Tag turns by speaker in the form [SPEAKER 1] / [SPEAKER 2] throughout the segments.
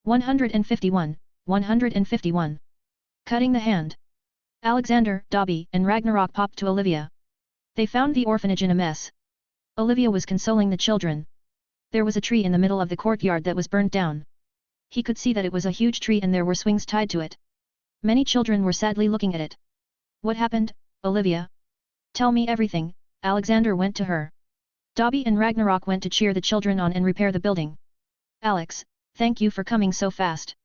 [SPEAKER 1] 151, 151. Cutting the hand. Alexander, Dobby, and Ragnarok popped to Olivia. They found the orphanage in a mess. Olivia was consoling the children. There was a tree in the middle of the courtyard that was burnt down. He could see that it was a huge tree and there were swings tied to it. Many children were sadly looking at it. What happened, Olivia? Tell me everything, Alexander went to her. Dobby and Ragnarok went to cheer the children on and repair the building. Alex, thank you for coming so fast.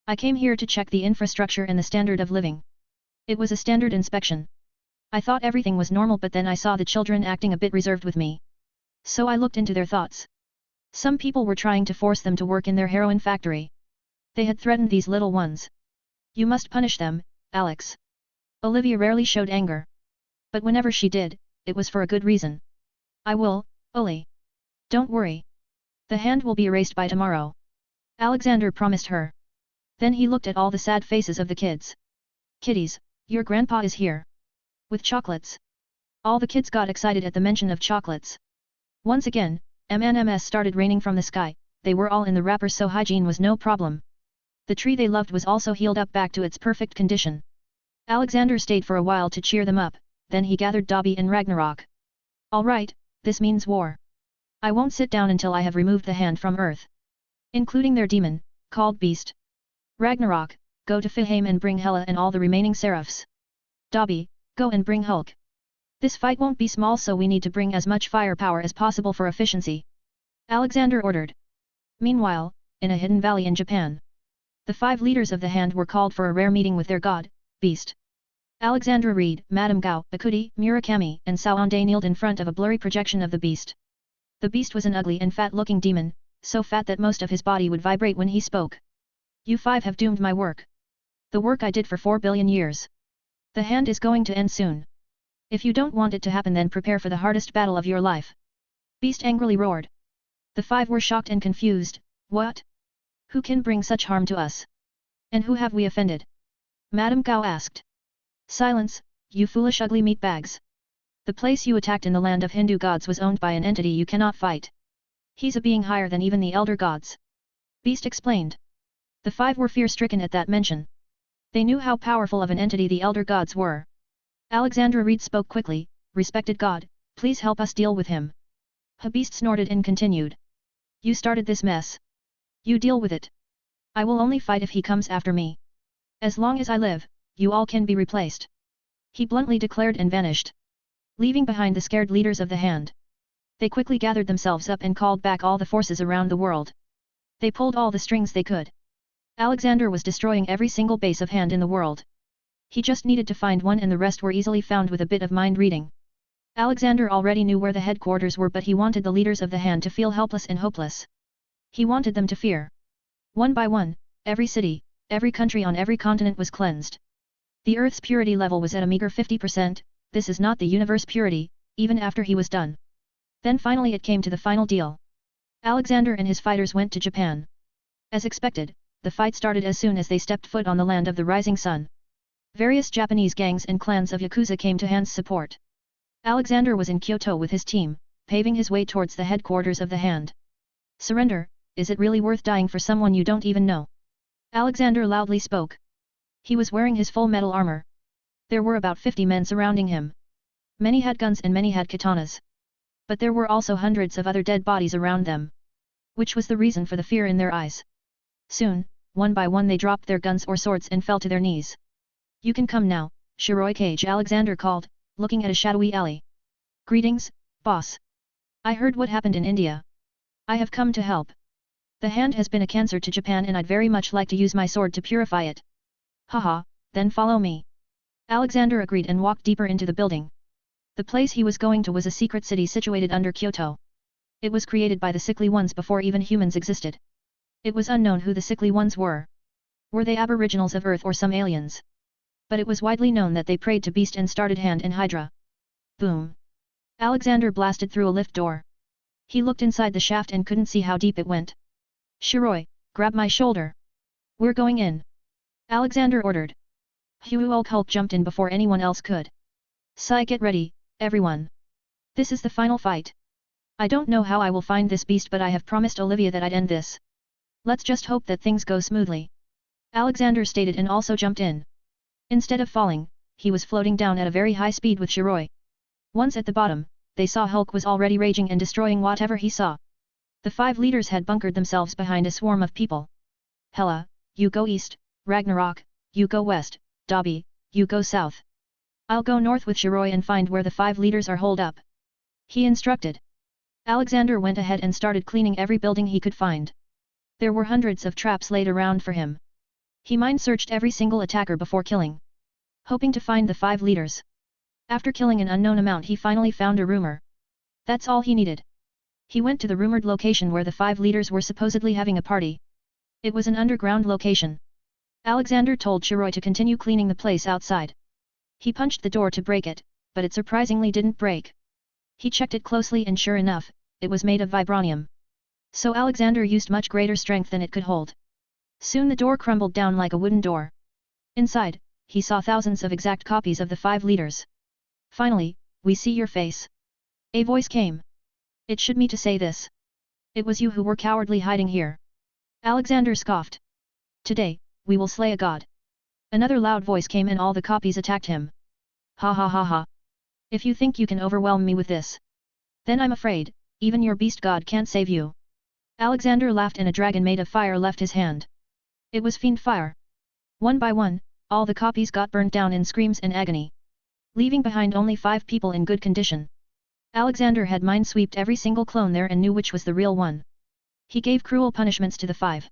[SPEAKER 1] I came here to check the infrastructure and the standard of living. It was a standard inspection. I thought everything was normal but then I saw the children acting a bit reserved with me. So I looked into their thoughts. Some people were trying to force them to work in their heroin factory. They had threatened these little ones. You must punish them, Alex. Olivia rarely showed anger. But whenever she did, it was for a good reason. I will, Oli. Don't worry. The hand will be erased by tomorrow. Alexander promised her. Then he looked at all the sad faces of the kids. Kiddies, your grandpa is here. With chocolates. All the kids got excited at the mention of chocolates. Once again, M&Ms started raining from the sky, they were all in the wrapper so hygiene was no problem. The tree they loved was also healed up back to its perfect condition. Alexander stayed for a while to cheer them up, then he gathered Dobby and Ragnarok. Alright, this means war. I won't sit down until I have removed the hand from Earth. Including their demon, called Beast. Ragnarok, go to Valheim and bring Hela and all the remaining seraphs. Dobby, go and bring Hulk. This fight won't be small so we need to bring as much firepower as possible for efficiency. Alexander ordered. Meanwhile, in a hidden valley in Japan. The 5 leaders of the hand were called for a rare meeting with their god, Beast. Alexandra Reed, Madame Gao, Akuti, Murakami, and Saonde kneeled in front of a blurry projection of the Beast. The Beast was an ugly and fat-looking demon, so fat that most of his body would vibrate when he spoke. You 5 have doomed my work. The work I did for 4 billion years. The hand is going to end soon. If you don't want it to happen then prepare for the hardest battle of your life. Beast angrily roared. The 5 were shocked and confused. What? Who can bring such harm to us? And who have we offended? Madame Gao asked. Silence, you foolish ugly meatbags. The place you attacked in the land of Hindu gods was owned by an entity you cannot fight. He's a being higher than even the elder gods. Beast explained. The 5 were fear-stricken at that mention. They knew how powerful of an entity the elder gods were. Alexandra Reed spoke quickly, respected God, please help us deal with him. The Beast snorted and continued. You started this mess. You deal with it. I will only fight if he comes after me. As long as I live, you all can be replaced. He bluntly declared and vanished. Leaving behind the scared leaders of the hand. They quickly gathered themselves up and called back all the forces around the world. They pulled all the strings they could. Alexander was destroying every single base of hand in the world. He just needed to find one and the rest were easily found with a bit of mind reading. Alexander already knew where the headquarters were but he wanted the leaders of the hand to feel helpless and hopeless. He wanted them to fear. One by one, every city, every country on every continent was cleansed. The Earth's purity level was at a meager 50%, this is not the universe purity, even after he was done. Then finally it came to the final deal. Alexander and his fighters went to Japan. As expected, the fight started as soon as they stepped foot on the land of the rising sun. Various Japanese gangs and clans of Yakuza came to hand's support. Alexander was in Kyoto with his team, paving his way towards the headquarters of the hand. Surrender, is it really worth dying for someone you don't even know? Alexander loudly spoke. He was wearing his full metal armor. There were about 50 men surrounding him. Many had guns and many had katanas. But there were also hundreds of other dead bodies around them. Which was the reason for the fear in their eyes. Soon, one by one they dropped their guns or swords and fell to their knees. You can come now, Shiroikage, Alexander called, looking at a shadowy alley. Greetings, boss. I heard what happened in India. I have come to help. The hand has been a cancer to Japan and I'd very much like to use my sword to purify it. Haha, then follow me. Alexander agreed and walked deeper into the building. The place he was going to was a secret city situated under Kyoto. It was created by the sickly ones before even humans existed. It was unknown who the sickly ones were. Were they aboriginals of Earth or some aliens? But it was widely known that they prayed to Beast and started Hand and Hydra. Boom! Alexander blasted through a lift door. He looked inside the shaft and couldn't see how deep it went. Shiroi, grab my shoulder. We're going in. Alexander ordered. Hulk jumped in before anyone else could. Sai, get ready, everyone. This is the final fight. I don't know how I will find this beast but I have promised Olivia that I'd end this. Let's just hope that things go smoothly. Alexander stated and also jumped in. Instead of falling, he was floating down at a very high speed with Shiroi. Once at the bottom, they saw Hulk was already raging and destroying whatever he saw. The 5 leaders had bunkered themselves behind a swarm of people. Hela, you go east, Ragnarok, you go west, Dobby, you go south. I'll go north with Shiroi and find where the 5 leaders are holed up. He instructed. Alexander went ahead and started cleaning every building he could find. There were hundreds of traps laid around for him. He mind-searched every single attacker before killing, hoping to find the 5 leaders. After killing an unknown amount he finally found a rumor. That's all he needed. He went to the rumored location where the 5 leaders were supposedly having a party. It was an underground location. Alexander told Shiroi to continue cleaning the place outside. He punched the door to break it, but it surprisingly didn't break. He checked it closely and sure enough, it was made of vibranium. So Alexander used much greater strength than it could hold. Soon the door crumbled down like a wooden door. Inside, he saw thousands of exact copies of the 5 leaders. Finally, we see your face. A voice came. It should me to say this. It was you who were cowardly hiding here. Alexander scoffed. Today, we will slay a god. Another loud voice came and all the copies attacked him. Ha ha ha ha. If you think you can overwhelm me with this, then I'm afraid, even your beast god can't save you. Alexander laughed and a dragon made of fire left his hand. It was fiend fire. One by one, all the copies got burnt down in screams and agony, leaving behind only 5 people in good condition. Alexander had mind-swept every single clone there and knew which was the real one. He gave cruel punishments to the 5.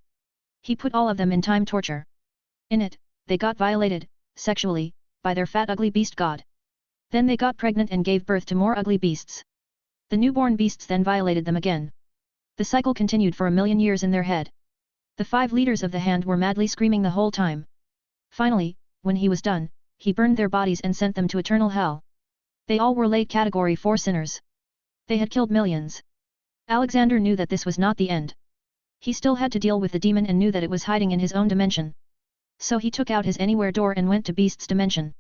[SPEAKER 1] He put all of them in time torture. In it, they got violated, sexually, by their fat ugly beast god. Then they got pregnant and gave birth to more ugly beasts. The newborn beasts then violated them again. The cycle continued for 1,000,000 years in their head. The 5 leaders of the hand were madly screaming the whole time. Finally, when he was done, he burned their bodies and sent them to eternal hell. They all were late category 4 sinners. They had killed millions. Alexander knew that this was not the end. He still had to deal with the demon and knew that it was hiding in his own dimension. So he took out his anywhere door and went to Beast's dimension.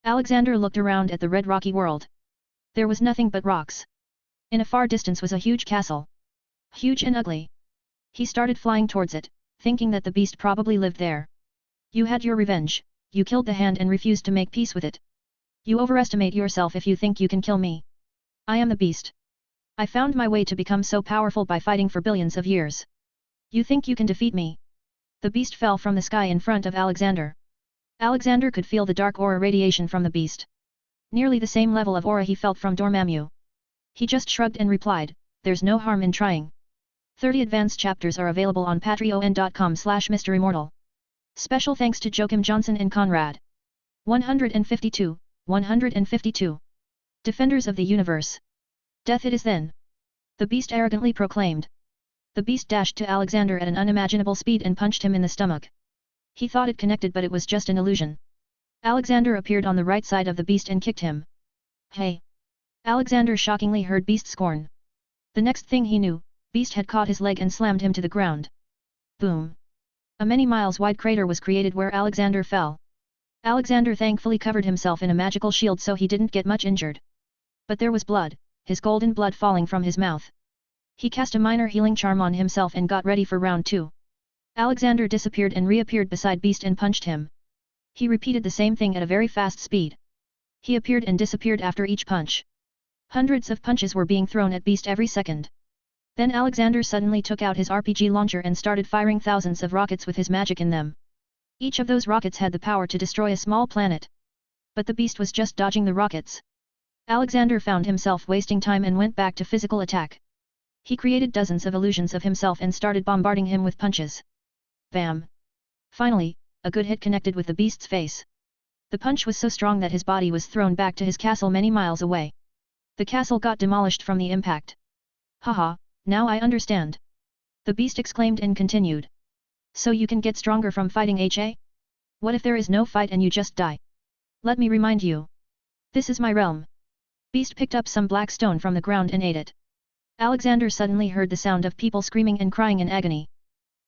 [SPEAKER 1] Alexander looked around at the red rocky world. There was nothing but rocks. In a far distance was a huge castle. Huge and ugly. He started flying towards it, thinking that the beast probably lived there. You had your revenge, you killed the hand and refused to make peace with it. You overestimate yourself if you think you can kill me. I am the beast. I found my way to become so powerful by fighting for billions of years. You think you can defeat me? The beast fell from the sky in front of Alexander. Alexander could feel the dark aura radiation from the beast. Nearly the same level of aura he felt from Dormammu. He just shrugged and replied, there's no harm in trying. 30 advanced chapters are available on patreon.com/MisterImmortal. Special thanks to Joachim Johnson and Conrad. 152, 152. Defenders of the Universe. Death it is then. The beast arrogantly proclaimed. The beast dashed to Alexander at an unimaginable speed and punched him in the stomach. He thought it connected but it was just an illusion. Alexander appeared on the right side of the beast and kicked him. Hey! Alexander shockingly heard beast scorn. The next thing he knew, beast had caught his leg and slammed him to the ground. Boom! A many miles wide crater was created where Alexander fell. Alexander thankfully covered himself in a magical shield so he didn't get much injured. But there was blood, his golden blood falling from his mouth. He cast a minor healing charm on himself and got ready for round 2. Alexander disappeared and reappeared beside Beast and punched him. He repeated the same thing at a very fast speed. He appeared and disappeared after each punch. Hundreds of punches were being thrown at Beast every second. Then Alexander suddenly took out his RPG launcher and started firing thousands of rockets with his magic in them. Each of those rockets had the power to destroy a small planet. But the Beast was just dodging the rockets. Alexander found himself wasting time and went back to physical attack. He created dozens of illusions of himself and started bombarding him with punches. Bam! Finally, a good hit connected with the beast's face. The punch was so strong that his body was thrown back to his castle many miles away. The castle got demolished from the impact. Haha, now I understand. The beast exclaimed and continued. So you can get stronger from fighting HA? What if there is no fight and you just die? Let me remind you. This is my realm. Beast picked up some black stone from the ground and ate it. Alexander suddenly heard the sound of people screaming and crying in agony.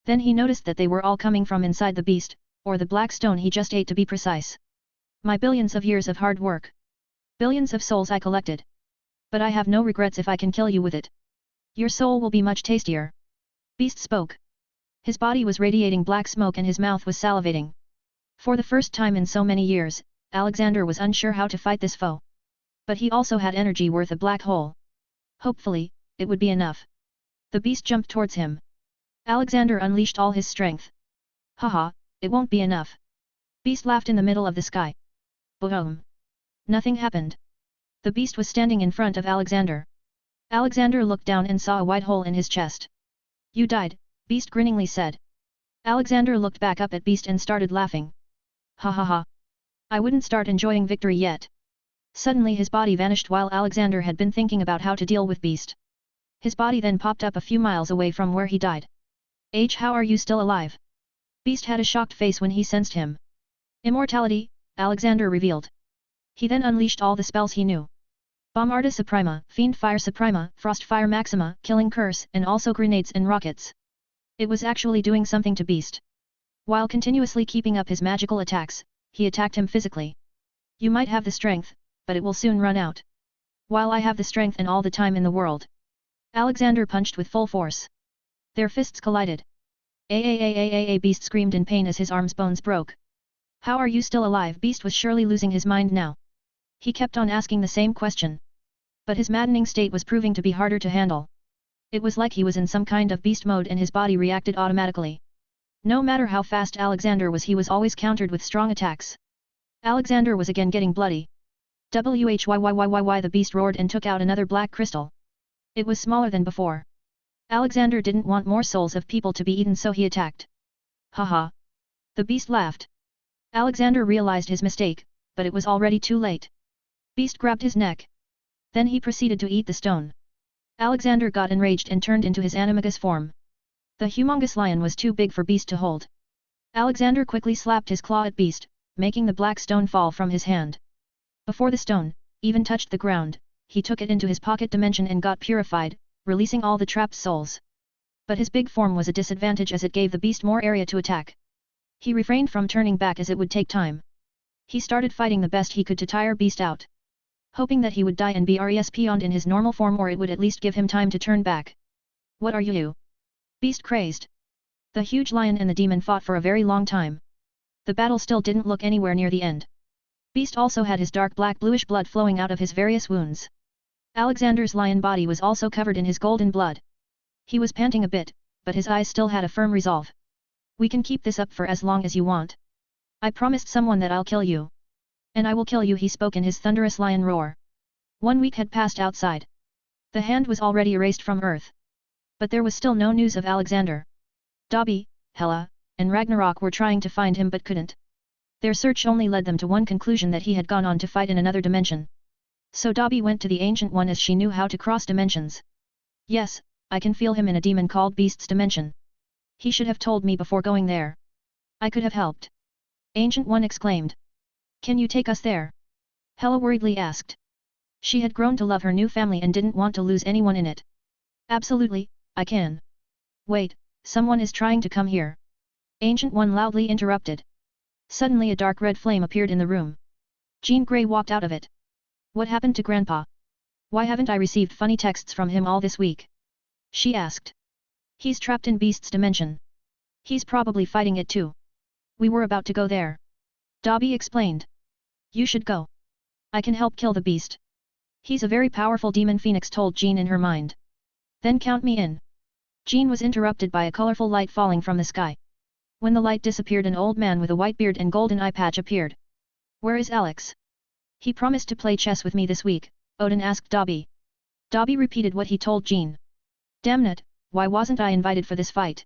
[SPEAKER 1] Then he noticed that they were all coming from inside the beast, or the black stone he just ate to be precise. My billions of years of hard work. Billions of souls I collected. But I have no regrets if I can kill you with it. Your soul will be much tastier. Beast spoke. His body was radiating black smoke and his mouth was salivating. For the first time in so many years, Alexander was unsure how to fight this foe. But he also had energy worth a black hole. Hopefully, it would be enough. The beast jumped towards him. Alexander unleashed all his strength. Haha, it won't be enough. Beast laughed in the middle of the sky. Boom. Nothing happened. The beast was standing in front of Alexander. Alexander looked down and saw a white hole in his chest. You died, Beast grinningly said. Alexander looked back up at Beast and started laughing. Ha ha ha. I wouldn't start enjoying victory yet. Suddenly his body vanished while Alexander had been thinking about how to deal with Beast. His body then popped up a few miles away from where he died. How are you still alive? Beast had a shocked face when he sensed him. Immortality, Alexander revealed. He then unleashed all the spells he knew. Bomb Arta Suprema, Fiend Fire Suprema, Frost Fire Maxima, Killing Curse, and also grenades and rockets. It was actually doing something to Beast. While continuously keeping up his magical attacks, he attacked him physically. You might have the strength, but it will soon run out. While I have the strength and all the time in the world. Alexander punched with full force. Their fists collided. Beast screamed in pain as his arms' bones broke. How are you still alive? Beast was surely losing his mind now. He kept on asking the same question. But his maddening state was proving to be harder to handle. It was like he was in some kind of beast mode and his body reacted automatically. No matter how fast Alexander was, he was always countered with strong attacks. Alexander was again getting bloody. The beast roared and took out another black crystal. It was smaller than before. Alexander didn't want more souls of people to be eaten, so he attacked. Haha. The beast laughed. Alexander realized his mistake, but it was already too late. Beast grabbed his neck. Then he proceeded to eat the stone. Alexander got enraged and turned into his animagus form. The humongous lion was too big for Beast to hold. Alexander quickly slapped his claw at Beast, making the black stone fall from his hand. Before the stone even touched the ground, he took it into his pocket dimension and got purified, releasing all the trapped souls. But his big form was a disadvantage as it gave the Beast more area to attack. He refrained from turning back as it would take time. He started fighting the best he could to tire Beast out. Hoping that he would die and be respawned in his normal form, or it would at least give him time to turn back. What are you? Beast crazed. The huge lion and the demon fought for a very long time. The battle still didn't look anywhere near the end. Beast also had his dark black bluish blood flowing out of his various wounds. Alexander's lion body was also covered in his golden blood. He was panting a bit, but his eyes still had a firm resolve. We can keep this up for as long as you want. I promised someone that I'll kill you. And I will kill you, he spoke in his thunderous lion roar. 1 week had passed outside. The hand was already erased from Earth. But there was still no news of Alexander. Dobby, Hela, and Ragnarok were trying to find him but couldn't. Their search only led them to one conclusion, that he had gone on to fight in another dimension. So Dobby went to the Ancient One as she knew how to cross dimensions. Yes, I can feel him in a demon called Beast's dimension. He should have told me before going there. I could have helped. Ancient One exclaimed. Can you take us there? Hela worriedly asked. She had grown to love her new family and didn't want to lose anyone in it. Absolutely, I can. Wait, someone is trying to come here. Ancient One loudly interrupted. Suddenly a dark red flame appeared in the room. Jean Grey walked out of it. What happened to Grandpa? Why haven't I received funny texts from him all this week? She asked. He's trapped in Beast's dimension. He's probably fighting it too. We were about to go there. Dobby explained. You should go. I can help kill the Beast. He's a very powerful demon, Phoenix told Jean in her mind. Then count me in. Jean was interrupted by a colorful light falling from the sky. When the light disappeared, an old man with a white beard and golden eye patch appeared. Where is Alex? He promised to play chess with me this week, Odin asked Dobby. Dobby repeated what he told Jean. Damn it, why wasn't I invited for this fight?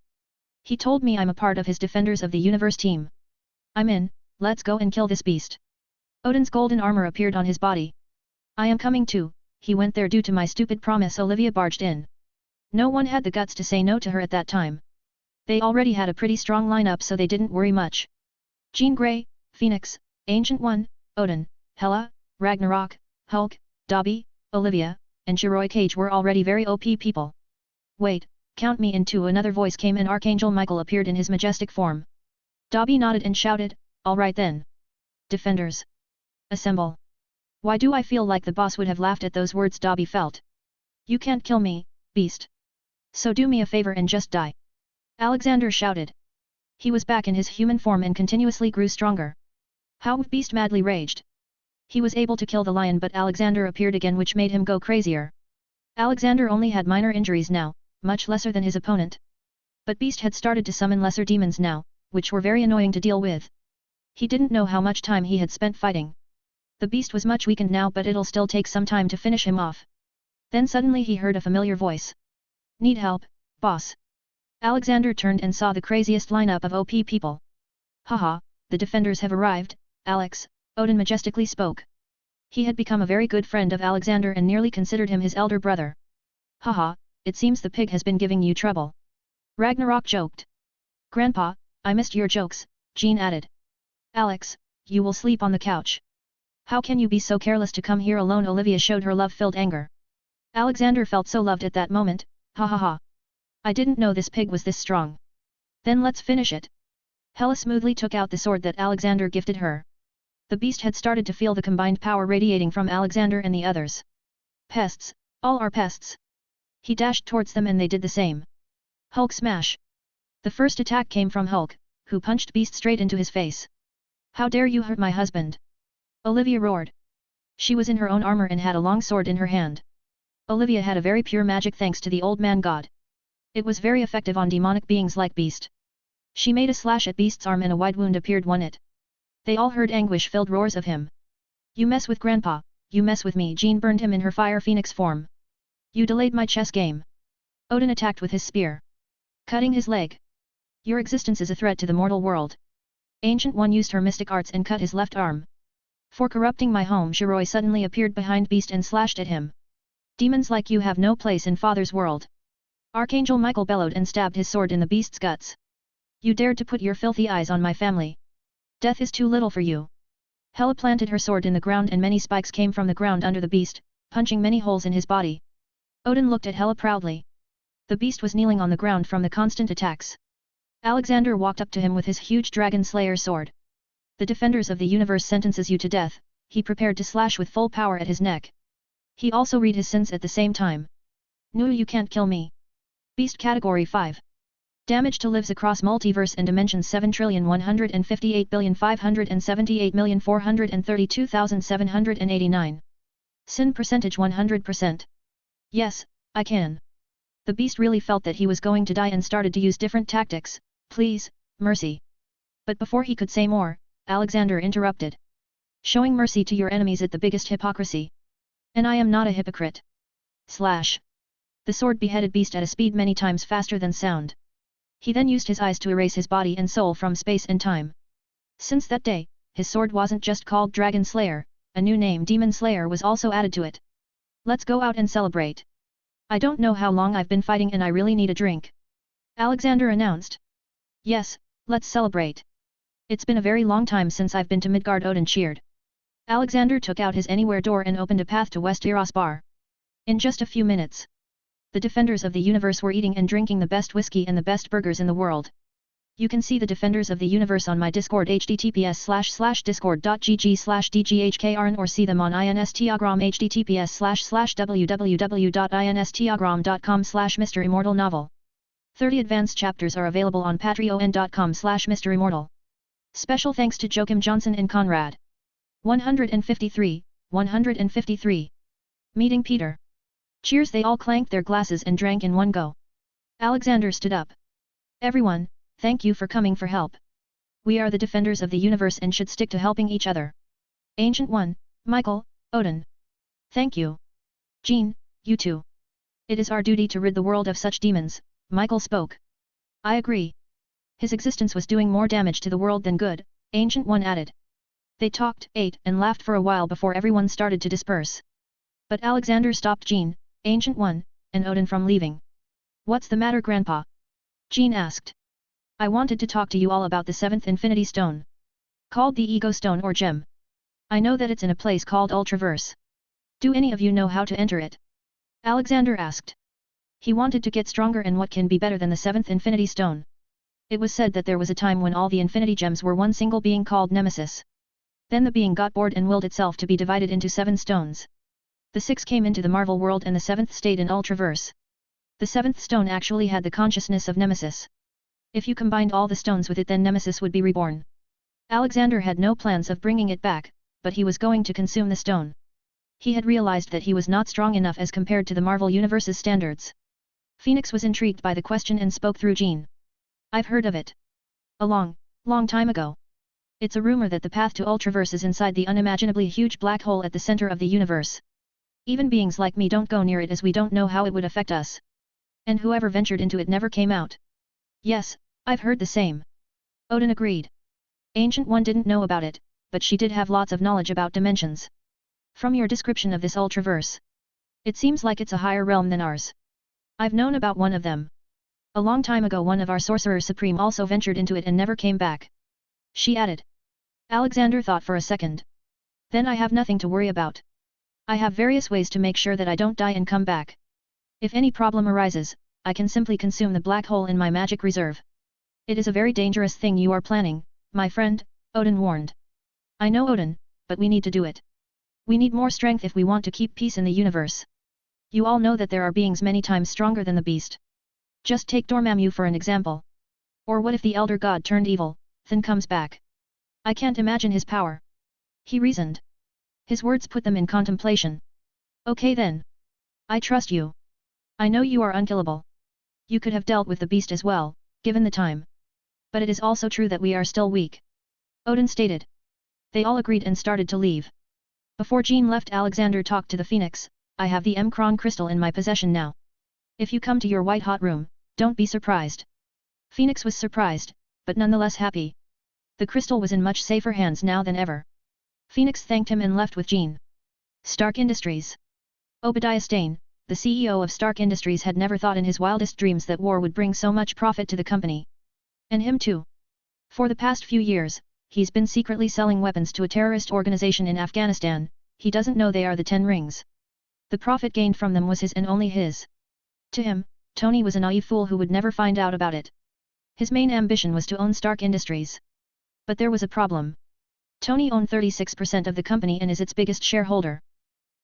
[SPEAKER 1] He told me I'm a part of his Defenders of the Universe team. I'm in, let's go and kill this beast. Odin's golden armor appeared on his body. I am coming too, he went there due to my stupid promise. Olivia barged in. No one had the guts to say no to her at that time. They already had a pretty strong lineup, so they didn't worry much. Jean Grey, Phoenix, Ancient One, Odin, Hela, Ragnarok, Hulk, Dobby, Olivia, and Shiroi Cage were already very OP people. Wait, count me in too, another voice came and Archangel Michael appeared in his majestic form. Dobby nodded and shouted, all right then. Defenders. Assemble. Why do I feel like the boss would have laughed at those words? Dobby felt. You can't kill me, Beast. So do me a favor and just die. Alexander shouted. He was back in his human form and continuously grew stronger. How Beast madly raged. He was able to kill the lion, but Alexander appeared again, which made him go crazier. Alexander only had minor injuries now, much lesser than his opponent. But Beast had started to summon lesser demons now, which were very annoying to deal with. He didn't know how much time he had spent fighting. The Beast was much weakened now, but it'll still take some time to finish him off. Then suddenly he heard a familiar voice. Need help, boss? Alexander turned and saw the craziest lineup of OP people. Haha, the defenders have arrived, Alex, Odin majestically spoke. He had become a very good friend of Alexander and nearly considered him his elder brother. Haha, it seems the pig has been giving you trouble. Ragnarok joked. Grandpa, I missed your jokes, Jean added. Alex, you will sleep on the couch. How can you be so careless to come here alone? Olivia showed her love-filled anger. Alexander felt so loved at that moment, ha ha ha. I didn't know this pig was this strong. Then let's finish it. Hela smoothly took out the sword that Alexander gifted her. The Beast had started to feel the combined power radiating from Alexander and the others. Pests, all are pests. He dashed towards them and they did the same. Hulk smash. The first attack came from Hulk, who punched Beast straight into his face. How dare you hurt my husband? Olivia roared. She was in her own armor and had a long sword in her hand. Olivia had a very pure magic thanks to the old man god. It was very effective on demonic beings like Beast. She made a slash at Beast's arm and a wide wound appeared on it. They all heard anguish-filled roars of him. You mess with Grandpa, you mess with me. Jean burned him in her fire phoenix form. You delayed my chess game. Odin attacked with his spear, cutting his leg. Your existence is a threat to the mortal world. Ancient One used her mystic arts and cut his left arm. For corrupting my home. Shiroi suddenly appeared behind Beast and slashed at him. Demons like you have no place in Father's world. Archangel Michael bellowed and stabbed his sword in the Beast's guts. You dared to put your filthy eyes on my family. Death is too little for you. Hela planted her sword in the ground and many spikes came from the ground under the Beast, punching many holes in his body. Odin looked at Hela proudly. The Beast was kneeling on the ground from the constant attacks. Alexander walked up to him with his huge Dragon Slayer sword. The defenders of the universe sentences you to death. He prepared to slash with full power at his neck. He also read his sins at the same time. No, you can't kill me. Beast Category 5. Damage to lives across multiverse and dimensions 7,158,578,432,789. Sin percentage 100%. Yes, I can. The Beast really felt that he was going to die and started to use different tactics. Please, mercy. But before he could say more, Alexander interrupted. Showing mercy to your enemies is the biggest hypocrisy. And I am not a hypocrite. Slash. The sword beheaded Beast at a speed many times faster than sound. He then used his eyes to erase his body and soul from space and time. Since that day, his sword wasn't just called Dragon Slayer, a new name Demon Slayer was also added to it. Let's go out and celebrate. I don't know how long I've been fighting and I really need a drink. Alexander announced. Yes, let's celebrate. It's been a very long time since I've been to Midgard. Odin cheered. Alexander took out his anywhere door and opened a path to Westeros bar. In just a few minutes, the defenders of the universe were eating and drinking the best whiskey and the best burgers in the world. You can see the defenders of the universe on my Discord https://discord.gg/dghkrn or see them on Instagram https://www.instagram.com/MisterImmortal. 30 advanced chapters are available on patreon.com/MisterImmortal. Special thanks to Joachim Johnson and Conrad. 153. Meeting Peter. Cheers! They all clanked their glasses and drank in one go. Alexander stood up. Everyone, thank you for coming for help. We are the defenders of the universe and should stick to helping each other. Ancient One, Michael, Odin. Thank you. Jean, you too. It is our duty to rid the world of such demons, Michael spoke. I agree. His existence was doing more damage to the world than good, Ancient One added. They talked, ate and laughed for a while before everyone started to disperse. But Alexander stopped Jean, Ancient One, and Odin from leaving. What's the matter, Grandpa? Jean asked. I wanted to talk to you all about the 7th Infinity Stone. Called the Ego Stone or Gem. I know that it's in a place called Multiverse. Do any of you know how to enter it? Alexander asked. He wanted to get stronger, and what can be better than the 7th Infinity Stone? It was said that there was a time when all the Infinity Gems were one single being called Nemesis. Then the being got bored and willed itself to be divided into 7 stones. The 6 came into the Marvel world and the 7th stayed in Ultraverse. The 7th stone actually had the consciousness of Nemesis. If you combined all the stones with it, then Nemesis would be reborn. Alexander had no plans of bringing it back, but he was going to consume the stone. He had realized that he was not strong enough as compared to the Marvel Universe's standards. Phoenix was intrigued by the question and spoke through Jean. I've heard of it. A long time ago. It's a rumor that the path to Ultraverse is inside the unimaginably huge black hole at the center of the universe. Even beings like me don't go near it as we don't know how it would affect us. And whoever ventured into it never came out. Yes, I've heard the same. Odin agreed. Ancient One didn't know about it, but she did have lots of knowledge about dimensions. From your description of this Ultraverse, it seems like it's a higher realm than ours. I've known about one of them. A long time ago one of our Sorcerers Supreme also ventured into it and never came back. She added. Alexander thought for a second. Then I have nothing to worry about. I have various ways to make sure that I don't die and come back. If any problem arises, I can simply consume the black hole in my magic reserve. It is a very dangerous thing you are planning, my friend, Odin warned. I know Odin, but we need to do it. We need more strength if we want to keep peace in the universe. You all know that there are beings many times stronger than the beast. Just take Dormammu for an example. Or what if the Elder God turned evil, then comes back? I can't imagine his power. He reasoned. His words put them in contemplation. Okay then. I trust you. I know you are unkillable. You could have dealt with the beast as well, given the time. But it is also true that we are still weak. Odin stated. They all agreed and started to leave. Before Jean left, Alexander talked to the Phoenix. I have the M'Kron crystal in my possession now. If you come to your white-hot room, don't be surprised. Phoenix was surprised, but nonetheless happy. The crystal was in much safer hands now than ever. Phoenix thanked him and left with Jean. Stark Industries. Obadiah Stane, the CEO of Stark Industries, had never thought in his wildest dreams that war would bring so much profit to the company. And him too. For the past few years, he's been secretly selling weapons to a terrorist organization in Afghanistan. He doesn't know they are the 10 rings. The profit gained from them was his and only his. To him, Tony was a naive fool who would never find out about it. His main ambition was to own Stark Industries. But there was a problem. Tony owned 36% of the company and is its biggest shareholder.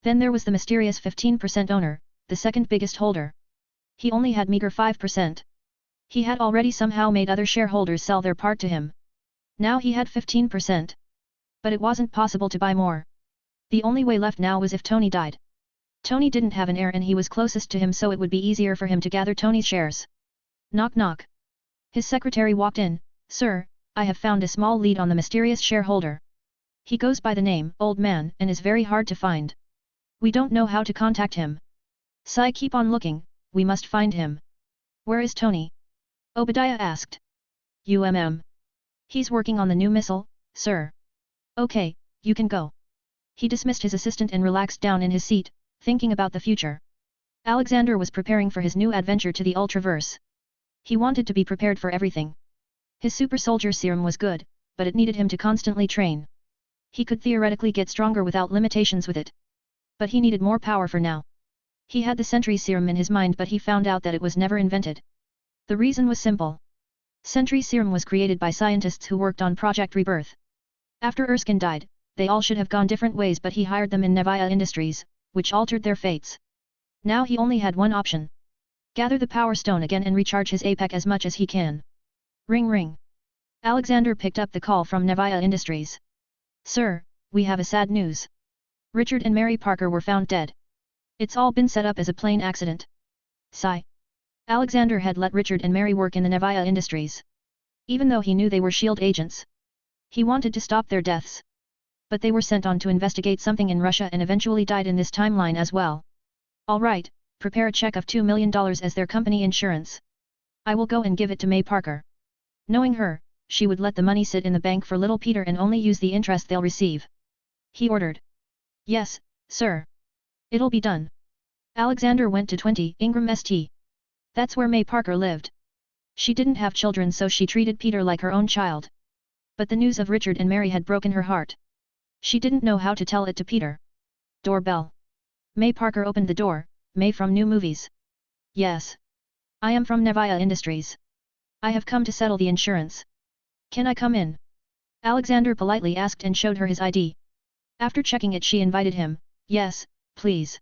[SPEAKER 1] Then there was the mysterious 15% owner, the second biggest holder. He only had meager 5%. He had already somehow made other shareholders sell their part to him. Now he had 15%. But it wasn't possible to buy more. The only way left now was if Tony died. Tony didn't have an heir and he was closest to him, so it would be easier for him to gather Tony's shares. Knock knock. His secretary walked in. Sir, I have found a small lead on the mysterious shareholder. He goes by the name Old Man and is very hard to find. We don't know how to contact him. Sai, keep on looking, we must find him. Where is Tony? Obadiah asked. He's working on the new missile, sir. Okay, you can go. He dismissed his assistant and relaxed down in his seat, thinking about the future. Alexander was preparing for his new adventure to the Ultraverse. He wanted to be prepared for everything. His super soldier serum was good, but it needed him to constantly train. He could theoretically get stronger without limitations with it. But he needed more power for now. He had the Sentry serum in his mind, but he found out that it was never invented. The reason was simple. Sentry serum was created by scientists who worked on Project Rebirth. After Erskine died, they all should have gone different ways, but he hired them in Nevia Industries, which altered their fates. Now he only had one option. Gather the Power Stone again and recharge his APEC as much as he can. Ring ring. Alexander picked up the call from Nevia Industries. Sir, we have a sad news. Richard and Mary Parker were found dead. It's all been set up as a plane accident. Sigh. Alexander had let Richard and Mary work in the Nevia Industries. Even though he knew they were S.H.I.E.L.D. agents. He wanted to stop their deaths. But they were sent on to investigate something in Russia and eventually died in this timeline as well. Alright, prepare a check of $2 million as their company insurance. I will go and give it to May Parker. Knowing her, she would let the money sit in the bank for little Peter and only use the interest they'll receive. He ordered. Yes, sir. It'll be done. Alexander went to 20 Ingram St. That's where May Parker lived. She didn't have children, so she treated Peter like her own child. But the news of Richard and Mary had broken her heart. She didn't know how to tell it to Peter. Doorbell. May Parker opened the door. May from New Movies. Yes. I am from Nevia Industries. I have come to settle the insurance. Can I come in? Alexander politely asked and showed her his ID. After checking it, she invited him. Yes, please.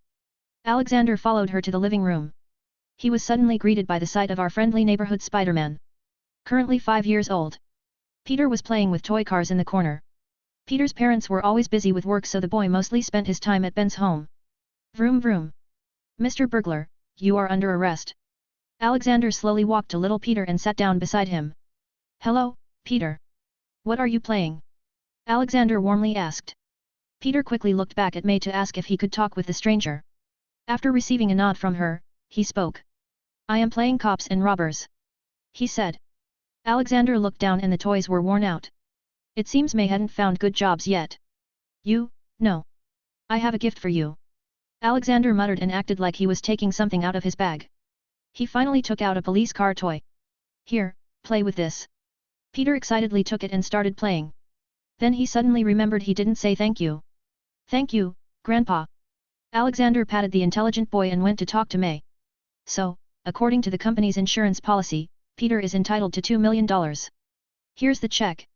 [SPEAKER 1] Alexander followed her to the living room. He was suddenly greeted by the sight of our friendly neighborhood Spider-Man. currently 5 years old. Peter was playing with toy cars in the corner. Peter's parents were always busy with work, so the boy mostly spent his time at Ben's home. Vroom vroom. Mr. Burglar, you are under arrest. Alexander slowly walked to little Peter and sat down beside him. Hello, Peter. What are you playing? Alexander warmly asked. Peter quickly looked back at May to ask if he could talk with the stranger. After receiving a nod from her, he spoke. I am playing cops and robbers. He said. Alexander looked down and the toys were worn out. It seems May hadn't found good jobs yet. No. I have a gift for you. Alexander muttered and acted like he was taking something out of his bag. He finally took out a police car toy. Here, play with this. Peter excitedly took it and started playing. Then he suddenly remembered he didn't say thank you. Thank you, Grandpa. Alexander patted the intelligent boy and went to talk to May. So, according to the company's insurance policy, Peter is entitled to $2 million. Here's the check.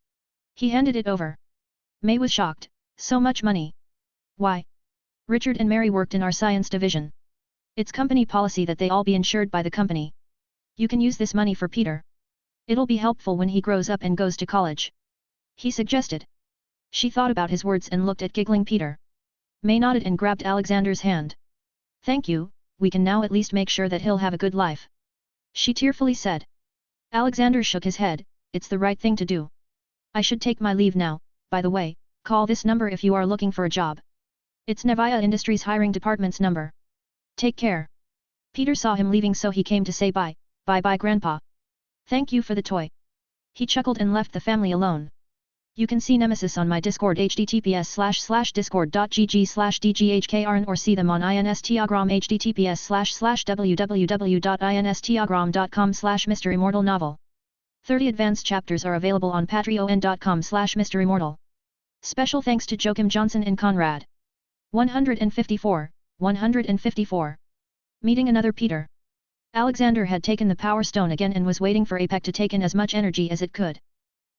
[SPEAKER 1] He handed it over. May was shocked. So much money. Why? Richard and Mary worked in our science division. It's company policy that they all be insured by the company. You can use this money for Peter. It'll be helpful when he grows up and goes to college. He suggested. She thought about his words and looked at giggling Peter. May nodded and grabbed Alexander's hand. Thank you, we can now at least make sure that he'll have a good life. She tearfully said. Alexander shook his head, it's the right thing to do. I should take my leave now, by the way, call this number if you are looking for a job. It's Nevia Industries hiring department's number. Take care. Peter saw him leaving so he came to say bye, bye Grandpa. Thank you for the toy. He chuckled and left the family alone. You can see Nemesis on my Discord https://discord.gg/dghkrn or see them on Instagram https://www.instagram.com/MisterImmortal novel. 30 advanced chapters are available on patreon.com/MisterImmortal. Special thanks to Joachim Johnson and Conrad. 154. Meeting another Peter. Alexander had taken the Power Stone again and was waiting for APEC to take in as much energy as it could.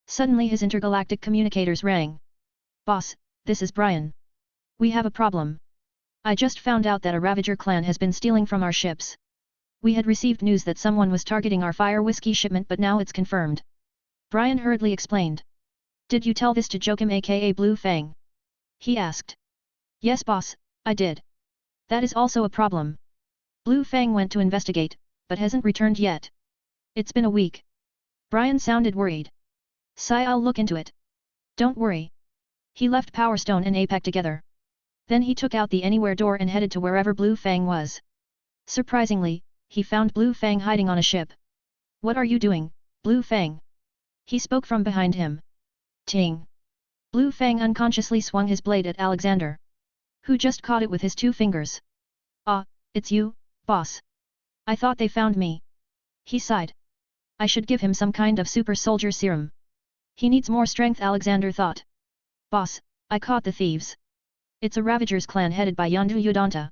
[SPEAKER 1] Suddenly his intergalactic communicators rang. Boss, this is Brian. We have a problem. I just found out that a Ravager clan has been stealing from our ships. We had received news that someone was targeting our fire whiskey shipment, but now it's confirmed. Brian hurriedly explained. Did you tell this to Joachim aka Blue Fang? He asked. Yes boss, I did. That is also a problem. Blue Fang went to investigate, but hasn't returned yet. It's been a week. Brian sounded worried. Sigh, I'll look into it. Don't worry. He left Power Stone and APEC together. Then he took out the Anywhere door and headed to wherever Blue Fang was. Surprisingly, he found Blue Fang hiding on a ship. What are you doing, Blue Fang? He spoke from behind him. Ting. Blue Fang unconsciously swung his blade at Alexander, who just caught it with his 2 fingers. Ah, it's you, boss. I thought they found me. He sighed. I should give him some kind of super soldier serum. He needs more strength, Alexander thought. Boss, I caught the thieves. It's a Ravager's clan headed by Yondu Yudanta.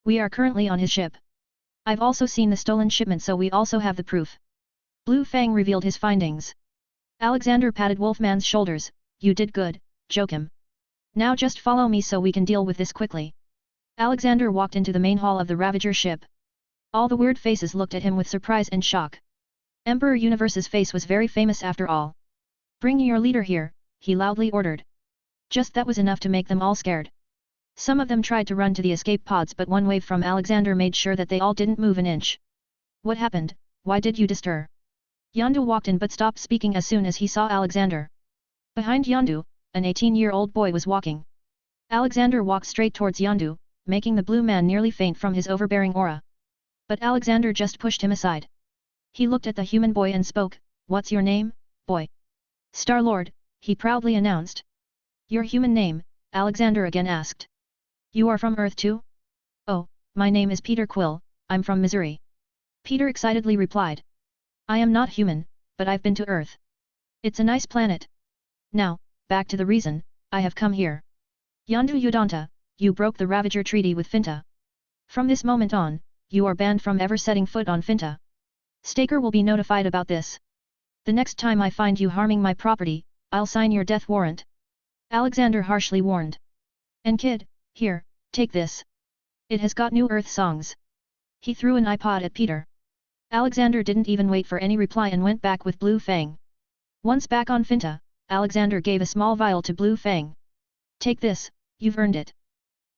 [SPEAKER 1] We are currently on his ship. I've also seen the stolen shipment, so we also have the proof. Blue Fang revealed his findings. Alexander patted Wolfman's shoulders. You did good, Joachim. Now just follow me so we can deal with this quickly. Alexander walked into the main hall of the Ravager ship. All the weird faces looked at him with surprise and shock. Emperor Universe's face was very famous after all. Bring your leader here, he loudly ordered. Just that was enough to make them all scared. Some of them tried to run to the escape pods, but one wave from Alexander made sure that they all didn't move an inch. What happened? Why did you disturb? Yondu walked in but stopped speaking as soon as he saw Alexander. Behind Yondu, an 18-year-old boy was walking. Alexander walked straight towards Yondu, making the blue man nearly faint from his overbearing aura. But Alexander just pushed him aside. He looked at the human boy and spoke. What's your name, boy? Star-Lord, he proudly announced. Your human name? Alexander again asked. You are from Earth too? Oh, my name is Peter Quill, I'm from Missouri. Peter excitedly replied. I am not human, but I've been to Earth. It's a nice planet. Now, back to the reason I have come here. Yondu Yudanta, you broke the Ravager Treaty with Finta. From this moment on, you are banned from ever setting foot on Finta. Staker will be notified about this. The next time I find you harming my property, I'll sign your death warrant. Alexander harshly warned. And kid, here, take this. It has got new Earth songs. He threw an iPod at Peter. Alexander didn't even wait for any reply and went back with Blue Fang. Once back on Finta, Alexander gave a small vial to Blue Fang. Take this, you've earned it.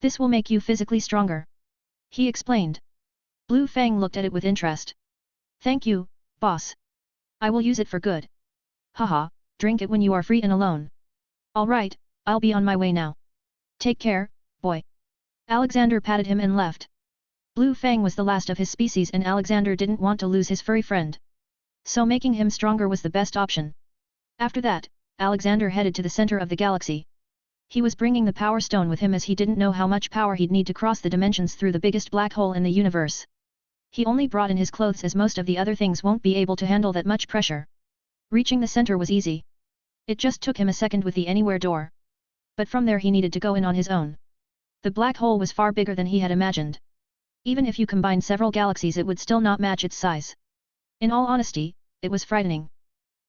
[SPEAKER 1] This will make you physically stronger. He explained. Blue Fang looked at it with interest. Thank you, boss. I will use it for good. Haha, drink it when you are free and alone. Alright, I'll be on my way now. Take care, boy. Alexander patted him and left. Blue Fang was the last of his species and Alexander didn't want to lose his furry friend. So making him stronger was the best option. After that, Alexander headed to the center of the galaxy. He was bringing the power stone with him as he didn't know how much power he'd need to cross the dimensions through the biggest black hole in the universe. He only brought in his clothes as most of the other things won't be able to handle that much pressure. Reaching the center was easy. It just took him a second with the anywhere door. But from there he needed to go in on his own. The black hole was far bigger than he had imagined. Even if you combine several galaxies it would still not match its size. In all honesty, it was frightening.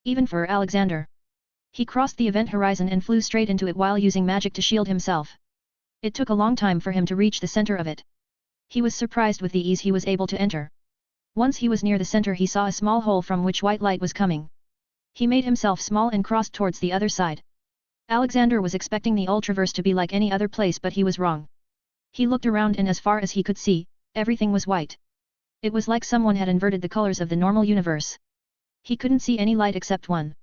[SPEAKER 1] Even for Alexander. He crossed the event horizon and flew straight into it while using magic to shield himself. It took a long time for him to reach the center of it. He was surprised with the ease he was able to enter. Once he was near the center he saw a small hole from which white light was coming. He made himself small and crossed towards the other side. Alexander was expecting the Multiverse to be like any other place but he was wrong. He looked around and as far as he could see, everything was white. It was like someone had inverted the colors of the normal universe. He couldn't see any light except one.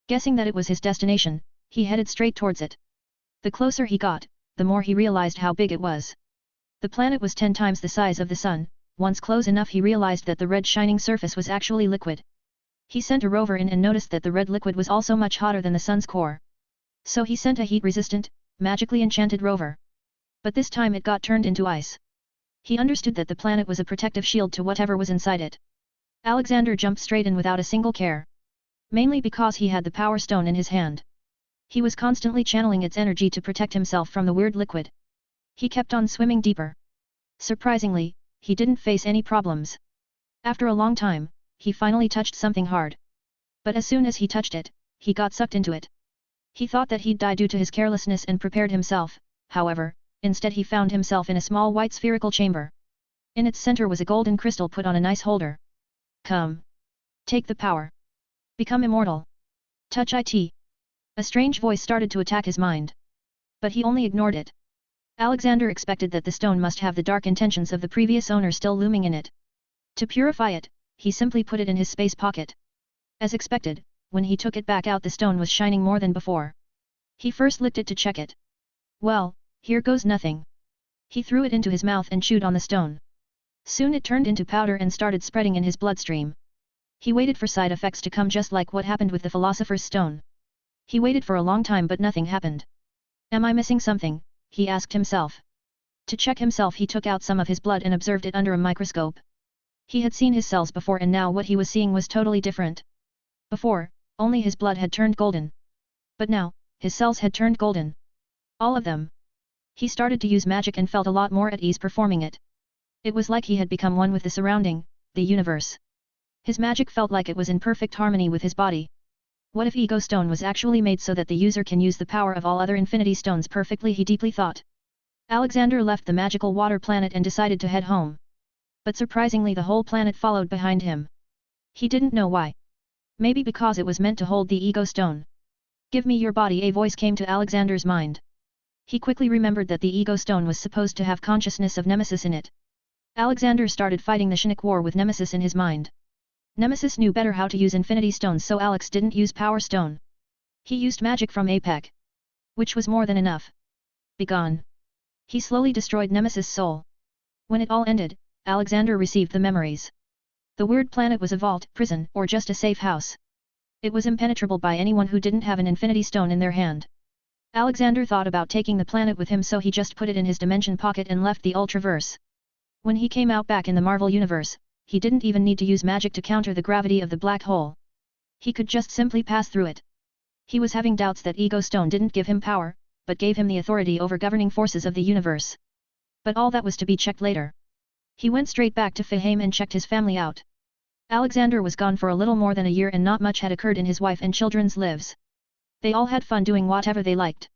[SPEAKER 1] Guessing that it was his destination, he headed straight towards it. The closer he got, the more he realized how big it was. The planet was 10 times the size of the sun. Once close enough he realized that the red shining surface was actually liquid. He sent a rover in and noticed that the red liquid was also much hotter than the sun's core. So he sent a heat-resistant, magically enchanted rover. But this time it got turned into ice. He understood that the planet was a protective shield to whatever was inside it. Alexander jumped straight in without a single care. Mainly because he had the power stone in his hand. He was constantly channeling its energy to protect himself from the weird liquid. He kept on swimming deeper. Surprisingly, he didn't face any problems. After a long time, he finally touched something hard. But as soon as he touched it, he got sucked into it. He thought that he'd die due to his carelessness and prepared himself, however, instead he found himself in a small white spherical chamber. In its center was a golden crystal put on a nice holder. Come. Take the power. Become immortal. Touch it. A strange voice started to attack his mind. But he only ignored it. Alexander expected that the stone must have the dark intentions of the previous owner still looming in it. To purify it, he simply put it in his space pocket. As expected, when he took it back out the stone was shining more than before. He first licked it to check it. Well, here goes nothing. He threw it into his mouth and chewed on the stone. Soon it turned into powder and started spreading in his bloodstream. He waited for side effects to come just like what happened with the Philosopher's Stone. He waited for a long time but nothing happened. Am I missing something? He asked himself. To check himself he took out some of his blood and observed it under a microscope. He had seen his cells before and now what he was seeing was totally different. Before, only his blood had turned golden. But now, his cells had turned golden. All of them. He started to use magic and felt a lot more at ease performing it. It was like he had become one with the surrounding, the universe. His magic felt like it was in perfect harmony with his body. What if Ego Stone was actually made so that the user can use the power of all other Infinity Stones perfectly, he deeply thought. Alexander left the magical water planet and decided to head home. But surprisingly the whole planet followed behind him. He didn't know why. Maybe because it was meant to hold the Ego Stone. Give me your body, a voice came to Alexander's mind. He quickly remembered that the Ego Stone was supposed to have consciousness of Nemesis in it. Alexander started fighting the Shinik War with Nemesis in his mind. Nemesis knew better how to use Infinity Stones so Alex didn't use Power Stone. He used magic from APEC. Which was more than enough. Begone. He slowly destroyed Nemesis' soul. When it all ended, Alexander received the memories. The weird planet was a vault, prison, or just a safe house. It was impenetrable by anyone who didn't have an Infinity Stone in their hand. Alexander thought about taking the planet with him so he just put it in his dimension pocket and left the Ultraverse. When he came out back in the Marvel Universe, he didn't even need to use magic to counter the gravity of the black hole. He could just simply pass through it. He was having doubts that Ego Stone didn't give him power, but gave him the authority over governing forces of the universe. But all that was to be checked later. He went straight back to Fahim and checked his family out. Alexander was gone for a little more than a year and not much had occurred in his wife and children's lives. They all had fun doing whatever they liked.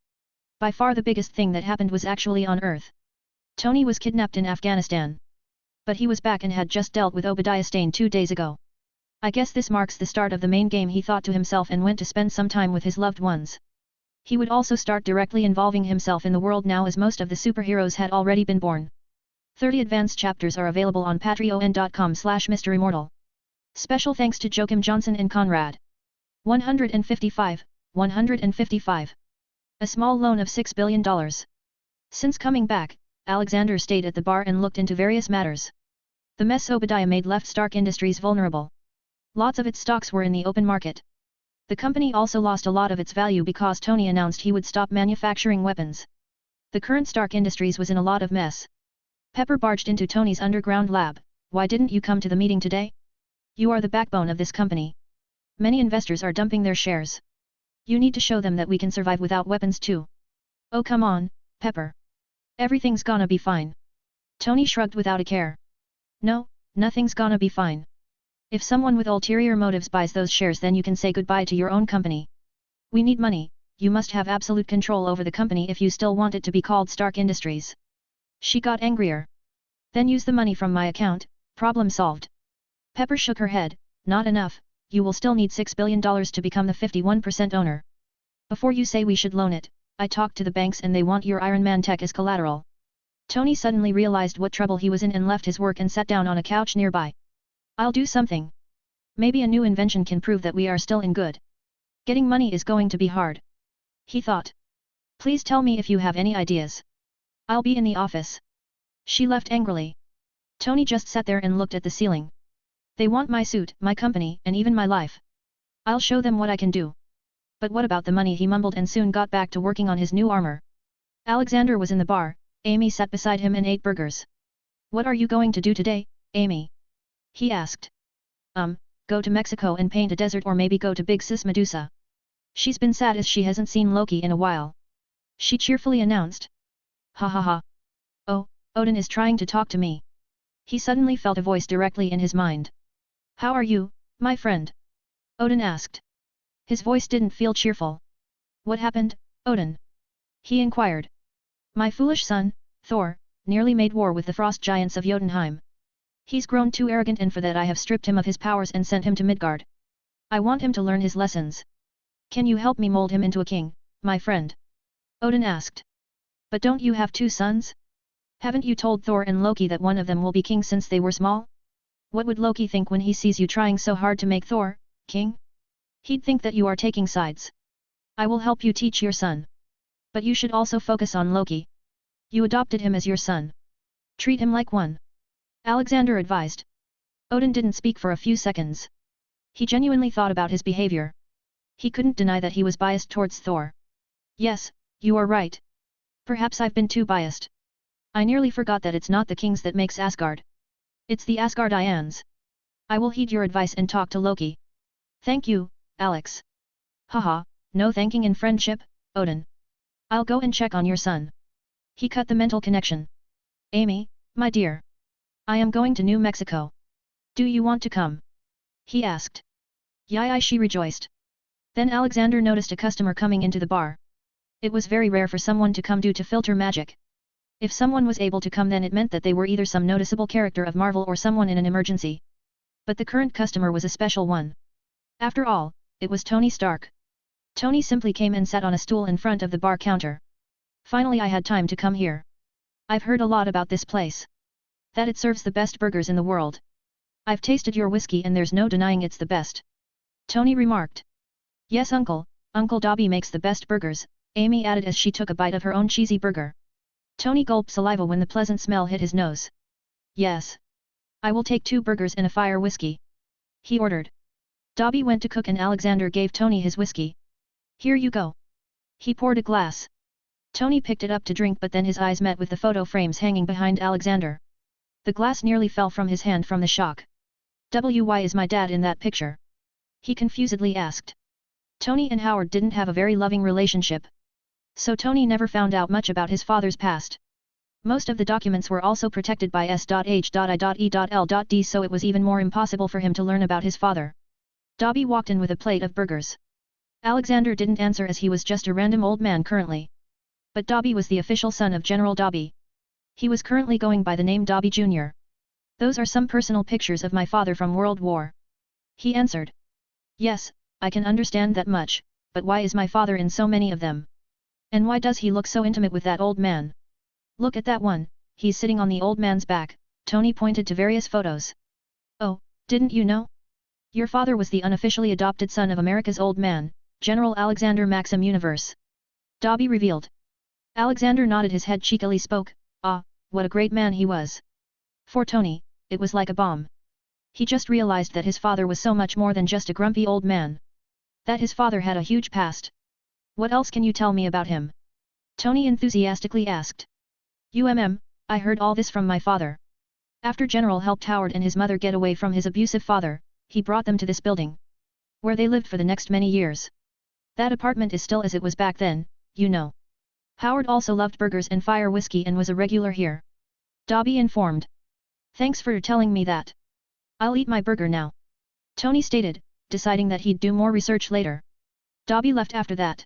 [SPEAKER 1] By far the biggest thing that happened was actually on Earth. Tony was kidnapped in Afghanistan. But he was back and had just dealt with Obadiah Stane 2 days ago. I guess this marks the start of the main game, he thought to himself, and went to spend some time with his loved ones. He would also start directly involving himself in the world now, as most of the superheroes had already been born. 30 advanced chapters are available on patreon.com/MisterImmortal. Special thanks to Joachim Johnson and Conrad. 155. 155. A small loan of $6 billion. Since coming back, Alexander stayed at the bar and looked into various matters. The mess Obadiah made left Stark Industries vulnerable. Lots of its stocks were in the open market. The company also lost a lot of its value because Tony announced he would stop manufacturing weapons. The current Stark Industries was in a lot of mess. Pepper barged into Tony's underground lab. Why didn't you come to the meeting today? You are the backbone of this company. Many investors are dumping their shares. You need to show them that we can survive without weapons too. Oh come on, Pepper. Everything's gonna be fine. Tony shrugged without a care. No, nothing's gonna be fine. If someone with ulterior motives buys those shares, then you can say goodbye to your own company. We need money. You must have absolute control over the company if you still want it to be called Stark Industries. She got angrier. Then use the money from my account, problem solved. Pepper shook her head. Not enough, you will still need $6 billion to become the 51% owner. Before you say we should loan it, I talked to the banks and they want your Iron Man tech as collateral. Tony suddenly realized what trouble he was in and left his work and sat down on a couch nearby. I'll do something. Maybe a new invention can prove that we are still in good. Getting money is going to be hard. He thought. Please tell me if you have any ideas. I'll be in the office. She left angrily. Tony just sat there and looked at the ceiling. They want my suit, my company, and even my life. I'll show them what I can do. But what about the money, he mumbled, and soon got back to working on his new armor. Alexander was in the bar. Amy sat beside him and ate burgers. What are you going to do today, Amy? He asked. Go to Mexico and paint a desert, or maybe go to Big Sis Medusa. She's been sad as she hasn't seen Loki in a while. She cheerfully announced. Ha ha ha. Oh, Odin is trying to talk to me. He suddenly felt a voice directly in his mind. How are you, my friend? Odin asked. His voice didn't feel cheerful. What happened, Odin? He inquired. My foolish son, Thor, nearly made war with the frost giants of Jotunheim. He's grown too arrogant, and for that I have stripped him of his powers and sent him to Midgard. I want him to learn his lessons. Can you help me mold him into a king, my friend? Odin asked. But don't you have 2 sons? Haven't you told Thor and Loki that one of them will be king since they were small? What would Loki think when he sees you trying so hard to make Thor king? He'd think that you are taking sides. I will help you teach your son. But you should also focus on Loki. You adopted him as your son. Treat him like one. Alexander advised. Odin didn't speak for a few seconds. He genuinely thought about his behavior. He couldn't deny that he was biased towards Thor. Yes, you are right. Perhaps I've been too biased. I nearly forgot that it's not the kings that makes Asgard. It's the Asgardians. I will heed your advice and talk to Loki. Thank you, Alex. Haha, no thanking in friendship, Odin. I'll go and check on your son. He cut the mental connection. Amy, my dear. I am going to New Mexico. Do you want to come? He asked. Yai, she rejoiced. Then Alexander noticed a customer coming into the bar. It was very rare for someone to come due to filter magic. If someone was able to come, then it meant that they were either some noticeable character of Marvel or someone in an emergency. But the current customer was a special one. After all, it was Tony Stark. Tony simply came and sat on a stool in front of the bar counter. Finally, I had time to come here. I've heard a lot about this place. That it serves the best burgers in the world. I've tasted your whiskey and there's no denying it's the best. Tony remarked. Yes, Uncle Dobby makes the best burgers, Amy added as she took a bite of her own cheesy burger. Tony gulped saliva when the pleasant smell hit his nose. Yes. I will take 2 burgers and a fire whiskey. He ordered. Dobby went to cook and Alexander gave Tony his whiskey. Here you go. He poured a glass. Tony picked it up to drink, but then his eyes met with the photo frames hanging behind Alexander. The glass nearly fell from his hand from the shock. Why is my dad in that picture? He confusedly asked. Tony and Howard didn't have a very loving relationship. So Tony never found out much about his father's past. Most of the documents were also protected by S.H.I.E.L.D, so it was even more impossible for him to learn about his father. Dobby walked in with a plate of burgers. Alexander didn't answer as he was just a random old man currently. But Dobby was the official son of General Dobby. He was currently going by the name Dobby Jr. Those are some personal pictures of my father from World War. He answered. Yes, I can understand that much, but why is my father in so many of them? And why does he look so intimate with that old man? Look at that one, he's sitting on the old man's back, Tony pointed to various photos. Oh, didn't you know? Your father was the unofficially adopted son of America's old man, General Alexander Maxim Universe. Dobby revealed. Alexander nodded his head cheekily spoke, ah, what a great man he was. For Tony, it was like a bomb. He just realized that his father was so much more than just a grumpy old man. That his father had a huge past. What else can you tell me about him? Tony enthusiastically asked. I heard all this from my father. After General helped Howard and his mother get away from his abusive father, he brought them to this building, where they lived for the next many years. That apartment is still as it was back then, you know. Howard also loved burgers and fire whiskey and was a regular here. Dobby informed. Thanks for telling me that. I'll eat my burger now. Tony stated, deciding that he'd do more research later. Dobby left after that.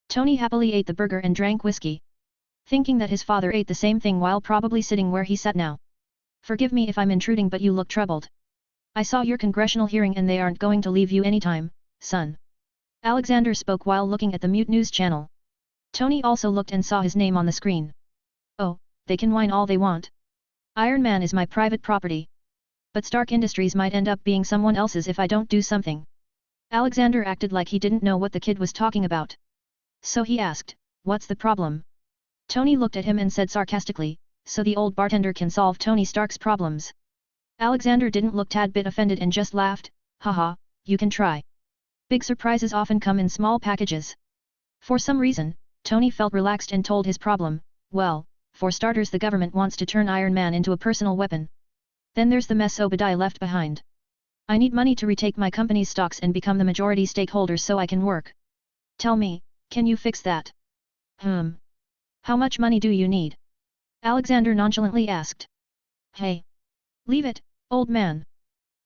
[SPEAKER 1] Tony happily ate the burger and drank whiskey, thinking that his father ate the same thing while probably sitting where he sat now. Forgive me if I'm intruding, but you look troubled. I saw your congressional hearing and they aren't going to leave you anytime, son. Alexander spoke while looking at the mute news channel. Tony also looked and saw his name on the screen. Oh, they can whine all they want. Iron Man is my private property. But Stark Industries might end up being someone else's if I don't do something. Alexander acted like he didn't know what the kid was talking about. So he asked, what's the problem? Tony looked at him and said sarcastically, so the old bartender can solve Tony Stark's problems. Alexander didn't look tad bit offended and just laughed, haha, you can try. Big surprises often come in small packages. For some reason, Tony felt relaxed and told his problem, well, for starters the government wants to turn Iron Man into a personal weapon. Then there's the mess Obadiah left behind. I need money to retake my company's stocks and become the majority stakeholder so I can work. Tell me, can you fix that? How much money do you need? Alexander nonchalantly asked. Hey. Leave it, old man.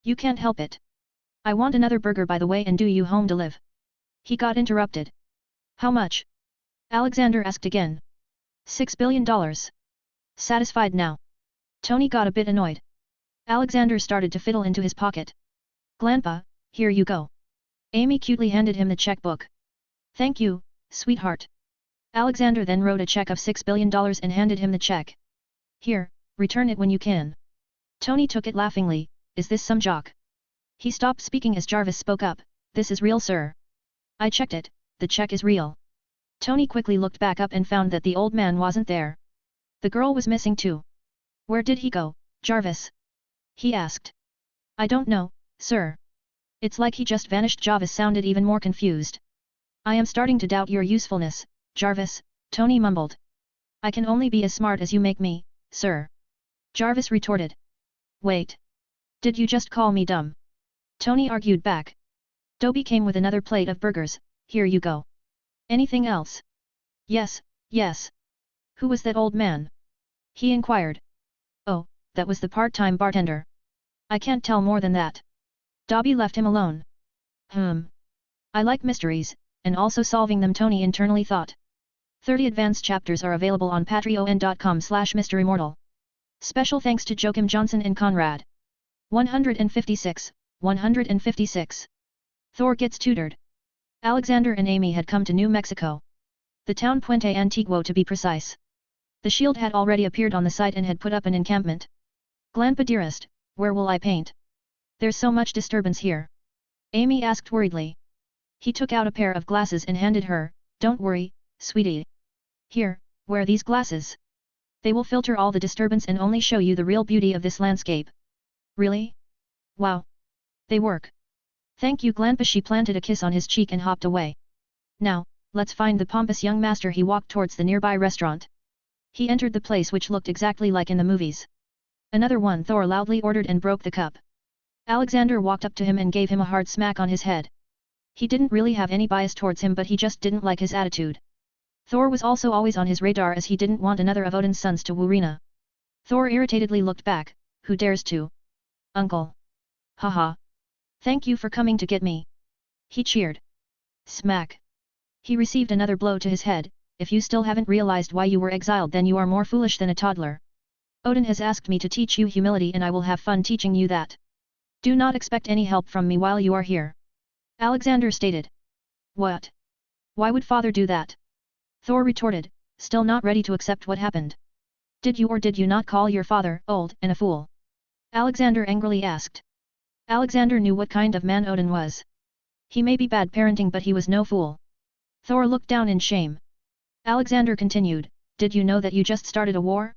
[SPEAKER 1] You can't help it. I want another burger by the way and do you home deliv. He got interrupted. How much? Alexander asked again. $6 billion. Satisfied now? Tony got a bit annoyed. Alexander started to fiddle into his pocket. Grandpa, here you go. Amy cutely handed him the checkbook. Thank you, sweetheart. Alexander then wrote a check of $6 billion and handed him the check. Here, return it when you can. Tony took it laughingly, is this some joke? He stopped speaking as Jarvis spoke up, this is real sir. I checked it, the check is real. Tony quickly looked back up and found that the old man wasn't there. The girl was missing too. Where did he go, Jarvis? He asked. I don't know, sir. It's like he just vanished. Jarvis sounded even more confused. I am starting to doubt your usefulness, Jarvis, Tony mumbled. I can only be as smart as you make me, sir. Jarvis retorted. Wait. Did you just call me dumb? Tony argued back. Dobby came with another plate of burgers, here you go. Anything else? Yes, yes. Who was that old man? He inquired. Oh, that was the part-time bartender. I can't tell more than that. Dobby left him alone. I like mysteries, and also solving them, Tony internally thought. 30 advanced chapters are available on patreon.com/MisterImmortal. Special thanks to Joachim Johnson and Conrad. 156. Thor gets tutored. Alexander and Amy had come to New Mexico. The town Puente Antiguo to be precise. The shield had already appeared on the site and had put up an encampment. Grandpa dearest, where will I paint? There's so much disturbance here. Amy asked worriedly. He took out a pair of glasses and handed her, don't worry, sweetie. Here, wear these glasses. They will filter all the disturbance and only show you the real beauty of this landscape. Really? Wow. They work. Thank you, Grandpa. She planted a kiss on his cheek and hopped away. Now, let's find the pompous young master. He walked towards the nearby restaurant. He entered the place which looked exactly like in the movies. Another one, Thor loudly ordered and broke the cup. Alexander walked up to him and gave him a hard smack on his head. He didn't really have any bias towards him, but he just didn't like his attitude. Thor was also always on his radar as he didn't want another of Odin's sons to woo Rina. Thor irritatedly looked back, who dares to? Uncle. Haha. Thank you for coming to get me. He cheered. Smack. He received another blow to his head. If you still haven't realized why you were exiled, then you are more foolish than a toddler. Odin has asked me to teach you humility and I will have fun teaching you that. Do not expect any help from me while you are here. Alexander stated. What? Why would father do that? Thor retorted, still not ready to accept what happened. Did you or did you not call your father old and a fool? Alexander angrily asked. Alexander knew what kind of man Odin was. He may be bad parenting but he was no fool. Thor looked down in shame. Alexander continued, did you know that you just started a war?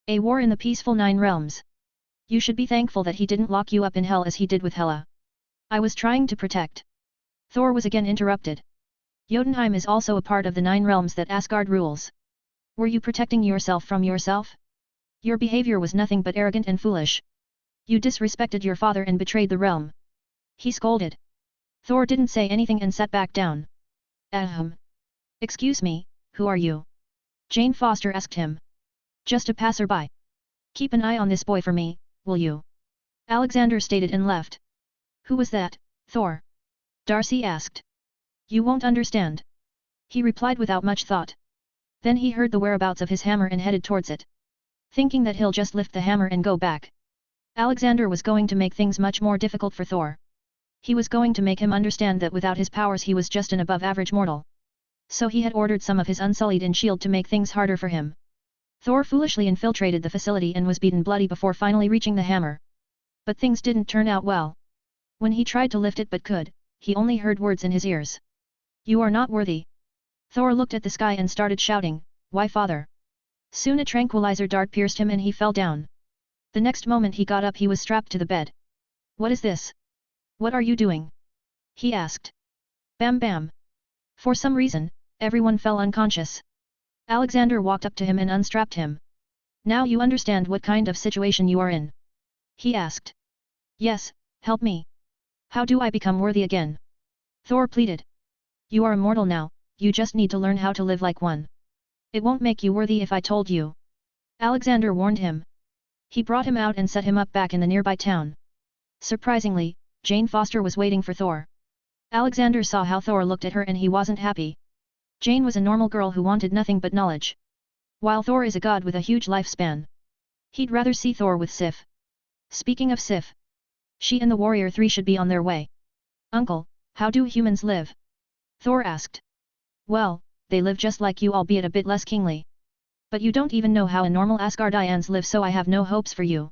[SPEAKER 1] A war in the peaceful Nine Realms. You should be thankful that he didn't lock you up in hell as he did with Hela. I was trying to protect. Thor was again interrupted. Jotunheim is also a part of the Nine Realms that Asgard rules. Were you protecting yourself from yourself? Your behavior was nothing but arrogant and foolish. You disrespected your father and betrayed the realm. He scolded. Thor didn't say anything and sat back down. Ahem. Excuse me, who are you? Jane Foster asked him. Just a passerby. Keep an eye on this boy for me, will you? Alexander stated and left. Who was that, Thor? Darcy asked. You won't understand. He replied without much thought. Then he heard the whereabouts of his hammer and headed towards it. Thinking that he'll just lift the hammer and go back. Alexander was going to make things much more difficult for Thor. He was going to make him understand that without his powers he was just an above-average mortal. So he had ordered some of his Unsullied and shield to make things harder for him. Thor foolishly infiltrated the facility and was beaten bloody before finally reaching the hammer. But things didn't turn out well. When he tried to lift it but could, he only heard words in his ears. You are not worthy. Thor looked at the sky and started shouting, why father? Soon a tranquilizer dart pierced him and he fell down. The next moment he got up he was strapped to the bed. What is this? What are you doing? He asked. Bam bam. For some reason, everyone fell unconscious. Alexander walked up to him and unstrapped him. Now you understand what kind of situation you are in? He asked. Yes, help me. How do I become worthy again? Thor pleaded. You are immortal now, you just need to learn how to live like one. It won't make you worthy if I told you. Alexander warned him. He brought him out and set him up back in the nearby town. Surprisingly, Jane Foster was waiting for Thor. Alexander saw how Thor looked at her and he wasn't happy. Jane was a normal girl who wanted nothing but knowledge. While Thor is a god with a huge lifespan. He'd rather see Thor with Sif. Speaking of Sif. She and the Warrior 3 should be on their way. Uncle, how do humans live? Thor asked. Well, they live just like you albeit a bit less kingly. But you don't even know how a normal Asgardians live so I have no hopes for you.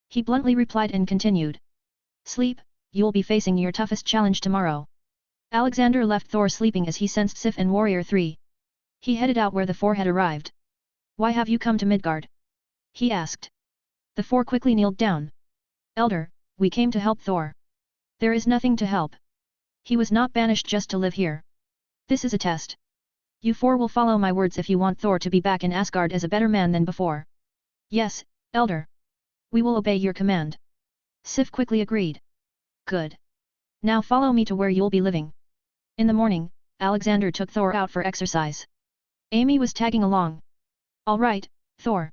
[SPEAKER 1] He bluntly replied and continued. Sleep, you'll be facing your toughest challenge tomorrow. Alexander left Thor sleeping as he sensed Sif and Warrior 3. He headed out where the four had arrived. Why have you come to Midgard? He asked. The four quickly kneeled down. Elder, we came to help Thor. There is nothing to help. He was not banished just to live here. This is a test. You four will follow my words if you want Thor to be back in Asgard as a better man than before. Yes, Elder. We will obey your command. Sif quickly agreed. Good. Now follow me to where you'll be living. In the morning, Alexander took Thor out for exercise. Amy was tagging along. Alright, Thor.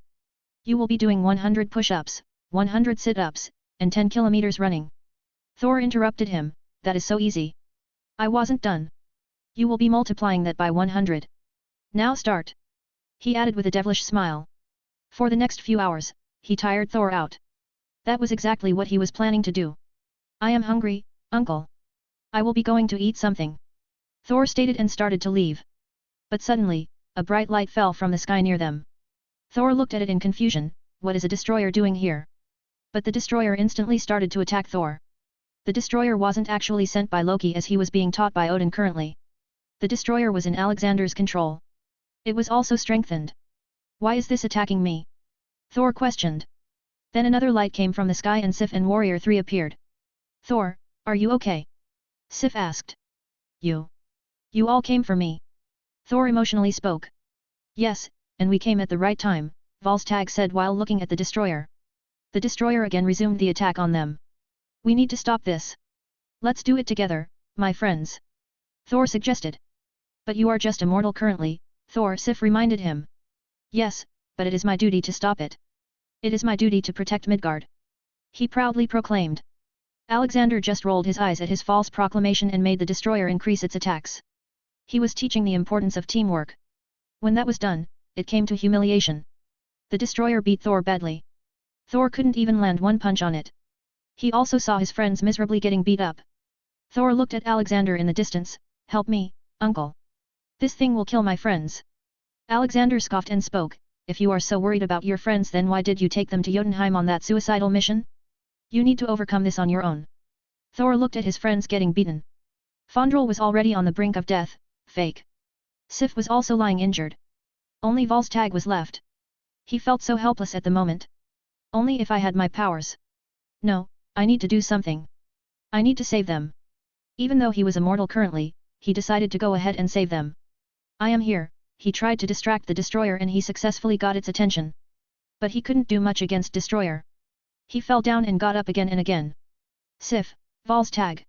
[SPEAKER 1] You will be doing 100 push-ups, 100 sit-ups, and 10 kilometers running. Thor interrupted him, that is so easy. I wasn't done. You will be multiplying that by 100. Now start. He added with a devilish smile. For the next few hours, he tired Thor out. That was exactly what he was planning to do. I am hungry, uncle. I will be going to eat something. Thor stated and started to leave. But suddenly, a bright light fell from the sky near them. Thor looked at it in confusion, what is a destroyer doing here? But the destroyer instantly started to attack Thor. The destroyer wasn't actually sent by Loki as he was being taught by Odin currently. The destroyer was in Alexander's control. It was also strengthened. Why is this attacking me? Thor questioned. Then another light came from the sky and Sif and Warrior 3 appeared. Thor, are you okay? Sif asked. You all came for me. Thor emotionally spoke. Yes, and we came at the right time, Volstagg said while looking at the destroyer. The destroyer again resumed the attack on them. We need to stop this. Let's do it together, my friends. Thor suggested. But you are just immortal currently, Thor Sif reminded him. Yes, but it is my duty to stop it. It is my duty to protect Midgard. He proudly proclaimed. Alexander just rolled his eyes at his false proclamation and made the destroyer increase its attacks. He was teaching the importance of teamwork. When that was done, it came to humiliation. The destroyer beat Thor badly. Thor couldn't even land one punch on it. He also saw his friends miserably getting beat up. Thor looked at Alexander in the distance. Help me, uncle. This thing will kill my friends. Alexander scoffed and spoke, if you are so worried about your friends, then why did you take them to Jotunheim on that suicidal mission? You need to overcome this on your own. Thor looked at his friends getting beaten. Fondrel was already on the brink of death, fake. Sif was also lying injured. Only Volstagg was left. He felt so helpless at the moment. Only if I had my powers. No, I need to do something. I need to save them. Even though he was immortal currently, he decided to go ahead and save them. I am here. He tried to distract the destroyer and he successfully got its attention. But he couldn't do much against destroyer. He fell down and got up again and again. Sif, Volstagg.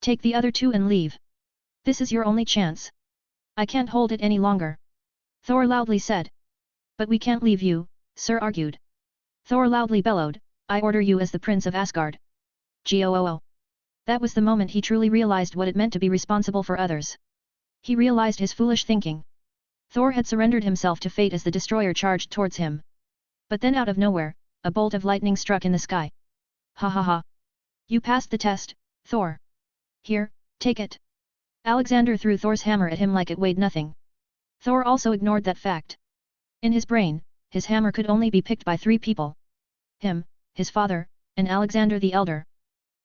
[SPEAKER 1] Take the other two and leave. This is your only chance. I can't hold it any longer. Thor loudly said. But we can't leave you, Sir argued. Thor loudly bellowed, I order you as the Prince of Asgard. Goo. That was the moment he truly realized what it meant to be responsible for others. He realized his foolish thinking. Thor had surrendered himself to fate as the destroyer charged towards him. But then out of nowhere, a bolt of lightning struck in the sky. Ha ha ha. You passed the test, Thor. Here, take it. Alexander threw Thor's hammer at him like it weighed nothing. Thor also ignored that fact. In his brain, his hammer could only be picked by 3 people. Him, his father, and Alexander the Elder.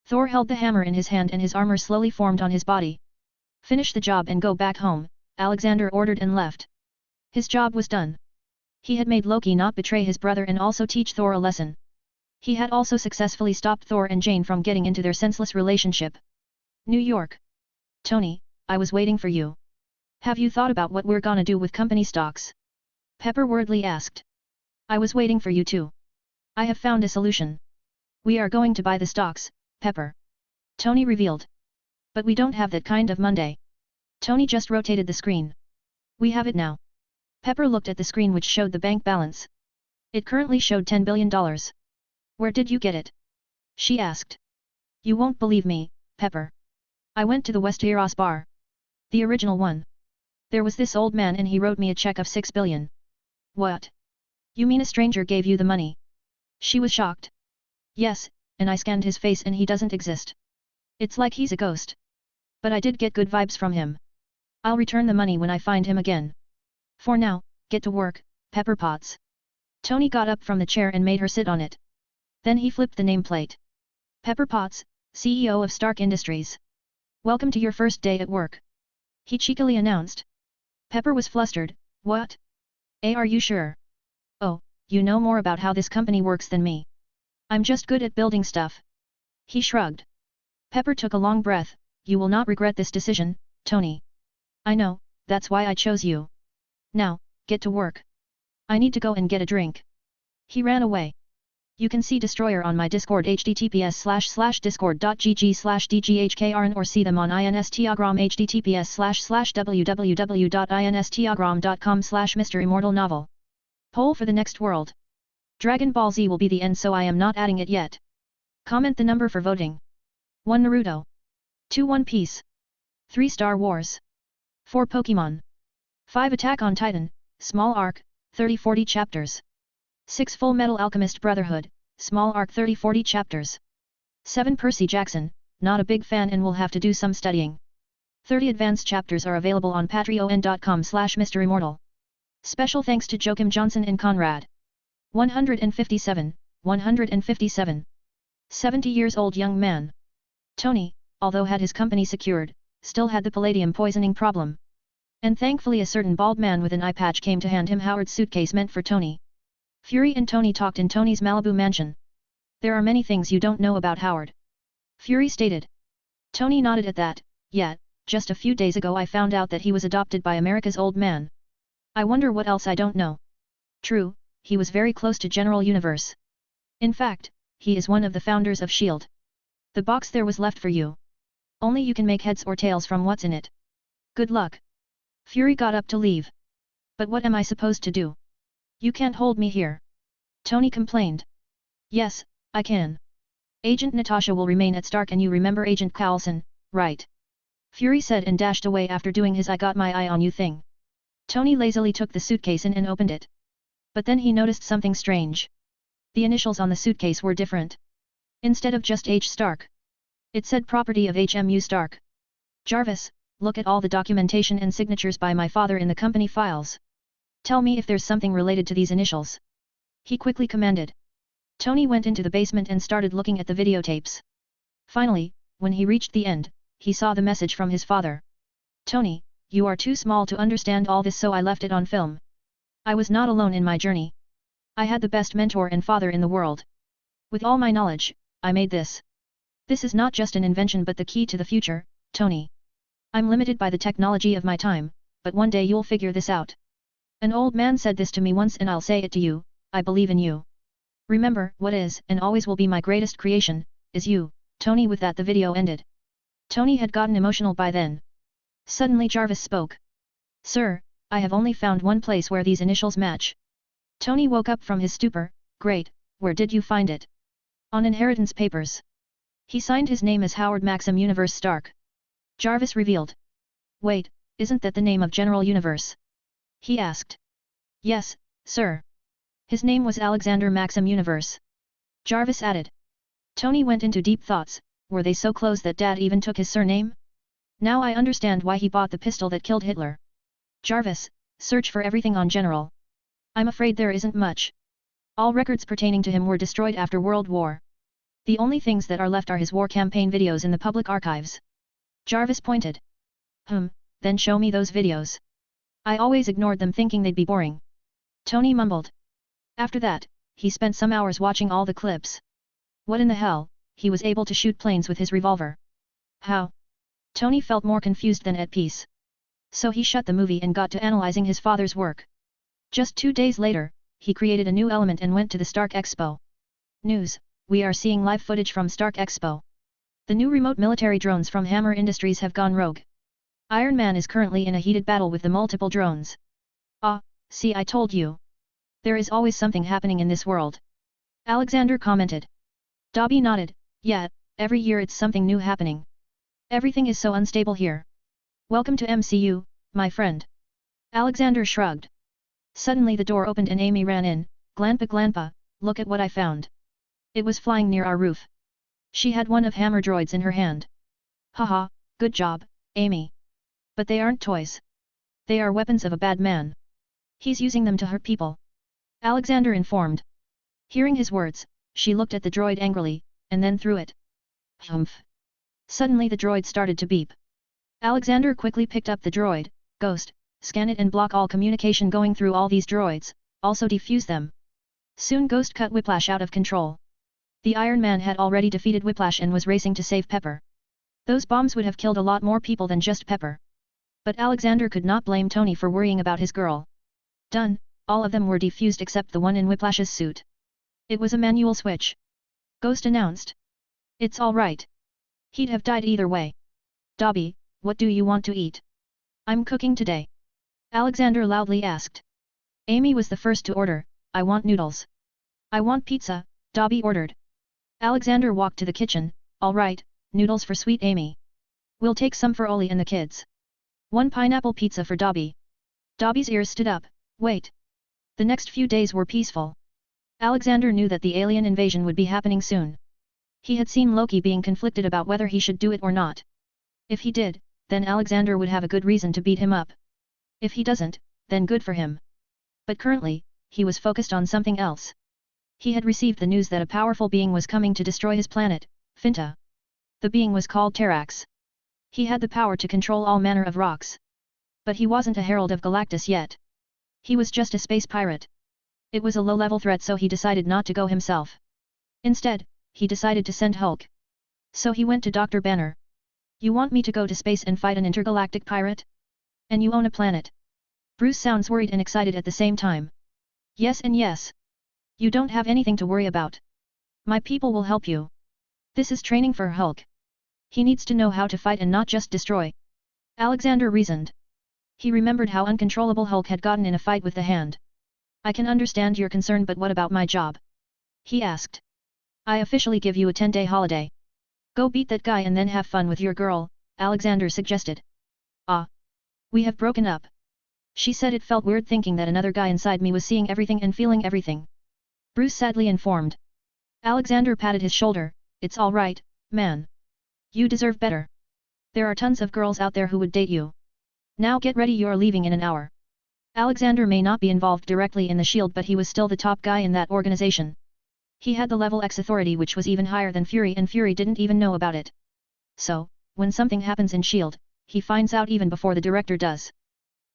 [SPEAKER 1] Thor held the hammer in his hand and his armor slowly formed on his body. Finish the job and go back home, Alexander ordered and left. His job was done. He had made Loki not betray his brother and also teach Thor a lesson. He had also successfully stopped Thor and Jane from getting into their senseless relationship. New York. Tony, I was waiting for you. Have you thought about what we're gonna do with company stocks? Pepper worriedly asked. I was waiting for you too. I have found a solution. We are going to buy the stocks, Pepper. Tony revealed. But we don't have that kind of Monday. Tony just rotated the screen. We have it now. Pepper looked at the screen which showed the bank balance. It currently showed $10 billion. Where did you get it? She asked. You won't believe me, Pepper. I went to the Westeros bar. The original one. There was this old man and he wrote me a check of $6 billion. What? You mean a stranger gave you the money? She was shocked. Yes, and I scanned his face and he doesn't exist. It's like he's a ghost. But I did get good vibes from him. I'll return the money when I find him again. For now, get to work, Pepper Potts. Tony got up from the chair and made her sit on it. Then he flipped the nameplate. Pepper Potts, CEO of Stark Industries. Welcome to your first day at work. He cheekily announced. Pepper was flustered. What? Are you sure? Oh, you know more about how this company works than me. I'm just good at building stuff. He shrugged. Pepper took a long breath. You will not regret this decision, Tony. I know, that's why I chose you. Now, get to work. I need to go and get a drink. He ran away. You can see Destroyer on my Discord https://discord.gg/dghkrn or see them on Instagram https://www.instagram.com/MisterImmortal novel. Poll for the next world. Dragon Ball Z will be the end, so I am not adding it yet. Comment the number for voting. 1 Naruto. 2 One Piece. 3 Star Wars. 4 Pokemon. 5 Attack on Titan, small arc, 30-40 chapters. 6 Full Metal Alchemist Brotherhood, small arc 30-40 chapters. 7 Percy Jackson, not a big fan and will have to do some studying. 30 advanced chapters are available on patreon.com/MisterImmortal. Special thanks to Joachim Johnson and Conrad. 157, 157. 70 years old young man. Tony, although had his company secured, still had the palladium poisoning problem. And thankfully a certain bald man with an eye patch came to hand him Howard's suitcase meant for Tony. Fury and Tony talked in Tony's Malibu mansion. There are many things you don't know about Howard. Fury stated. Tony nodded at that. Yet, just a few days ago I found out that he was adopted by America's old man. I wonder what else I don't know. True, he was very close to General Universe. In fact, he is one of the founders of S.H.I.E.L.D. The box there was left for you. Only you can make heads or tails from what's in it. Good luck. Fury got up to leave. But what am I supposed to do? You can't hold me here. Tony complained. Yes, I can. Agent Natasha will remain at Stark and you remember Agent Coulson, right? Fury said and dashed away after doing his I got my eye on you thing. Tony lazily took the suitcase in and opened it. But then he noticed something strange. The initials on the suitcase were different. Instead of just H. Stark, it said property of HMU Stark. Jarvis, look at all the documentation and signatures by my father in the company files. Tell me if there's something related to these initials. He quickly commanded. Tony went into the basement and started looking at the videotapes. Finally, when he reached the end, he saw the message from his father. Tony, you are too small to understand all this, so I left it on film. I was not alone in my journey. I had the best mentor and father in the world. With all my knowledge, I made this. This is not just an invention but the key to the future, Tony. I'm limited by the technology of my time, but one day you'll figure this out. An old man said this to me once and I'll say it to you, I believe in you. Remember, what is and always will be my greatest creation, is you, Tony. With that the video ended. Tony had gotten emotional by then. Suddenly Jarvis spoke. Sir, I have only found one place where these initials match. Tony woke up from his stupor. Great, where did you find it? On inheritance papers. He signed his name as Howard Maxim Universe Stark. Jarvis revealed. Wait, isn't that the name of General Universe? He asked. Yes, sir. His name was Alexander Maxim Universe. Jarvis added. Tony went into deep thoughts. Were they so close that Dad even took his surname? Now I understand why he bought the pistol that killed Hitler. Jarvis, search for everything on General. I'm afraid there isn't much. All records pertaining to him were destroyed after World War. The only things that are left are his war campaign videos in the public archives. Jarvis pointed. Then show me those videos. I always ignored them thinking they'd be boring. Tony mumbled. After that, he spent some hours watching all the clips. What in the hell, he was able to shoot planes with his revolver. How? Tony felt more confused than at peace. So he shut the movie and got to analyzing his father's work. Just 2 days later, he created a new element and went to the Stark Expo. News, we are seeing live footage from Stark Expo. The new remote military drones from Hammer Industries have gone rogue. Iron Man is currently in a heated battle with the multiple drones. Ah, see, I told you. There is always something happening in this world. Alexander commented. Dobby nodded. Yeah, every year it's something new happening. Everything is so unstable here. Welcome to MCU, my friend. Alexander shrugged. Suddenly the door opened and Amy ran in. Glampa, look at what I found. It was flying near our roof. She had one of Hammer droids in her hand. Haha, good job, Amy. But they aren't toys. They are weapons of a bad man. He's using them to hurt people. Alexander informed. Hearing his words, she looked at the droid angrily, and then threw it. Humph. Suddenly the droid started to beep. Alexander quickly picked up the droid. Ghost, scan it and block all communication going through all these droids, also defuse them. Soon Ghost cut Whiplash out of control. The Iron Man had already defeated Whiplash and was racing to save Pepper. Those bombs would have killed a lot more people than just Pepper. But Alexander could not blame Tony for worrying about his girl. Done, all of them were defused except the one in Whiplash's suit. It was a manual switch. Ghost announced. It's all right. He'd have died either way. Dobby, what do you want to eat? I'm cooking today. Alexander loudly asked. Amy was the first to order. I want noodles. I want pizza, Dobby ordered. Alexander walked to the kitchen. All right, noodles for sweet Amy. We'll take some for Oli and the kids. 1 pineapple pizza for Dobby. Dobby's ears stood up. Wait. The next few days were peaceful. Alexander knew that the alien invasion would be happening soon. He had seen Loki being conflicted about whether he should do it or not. If he did, then Alexander would have a good reason to beat him up. If he doesn't, then good for him. But currently, he was focused on something else. He had received the news that a powerful being was coming to destroy his planet, Finta. The being was called Terrax. He had the power to control all manner of rocks. But he wasn't a herald of Galactus yet. He was just a space pirate. It was a low-level threat, so he decided not to go himself. Instead, he decided to send Hulk. So he went to Dr. Banner. You want me to go to space and fight an intergalactic pirate? And you own a planet. Bruce sounds worried and excited at the same time. Yes and yes. You don't have anything to worry about. My people will help you. This is training for Hulk. He needs to know how to fight and not just destroy. Alexander reasoned. He remembered how uncontrollable Hulk had gotten in a fight with the Hand. I can understand your concern, but what about my job? He asked. I officially give you a 10-day holiday. Go beat that guy and then have fun with your girl, Alexander suggested. Ah. We have broken up. She said it felt weird thinking that another guy inside me was seeing everything and feeling everything. Bruce sadly informed. Alexander patted his shoulder, it's all right, man. You deserve better. There are tons of girls out there who would date you. Now get ready, you're leaving in an hour. Alexander may not be involved directly in the Shield, but he was still the top guy in that organization. He had the level X authority, which was even higher than Fury, and Fury didn't even know about it. So, when something happens in Shield, he finds out even before the director does.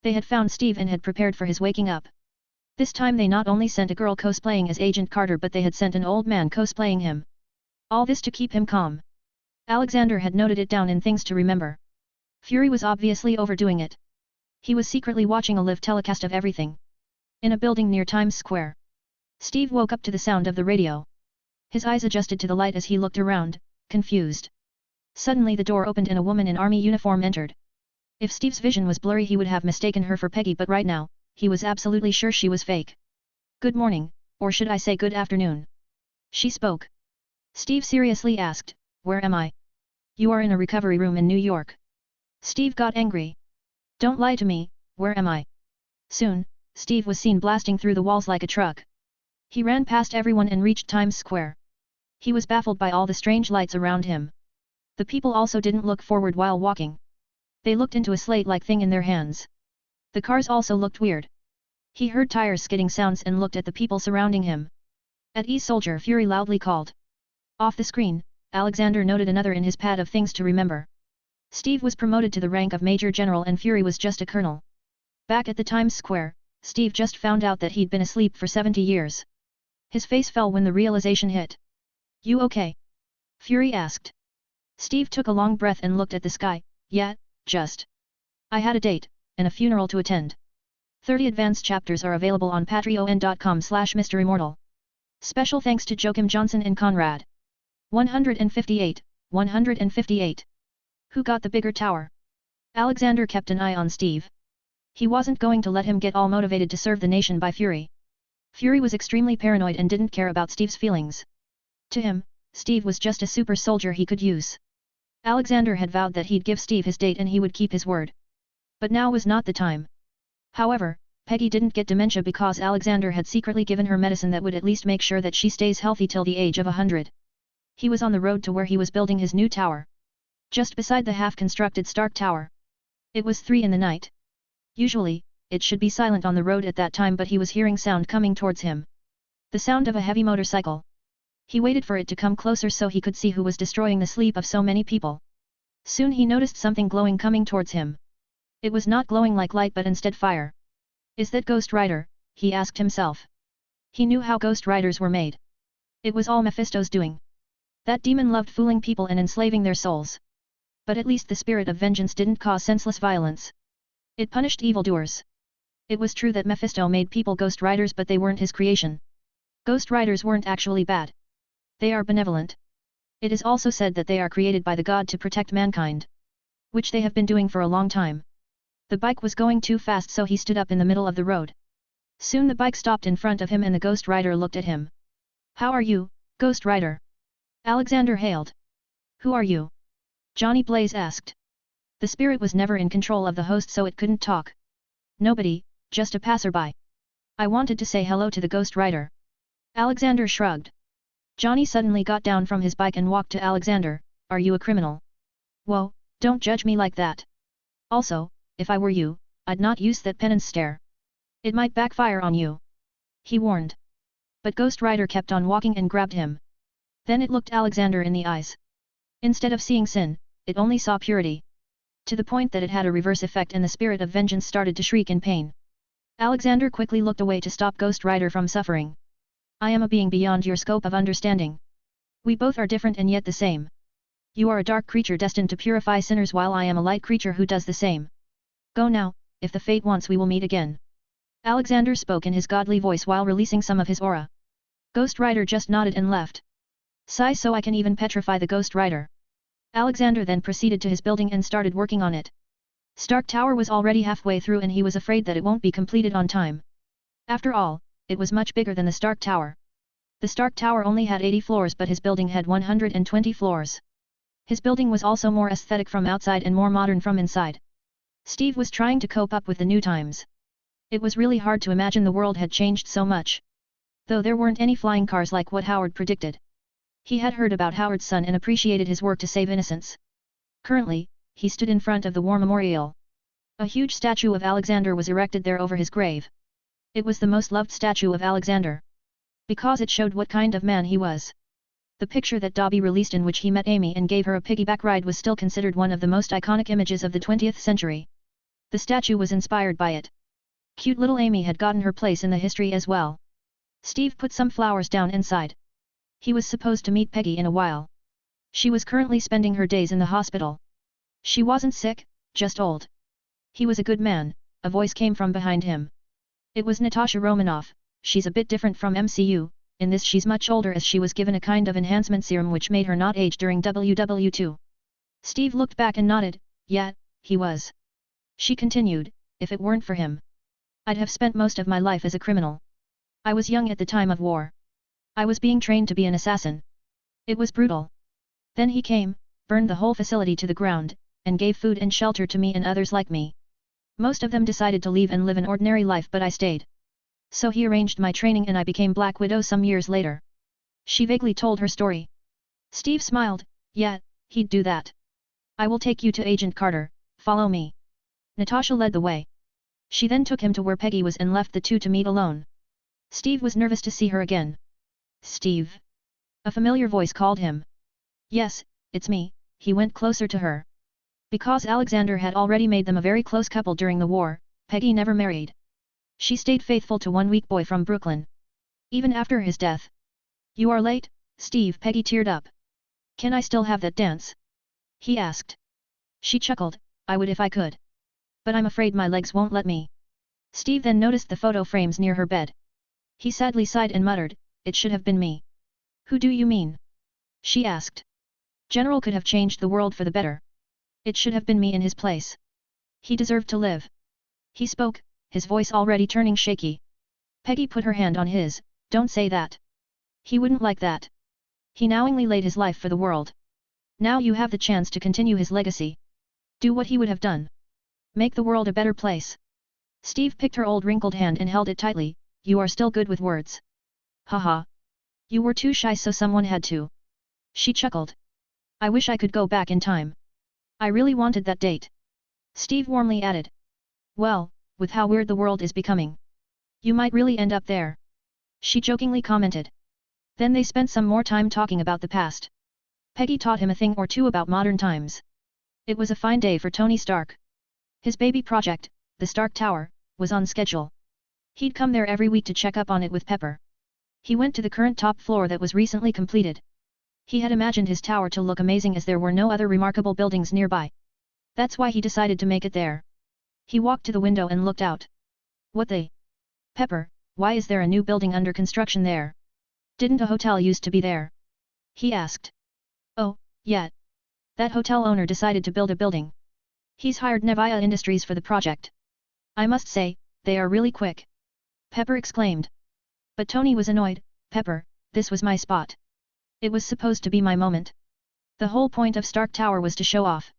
[SPEAKER 1] They had found Steve and had prepared for his waking up. This time they not only sent a girl cosplaying as Agent Carter, but they had sent an old man cosplaying him. All this to keep him calm. Alexander had noted it down in things to remember. Fury was obviously overdoing it. He was secretly watching a live telecast of everything. In a building near Times Square. Steve woke up to the sound of the radio. His eyes adjusted to the light as he looked around, confused. Suddenly the door opened and a woman in army uniform entered. If Steve's vision was blurry, he would have mistaken her for Peggy, but right now, he was absolutely sure she was fake. Good morning, or should I say good afternoon? She spoke. Steve seriously asked, where am I? You are in a recovery room in New York. Steve got angry. Don't lie to me, where am I? Soon, Steve was seen blasting through the walls like a truck. He ran past everyone and reached Times Square. He was baffled by all the strange lights around him. The people also didn't look forward while walking. They looked into a slate-like thing in their hands. The cars also looked weird. He heard tires skidding sounds and looked at the people surrounding him. At ease, Soldier Fury loudly called. Off the screen, Alexander noted another in his pad of things to remember. Steve was promoted to the rank of Major General and Fury was just a colonel. Back at the Times Square, Steve just found out that he'd been asleep for 70 years. His face fell when the realization hit. You okay? Fury asked. Steve took a long breath and looked at the sky. Yeah, just. I had a date, and a funeral to attend. 30 advanced chapters are available on patreon.com/MisterImmortal. Special thanks to Joachim Johnson and Conrad. 158, 158. Who got the bigger tower? Alexander kept an eye on Steve. He wasn't going to let him get all motivated to serve the nation by Fury. Fury was extremely paranoid and didn't care about Steve's feelings. To him, Steve was just a super soldier he could use. Alexander had vowed that he'd give Steve his date and he would keep his word. But now was not the time. However, Peggy didn't get dementia because Alexander had secretly given her medicine that would at least make sure that she stays healthy till the age of 100. He was on the road to where he was building his new tower. Just beside the half-constructed Stark Tower. It was 3 in the night. Usually, it should be silent on the road at that time, but he was hearing sound coming towards him. The sound of a heavy motorcycle. He waited for it to come closer so he could see who was destroying the sleep of so many people. Soon he noticed something glowing coming towards him. It was not glowing like light but instead fire. Is that Ghost Rider? He asked himself. He knew how Ghost Riders were made. It was all Mephisto's doing. That demon loved fooling people and enslaving their souls. But at least the spirit of vengeance didn't cause senseless violence. It punished evildoers. It was true that Mephisto made people Ghost Riders, but they weren't his creation. Ghost Riders weren't actually bad. They are benevolent. It is also said that they are created by the god to protect mankind. Which they have been doing for a long time. The bike was going too fast, so he stood up in the middle of the road. Soon the bike stopped in front of him and the Ghost Rider looked at him. How are you, Ghost Rider? Alexander hailed. Who are you? Johnny Blaze asked. The spirit was never in control of the host, so it couldn't talk. Nobody, just a passerby. I wanted to say hello to the Ghost Rider. Alexander shrugged. Johnny suddenly got down from his bike and walked to Alexander. Are you a criminal? Whoa, don't judge me like that. Also, if I were you, I'd not use that penance stare. It might backfire on you. He warned. But Ghost Rider kept on walking and grabbed him. Then it looked Alexander in the eyes. Instead of seeing sin, it only saw purity. To the point that it had a reverse effect and the spirit of vengeance started to shriek in pain. Alexander quickly looked away to stop Ghost Rider from suffering. I am a being beyond your scope of understanding. We both are different and yet the same. You are a dark creature destined to purify sinners while I am a light creature who does the same. Go now, if the fate wants we will meet again. Alexander spoke in his godly voice while releasing some of his aura. Ghost Rider just nodded and left. Sigh, so I can even petrify the Ghost Rider. Alexander then proceeded to his building and started working on it. Stark Tower was already halfway through and he was afraid that it won't be completed on time. After all, it was much bigger than the Stark Tower. The Stark Tower only had 80 floors but his building had 120 floors. His building was also more aesthetic from outside and more modern from inside. Steve was trying to cope up with the new times. It was really hard to imagine the world had changed so much. Though there weren't any flying cars like what Howard predicted. He had heard about Howard's son and appreciated his work to save innocents. Currently, he stood in front of the war memorial. A huge statue of Alexander was erected there over his grave. It was the most loved statue of Alexander. Because it showed what kind of man he was. The picture that Dobby released in which he met Amy and gave her a piggyback ride was still considered one of the most iconic images of the 20th century. The statue was inspired by it. Cute little Amy had gotten her place in the history as well. Steve put some flowers down inside. He was supposed to meet Peggy in a while. She was currently spending her days in the hospital. She wasn't sick, just old. He was a good man, a voice came from behind him. It was Natasha Romanoff. She's a bit different from MCU, in this she's much older as she was given a kind of enhancement serum which made her not age during WW2. Steve looked back and nodded, yeah, he was. She continued, if it weren't for him. I'd have spent most of my life as a criminal. I was young at the time of war. I was being trained to be an assassin. It was brutal. Then he came, burned the whole facility to the ground, and gave food and shelter to me and others like me. Most of them decided to leave and live an ordinary life but I stayed. So he arranged my training and I became Black Widow some years later. She vaguely told her story. Steve smiled, yeah, he'd do that. I will take you to Agent Carter, follow me. Natasha led the way. She then took him to where Peggy was and left the two to meet alone. Steve was nervous to see her again. Steve? A familiar voice called him. Yes, it's me, he went closer to her. Because Alexander had already made them a very close couple during the war, Peggy never married. She stayed faithful to one weak boy from Brooklyn. Even after his death. You are late, Steve. Peggy teared up. Can I still have that dance? He asked. She chuckled, I would if I could. But I'm afraid my legs won't let me. Steve then noticed the photo frames near her bed. He sadly sighed and muttered, it should have been me. Who do you mean? She asked. General could have changed the world for the better. It should have been me in his place. He deserved to live. He spoke, his voice already turning shaky. Peggy put her hand on his, don't say that. He wouldn't like that. He knowingly laid his life for the world. Now you have the chance to continue his legacy. Do what he would have done. Make the world a better place. Steve picked her old wrinkled hand and held it tightly, you are still good with words. Haha. You were too shy so someone had to. She chuckled. I wish I could go back in time. I really wanted that date. Steve warmly added. Well, with how weird the world is becoming. You might really end up there. She jokingly commented. Then they spent some more time talking about the past. Peggy taught him a thing or two about modern times. It was a fine day for Tony Stark. His baby project, the Stark Tower, was on schedule. He'd come there every week to check up on it with Pepper. He went to the current top floor that was recently completed. He had imagined his tower to look amazing as there were no other remarkable buildings nearby. That's why he decided to make it there. He walked to the window and looked out. What the? Pepper, why is there a new building under construction there? Didn't a hotel used to be there? He asked. Oh, yeah. That hotel owner decided to build a building. He's hired Nevia Industries for the project. I must say, they are really quick. Pepper exclaimed. But Tony was annoyed. Pepper, this was my spot. It was supposed to be my moment. The whole point of Stark Tower was to show off.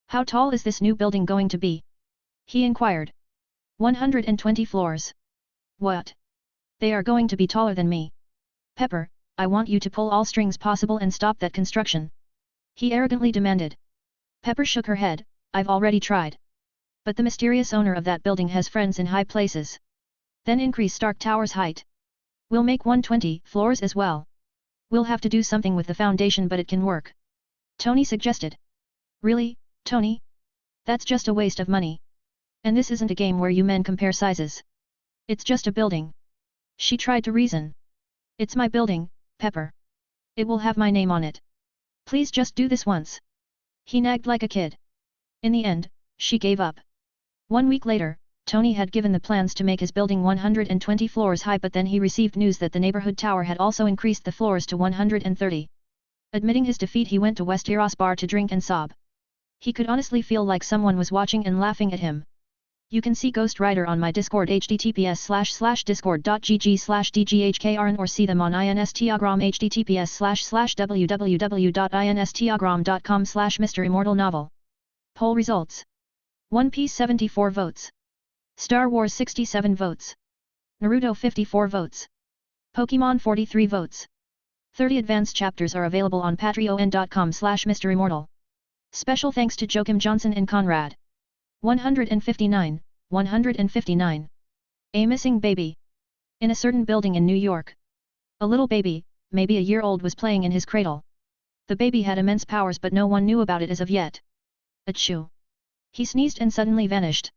[SPEAKER 1] How tall is this new building going to be? He inquired. 120 floors. What? They are going to be taller than me. Pepper, I want you to pull all strings possible and stop that construction. He arrogantly demanded. Pepper shook her head, I've already tried. But the mysterious owner of that building has friends in high places. Then increase Stark Tower's height. We'll make 120 floors as well. We'll have to do something with the foundation but it can work. Tony suggested. Really, Tony? That's just a waste of money. And this isn't a game where you men compare sizes. It's just a building. She tried to reason. It's my building, Pepper. It will have my name on it. Please just do this once. He nagged like a kid. In the end, she gave up. 1 week later, Tony had given the plans to make his building 120 floors high but then he received news that the neighborhood tower had also increased the floors to 130. Admitting his defeat he went to West Eros bar to drink and sob. He could honestly feel like someone was watching and laughing at him. You can see Ghost Rider on my Discord https://discord.gg/dghkrn or see them on Instagram https://www.instagram.com/MisterImmortal novel. Poll results. One Piece 74 votes. Star Wars 67 votes. Naruto 54 votes. Pokemon 43 votes. 30 advanced chapters are available on patreon.com/MisterImmortal. Special thanks to Joachim Johnson and Conrad. 159, 159. A missing baby. In a certain building in New York. A little baby, maybe a year old, was playing in his cradle. The baby had immense powers but no one knew about it as of yet. Achoo. He sneezed and suddenly vanished.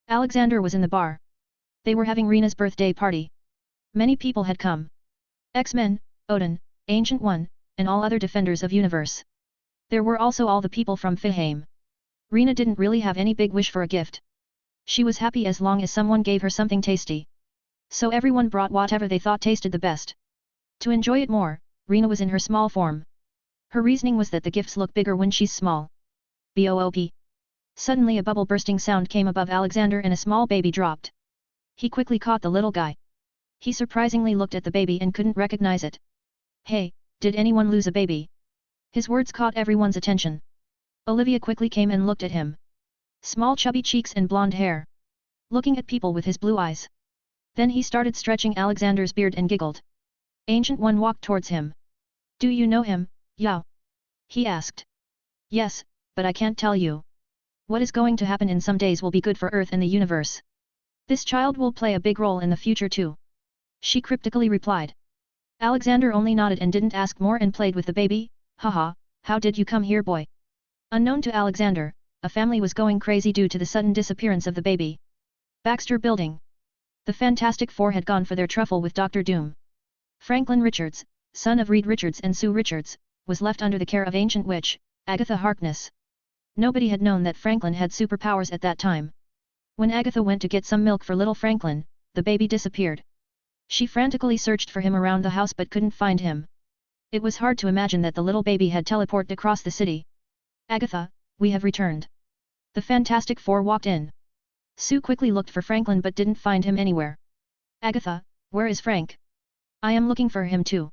[SPEAKER 1] Alexander was in the bar. They were having Rina's birthday party. Many people had come. X-Men, Odin, Ancient One, and all other defenders of universe. There were also all the people from Valheim. Rina didn't really have any big wish for a gift. She was happy as long as someone gave her something tasty. So everyone brought whatever they thought tasted the best. To enjoy it more, Rina was in her small form. Her reasoning was that the gifts look bigger when she's small. Boop. Suddenly a bubble bursting sound came above Alexander and a small baby dropped. He quickly caught the little guy. He surprisingly looked at the baby and couldn't recognize it. Hey, did anyone lose a baby? His words caught everyone's attention. Olivia quickly came and looked at him. Small chubby cheeks and blonde hair. Looking at people with his blue eyes. Then he started stretching Alexander's beard and giggled. Ancient One walked towards him. Do you know him, Yao? He asked. Yes, but I can't tell you. What is going to happen in some days will be good for Earth and the universe. This child will play a big role in the future too. She cryptically replied. Alexander only nodded and didn't ask more and played with the baby. Haha, how did you come here, boy? Unknown to Alexander, a family was going crazy due to the sudden disappearance of the baby. Baxter Building. The Fantastic Four had gone for their truffle with Dr. Doom. Franklin Richards, son of Reed Richards and Sue Richards, was left under the care of ancient witch, Agatha Harkness. Nobody had known that Franklin had superpowers at that time. When Agatha went to get some milk for little Franklin, the baby disappeared. She frantically searched for him around the house but couldn't find him. It was hard to imagine that the little baby had teleported across the city. Agatha, we have returned. The Fantastic Four walked in. Sue quickly looked for Franklin but didn't find him anywhere. Agatha, where is Frank? I am looking for him too.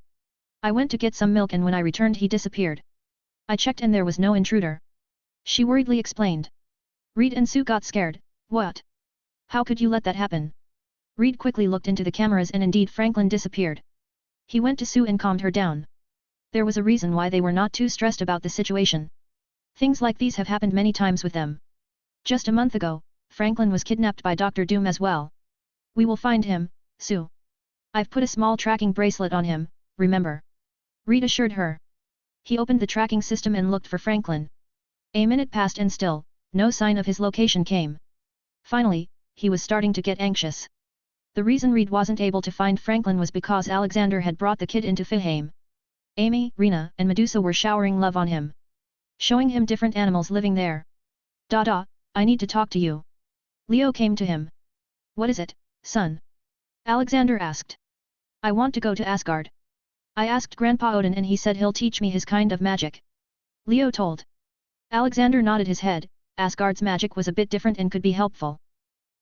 [SPEAKER 1] I went to get some milk and when I returned he disappeared. I checked and there was no intruder. She worriedly explained. Reed and Sue got scared. What? How could you let that happen? Reed quickly looked into the cameras and indeed Franklin disappeared. He went to Sue and calmed her down. There was a reason why they were not too stressed about the situation. Things like these have happened many times with them. Just a month ago, Franklin was kidnapped by Dr. Doom as well. We will find him, Sue. I've put a small tracking bracelet on him, remember? Reed assured her. He opened the tracking system and looked for Franklin. A minute passed and still, no sign of his location came. Finally, he was starting to get anxious. The reason Reed wasn't able to find Franklin was because Alexander had brought the kid into Valheim. Amy, Rina, and Medusa were showering love on him. Showing him different animals living there. Dada, I need to talk to you. Leo came to him. What is it, son? Alexander asked. I want to go to Asgard. I asked Grandpa Odin and he said he'll teach me his kind of magic. Leo told. Alexander nodded his head. Asgard's magic was a bit different and could be helpful.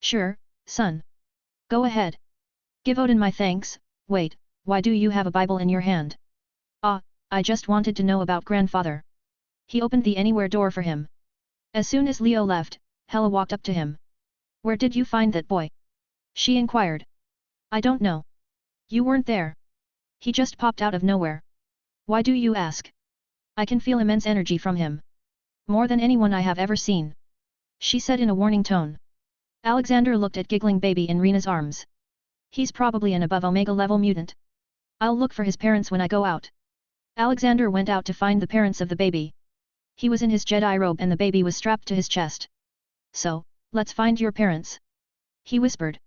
[SPEAKER 1] Sure, son. Go ahead. Give Odin my thanks. Wait, why do you have a Bible in your hand? Ah, I just wanted to know about grandfather. He opened the anywhere door for him. As soon as Leo left, Hela walked up to him. Where did you find that boy? She inquired. I don't know. You weren't there. He just popped out of nowhere. Why do you ask? I can feel immense energy from him. More than anyone I have ever seen. She said in a warning tone. Alexander looked at giggling baby in Rina's arms. He's probably an above Omega level mutant. I'll look for his parents when I go out. Alexander went out to find the parents of the baby. He was in his Jedi robe and the baby was strapped to his chest. So, let's find your parents. He whispered.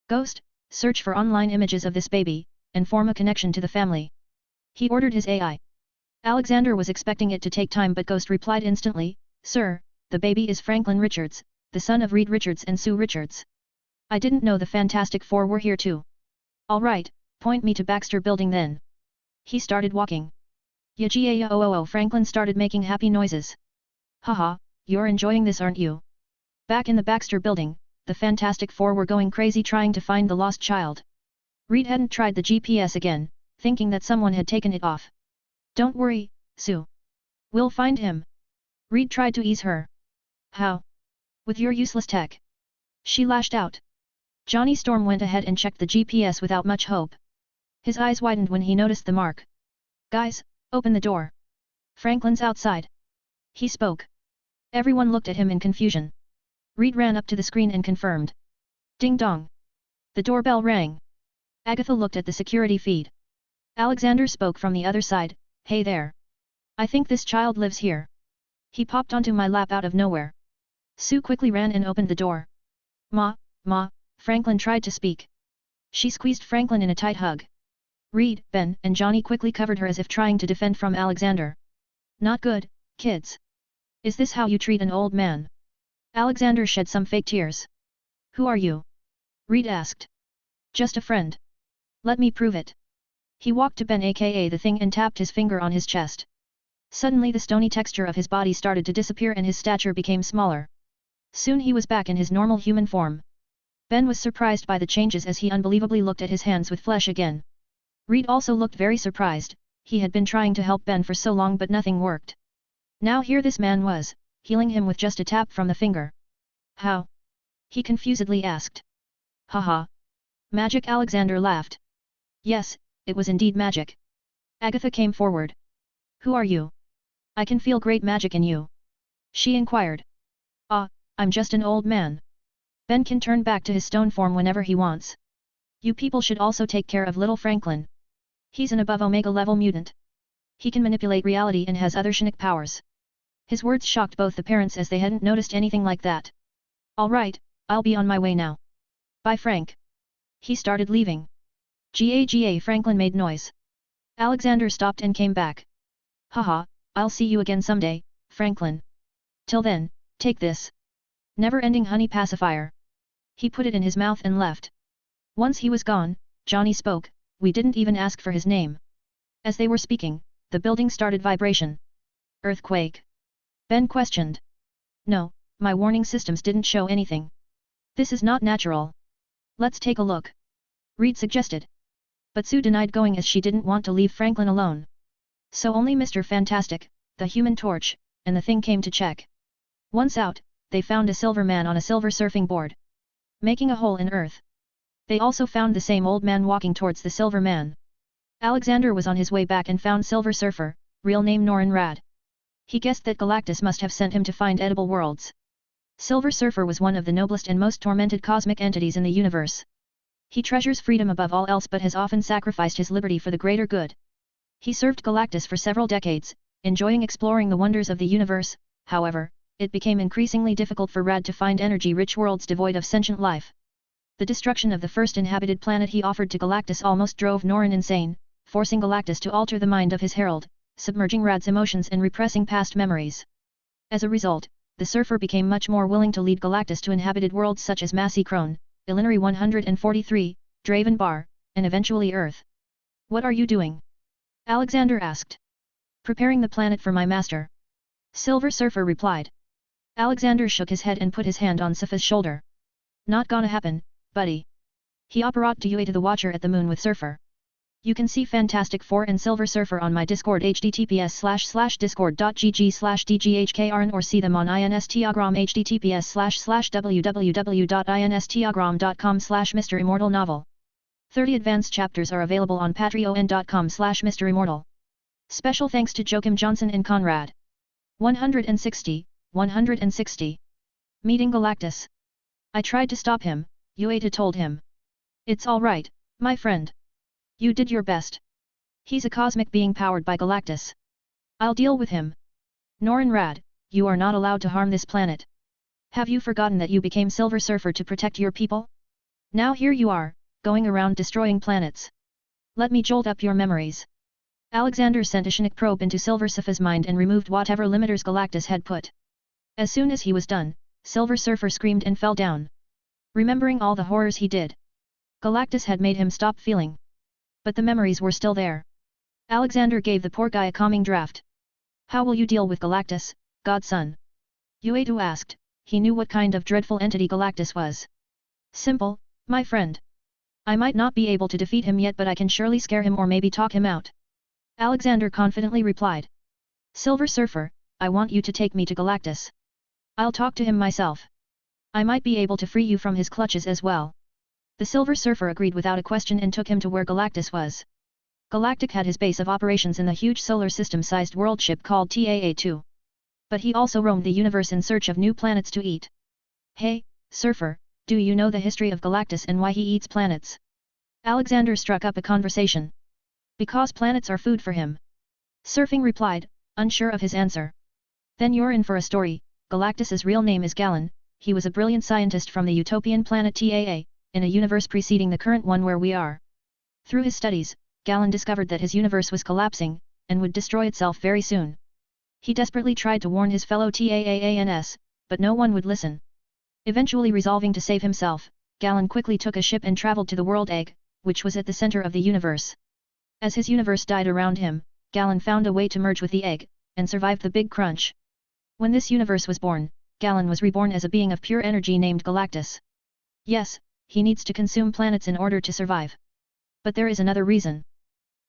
[SPEAKER 1] Ghost, search for online images of this baby, and form a connection to the family. He ordered his AI. Alexander was expecting it to take time but Ghost replied instantly, Sir, the baby is Franklin Richards, the son of Reed Richards and Sue Richards. I didn't know the Fantastic Four were here too. Alright, point me to Baxter Building then. He started walking. Yajia Franklin started making happy noises. Haha, you're enjoying this aren't you? Back in the Baxter Building, the Fantastic Four were going crazy trying to find the lost child. Reed hadn't tried the GPS again, thinking that someone had taken it off. Don't worry, Sue. We'll find him. Reed tried to ease her. How? With your useless tech. She lashed out. Johnny Storm went ahead and checked the GPS without much hope. His eyes widened when he noticed the mark. Guys, open the door. Franklin's outside. He spoke. Everyone looked at him in confusion. Reed ran up to the screen and confirmed. Ding dong. The doorbell rang. Agatha looked at the security feed. Alexander spoke from the other side, Hey there. I think this child lives here. He popped onto my lap out of nowhere. Sue quickly ran and opened the door. Ma, Franklin tried to speak. She squeezed Franklin in a tight hug. Reed, Ben, and Johnny quickly covered her as if trying to defend from Alexander. Not good, kids. Is this how you treat an old man? Alexander shed some fake tears. Who are you? Reed asked. Just a friend. Let me prove it. He walked to Ben aka the Thing and tapped his finger on his chest. Suddenly the stony texture of his body started to disappear and his stature became smaller. Soon he was back in his normal human form. Ben was surprised by the changes as he unbelievably looked at his hands with flesh again. Reed also looked very surprised, he had been trying to help Ben for so long but nothing worked. Now here this man was, healing him with just a tap from the finger. How? He confusedly asked. Haha. Magic. Alexander laughed. Yes, it was indeed magic. Agatha came forward. Who are you? I can feel great magic in you. She inquired. Ah, I'm just an old man. Ben can turn back to his stone form whenever he wants. You people should also take care of little Franklin. He's an above Omega level mutant. He can manipulate reality and has other Shinik powers. His words shocked both the parents as they hadn't noticed anything like that. Alright, I'll be on my way now. Bye Frank. He started leaving. Ga Franklin made noise. Alexander stopped and came back. Haha, I'll see you again someday, Franklin. Till then, take this. Never-ending honey pacifier. He put it in his mouth and left. Once he was gone, Johnny spoke, we didn't even ask for his name. As they were speaking, the building started vibration. Earthquake? Ben questioned. No, my warning systems didn't show anything. This is not natural. Let's take a look. Reed suggested. But Sue denied going as she didn't want to leave Franklin alone. So only Mr. Fantastic, the Human Torch, and the Thing came to check. Once out, they found a silver man on a silver surfing board. Making a hole in earth. They also found the same old man walking towards the silver man. Alexander was on his way back and found Silver Surfer, real name Norin Rad. He guessed that Galactus must have sent him to find edible worlds. Silver Surfer was one of the noblest and most tormented cosmic entities in the universe. He treasures freedom above all else but has often sacrificed his liberty for the greater good. He served Galactus for several decades, enjoying exploring the wonders of the universe. However, it became increasingly difficult for Rad to find energy-rich worlds devoid of sentient life. The destruction of the first inhabited planet he offered to Galactus almost drove Norin insane, forcing Galactus to alter the mind of his herald, submerging Rad's emotions and repressing past memories. As a result, the Surfer became much more willing to lead Galactus to inhabited worlds such as Massey Crone, Illinary 143, Draven Bar, and eventually Earth. What are you doing? Alexander asked. Preparing the planet for my master. Silver Surfer replied. Alexander shook his head and put his hand on Safa's shoulder. Not gonna happen, buddy. He operat to the Watcher at the moon with Surfer. You can see Fantastic Four and Silver Surfer on my Discord https://discord.gg/dghkrn or see them on Instagram https://www.instagram.com/MisterImmortal novel. 30 advanced chapters are available on patreon.com/MisterImmortal. Special thanks to Joachim Johnson and Conrad. 160. Meeting Galactus. I tried to stop him, Ueda told him. It's alright, my friend. You did your best. He's a cosmic being powered by Galactus. I'll deal with him. Norin Rad, you are not allowed to harm this planet. Have you forgotten that you became Silver Surfer to protect your people? Now here you are, going around destroying planets. Let me jolt up your memories. Alexander sent a Shinik probe into Silver Surfer's mind and removed whatever limiters Galactus had put. As soon as he was done, Silver Surfer screamed and fell down. Remembering all the horrors he did. Galactus had made him stop feeling. But the memories were still there. Alexander gave the poor guy a calming draft. How will you deal with Galactus, godson? Ueda asked, he knew what kind of dreadful entity Galactus was. Simple, my friend. I might not be able to defeat him yet but I can surely scare him or maybe talk him out. Alexander confidently replied. Silver Surfer, I want you to take me to Galactus. I'll talk to him myself. I might be able to free you from his clutches as well. The Silver Surfer agreed without a question and took him to where Galactus was. Galactic had his base of operations in the huge solar system-sized world ship called TAA-2. But he also roamed the universe in search of new planets to eat. Hey, Surfer, do you know the history of Galactus and why he eats planets? Alexander struck up a conversation. Because planets are food for him. Surfing replied, unsure of his answer. Then you're in for a story. Galactus's real name is Galen. He was a brilliant scientist from the utopian planet TAA, in a universe preceding the current one where we are. Through his studies, Galen discovered that his universe was collapsing, and would destroy itself very soon. He desperately tried to warn his fellow TAAANS, but no one would listen. Eventually resolving to save himself, Galen quickly took a ship and traveled to the World Egg, which was at the center of the universe. As his universe died around him, Galen found a way to merge with the egg, and survived the Big Crunch. When this universe was born, Galen was reborn as a being of pure energy named Galactus. Yes, he needs to consume planets in order to survive. But there is another reason.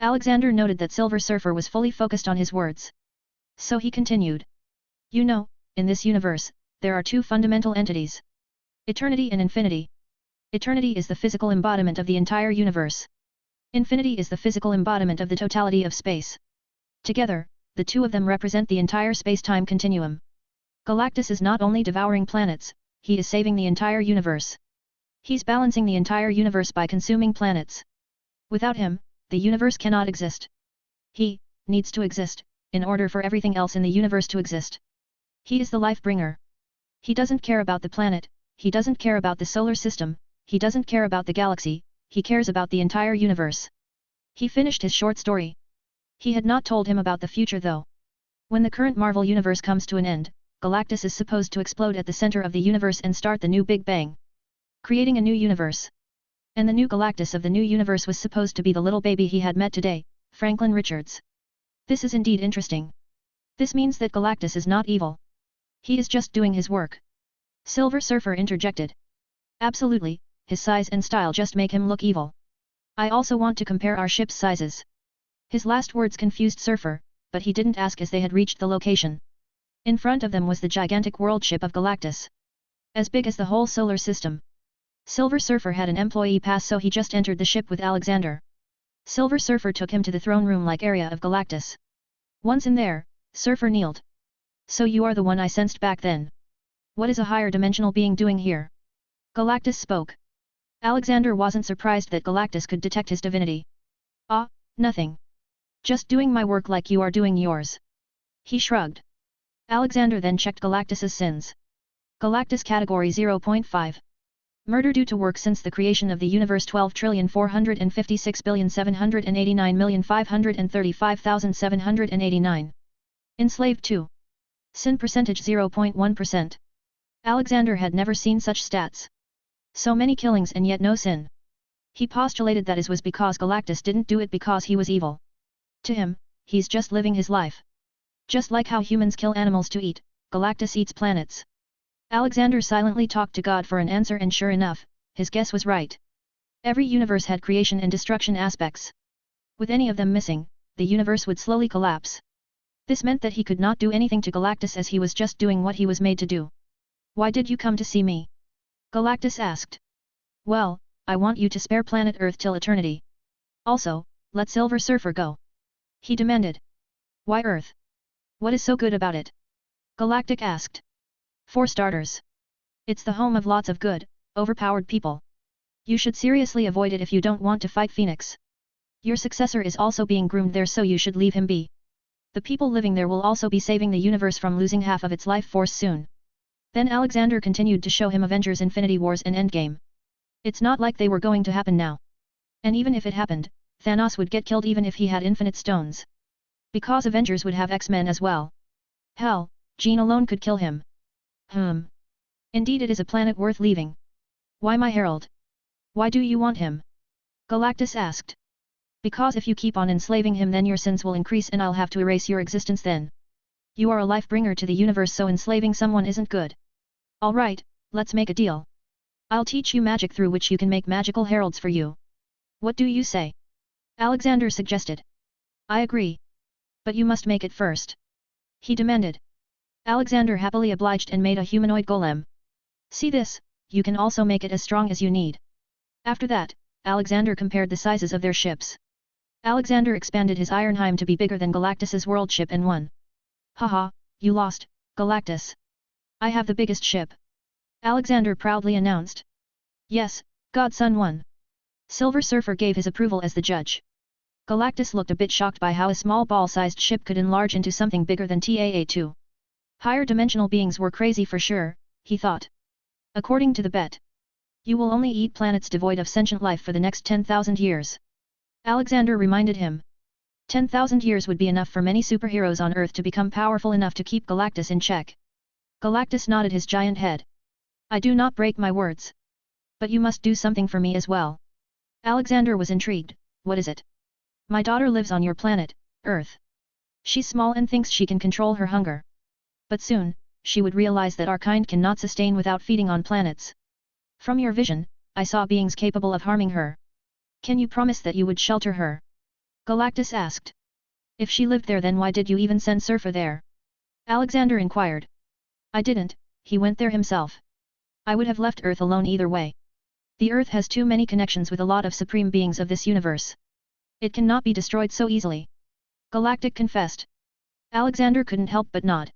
[SPEAKER 1] Alexander noted that Silver Surfer was fully focused on his words. So he continued. You know, in this universe, there are two fundamental entities. Eternity and infinity. Eternity is the physical embodiment of the entire universe. Infinity is the physical embodiment of the totality of space. Together, the two of them represent the entire space-time continuum. Galactus is not only devouring planets, he is saving the entire universe. He's balancing the entire universe by consuming planets. Without him, the universe cannot exist. He needs to exist, in order for everything else in the universe to exist. He is the life-bringer. He doesn't care about the planet, he doesn't care about the solar system, he doesn't care about the galaxy, he cares about the entire universe. He finished his short story. He had not told him about the future though. When the current Marvel universe comes to an end, Galactus is supposed to explode at the center of the universe and start the new Big Bang, creating a new universe. And the new Galactus of the new universe was supposed to be the little baby he had met today, Franklin Richards. This is indeed interesting. This means that Galactus is not evil. He is just doing his work. Silver Surfer interjected. Absolutely, his size and style just make him look evil. I also want to compare our ship's sizes. His last words confused Surfer, but he didn't ask as they had reached the location. In front of them was the gigantic world ship of Galactus. As big as the whole solar system. Silver Surfer had an employee pass so he just entered the ship with Alexander. Silver Surfer took him to the throne room-like area of Galactus. Once in there, Surfer kneeled. So you are the one I sensed back then. What is a higher dimensional being doing here? Galactus spoke. Alexander wasn't surprised that Galactus could detect his divinity. Ah, nothing. Just doing my work like you are doing yours. He shrugged. Alexander then checked Galactus's sins. Galactus Category 0.5. Murder due to work since the creation of the universe 12,456,789,535,789. Enslaved 2. Sin percentage 0.1%. Alexander had never seen such stats. So many killings and yet no sin. He postulated that it was because Galactus didn't do it because he was evil. To him, he's just living his life. Just like how humans kill animals to eat, Galactus eats planets. Alexander silently talked to God for an answer and sure enough, his guess was right. Every universe had creation and destruction aspects. With any of them missing, the universe would slowly collapse. This meant that he could not do anything to Galactus as he was just doing what he was made to do. Why did you come to see me? Galactus asked. Well, I want you to spare planet Earth till eternity. Also, let Silver Surfer go. He demanded. Why Earth? What is so good about it? Galactic asked. For starters. It's the home of lots of good, overpowered people. You should seriously avoid it if you don't want to fight Phoenix. Your successor is also being groomed there so you should leave him be. The people living there will also be saving the universe from losing half of its life force soon. Then Alexander continued to show him Avengers Infinity Wars and Endgame. It's not like they were going to happen now. And even if it happened, Thanos would get killed even if he had infinite stones. Because Avengers would have X-Men as well. Hell, Jean alone could kill him. Indeed it is a planet worth leaving. Why my herald? Why do you want him? Galactus asked. Because if you keep on enslaving him then your sins will increase and I'll have to erase your existence then. You are a life-bringer to the universe so enslaving someone isn't good. Alright, let's make a deal. I'll teach you magic through which you can make magical heralds for you. What do you say? Alexander suggested. I agree. But you must make it first. He demanded. Alexander happily obliged and made a humanoid golem. See this, you can also make it as strong as you need. After that, Alexander compared the sizes of their ships. Alexander expanded his Ironheim to be bigger than Galactus's world ship and won. Haha, you lost, Galactus. I have the biggest ship. Alexander proudly announced. Yes, Godson won. Silver Surfer gave his approval as the judge. Galactus looked a bit shocked by how a small ball-sized ship could enlarge into something bigger than TAA2. Higher dimensional beings were crazy for sure, he thought. According to the bet, you will only eat planets devoid of sentient life for the next 10,000 years. Alexander reminded him. 10,000 years would be enough for many superheroes on Earth to become powerful enough to keep Galactus in check. Galactus nodded his giant head. I do not break my words. But you must do something for me as well. Alexander was intrigued. What is it? My daughter lives on your planet, Earth. She's small and thinks she can control her hunger. But soon, she would realize that our kind cannot sustain without feeding on planets. From your vision, I saw beings capable of harming her. Can you promise that you would shelter her? Galactus asked. If she lived there, then why did you even send Surfer there? Alexander inquired. I didn't, he went there himself. I would have left Earth alone either way. The Earth has too many connections with a lot of supreme beings of this universe. It cannot be destroyed so easily. Galactic confessed. Alexander couldn't help but nod.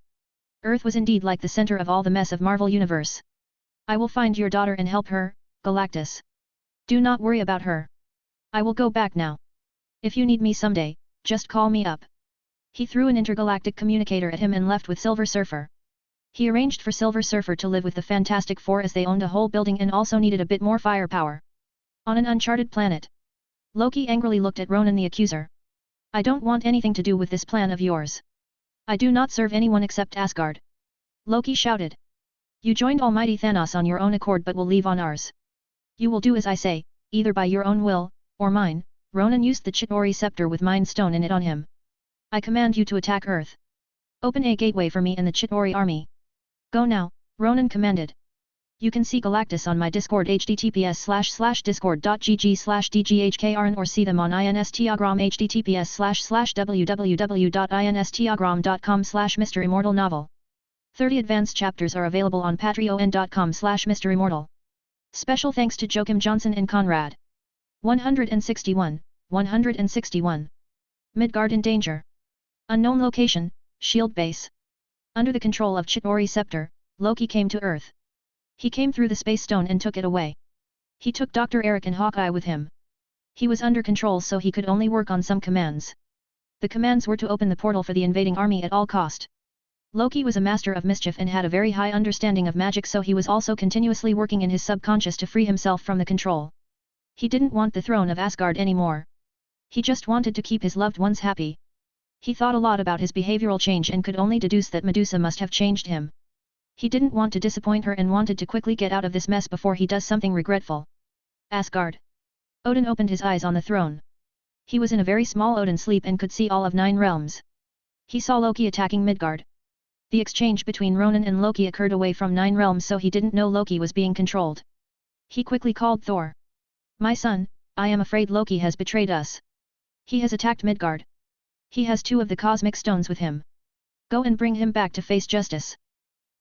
[SPEAKER 1] Earth was indeed like the center of all the mess of Marvel Universe. I will find your daughter and help her, Galactus. Do not worry about her. I will go back now. If you need me someday, just call me up. He threw an intergalactic communicator at him and left with Silver Surfer. He arranged for Silver Surfer to live with the Fantastic Four as they owned a whole building and also needed a bit more firepower. On an uncharted planet, Loki angrily looked at Ronan the Accuser. I don't want anything to do with this plan of yours. I do not serve anyone except Asgard. Loki shouted. You joined Almighty Thanos on your own accord but will leave on ours. You will do as I say, either by your own will, or mine. Ronan used the Chitauri scepter with Mind Stone in it on him. I command you to attack Earth. Open a gateway for me and the Chitauri army. Go now, Ronan commanded. You can see Galactus on my Discord https://discord.gg/dghkrn or see them on Instagram https://www.instagram.com/MisterImmortal novel. 30 advanced chapters are available on patreon.com/MisterImmortal. Special thanks to Joachim Johnson and Conrad. 161. Midgard in danger. Unknown location, Shield Base. Under the control of Chitauri Scepter, Loki came to Earth. He came through the Space Stone and took it away. He took Dr. Eric and Hawkeye with him. He was under control so he could only work on some commands. The commands were to open the portal for the invading army at all cost. Loki was a master of mischief and had a very high understanding of magic, so he was also continuously working in his subconscious to free himself from the control. He didn't want the throne of Asgard anymore. He just wanted to keep his loved ones happy. He thought a lot about his behavioral change and could only deduce that Medusa must have changed him. He didn't want to disappoint her and wanted to quickly get out of this mess before he does something regretful. Asgard. Odin opened his eyes on the throne. He was in a very small Odin sleep and could see all of 9 realms. He saw Loki attacking Midgard. The exchange between Ronan and Loki occurred away from 9 realms, so he didn't know Loki was being controlled. He quickly called Thor. My son, I am afraid Loki has betrayed us. He has attacked Midgard. He has 2 of the cosmic stones with him. Go and bring him back to face justice.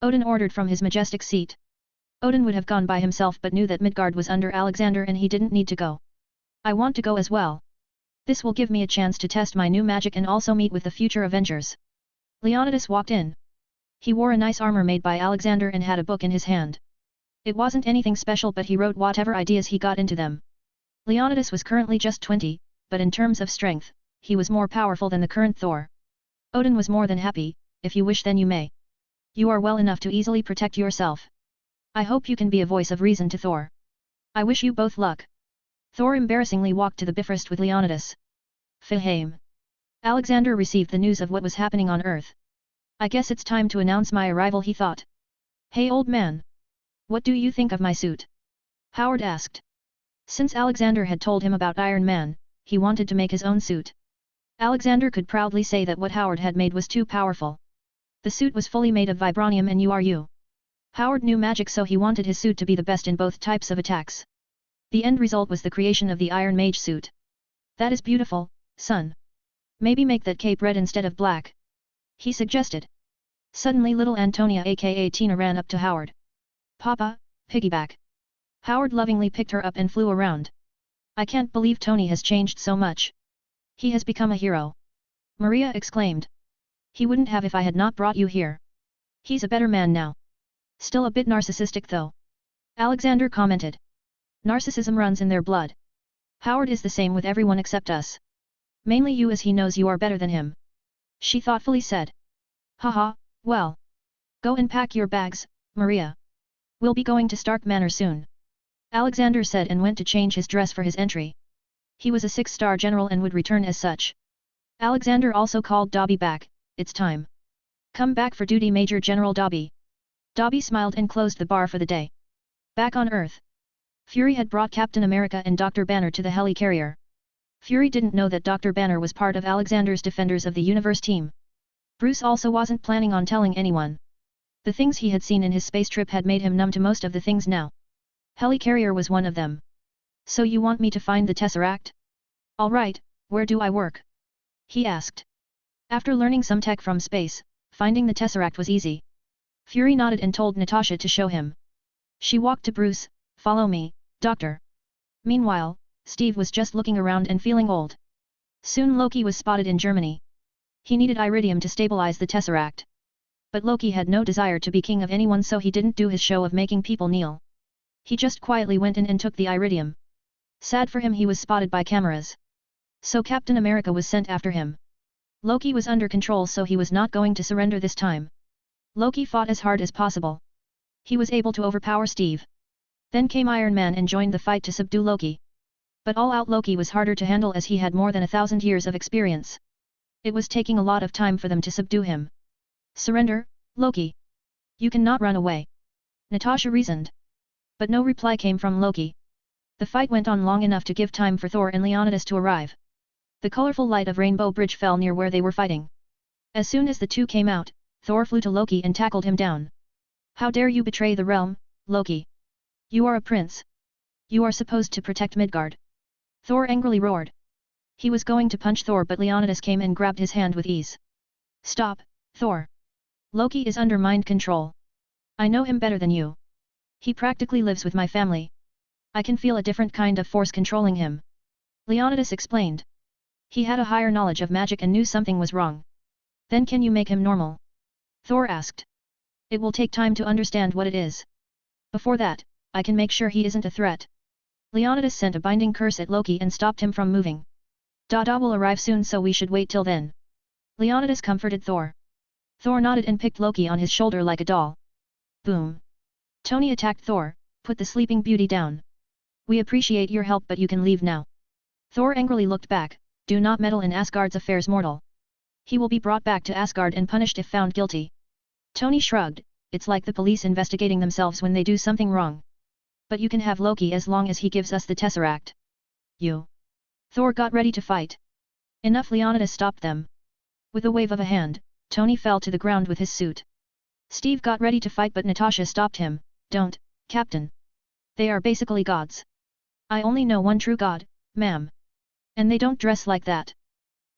[SPEAKER 1] Odin ordered from his majestic seat. Odin would have gone by himself but knew that Midgard was under Alexander and he didn't need to go. I want to go as well. This will give me a chance to test my new magic and also meet with the future Avengers. Leonidas walked in. He wore a nice armor made by Alexander and had a book in his hand. It wasn't anything special, but he wrote whatever ideas he got into them. Leonidas was currently just 20, but in terms of strength, he was more powerful than the current Thor. Odin was more than happy. If you wish, then you may. You are well enough to easily protect yourself. I hope you can be a voice of reason to Thor. I wish you both luck. Thor embarrassingly walked to the Bifrost with Leonidas. Fihame. Alexander received the news of what was happening on Earth. I guess it's time to announce my arrival, he thought. Hey old man. What do you think of my suit? Howard asked. Since Alexander had told him about Iron Man, he wanted to make his own suit. Alexander could proudly say that what Howard had made was too powerful. The suit was fully made of vibranium and you. Howard knew magic, so he wanted his suit to be the best in both types of attacks. The end result was the creation of the Iron Mage suit. That is beautiful, son. Maybe make that cape red instead of black. He suggested. Suddenly little Antonia aka Tina ran up to Howard. Papa, piggyback. Howard lovingly picked her up and flew around. I can't believe Tony has changed so much. He has become a hero. Maria exclaimed. He wouldn't have if I had not brought you here. He's a better man now. Still a bit narcissistic though. Alexander commented. Narcissism runs in their blood. Howard is the same with everyone except us. Mainly you, as he knows you are better than him. She thoughtfully said. Haha, well. Go and pack your bags, Maria. We'll be going to Stark Manor soon. Alexander said and went to change his dress for his entry. He was a 6-star general and would return as such. Alexander also called Dobby back. It's time. Come back for duty, Major General Dobby. Dobby smiled and closed the bar for the day. Back on Earth. Fury had brought Captain America and Dr. Banner to the helicarrier. Fury didn't know that Dr. Banner was part of Alexander's Defenders of the Universe team. Bruce also wasn't planning on telling anyone. The things he had seen in his space trip had made him numb to most of the things now. Helicarrier was one of them. So you want me to find the Tesseract? Alright, where do I work? He asked. After learning some tech from space, finding the Tesseract was easy. Fury nodded and told Natasha to show him. She walked to Bruce. Follow me, Doctor. Meanwhile, Steve was just looking around and feeling old. Soon Loki was spotted in Germany. He needed iridium to stabilize the Tesseract. But Loki had no desire to be king of anyone, so he didn't do his show of making people kneel. He just quietly went in and took the iridium. Sad for him, he was spotted by cameras. So Captain America was sent after him. Loki was under control, so he was not going to surrender this time. Loki fought as hard as possible. He was able to overpower Steve. Then came Iron Man and joined the fight to subdue Loki. But all-out Loki was harder to handle as he had more than 1,000 years of experience. It was taking a lot of time for them to subdue him. Surrender, Loki. You cannot run away. Natasha reasoned. But no reply came from Loki. The fight went on long enough to give time for Thor and Leonidas to arrive. The colorful light of Rainbow Bridge fell near where they were fighting. As soon as the two came out, Thor flew to Loki and tackled him down. How dare you betray the realm, Loki? You are a prince. You are supposed to protect Midgard. Thor angrily roared. He was going to punch Thor, but Leonidas came and grabbed his hand with ease. Stop, Thor. Loki is under mind control. I know him better than you. He practically lives with my family. I can feel a different kind of force controlling him. Leonidas explained. He had a higher knowledge of magic and knew something was wrong. Then can you make him normal? Thor asked. It will take time to understand what it is. Before that, I can make sure he isn't a threat. Leonidas sent a binding curse at Loki and stopped him from moving. Dada will arrive soon, so we should wait till then. Leonidas comforted Thor. Thor nodded and picked Loki on his shoulder like a doll. Boom. Tony attacked Thor, put the sleeping beauty down. We appreciate your help, but you can leave now. Thor angrily looked back. Do not meddle in Asgard's affairs, mortal. He will be brought back to Asgard and punished if found guilty. Tony shrugged. It's like the police investigating themselves when they do something wrong. But you can have Loki as long as he gives us the Tesseract. You. Thor got ready to fight. Enough, Leonidas stopped them. With a wave of a hand, Tony fell to the ground with his suit. Steve got ready to fight, but Natasha stopped him. Don't, Captain. They are basically gods. I only know one true god, ma'am. And they don't dress like that.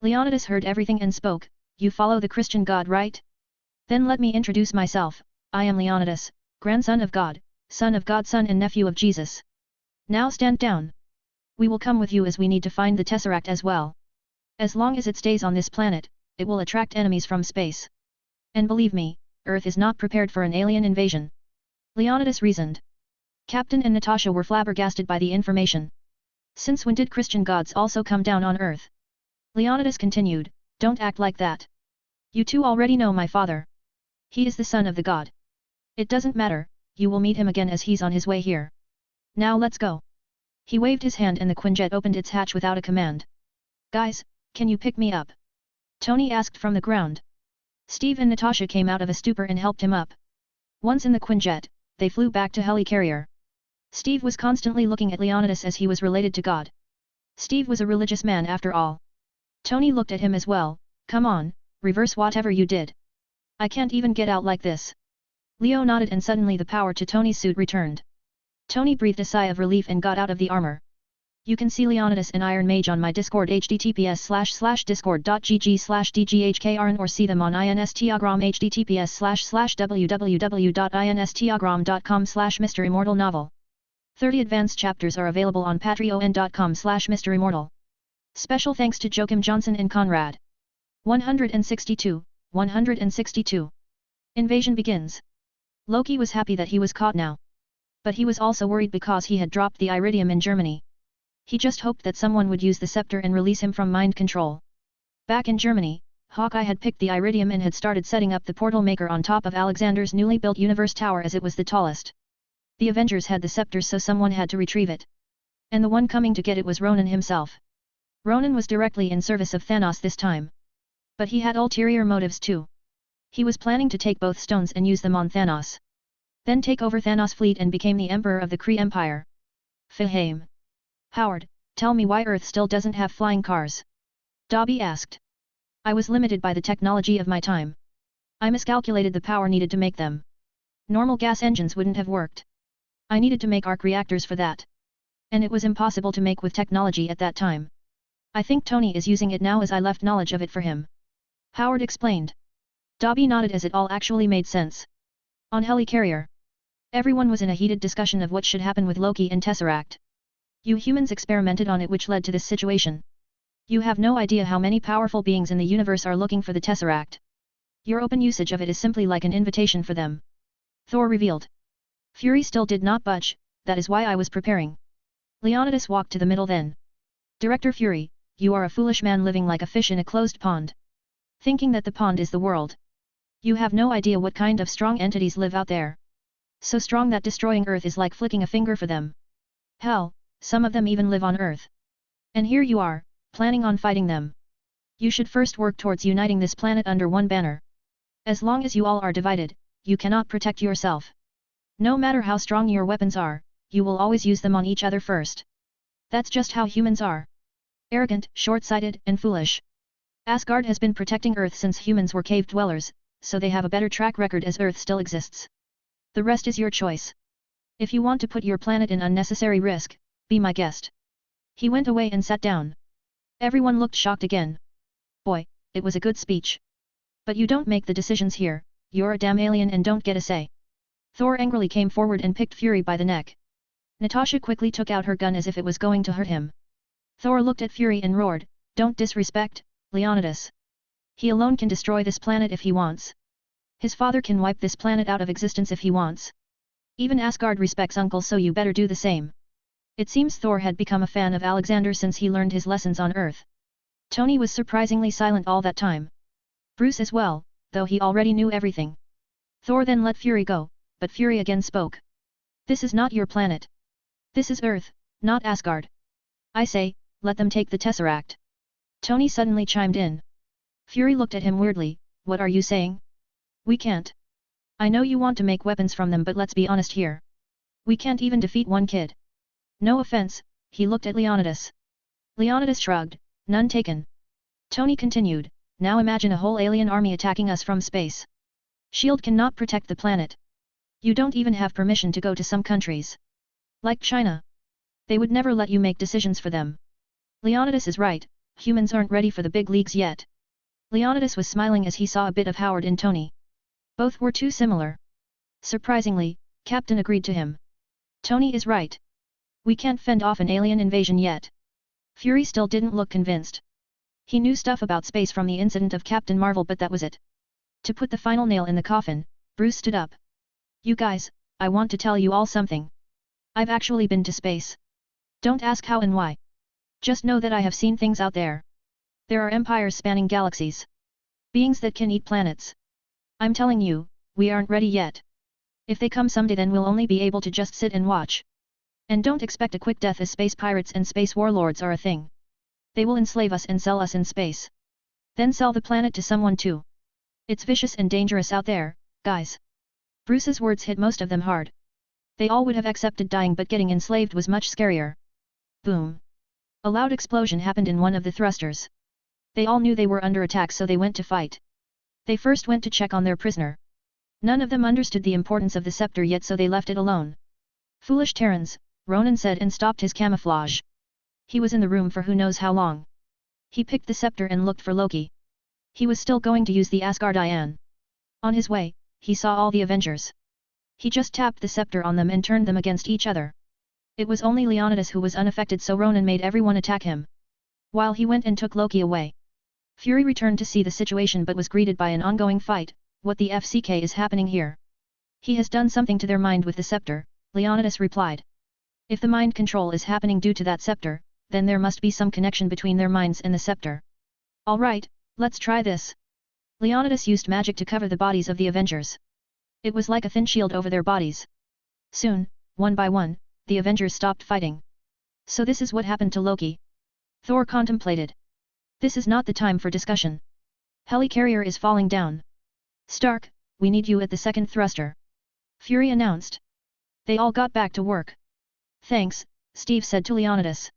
[SPEAKER 1] Leonidas heard everything and spoke. You follow the Christian God, right? Then let me introduce myself. I am Leonidas, grandson of God, son of God, son and nephew of Jesus. Now stand down. We will come with you as we need to find the Tesseract as well. As long as it stays on this planet, it will attract enemies from space. And believe me, Earth is not prepared for an alien invasion. Leonidas reasoned. Captain and Natasha were flabbergasted by the information. Since when did Christian gods also come down on Earth? Leonidas continued, don't act like that. You two already know my father. He is the son of the god. It doesn't matter, you will meet him again as he's on his way here. Now let's go. He waved his hand and the Quinjet opened its hatch without a command. Guys, can you pick me up? Tony asked from the ground. Steve and Natasha came out of a stupor and helped him up. Once in the Quinjet, they flew back to helicarrier. Steve was constantly looking at Leonidas as he was related to God. Steve was a religious man after all. Tony looked at him as well. Come on, reverse whatever you did. I can't even get out like this. Leo nodded and suddenly the power to Tony's suit returned. Tony breathed a sigh of relief and got out of the armor. You can see Leonidas and Iron Mage on my Discord https://discord.gg/dghkrn or see them on Instagram https://www.instagram.com/MisterImmortal novel. 30 advanced chapters are available on patreon.com/MisterImmortal. Special thanks to Joachim Johnson and Conrad. 162. Invasion begins. Loki was happy that he was caught now. But he was also worried because he had dropped the iridium in Germany. He just hoped that someone would use the scepter and release him from mind control. Back in Germany, Hawkeye had picked the iridium and had started setting up the portal maker on top of Alexander's newly built universe tower as it was the tallest. The Avengers had the scepter, so someone had to retrieve it. And the one coming to get it was Ronan himself. Ronan was directly in service of Thanos this time. But he had ulterior motives too. He was planning to take both stones and use them on Thanos. Then take over Thanos' fleet and became the Emperor of the Kree Empire. Fahame. Howard, tell me why Earth still doesn't have flying cars? Dobby asked. I was limited by the technology of my time. I miscalculated the power needed to make them. Normal gas engines wouldn't have worked. I needed to make arc reactors for that. And it was impossible to make with technology at that time. I think Tony is using it now as I left knowledge of it for him. Howard explained. Dobby nodded as it all actually made sense. On Helicarrier. Everyone was in a heated discussion of what should happen with Loki and Tesseract. You humans experimented on it, which led to this situation. You have no idea how many powerful beings in the universe are looking for the Tesseract. Your open usage of it is simply like an invitation for them. Thor revealed. Fury still did not budge, that is why I was preparing. Leonidas walked to the middle then. Director Fury, you are a foolish man living like a fish in a closed pond. Thinking that the pond is the world. You have no idea what kind of strong entities live out there. So strong that destroying Earth is like flicking a finger for them. Hell, some of them even live on Earth. And here you are, planning on fighting them. You should first work towards uniting this planet under one banner. As long as you all are divided, you cannot protect yourself. No matter how strong your weapons are, you will always use them on each other first. That's just how humans are. Arrogant, short-sighted, and foolish. Asgard has been protecting Earth since humans were cave dwellers, so they have a better track record as Earth still exists. The rest is your choice. If you want to put your planet in unnecessary risk, be my guest. He went away and sat down. Everyone looked shocked again. Boy, it was a good speech. But you don't make the decisions here, you're a damn alien and don't get a say. Thor angrily came forward and picked Fury by the neck. Natasha quickly took out her gun as if it was going to hurt him. Thor looked at Fury and roared, don't disrespect, Leonidas. He alone can destroy this planet if he wants. His father can wipe this planet out of existence if he wants. Even Asgard respects Uncle, so you better do the same. It seems Thor had become a fan of Alexander since he learned his lessons on Earth. Tony was surprisingly silent all that time. Bruce as well, though he already knew everything. Thor then let Fury go, but Fury again spoke. This is not your planet. This is Earth, not Asgard. I say, let them take the Tesseract. Tony suddenly chimed in. Fury looked at him weirdly, what are you saying? We can't. I know you want to make weapons from them, but let's be honest here. We can't even defeat one kid. No offense, he looked at Leonidas. Leonidas shrugged, none taken. Tony continued, now imagine a whole alien army attacking us from space. SHIELD cannot protect the planet. You don't even have permission to go to some countries. Like China. They would never let you make decisions for them. Leonidas is right, humans aren't ready for the big leagues yet. Leonidas was smiling as he saw a bit of Howard in Tony. Both were too similar. Surprisingly, Captain agreed to him. Tony is right. We can't fend off an alien invasion yet. Fury still didn't look convinced. He knew stuff about space from the incident of Captain Marvel, but that was it. To put the final nail in the coffin, Bruce stood up. You guys, I want to tell you all something. I've actually been to space. Don't ask how and why. Just know that I have seen things out there. There are empires spanning galaxies. Beings that can eat planets. I'm telling you, we aren't ready yet. If they come someday, then we'll only be able to just sit and watch. And don't expect a quick death, as space pirates and space warlords are a thing. They will enslave us and sell us in space. Then sell the planet to someone too. It's vicious and dangerous out there, guys. Bruce's words hit most of them hard. They all would have accepted dying, but getting enslaved was much scarier. Boom. A loud explosion happened in one of the thrusters. They all knew they were under attack, so they went to fight. They first went to check on their prisoner. None of them understood the importance of the scepter yet, so they left it alone. Foolish Terrans, Ronan said and stopped his camouflage. He was in the room for who knows how long. He picked the scepter and looked for Loki. He was still going to use the Asgardian. On his way, he saw all the Avengers. He just tapped the scepter on them and turned them against each other. It was only Leonidas who was unaffected, so Ronan made everyone attack him. While he went and took Loki away. Fury returned to see the situation but was greeted by an ongoing fight. What the FCK is happening here? He has done something to their mind with the scepter, Leonidas replied. If the mind control is happening due to that scepter, then there must be some connection between their minds and the scepter. Alright, let's try this. Leonidas used magic to cover the bodies of the Avengers. It was like a thin shield over their bodies. Soon, one by one, the Avengers stopped fighting. So this is what happened to Loki. Thor contemplated. This is not the time for discussion. Helicarrier is falling down. Stark, we need you at the second thruster. Fury announced. They all got back to work. Thanks, Steve said to Leonidas.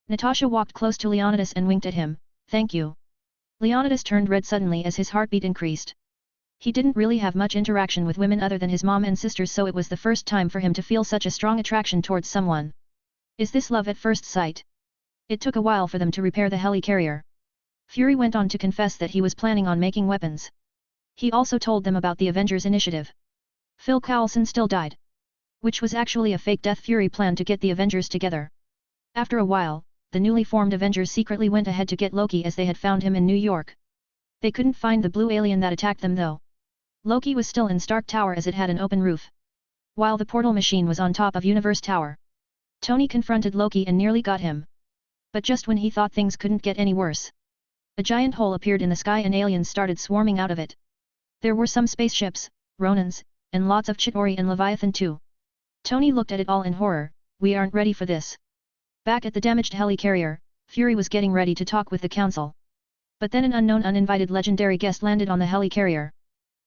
[SPEAKER 1] Natasha walked close to Leonidas and winked at him, thank you. Leonidas turned red suddenly as his heartbeat increased. He didn't really have much interaction with women other than his mom and sisters, so it was the first time for him to feel such a strong attraction towards someone. Is this love at first sight? It took a while for them to repair the helicarrier. Fury went on to confess that he was planning on making weapons. He also told them about the Avengers initiative. Phil Coulson still died. Which was actually a fake death. Fury planned to get the Avengers together. After a while, the newly formed Avengers secretly went ahead to get Loki as they had found him in New York. They couldn't find the blue alien that attacked them though. Loki was still in Stark Tower as it had an open roof. While the portal machine was on top of Universe Tower. Tony confronted Loki and nearly got him. But just when he thought things couldn't get any worse. A giant hole appeared in the sky and aliens started swarming out of it. There were some spaceships, Ronans, and lots of Chitauri and Leviathan too. Tony looked at it all in horror. We aren't ready for this. Back at the damaged helicarrier, Fury was getting ready to talk with the council. But then an unknown uninvited legendary guest landed on the helicarrier.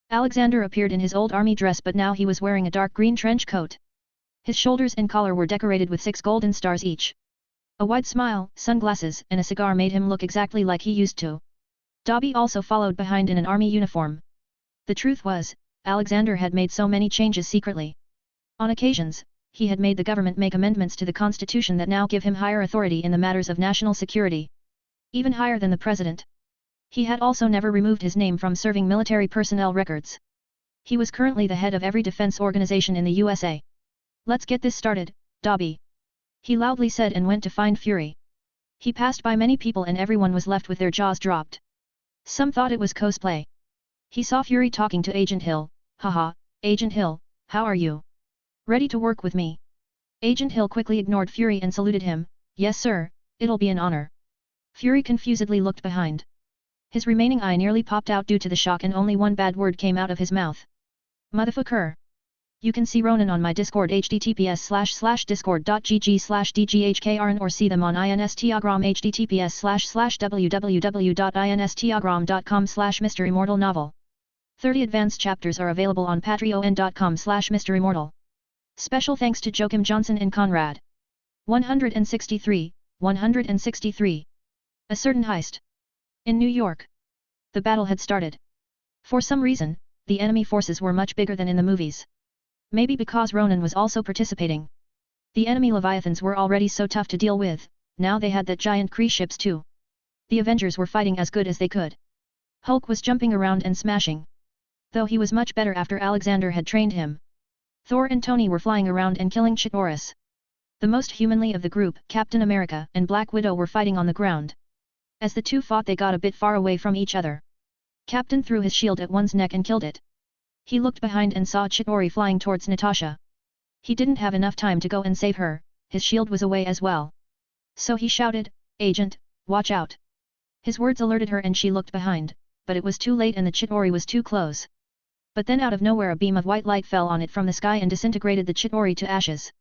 [SPEAKER 1] Alexander appeared in his old army dress, but now he was wearing a dark green trench coat. His shoulders and collar were decorated with 6 golden stars each. A wide smile, sunglasses and a cigar made him look exactly like he used to. Dobby also followed behind in an army uniform. The truth was, Alexander had made so many changes secretly. On occasions, he had made the government make amendments to the constitution that now give him higher authority in the matters of national security. Even higher than the president. He had also never removed his name from serving military personnel records. He was currently the head of every defense organization in the USA. Let's get this started, Dobby. He loudly said and went to find Fury. He passed by many people and everyone was left with their jaws dropped. Some thought it was cosplay. He saw Fury talking to Agent Hill. Haha, Agent Hill, how are you? Ready to work with me? Agent Hill quickly ignored Fury and saluted him. Yes sir, it'll be an honor. Fury confusedly looked behind. His remaining eye nearly popped out due to the shock and only one bad word came out of his mouth. Motherfucker. You can see Ronan on my Discord https://discord.gg/dghkrn or see them on Instagram https://www.instagram.com/MisterImmortal novel. 30 advanced chapters are available on patreon.com/MisterImmortal. Special thanks to Joachim Johnson and Conrad. 163. A certain heist. In New York. The battle had started. For some reason, the enemy forces were much bigger than in the movies. Maybe because Ronan was also participating. The enemy Leviathans were already so tough to deal with, now they had that giant Kree ships too. The Avengers were fighting as good as they could. Hulk was jumping around and smashing. Though he was much better after Alexander had trained him. Thor and Tony were flying around and killing Chitaurus. The most humanly of the group, Captain America and Black Widow were fighting on the ground. As the two fought they got a bit far away from each other. Captain threw his shield at one's neck and killed it. He looked behind and saw Chitauri flying towards Natasha. He didn't have enough time to go and save her, his shield was away as well. So he shouted, Agent, watch out. His words alerted her and she looked behind, but it was too late and the Chitauri was too close. But then out of nowhere a beam of white light fell on it from the sky and disintegrated the Chitauri to ashes.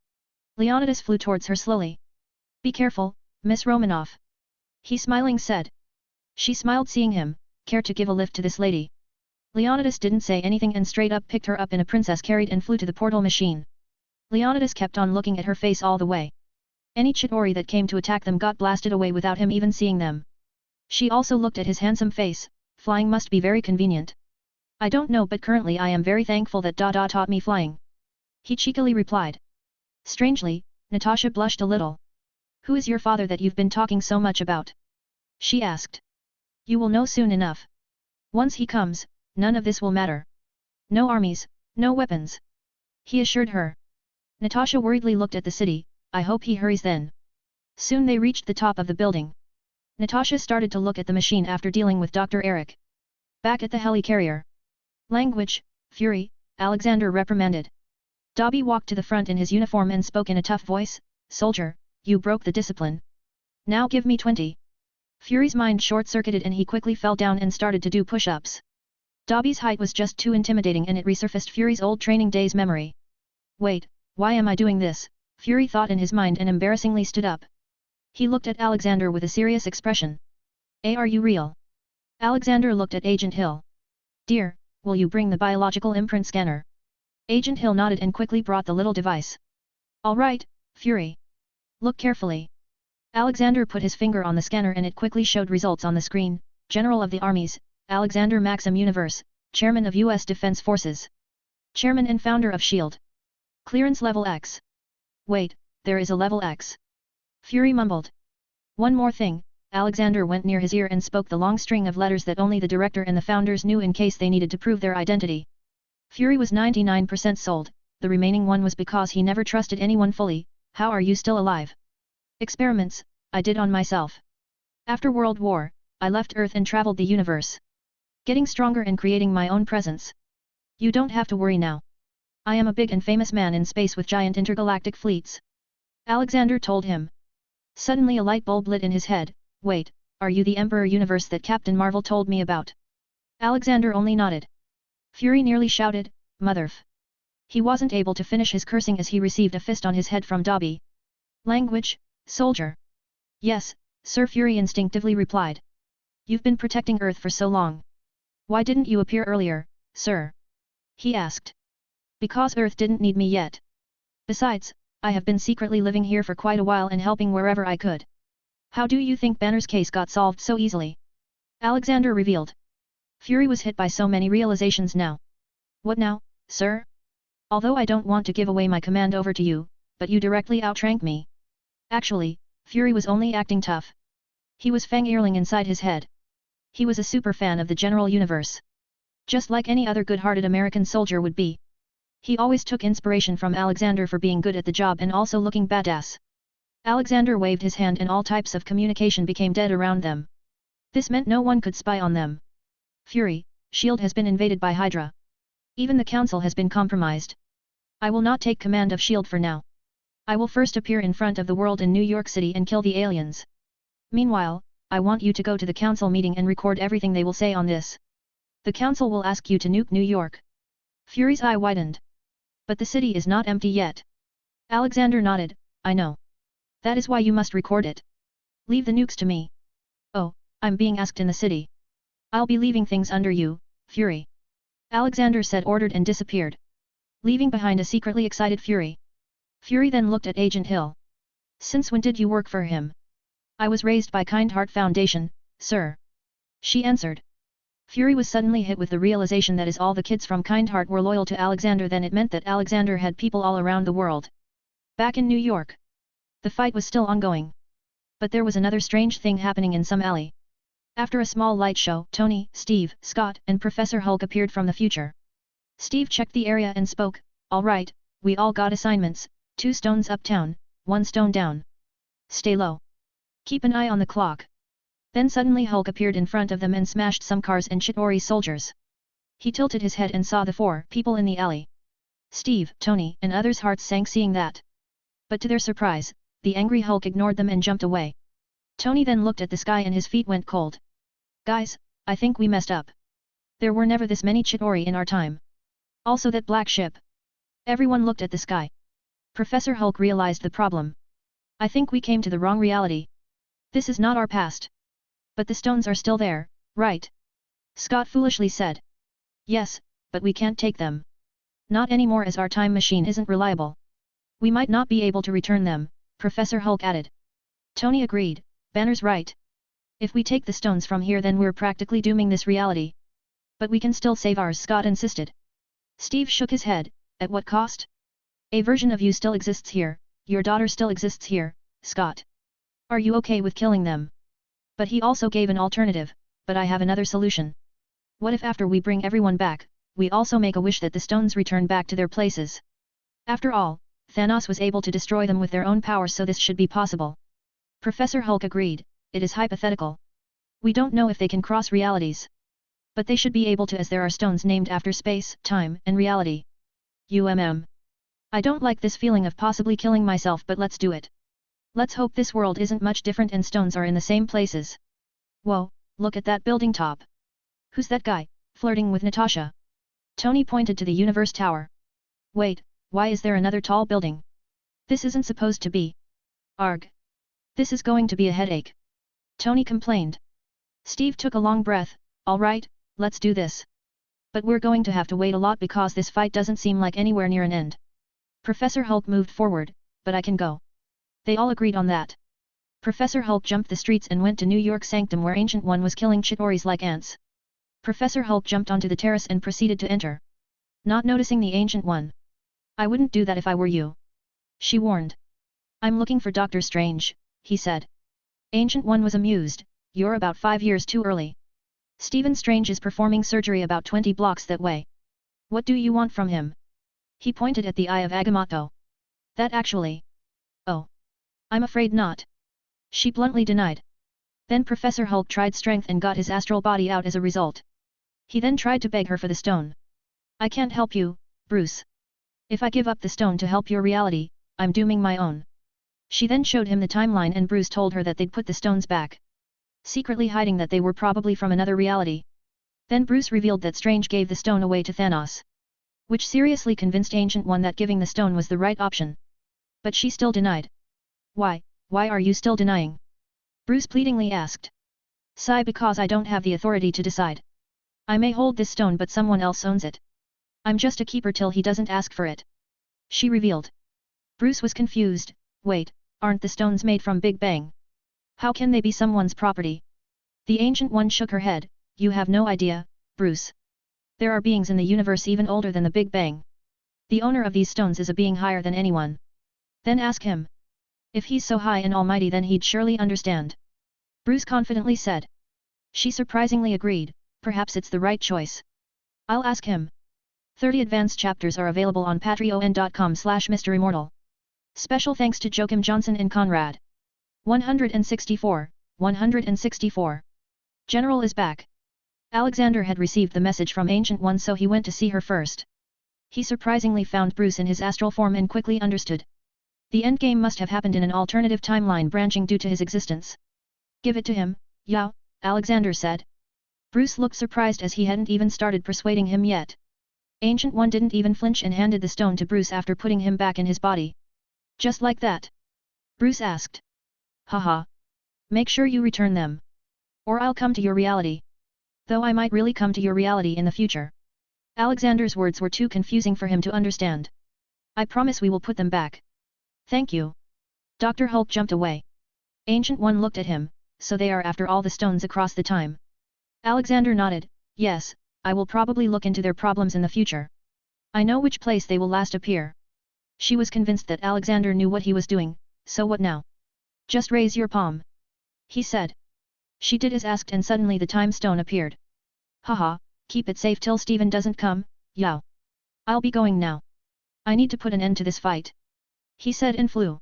[SPEAKER 1] Leonidas flew towards her slowly. Be careful, Miss Romanoff. He smiling said. She smiled seeing him, care to give a lift to this lady. Leonidas didn't say anything and straight up picked her up in a princess carried and flew to the portal machine. Leonidas kept on looking at her face all the way. Any Chitauri that came to attack them got blasted away without him even seeing them. She also looked at his handsome face, flying must be very convenient. I don't know but currently I am very thankful that Dada taught me flying. He cheekily replied. Strangely, Natasha blushed a little. Who is your father that you've been talking so much about? She asked. You will know soon enough. Once he comes, none of this will matter. No armies, no weapons. He assured her. Natasha worriedly looked at the city. I hope he hurries then. Soon they reached the top of the building. Natasha started to look at the machine after dealing with Dr. Eric. Back at the helicarrier. Language, fury, Alexander reprimanded. Dobby walked to the front in his uniform and spoke in a tough voice, Soldier, you broke the discipline. Now give me 20. Fury's mind short-circuited and he quickly fell down and started to do push-ups. Dobby's height was just too intimidating and it resurfaced Fury's old training days memory. Wait, why am I doing this? Fury thought in his mind and embarrassingly stood up. He looked at Alexander with a serious expression. Are you real? Alexander looked at Agent Hill. Dear, will you bring the biological imprint scanner? Agent Hill nodded and quickly brought the little device. All right, Fury. Look carefully. Alexander put his finger on the scanner and it quickly showed results on the screen. General of the Armies, Alexander Maxim Universe, Chairman of U.S. Defense Forces. Chairman and founder of S.H.I.E.L.D. Clearance level X. Wait, there is a level X. Fury mumbled. One more thing, Alexander went near his ear and spoke the long string of letters that only the director and the founders knew in case they needed to prove their identity. Fury was 99% sold, the remaining one was because he never trusted anyone fully. How are you still alive? Experiments, I did on myself. After World War, I left Earth and traveled the universe. Getting stronger and creating my own presence. You don't have to worry now. I am a big and famous man in space with giant intergalactic fleets. Alexander told him. Suddenly a light bulb lit in his head. Wait, are you the Emperor Universe that Captain Marvel told me about? Alexander only nodded. Fury nearly shouted, Motherf. He wasn't able to finish his cursing as he received a fist on his head from Dobby. Language, soldier. Yes, Sir, Fury instinctively replied. You've been protecting Earth for so long. Why didn't you appear earlier, sir? He asked. Because Earth didn't need me yet. Besides, I have been secretly living here for quite a while and helping wherever I could. How do you think Banner's case got solved so easily? Alexander revealed. Fury was hit by so many realizations now. What now, sir? Although I don't want to give away my command over to you, but you directly outranked me. Actually, Fury was only acting tough. He was fang-earling inside his head. He was a super fan of the general universe. Just like any other good-hearted American soldier would be. He always took inspiration from Alexander for being good at the job and also looking badass. Alexander waved his hand and all types of communication became dead around them. This meant no one could spy on them. Fury, S.H.I.E.L.D. has been invaded by Hydra. Even the Council has been compromised. I will not take command of S.H.I.E.L.D. for now. I will first appear in front of the world in New York City and kill the aliens. Meanwhile, I want you to go to the Council meeting and record everything they will say on this. The Council will ask you to nuke New York. Fury's eye widened. But the city is not empty yet. Alexander nodded, I know. That is why you must record it. Leave the nukes to me. Oh, I'm being asked in the city. I'll be leaving things under you, Fury. Alexander said ordered and disappeared. Leaving behind a secretly excited Fury. Fury then looked at Agent Hill. Since when did you work for him? I was raised by Kind Heart Foundation, sir. She answered. Fury was suddenly hit with the realization that as all the kids from Kind Heart were loyal to Alexander, then it meant that Alexander had people all around the world. Back in New York. The fight was still ongoing. But there was another strange thing happening in some alley. After a small light show, Tony, Steve, Scott, and Professor Hulk appeared from the future. Steve checked the area and spoke, all right, we all got assignments, 2 stones uptown, 1 stone down. Stay low. Keep an eye on the clock. Then suddenly Hulk appeared in front of them and smashed some cars and Chitauri soldiers. He tilted his head and saw the 4 people in the alley. Steve, Tony, and others' hearts sank seeing that. But to their surprise, the angry Hulk ignored them and jumped away. Tony then looked at the sky and his feet went cold. Guys, I think we messed up. There were never this many Chitauri in our time. Also that black ship. Everyone looked at the sky. Professor Hulk realized the problem. I think we came to the wrong reality. This is not our past. But the stones are still there, right? Scott foolishly said. Yes, but we can't take them. Not anymore as our time machine isn't reliable. We might not be able to return them, Professor Hulk added. Tony agreed, Banner's right. If we take the stones from here then we're practically dooming this reality. But we can still save ours, Scott insisted. Steve shook his head, at what cost? A version of you still exists here, your daughter still exists here, Scott. Are you okay with killing them? But he also gave an alternative, but I have another solution. What if after we bring everyone back, we also make a wish that the stones return back to their places? After all, Thanos was able to destroy them with their own power, so this should be possible. Professor Hulk agreed, it is hypothetical. We don't know if they can cross realities. But they should be able to, as there are stones named after space, time, and reality. I don't like this feeling of possibly killing myself, but let's do it. Let's hope this world isn't much different and stones are in the same places. Whoa, look at that building top. Who's that guy, flirting with Natasha? Tony pointed to the Universe Tower. Wait, why is there another tall building? This isn't supposed to be. Arg. This is going to be a headache. Tony complained. Steve took a long breath. Alright, let's do this. But we're going to have to wait a lot because this fight doesn't seem like anywhere near an end. Professor Hulk moved forward, but I can go. They all agreed on that. Professor Hulk jumped the streets and went to New York Sanctum, where Ancient One was killing Chitauri like ants. Professor Hulk jumped onto the terrace and proceeded to enter. Not noticing the Ancient One. I wouldn't do that if I were you. She warned. I'm looking for Doctor Strange, he said. Ancient One was amused. You're about 5 years too early. Stephen Strange is performing surgery about 20 blocks that way. What do you want from him? He pointed at the Eye of Agamotto. That actually. Oh. I'm afraid not. She bluntly denied. Then Professor Hulk tried strength and got his astral body out as a result. He then tried to beg her for the stone. I can't help you, Bruce. If I give up the stone to help your reality, I'm dooming my own. She then showed him the timeline and Bruce told her that they'd put the stones back, secretly hiding that they were probably from another reality. Then Bruce revealed that Strange gave the stone away to Thanos, which seriously convinced Ancient One that giving the stone was the right option. But she still denied. Why are you still denying? Bruce pleadingly asked. Sigh, because I don't have the authority to decide. I may hold this stone, but someone else owns it. I'm just a keeper till he doesn't ask for it. She revealed. Bruce was confused. Wait, aren't the stones made from Big Bang? How can they be someone's property? The Ancient One shook her head. You have no idea, Bruce. There are beings in the universe even older than the Big Bang. The owner of these stones is a being higher than anyone. Then ask him. If he's so high and almighty, then he'd surely understand. Bruce confidently said. She surprisingly agreed. Perhaps it's the right choice. I'll ask him. 30 advanced chapters are available on patreon.com/MisterImmortal. Special thanks to Joachim Johnson and Conrad. 164. General is back. Alexander had received the message from Ancient One, so he went to see her first. He surprisingly found Bruce in his astral form and quickly understood. The endgame must have happened in an alternative timeline branching due to his existence. Give it to him, Yao, Alexander said. Bruce looked surprised as he hadn't even started persuading him yet. Ancient One didn't even flinch and handed the stone to Bruce after putting him back in his body. Just like that? Bruce asked. Haha. Make sure you return them. Or I'll come to your reality. Though I might really come to your reality in the future. Alexander's words were too confusing for him to understand. I promise we will put them back. Thank you. Dr. Hulk jumped away. Ancient One looked at him. So they are after all the stones across the time. Alexander nodded. Yes, I will probably look into their problems in the future. I know which place they will last appear. She was convinced that Alexander knew what he was doing. So what now? Just raise your palm. He said. She did as asked and suddenly the time stone appeared. Haha, keep it safe till Steven doesn't come, Yao. I'll be going now. I need to put an end to this fight. He said and flew.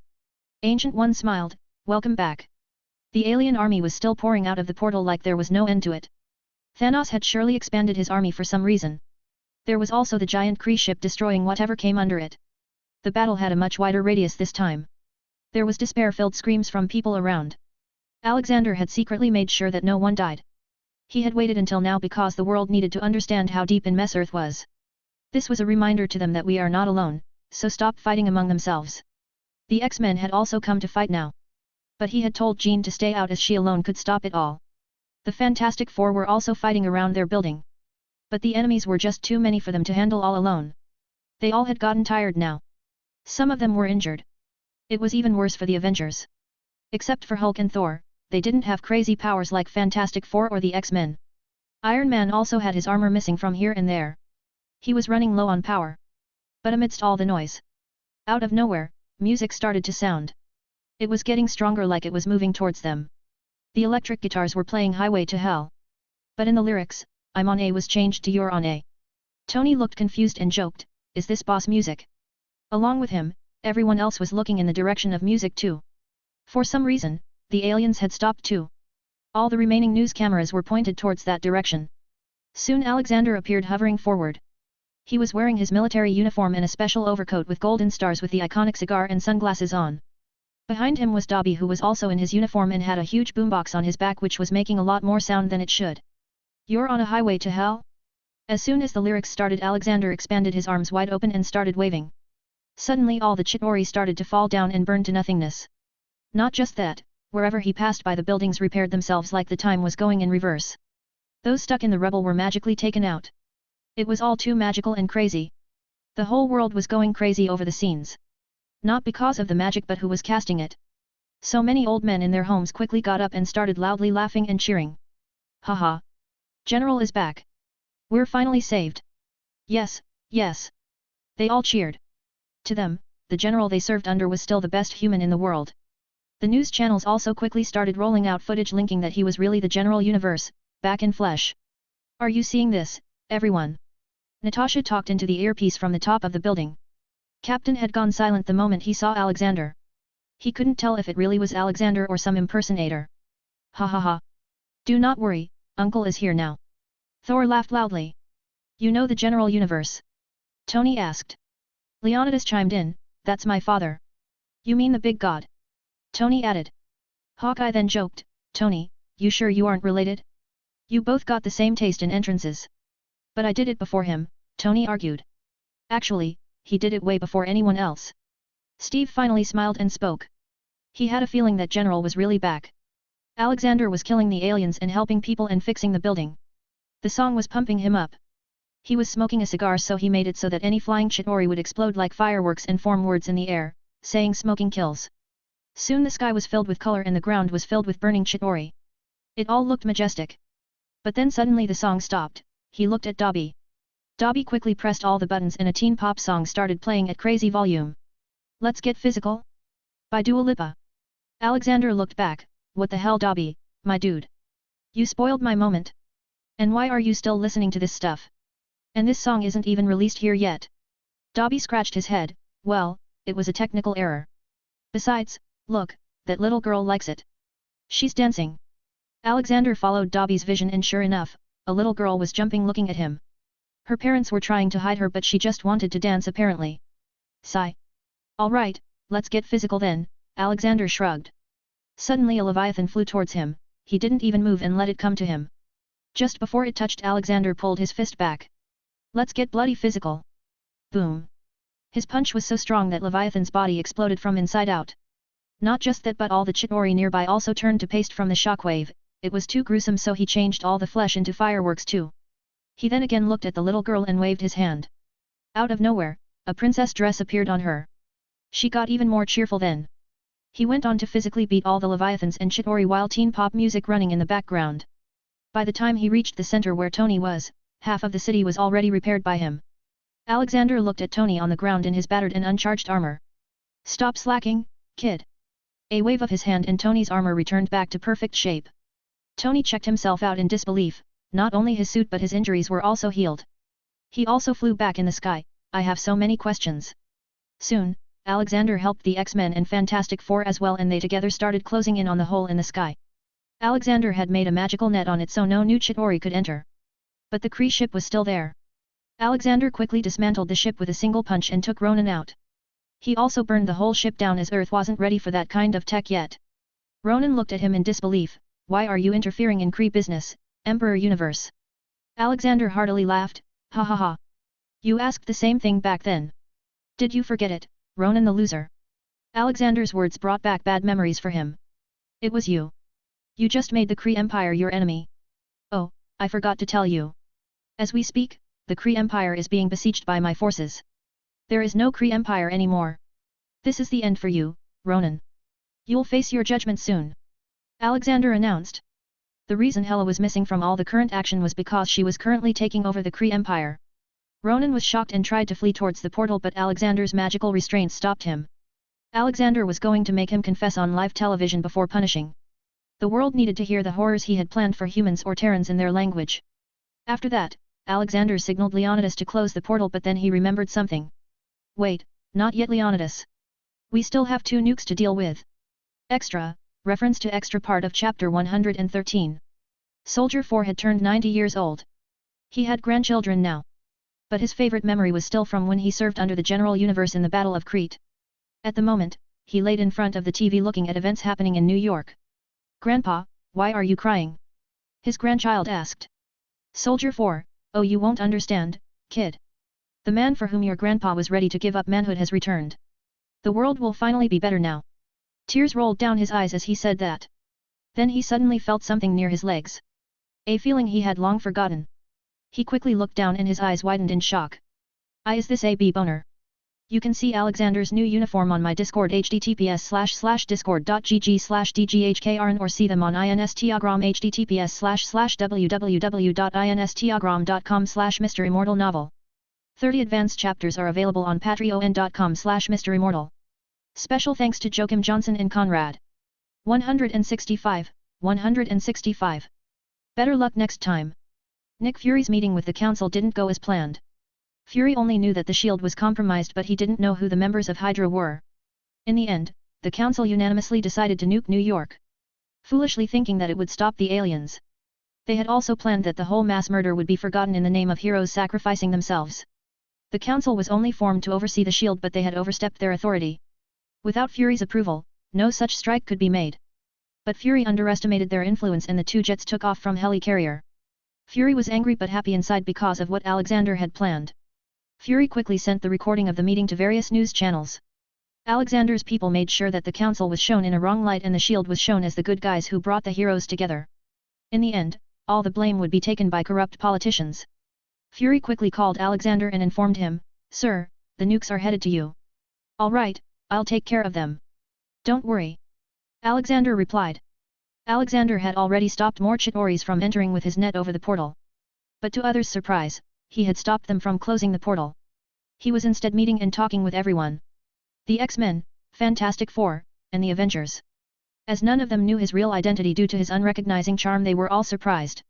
[SPEAKER 1] Ancient One smiled. Welcome back. The alien army was still pouring out of the portal like there was no end to it. Thanos had surely expanded his army for some reason. There was also the giant Kree ship destroying whatever came under it. The battle had a much wider radius this time. There was despair-filled screams from people around. Alexander had secretly made sure that no one died. He had waited until now because the world needed to understand how deep in mess Earth was. This was a reminder to them that we are not alone, so stop fighting among themselves. The X-Men had also come to fight now. But he had told Jean to stay out as she alone could stop it all. The Fantastic Four were also fighting around their building. But the enemies were just too many for them to handle all alone. They all had gotten tired now. Some of them were injured. It was even worse for the Avengers. Except for Hulk and Thor, they didn't have crazy powers like Fantastic Four or the X-Men. Iron Man also had his armor missing from here and there. He was running low on power. But amidst all the noise, out of nowhere, music started to sound. It was getting stronger like it was moving towards them. The electric guitars were playing Highway to Hell. But in the lyrics, I'm on A was changed to You're on A. Tony looked confused and joked, is this boss music? Along with him, everyone else was looking in the direction of music too. For some reason, the aliens had stopped too. All the remaining news cameras were pointed towards that direction. Soon Alexander appeared hovering forward. He was wearing his military uniform and a special overcoat with golden stars with the iconic cigar and sunglasses on. Behind him was Dobby, who was also in his uniform and had a huge boombox on his back which was making a lot more sound than it should. You're on a highway to hell? As soon as the lyrics started, Alexander expanded his arms wide open and started waving. Suddenly all the Chitauri started to fall down and burn to nothingness. Not just that, wherever he passed by the buildings repaired themselves like the time was going in reverse. Those stuck in the rubble were magically taken out. It was all too magical and crazy. The whole world was going crazy over the scenes. Not because of the magic but who was casting it. So many old men in their homes quickly got up and started loudly laughing and cheering. Haha! General is back! We're finally saved! Yes, yes! They all cheered. To them, the general they served under was still the best human in the world. The news channels also quickly started rolling out footage linking that he was really the General Universe, back in flesh. Are you seeing this, everyone? Natasha talked into the earpiece from the top of the building. Captain had gone silent the moment he saw Alexander. He couldn't tell if it really was Alexander or some impersonator. Ha ha ha. Do not worry, Uncle is here now. Thor laughed loudly. You know the General Universe? Tony asked. Leonidas chimed in, that's my father. You mean the big god? Tony added. Hawkeye then joked, Tony, you sure you aren't related? You both got the same taste in entrances. But I did it before him, Tony argued. Actually, he did it way before anyone else. Steve finally smiled and spoke. He had a feeling that General was really back. Alexander was killing the aliens and helping people and fixing the building. The song was pumping him up. He was smoking a cigar, so he made it so that any flying Chitauri would explode like fireworks and form words in the air, saying smoking kills. Soon the sky was filled with color and the ground was filled with burning Chitauri. It all looked majestic. But then suddenly the song stopped. He looked at Dobby. Dobby quickly pressed all the buttons and a teen pop song started playing at crazy volume. Let's Get Physical? By Dua Lipa. Alexander looked back, what the hell Dobby, my dude? You spoiled my moment. And why are you still listening to this stuff? And this song isn't even released here yet. Dobby scratched his head, well, it was a technical error. Besides, look, that little girl likes it. She's dancing. Alexander followed Dobby's vision and sure enough, a little girl was jumping looking at him. Her parents were trying to hide her but she just wanted to dance apparently. Sigh. Alright, let's get physical then, Alexander shrugged. Suddenly a leviathan flew towards him, he didn't even move and let it come to him. Just before it touched Alexander pulled his fist back. Let's get bloody physical. Boom. His punch was so strong that Leviathan's body exploded from inside out. Not just that but all the Chitauri nearby also turned to paste from the shockwave, it was too gruesome so he changed all the flesh into fireworks too. He then again looked at the little girl and waved his hand. Out of nowhere, a princess dress appeared on her. She got even more cheerful then. He went on to physically beat all the Leviathans and Chitauri while teen pop music running in the background. By the time he reached the center where Tony was, half of the city was already repaired by him. Alexander looked at Tony on the ground in his battered and uncharged armor. Stop slacking, kid. A wave of his hand and Tony's armor returned back to perfect shape. Tony checked himself out in disbelief, not only his suit but his injuries were also healed. He also flew back in the sky, I have so many questions. Soon, Alexander helped the X-Men and Fantastic Four as well and they together started closing in on the hole in the sky. Alexander had made a magical net on it so no new Chitauri could enter. But the Kree ship was still there. Alexander quickly dismantled the ship with a single punch and took Ronan out. He also burned the whole ship down as Earth wasn't ready for that kind of tech yet. Ronan looked at him in disbelief, why are you interfering in Kree business, Emperor Universe? Alexander heartily laughed, ha ha ha. You asked the same thing back then. Did you forget it, Ronan the loser? Alexander's words brought back bad memories for him. It was you. You just made the Kree Empire your enemy. Oh, I forgot to tell you. As we speak, the Kree Empire is being besieged by my forces. There is no Kree Empire anymore. This is the end for you, Ronan. You'll face your judgment soon. Alexander announced. The reason Hela was missing from all the current action was because she was currently taking over the Kree Empire. Ronan was shocked and tried to flee towards the portal but Alexander's magical restraint stopped him. Alexander was going to make him confess on live television before punishing. The world needed to hear the horrors he had planned for humans or Terrans in their language. After that, Alexander signaled Leonidas to close the portal, but then he remembered something. Wait, not yet, Leonidas. We still have 2 nukes to deal with. Extra, reference to extra part of chapter 113. Soldier 4 had turned 90 years old. He had grandchildren now. But his favorite memory was still from when he served under the General Universe in the Battle of Crete. At the moment, he laid in front of the TV looking at events happening in New York. Grandpa, why are you crying? His grandchild asked. Soldier 4, oh, you won't understand, kid. The man for whom your grandpa was ready to give up manhood has returned. The world will finally be better now. Tears rolled down his eyes as he said that. Then he suddenly felt something near his legs. A feeling he had long forgotten. He quickly looked down and his eyes widened in shock. Is this a boner? You can see Alexander's new uniform on my Discord, https://discord.gg/dghkrn, or see them on Instagram, https://www.instagram.com/MisterImmortal novel. 30 advanced chapters are available on patreon.com/MisterImmortal. Special thanks to Joachim Johnson and Conrad. 165. Better luck next time. Nick Fury's meeting with the council didn't go as planned. Fury only knew that the shield was compromised, but he didn't know who the members of Hydra were. In the end, the council unanimously decided to nuke New York. Foolishly thinking that it would stop the aliens. They had also planned that the whole mass murder would be forgotten in the name of heroes sacrificing themselves. The council was only formed to oversee the shield, but they had overstepped their authority. Without Fury's approval, no such strike could be made. But Fury underestimated their influence and the 2 jets took off from helicarrier. Fury was angry but happy inside because of what Alexander had planned. Fury quickly sent the recording of the meeting to various news channels. Alexander's people made sure that the council was shown in a wrong light and the shield was shown as the good guys who brought the heroes together. In the end, all the blame would be taken by corrupt politicians. Fury quickly called Alexander and informed him, "Sir, the nukes are headed to you." "All right, I'll take care of them. Don't worry." Alexander replied. Alexander had already stopped more Chitauri's from entering with his net over the portal. But to others' surprise, he had stopped them from closing the portal. He was instead meeting and talking with everyone. The X-Men, Fantastic Four, and the Avengers. As none of them knew his real identity due to his unrecognizing charm, they were all surprised.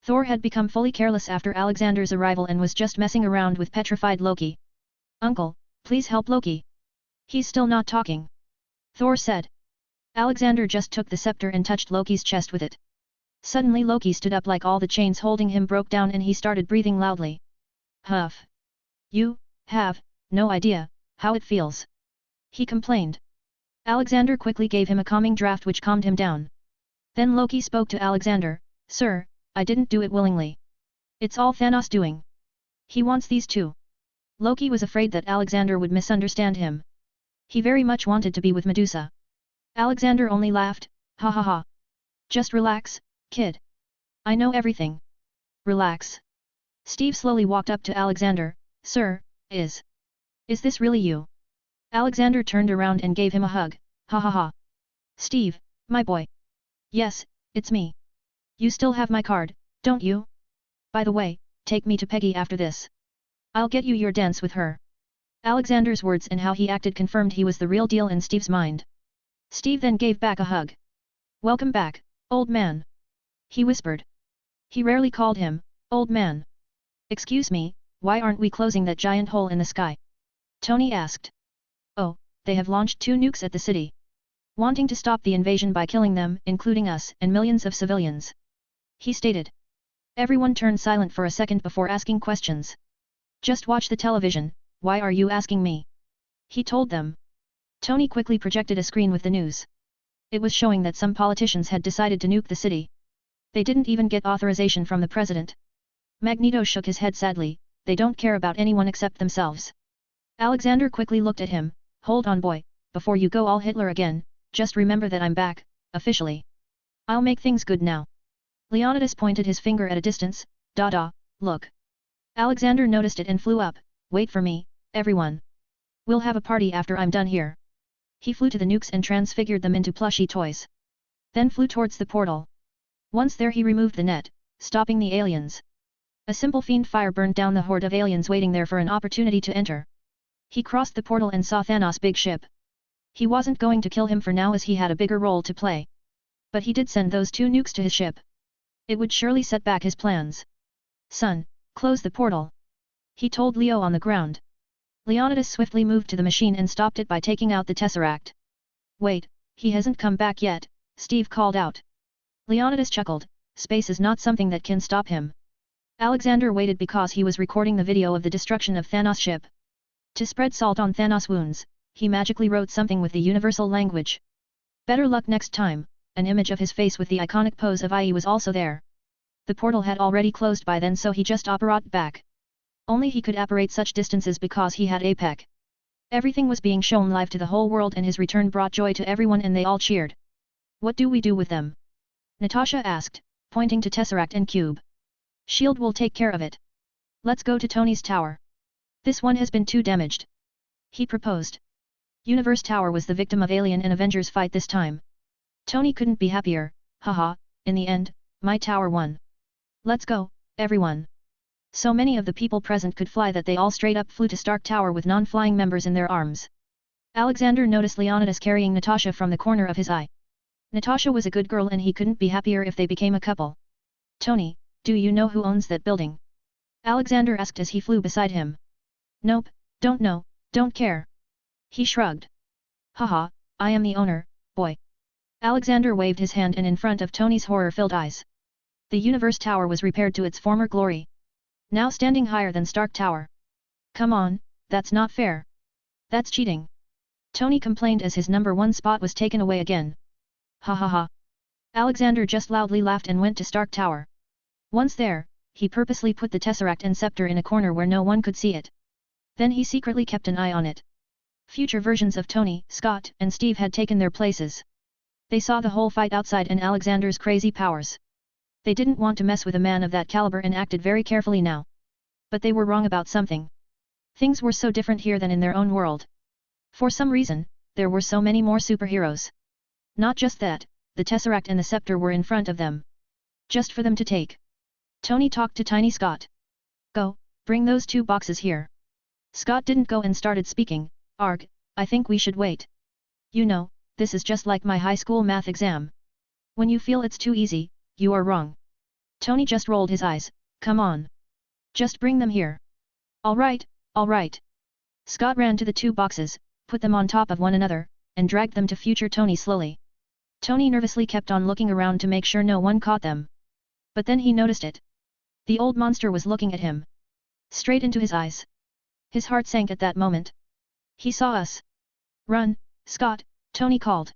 [SPEAKER 1] Thor had become fully careless after Alexander's arrival and was just messing around with petrified Loki. "Uncle, please help Loki. He's still not talking," Thor said. Alexander just took the scepter and touched Loki's chest with it. Suddenly Loki stood up like all the chains holding him broke down and he started breathing loudly. "Huff. You have no idea how it feels," he complained. Alexander quickly gave him a calming draft which calmed him down. Then Loki spoke to Alexander, "Sir, I didn't do it willingly. It's all Thanos doing. He wants these 2. Loki was afraid that Alexander would misunderstand him. He very much wanted to be with Medusa. Alexander only laughed, "Ha ha ha. Just relax, kid. I know everything. Relax." Steve slowly walked up to Alexander, "Sir, is this really you?" Alexander turned around and gave him a hug, "Ha ha ha. Steve, my boy. Yes, it's me. You still have my card, don't you? By the way, take me to Peggy after this. I'll get you your dance with her." Alexander's words and how he acted confirmed he was the real deal in Steve's mind. Steve then gave back a hug. "Welcome back, old man," he whispered. He rarely called him old man. "Excuse me, why aren't we closing that giant hole in the sky?" Tony asked. "Oh, they have launched 2 nukes at the city. Wanting to stop the invasion by killing them, including us and millions of civilians," he stated. Everyone turned silent for a second before asking questions. "Just watch the television, why are you asking me?" he told them. Tony quickly projected a screen with the news. It was showing that some politicians had decided to nuke the city. They didn't even get authorization from the president. Magneto shook his head sadly, "They don't care about anyone except themselves." Alexander quickly looked at him, "Hold on boy, before you go all Hitler again, just remember that I'm back, officially. I'll make things good now." Leonidas pointed his finger at a distance, "Look." Alexander noticed it and flew up, "Wait for me, everyone. We'll have a party after I'm done here." He flew to the nukes and transfigured them into plushy toys. Then flew towards the portal. Once there he removed the net, stopping the aliens. A simple fiend fire burned down the horde of aliens waiting there for an opportunity to enter. He crossed the portal and saw Thanos' big ship. He wasn't going to kill him for now as he had a bigger role to play. But he did send those 2 nukes to his ship. It would surely set back his plans. Son, close the portal. He told Leo on the ground. Leonidas swiftly moved to the machine and stopped it by taking out the tesseract. Wait, he hasn't come back yet, Steve called out. Leonidas chuckled, space is not something that can stop him. Alexander waited because he was recording the video of the destruction of Thanos' ship. To spread salt on Thanos' wounds, he magically wrote something with the universal language. Better luck next time. An image of his face with the iconic pose of IE was also there. The portal had already closed by then, so he just apparat back. Only he could apparate such distances because he had APEC. Everything was being shown live to the whole world and his return brought joy to everyone and they all cheered. What do we do with them? Natasha asked, pointing to Tesseract and Cube. Shield will take care of it. Let's go to Tony's tower. This one has been too damaged. He proposed. Universe Tower was the victim of Alien and Avengers fight this time. Tony couldn't be happier, haha, in the end, my tower won. Let's go, everyone. So many of the people present could fly that they all straight up flew to Stark Tower with non-flying members in their arms. Alexander noticed Leonidas carrying Natasha from the corner of his eye. Natasha was a good girl and he couldn't be happier if they became a couple. Tony, do you know who owns that building? Alexander asked as he flew beside him. Nope, don't know, don't care. He shrugged. Haha, I am the owner, boy. Alexander waved his hand and in front of Tony's horror-filled eyes. The Universe Tower was repaired to its former glory. Now standing higher than Stark Tower. Come on, that's not fair. That's cheating. Tony complained as his #1 spot was taken away again. Ha ha ha. Alexander just loudly laughed and went to Stark Tower. Once there, he purposely put the Tesseract and Scepter in a corner where no one could see it. Then he secretly kept an eye on it. Future versions of Tony, Scott, and Steve had taken their places. They saw the whole fight outside and Alexander's crazy powers. They didn't want to mess with a man of that caliber and acted very carefully now. But they were wrong about something. Things were so different here than in their own world. For some reason, there were so many more superheroes. Not just that, the Tesseract and the Scepter were in front of them. Just for them to take. Tony talked to Tiny Scott. Go, bring those 2 boxes here. Scott didn't go and started speaking, Arg, I think we should wait. You know, this is just like my high school math exam. When you feel it's too easy, you are wrong. Tony just rolled his eyes, come on. Just bring them here. All right, all right. Scott ran to the 2 boxes, put them on top of one another, and dragged them to future Tony slowly. Tony nervously kept on looking around to make sure no one caught them. But then he noticed it. The old monster was looking at him. Straight into his eyes. His heart sank at that moment. He saw us. Run, Scott, Tony called.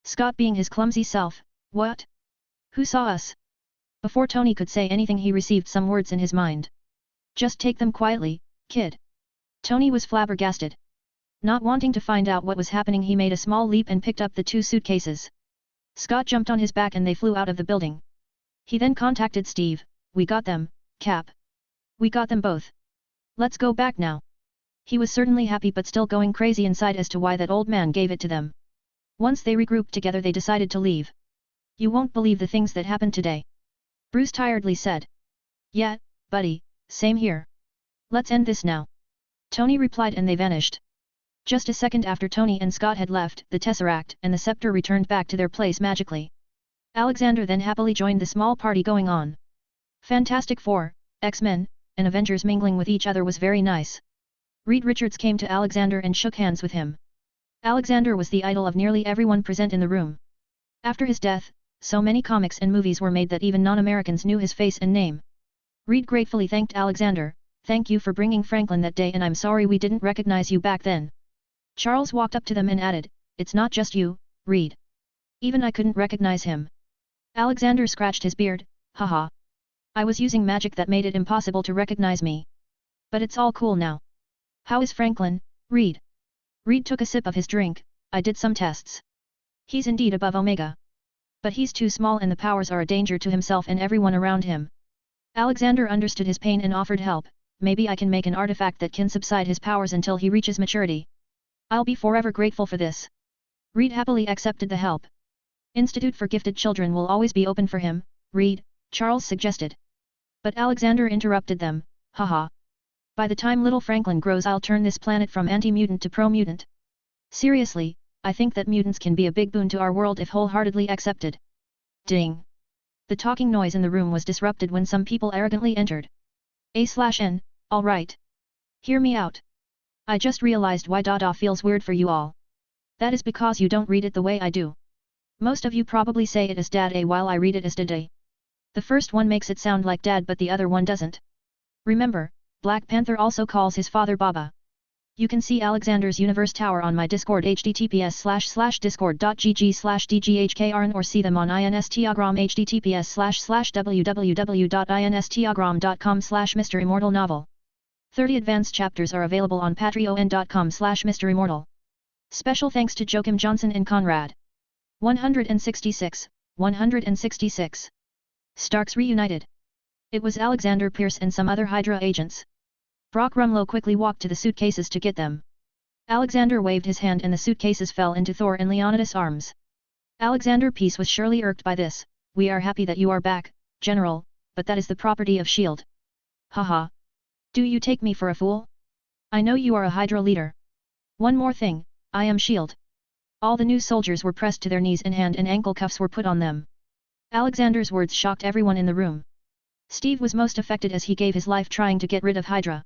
[SPEAKER 1] Scott being his clumsy self, what? Who saw us? Before Tony could say anything he received some words in his mind. Just take them quietly, kid. Tony was flabbergasted. Not wanting to find out what was happening, he made a small leap and picked up the 2 suitcases. Scott jumped on his back and they flew out of the building. He then contacted Steve, we got them, Cap. We got them both. Let's go back now. He was certainly happy but still going crazy inside as to why that old man gave it to them. Once they regrouped together they decided to leave. You won't believe the things that happened today. Bruce tiredly said. Yeah, buddy, same here. Let's end this now. Tony replied and they vanished. Just a second after Tony and Scott had left, the Tesseract and the Scepter returned back to their place magically. Alexander then happily joined the small party going on. Fantastic Four, X-Men, and Avengers mingling with each other was very nice. Reed Richards came to Alexander and shook hands with him. Alexander was the idol of nearly everyone present in the room. After his death, so many comics and movies were made that even non-Americans knew his face and name. Reed gratefully thanked Alexander, thank you for bringing Franklin that day and I'm sorry we didn't recognize you back then. Charles walked up to them and added, it's not just you, Reed. Even I couldn't recognize him. Alexander scratched his beard, haha. I was using magic that made it impossible to recognize me. But it's all cool now. How is Franklin, Reed? Reed took a sip of his drink, I did some tests. He's indeed above Omega. But he's too small and the powers are a danger to himself and everyone around him. Alexander understood his pain and offered help, maybe I can make an artifact that can subside his powers until he reaches maturity. I'll be forever grateful for this. Reed happily accepted the help. Institute for Gifted Children will always be open for him, Reed, Charles suggested. But Alexander interrupted them, haha. By the time little Franklin grows I'll turn this planet from anti-mutant to pro-mutant. Seriously, I think that mutants can be a big boon to our world if wholeheartedly accepted. Ding! The talking noise in the room was disrupted when some people arrogantly entered. A/N, alright. Hear me out. I just realized why Dada feels weird for you all. That is because you don't read it the way I do. Most of you probably say it as Dad while I read it as Dada. The first one makes it sound like Dad but the other one doesn't. Remember, Black Panther also calls his father Baba. You can see Alexander's Universe Tower on my Discord https://discord.gg/dghkrn or see them on Instagram https://www.instagram.com/MisterImmortal 30 advanced chapters are available on patreon.com/MisterImmortal. Special thanks to Joachim Johnson and Conrad. 166. Starks reunited. It was Alexander Pierce and some other Hydra agents. Brock Rumlow quickly walked to the suitcases to get them. Alexander waved his hand and the suitcases fell into Thor and Leonidas' arms. Alexander Pierce was surely irked by this. We are happy that you are back, General, but that is the property of S.H.I.E.L.D. Haha. Do you take me for a fool? I know you are a Hydra leader. One more thing, I am S.H.I.E.L.D. All the new soldiers were pressed to their knees and hand and ankle cuffs were put on them. Alexander's words shocked everyone in the room. Steve was most affected as he gave his life trying to get rid of Hydra.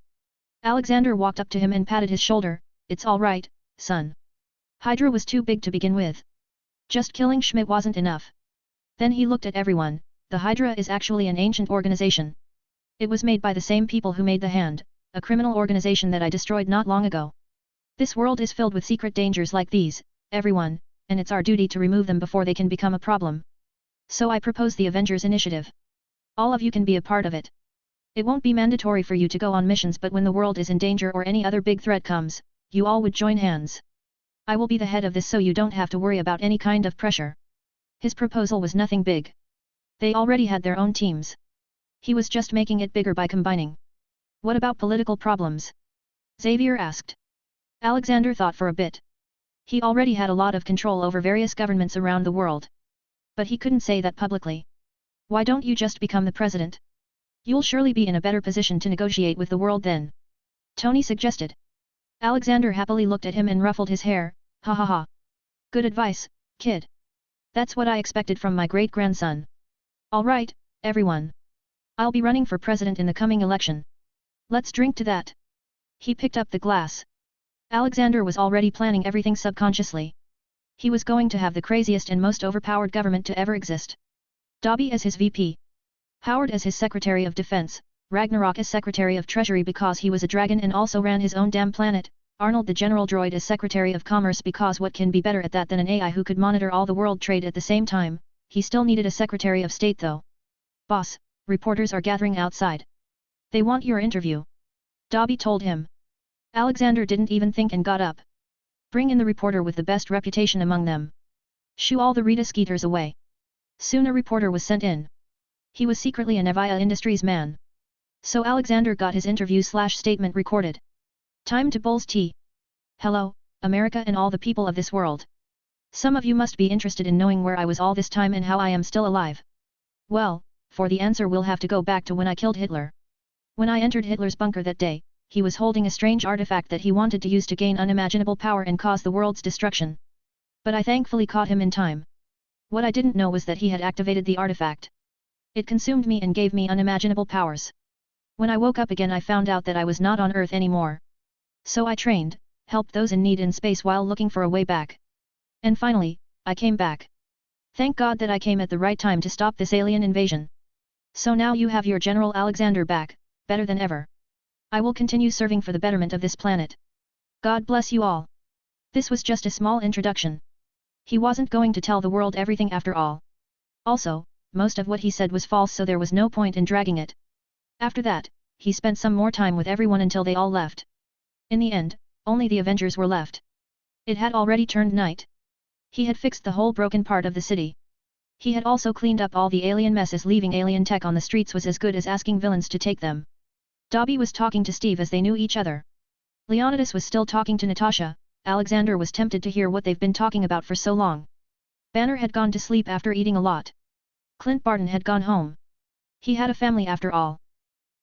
[SPEAKER 1] Alexander walked up to him and patted his shoulder. It's all right, son. Hydra was too big to begin with. Just killing Schmidt wasn't enough. Then he looked at everyone. The Hydra is actually an ancient organization. It was made by the same people who made the Hand, a criminal organization that I destroyed not long ago. This world is filled with secret dangers like these, everyone, and it's our duty to remove them before they can become a problem. So I propose the Avengers Initiative. All of you can be a part of it. It won't be mandatory for you to go on missions, but when the world is in danger or any other big threat comes, you all would join hands. I will be the head of this so you don't have to worry about any kind of pressure. His proposal was nothing big. They already had their own teams. He was just making it bigger by combining. What about political problems? Xavier asked. Alexander thought for a bit. He already had a lot of control over various governments around the world. But he couldn't say that publicly. Why don't you just become the president? You'll surely be in a better position to negotiate with the world then. Tony suggested. Alexander happily looked at him and ruffled his hair. Ha ha ha. Good advice, kid. That's what I expected from my great-grandson. Alright, everyone. I'll be running for president in the coming election. Let's drink to that. He picked up the glass. Alexander was already planning everything subconsciously. He was going to have the craziest and most overpowered government to ever exist. Dobby as his VP. Howard as his Secretary of Defense, Ragnarok as Secretary of Treasury because he was a dragon and also ran his own damn planet, Arnold the General Droid as Secretary of Commerce because what can be better at that than an AI who could monitor all the world trade at the same time. He still needed a Secretary of State though. Boss, reporters are gathering outside. They want your interview. Dobby told him. Alexander didn't even think and got up. Bring in the reporter with the best reputation among them. Shoo all the Rita Skeeters away. Soon a reporter was sent in. He was secretly a Nevia Industries man. So Alexander got his interview/statement recorded. Time to bowls tea. Hello, America and all the people of this world. Some of you must be interested in knowing where I was all this time and how I am still alive. Well, for the answer we'll have to go back to when I killed Hitler. When I entered Hitler's bunker that day, he was holding a strange artifact that he wanted to use to gain unimaginable power and cause the world's destruction. But I thankfully caught him in time. What I didn't know was that he had activated the artifact. It consumed me and gave me unimaginable powers. When I woke up again I found out that I was not on Earth anymore. So I trained, helped those in need in space while looking for a way back. And finally, I came back. Thank God that I came at the right time to stop this alien invasion. So now you have your General Alexander back, better than ever. I will continue serving for the betterment of this planet. God bless you all. This was just a small introduction. He wasn't going to tell the world everything after all. Also, most of what he said was false so there was no point in dragging it. After that, he spent some more time with everyone until they all left. In the end, only the Avengers were left. It had already turned night. He had fixed the whole broken part of the city. He had also cleaned up all the alien messes. Leaving alien tech on the streets was as good as asking villains to take them. Dobby was talking to Steve as they knew each other. Leonidas was still talking to Natasha. Alexander was tempted to hear what they've been talking about for so long. Banner had gone to sleep after eating a lot. Clint Barton had gone home. He had a family after all.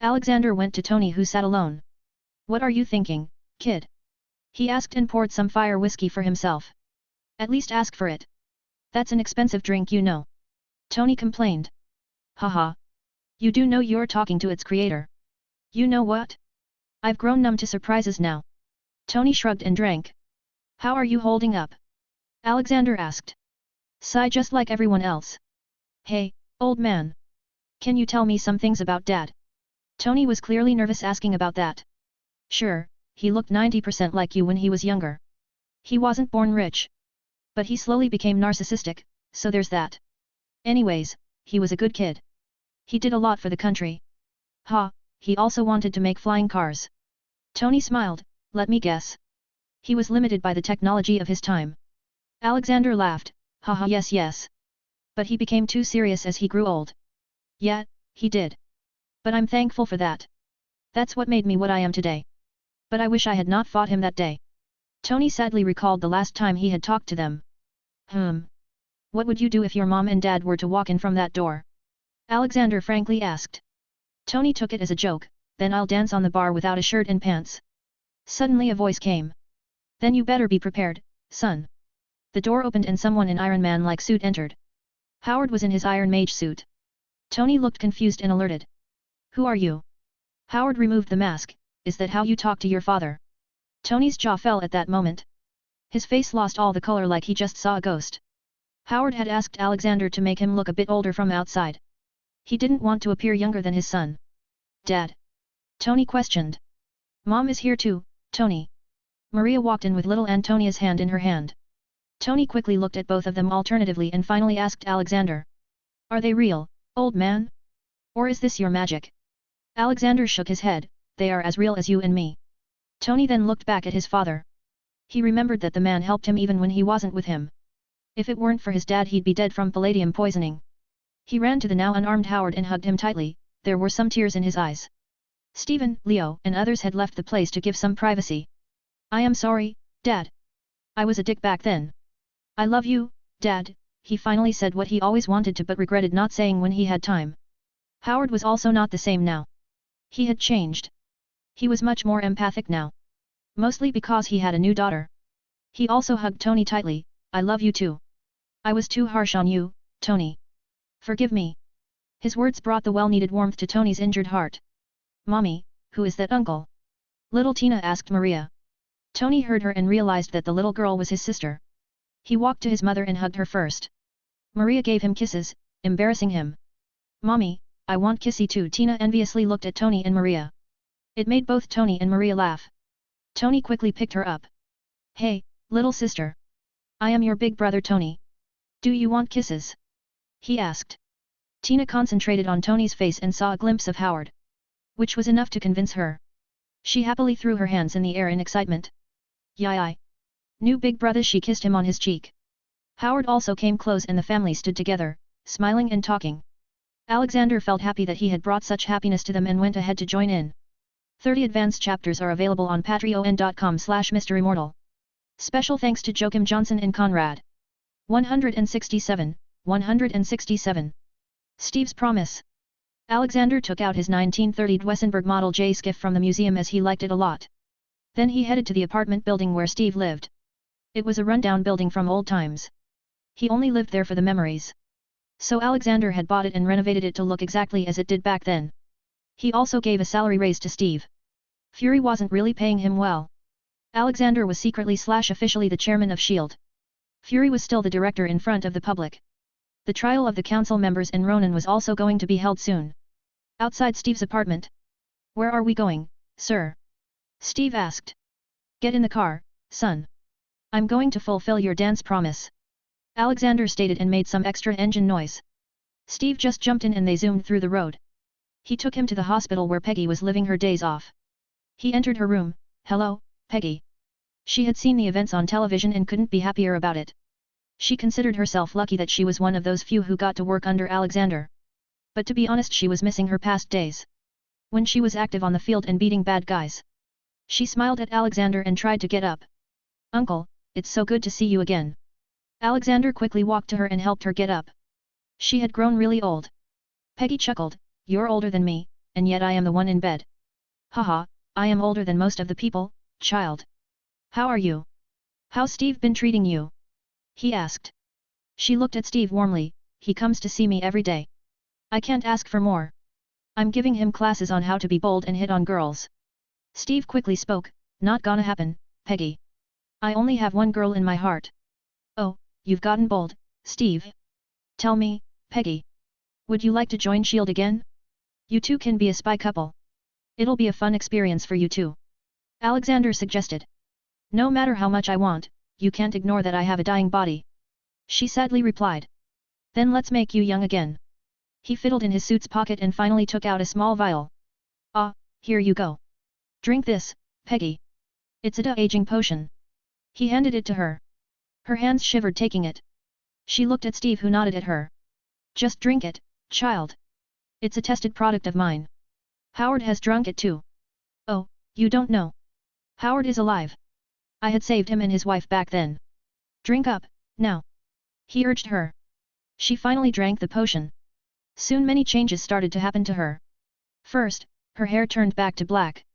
[SPEAKER 1] Alexander went to Tony who sat alone. What are you thinking, kid? He asked and poured some fire whiskey for himself. At least ask for it. That's an expensive drink, you know. Tony complained. Haha. You do know you're talking to its creator. You know what? I've grown numb to surprises now. Tony shrugged and drank. How are you holding up? Alexander asked. Sigh just like everyone else. Hey, old man. Can you tell me some things about Dad? Tony was clearly nervous asking about that. Sure, he looked 90% like you when he was younger. He wasn't born rich. But he slowly became narcissistic, so there's that. Anyways, he was a good kid. He did a lot for the country. Ha, he also wanted to make flying cars. Tony smiled, let me guess. He was limited by the technology of his time. Alexander laughed, haha yes. But he became too serious as he grew old. Yeah, he did. But I'm thankful for that. That's what made me what I am today. But I wish I had not fought him that day. Tony sadly recalled the last time he had talked to them. What would you do if your mom and dad were to walk in from that door? Alexander frankly asked. Tony took it as a joke, then I'll dance on the bar without a shirt and pants. Suddenly a voice came. Then you better be prepared, son. The door opened and someone in Iron Man-like suit entered. Howard was in his Iron Mage suit. Tony looked confused and alerted. Who are you? Howard removed the mask. Is that how you talk to your father? Tony's jaw fell at that moment. His face lost all the color like he just saw a ghost. Howard had asked Alexander to make him look a bit older from outside. He didn't want to appear younger than his son. Dad? Tony questioned. Mom is here too, Tony. Maria walked in with little Antonia's hand in her hand. Tony quickly looked at both of them alternatively and finally asked Alexander. Are they real, old man? Or is this your magic? Alexander shook his head, they are as real as you and me. Tony then looked back at his father. He remembered that the man helped him even when he wasn't with him. If it weren't for his dad he'd be dead from palladium poisoning. He ran to the now unarmed Howard and hugged him tightly, there were some tears in his eyes. Stephen, Leo and others had left the place to give some privacy. I am sorry, Dad. I was a dick back then. I love you, Dad, he finally said what he always wanted to but regretted not saying when he had time. Howard was also not the same now. He had changed. He was much more empathic now. Mostly because he had a new daughter. He also hugged Tony tightly, I love you too. I was too harsh on you, Tony. Forgive me. His words brought the well-needed warmth to Tony's injured heart. Mommy, who is that uncle? Little Tina asked Maria. Tony heard her and realized that the little girl was his sister. He walked to his mother and hugged her first. Maria gave him kisses, embarrassing him. Mommy, I want kissy too. Tina enviously looked at Tony and Maria. It made both Tony and Maria laugh. Tony quickly picked her up. Hey, little sister. I am your big brother Tony. Do you want kisses? He asked. Tina concentrated on Tony's face and saw a glimpse of Howard. Which was enough to convince her. She happily threw her hands in the air in excitement. Yai. New big brother, she kissed him on his cheek. Howard also came close and the family stood together, smiling and talking. Alexander felt happy that he had brought such happiness to them and went ahead to join in. 30 advanced chapters are available on patreon.com/MisterImmortal. Special thanks to Joachim Johnson and Conrad. 167, 167. Steve's Promise. Alexander took out his 1930 Duesenberg Model J skiff from the museum as he liked it a lot. Then he headed to the apartment building where Steve lived. It was a rundown building from old times. He only lived there for the memories. So Alexander had bought it and renovated it to look exactly as it did back then. He also gave a salary raise to Steve. Fury wasn't really paying him well. Alexander was secretly/officially the chairman of S.H.I.E.L.D. Fury was still the director in front of the public. The trial of the council members and Ronan was also going to be held soon. Outside Steve's apartment. Where are we going, sir? Steve asked. Get in the car, son. I'm going to fulfill your dance promise. Alexander stated and made some extra engine noise. Steve just jumped in and they zoomed through the road. He took him to the hospital where Peggy was living her days off. He entered her room. Hello, Peggy. She had seen the events on television and couldn't be happier about it. She considered herself lucky that she was one of those few who got to work under Alexander. But to be honest, she was missing her past days. When she was active on the field and beating bad guys. She smiled at Alexander and tried to get up. Uncle, it's so good to see you again. Alexander quickly walked to her and helped her get up. She had grown really old. Peggy chuckled, you're older than me, and yet I am the one in bed. Haha, I am older than most of the people, child. How are you? How's Steve been treating you? he asked. She looked at Steve warmly. He comes to see me every day. I can't ask for more. I'm giving him classes on how to be bold and hit on girls. Steve quickly spoke, not gonna happen, Peggy. I only have one girl in my heart. Oh, you've gotten bold, Steve. Tell me, Peggy. Would you like to join S.H.I.E.L.D. again? You two can be a spy couple. It'll be a fun experience for you too. Alexander suggested. No matter how much I want, you can't ignore that I have a dying body. She sadly replied. Then let's make you young again. He fiddled in his suit's pocket and finally took out a small vial. Ah, here you go. Drink this, Peggy. It's a de-aging potion. He handed it to her. Her hands shivered taking it. She looked at Steve who nodded at her. Just drink it, child. It's a tested product of mine. Howard has drunk it too. Oh, you don't know. Howard is alive. I had saved him and his wife back then. Drink up, now. He urged her. She finally drank the potion. Soon many changes started to happen to her. First, her hair turned back to black.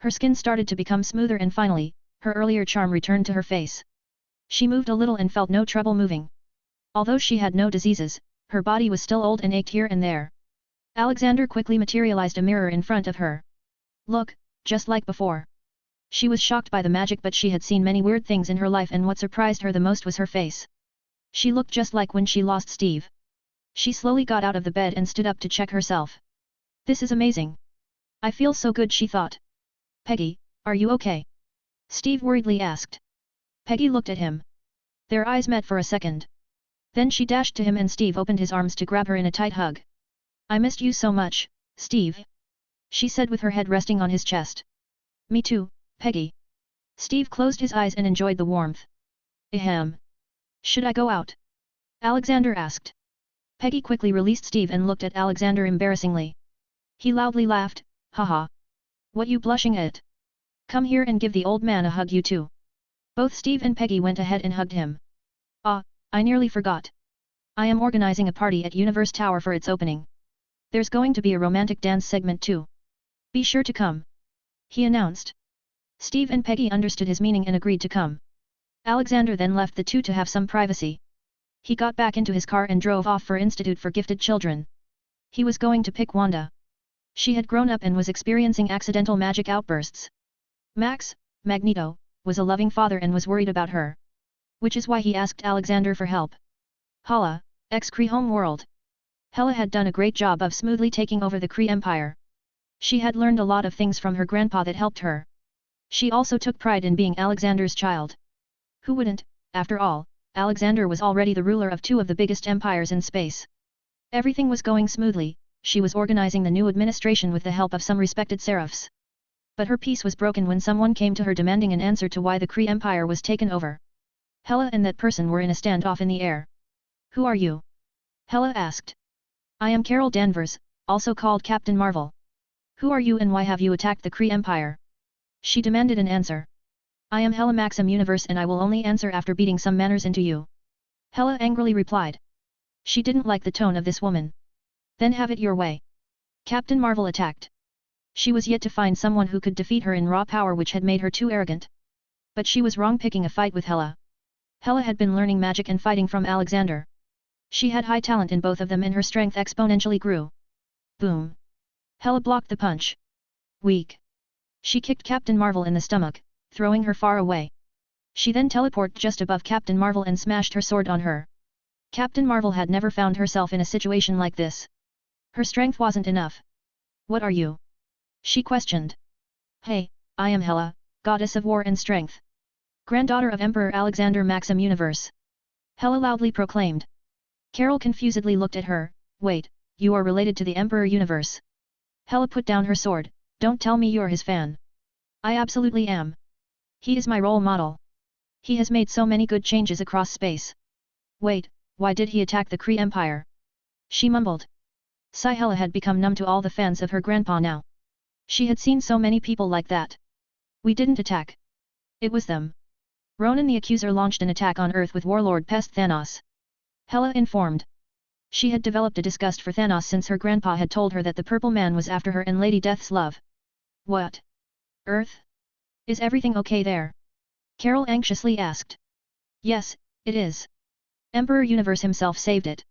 [SPEAKER 1] Her skin started to become smoother and finally, her earlier charm returned to her face. She moved a little and felt no trouble moving. Although she had no diseases, her body was still old and ached here and there. Alexander quickly materialized a mirror in front of her. Look, just like before. She was shocked by the magic but she had seen many weird things in her life and what surprised her the most was her face. She looked just like when she lost Steve. She slowly got out of the bed and stood up to check herself. This is amazing. I feel so good she thought. Peggy, are you okay? Steve worriedly asked. Peggy looked at him. Their eyes met for a second. Then she dashed to him and Steve opened his arms to grab her in a tight hug. I missed you so much, Steve. She said with her head resting on his chest. Me too, Peggy. Steve closed his eyes and enjoyed the warmth. Ahem. Should I go out? Alexander asked. Peggy quickly released Steve and looked at Alexander embarrassingly. He loudly laughed, haha. What you blushing at? Come here and give the old man a hug you too. Both Steve and Peggy went ahead and hugged him. Ah, I nearly forgot. I am organizing a party at Universe Tower for its opening. There's going to be a romantic dance segment too. Be sure to come. He announced. Steve and Peggy understood his meaning and agreed to come. Alexander then left the two to have some privacy. He got back into his car and drove off for Institute for Gifted Children. He was going to pick Wanda. She had grown up and was experiencing accidental magic outbursts. Max, Magneto, was a loving father and was worried about her. Which is why he asked Alexander for help. Hala, ex-Kree home world. Hela had done a great job of smoothly taking over the Kree Empire. She had learned a lot of things from her grandpa that helped her. She also took pride in being Alexander's child. Who wouldn't, after all, Alexander was already the ruler of two of the biggest empires in space. Everything was going smoothly, she was organizing the new administration with the help of some respected seraphs. But her peace was broken when someone came to her demanding an answer to why the Kree Empire was taken over. Hela and that person were in a standoff in the air. Who are you? Hela asked. I am Carol Danvers, also called Captain Marvel. Who are you and why have you attacked the Kree Empire? She demanded an answer. I am Hela Maxim Universe and I will only answer after beating some manners into you. Hela angrily replied. She didn't like the tone of this woman. Then have it your way. Captain Marvel attacked. She was yet to find someone who could defeat her in raw power which had made her too arrogant. But she was wrong picking a fight with Hela. Hela had been learning magic and fighting from Alexander. She had high talent in both of them and her strength exponentially grew. Boom. Hela blocked the punch. Weak. She kicked Captain Marvel in the stomach, throwing her far away. She then teleported just above Captain Marvel and smashed her sword on her. Captain Marvel had never found herself in a situation like this. Her strength wasn't enough. What are you? She questioned. Hey, I am Hela, goddess of war and strength. Granddaughter of Emperor Alexander Maxim Universe. Hela loudly proclaimed. Carol confusedly looked at her, wait, you are related to the Emperor Universe. Hela put down her sword, don't tell me you're his fan. I absolutely am. He is my role model. He has made so many good changes across space. Wait, why did he attack the Kree Empire? She mumbled. Hela had become numb to all the fans of her grandpa now. She had seen so many people like that. We didn't attack. It was them. Ronan the Accuser launched an attack on Earth with warlord pest Thanos. Hela informed. She had developed a disgust for Thanos since her grandpa had told her that the Purple Man was after her and Lady Death's love. What? Earth? Is everything okay there? Carol anxiously asked. Yes, it is. Emperor Universe himself saved it.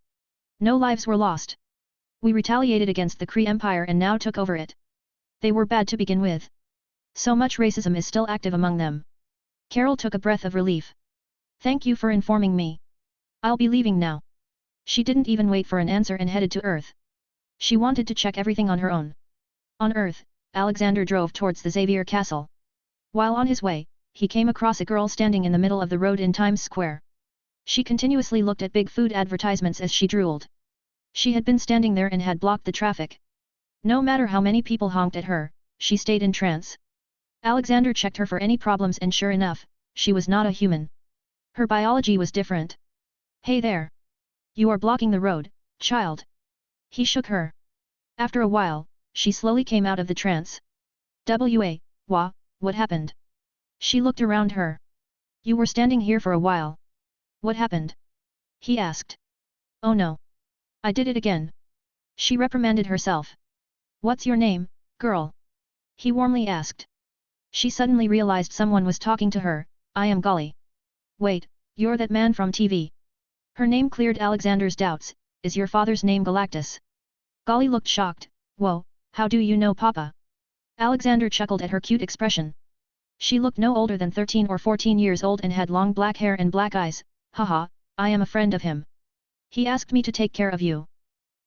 [SPEAKER 1] No lives were lost. We retaliated against the Kree Empire and now took over it. They were bad to begin with. So much racism is still active among them. Carol took a breath of relief. Thank you for informing me. I'll be leaving now. She didn't even wait for an answer and headed to Earth. She wanted to check everything on her own. On Earth, Alexander drove towards the Xavier Castle. While on his way, he came across a girl standing in the middle of the road in Times Square. She continuously looked at big food advertisements as she drooled. She had been standing there and had blocked the traffic. No matter how many people honked at her, she stayed in trance. Alexander checked her for any problems and sure enough, she was not a human. Her biology was different. Hey there! You are blocking the road, child. He shook her. After a while, she slowly came out of the trance. What happened? She looked around her. You were standing here for a while. What happened? He asked. Oh no. I did it again. She reprimanded herself. What's your name, girl? He warmly asked. She suddenly realized someone was talking to her. I am Golly. Wait, you're that man from TV. Her name cleared Alexander's doubts. Is your father's name Galactus? Golly looked shocked. Whoa, how do you know Papa? Alexander chuckled at her cute expression. She looked no older than 13 or 14 years old and had long black hair and black eyes. Haha, I am a friend of him. He asked me to take care of you.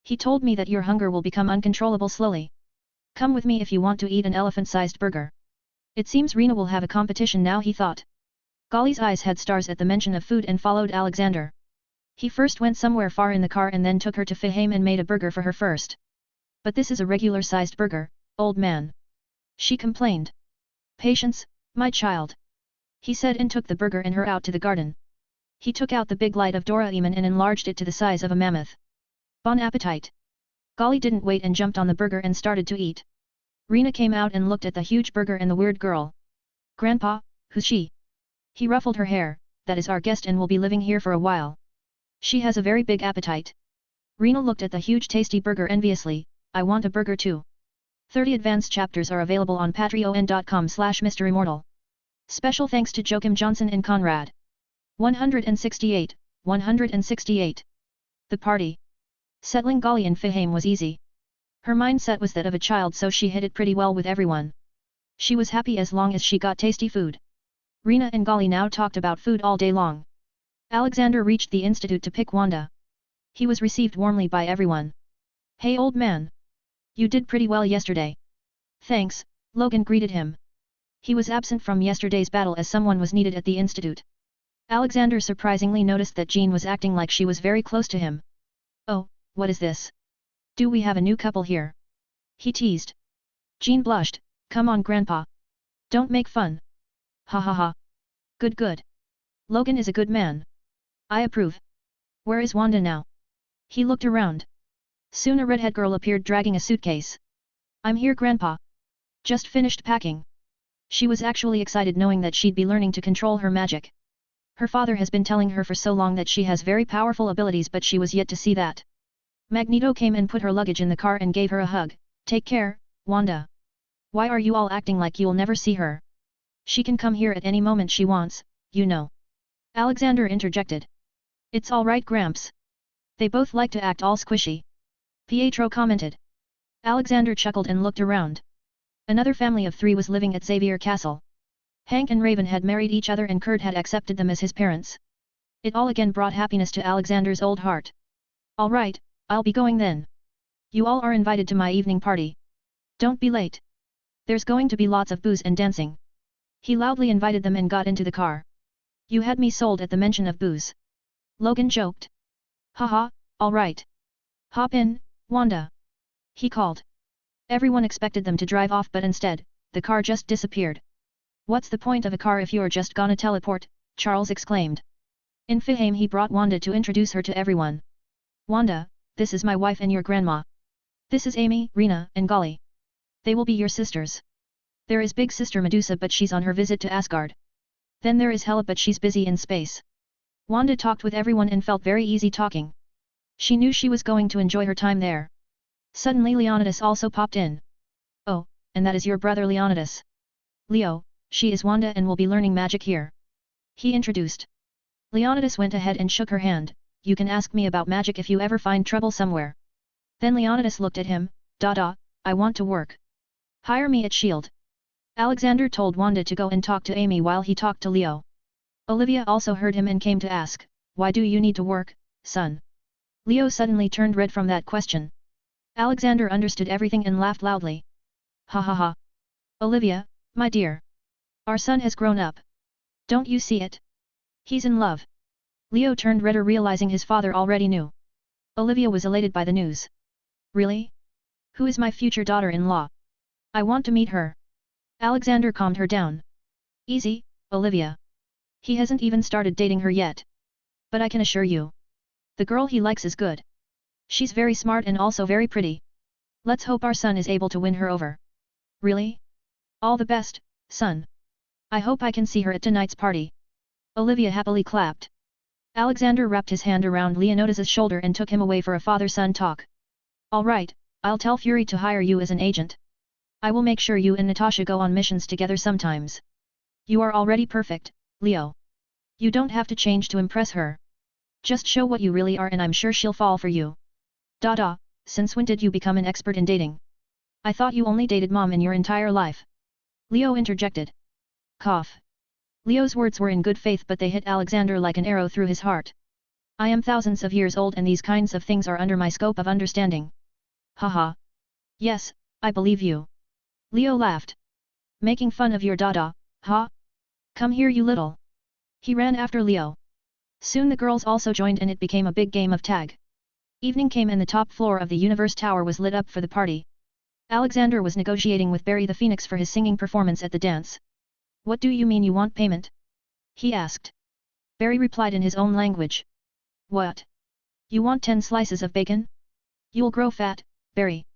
[SPEAKER 1] He told me that your hunger will become uncontrollable slowly. Come with me if you want to eat an elephant-sized burger. It seems Rena will have a competition now, he thought. Golly's eyes had stars at the mention of food and followed Alexander. He first went somewhere far in the car and then took her to Fahim and made a burger for her first. But this is a regular-sized burger, old man. She complained. Patience, my child. He said and took the burger and her out to the garden. He took out the big light of Doraemon and enlarged it to the size of a mammoth. Bon appetit. Golly didn't wait and jumped on the burger and started to eat. Rena came out and looked at the huge burger and the weird girl. Grandpa, who's she? He ruffled her hair. That is our guest and will be living here for a while. She has a very big appetite. Rena looked at the huge tasty burger enviously. I want a burger too. 30 advanced chapters are available on patreon.com/MisterImmortal. Special thanks to Joachim Johnson and Conrad. 168. The party. Settling Golly in Fahim was easy. Her mindset was that of a child, so she hid it pretty well with everyone. She was happy as long as she got tasty food. Rena and Golly now talked about food all day long. Alexander reached the institute to pick Wanda. He was received warmly by everyone. Hey old man! You did pretty well yesterday. Thanks, Logan greeted him. He was absent from yesterday's battle as someone was needed at the institute. Alexander surprisingly noticed that Jean was acting like she was very close to him. Oh, what is this? Do we have a new couple here? He teased. Jean blushed. Come on grandpa. Don't make fun. Ha ha ha. Good. Logan is a good man. I approve. Where is Wanda now? He looked around. Soon a redhead girl appeared dragging a suitcase. I'm here grandpa. Just finished packing. She was actually excited knowing that she'd be learning to control her magic. Her father has been telling her for so long that she has very powerful abilities, but she was yet to see that. Magneto came and put her luggage in the car and gave her a hug. Take care, Wanda. Why are you all acting like you'll never see her? She can come here at any moment she wants, you know. Alexander interjected. It's all right Gramps. They both like to act all squishy. Pietro commented. Alexander chuckled and looked around. Another family of 3 was living at Xavier Castle. Hank and Raven had married each other and Kurt had accepted them as his parents. It all again brought happiness to Alexander's old heart. All right, I'll be going then. You all are invited to my evening party. Don't be late. There's going to be lots of booze and dancing. He loudly invited them and got into the car. You had me sold at the mention of booze. Logan joked. Haha, all right. Hop in, Wanda. He called. Everyone expected them to drive off, but instead, the car just disappeared. What's the point of a car if you're just gonna teleport? Charles exclaimed. In Fahim he brought Wanda to introduce her to everyone. Wanda, this is my wife and your grandma. This is Amy, Rena, and Golly. They will be your sisters. There is big sister Medusa, but she's on her visit to Asgard. Then there is Hela, but she's busy in space. Wanda talked with everyone and felt very easy talking. She knew she was going to enjoy her time there. Suddenly Leonidas also popped in. Oh, and that is your brother Leonidas. Leo, she is Wanda and will be learning magic here. He introduced. Leonidas went ahead and shook her hand. you can ask me about magic if you ever find trouble somewhere. Then Leonidas looked at him, I want to work. Hire me at S.H.I.E.L.D. Alexander told Wanda to go and talk to Amy while he talked to Leo. Olivia also heard him and came to ask, why do you need to work, son? Leo suddenly turned red from that question. Alexander understood everything and laughed loudly. Ha ha ha. Olivia, my dear. Our son has grown up. Don't you see it? He's in love. Leo turned redder realizing his father already knew. Olivia was elated by the news. Really? Who is my future daughter-in-law? I want to meet her. Alexander calmed her down. Easy, Olivia. He hasn't even started dating her yet. But I can assure you. The girl he likes is good. She's very smart and also very pretty. Let's hope our son is able to win her over. Really? All the best, son. I hope I can see her at tonight's party. Olivia happily clapped. Alexander wrapped his hand around Leonidas's shoulder and took him away for a father-son talk. All right, I'll tell Fury to hire you as an agent. I will make sure you and Natasha go on missions together sometimes. You are already perfect, Leo. You don't have to change to impress her. Just show what you really are and I'm sure she'll fall for you. Since when did you become an expert in dating? I thought you only dated mom in your entire life. Leo interjected. Cough. Leo's words were in good faith but they hit Alexander like an arrow through his heart. I am thousands of years old and these kinds of things are under my scope of understanding. Haha. Yes, I believe you. Leo laughed. Making fun of your huh? Come here you little. He ran after Leo. Soon the girls also joined and it became a big game of tag. Evening came and the top floor of the Universe Tower was lit up for the party. Alexander was negotiating with Barry the Phoenix for his singing performance at the dance. What do you mean you want payment? He asked. Barry replied in his own language. What? You want 10 slices of bacon? You'll grow fat, Barry.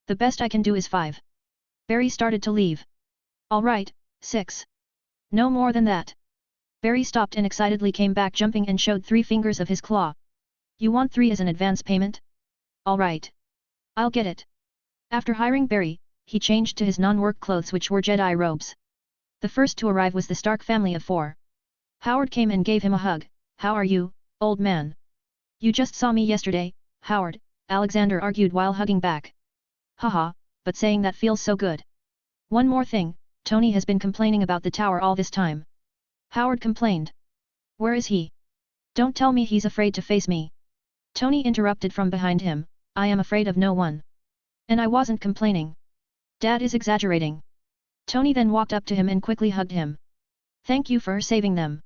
[SPEAKER 1] The best I can do is 5. Barry started to leave. All right, 6. No more than that. Barry stopped and excitedly came back jumping and showed 3 fingers of his claw. You want 3 as an advance payment? All right. I'll get it. After hiring Barry, he changed to his non-work clothes which were Jedi robes. The first to arrive was the Stark family of 4. Howard came and gave him a hug. How are you, old man? You just saw me yesterday, Howard, Alexander argued while hugging back. Haha, but saying that feels so good. One more thing, Tony has been complaining about the tower all this time. Howard complained. Where is he? Don't tell me he's afraid to face me. Tony interrupted from behind him, I am afraid of no one. And I wasn't complaining. Dad is exaggerating. Tony then walked up to him and quickly hugged him. Thank you for saving them.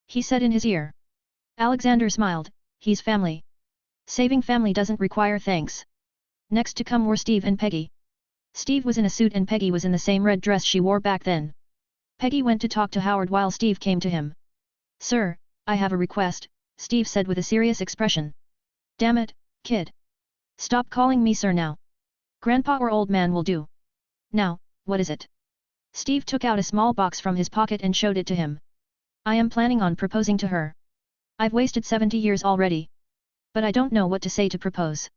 [SPEAKER 1] He said in his ear. Alexander smiled, he's family. Saving family doesn't require thanks. Next to come were Steve and Peggy. Steve was in a suit and Peggy was in the same red dress she wore back then. Peggy went to talk to Howard while Steve came to him. Sir, I have a request, Steve said with a serious expression. Damn it, kid. Stop calling me sir now. Grandpa or old man will do. Now, what is it? Steve took out a small box from his pocket and showed it to him. I am planning on proposing to her. I've wasted 70 years already. But I don't know what to say to propose.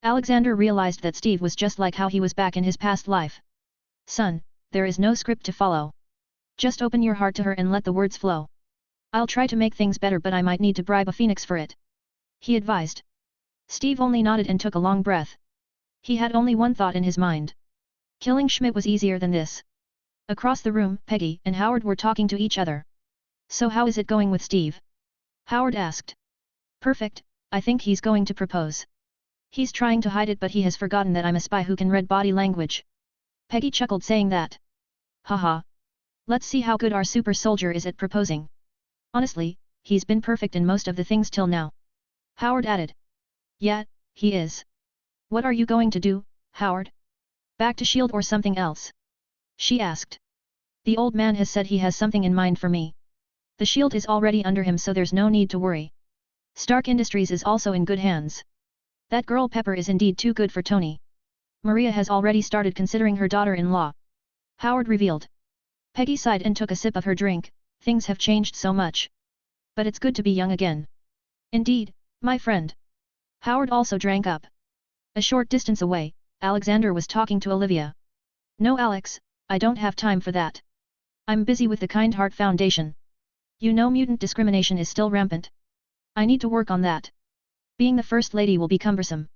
[SPEAKER 1] Alexander realized that Steve was just like how he was back in his past life. Son, there is no script to follow. Just open your heart to her and let the words flow. I'll try to make things better but I might need to bribe a phoenix for it. He advised. Steve only nodded and took a long breath. He had only one thought in his mind. Killing Schmidt was easier than this. Across the room, Peggy and Howard were talking to each other. So how is it going with Steve? Howard asked. Perfect, I think he's going to propose. He's trying to hide it but he has forgotten that I'm a spy who can read body language. Peggy chuckled saying that. Haha. Let's see how good our super soldier is at proposing. Honestly, he's been perfect in most of the things till now. Howard added. Yeah, he is. What are you going to do, Howard? Back to S.H.I.E.L.D. or something else? She asked. The old man has said he has something in mind for me. The S.H.I.E.L.D. is already under him so there's no need to worry. Stark Industries is also in good hands. That girl Pepper is indeed too good for Tony. Maria has already started considering her daughter-in-law. Howard revealed. Peggy sighed and took a sip of her drink, things have changed so much. But it's good to be young again. Indeed, my friend. Howard also drank up. A short distance away, Alexander was talking to Olivia. No Alex, I don't have time for that. I'm busy with the Kind Heart Foundation. You know mutant discrimination is still rampant. I need to work on that. Being the first lady will be cumbersome.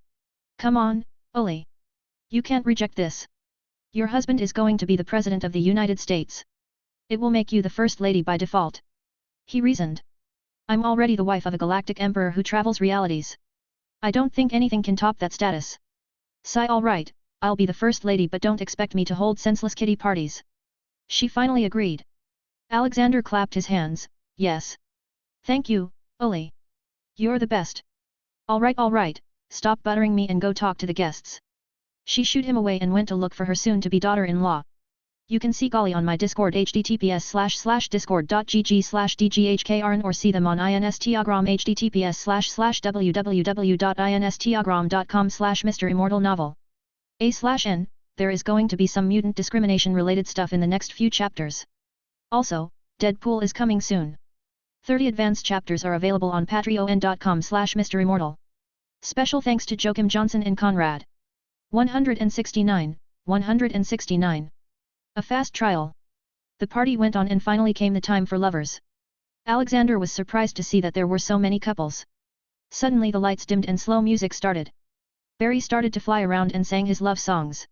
[SPEAKER 1] Come on, Oli. You can't reject this. Your husband is going to be the President of the United States. It will make you the First Lady by default. He reasoned. I'm already the wife of a galactic emperor who travels realities. I don't think anything can top that status. Sigh alright, I'll be the First Lady but don't expect me to hold senseless kitty parties. She finally agreed. Alexander clapped his hands, yes. Thank you, Oli. You're the best. Alright, stop buttering me and go talk to the guests. She shooed him away and went to look for her soon-to-be daughter-in-law. You can see Golly on my Discord https://discord.gg/dghkrn or see them on Instagram https://www.instagram.com/MisterImmortal novel. A/N, there is going to be some mutant discrimination related stuff in the next few chapters. Also, Deadpool is coming soon. 30 advanced chapters are available on patreon.com/MisterImmortal. Special thanks to Joachim Johnson and Conrad. 169. A fast trial. The party went on and finally came the time for lovers. Alexander was surprised to see that there were so many couples. Suddenly the lights dimmed and slow music started. Barry started to fly around and sang his love songs.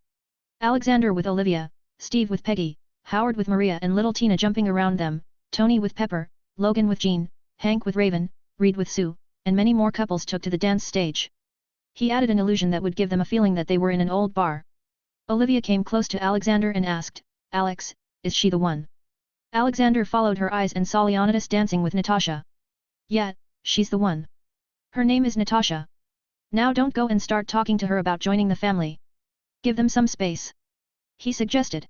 [SPEAKER 1] Alexander with Olivia, Steve with Peggy, Howard with Maria and little Tina jumping around them, Tony with Pepper, Logan with Jean, Hank with Raven, Reed with Sue, and many more couples took to the dance stage. He added an illusion that would give them a feeling that they were in an old bar. Olivia came close to Alexander and asked, Alex, is she the one? Alexander followed her eyes and saw Leonidas dancing with Natasha. Yeah, she's the one. Her name is Natasha. Now don't go and start talking to her about joining the family. Give them some space. He suggested.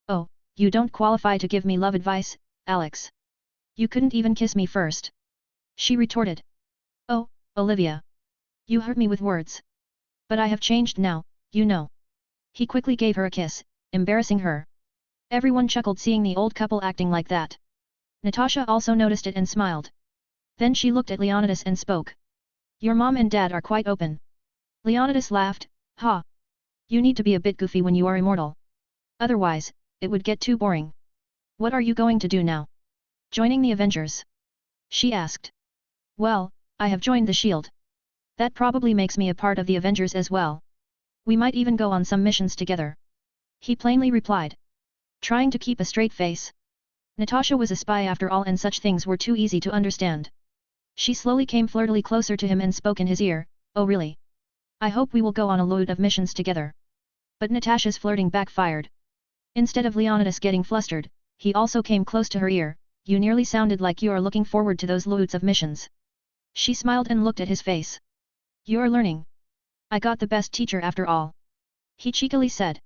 [SPEAKER 1] Oh, you don't qualify to give me love advice, Alex. You couldn't even kiss me first. She retorted. Oh, Olivia. You hurt me with words. But I have changed now, you know. He quickly gave her a kiss, embarrassing her. Everyone chuckled seeing the old couple acting like that. Natasha also noticed it and smiled. Then she looked at Leonidas and spoke. Your mom and dad are quite open. Leonidas laughed, ha. You need to be a bit goofy when you are immortal. Otherwise, it would get too boring. What are you going to do now? Joining the Avengers? She asked. Well, I have joined the Shield. That probably makes me a part of the Avengers as well. We might even go on some missions together. He plainly replied. Trying to keep a straight face. Natasha was a spy after all and such things were too easy to understand. She slowly came flirtily closer to him and spoke in his ear, oh really? I hope we will go on a load of missions together. But Natasha's flirting backfired. Instead of Leonidas getting flustered, he also came close to her ear, you nearly sounded like you are looking forward to those loads of missions. She smiled and looked at his face. You're learning. I got the best teacher after all. He cheekily said.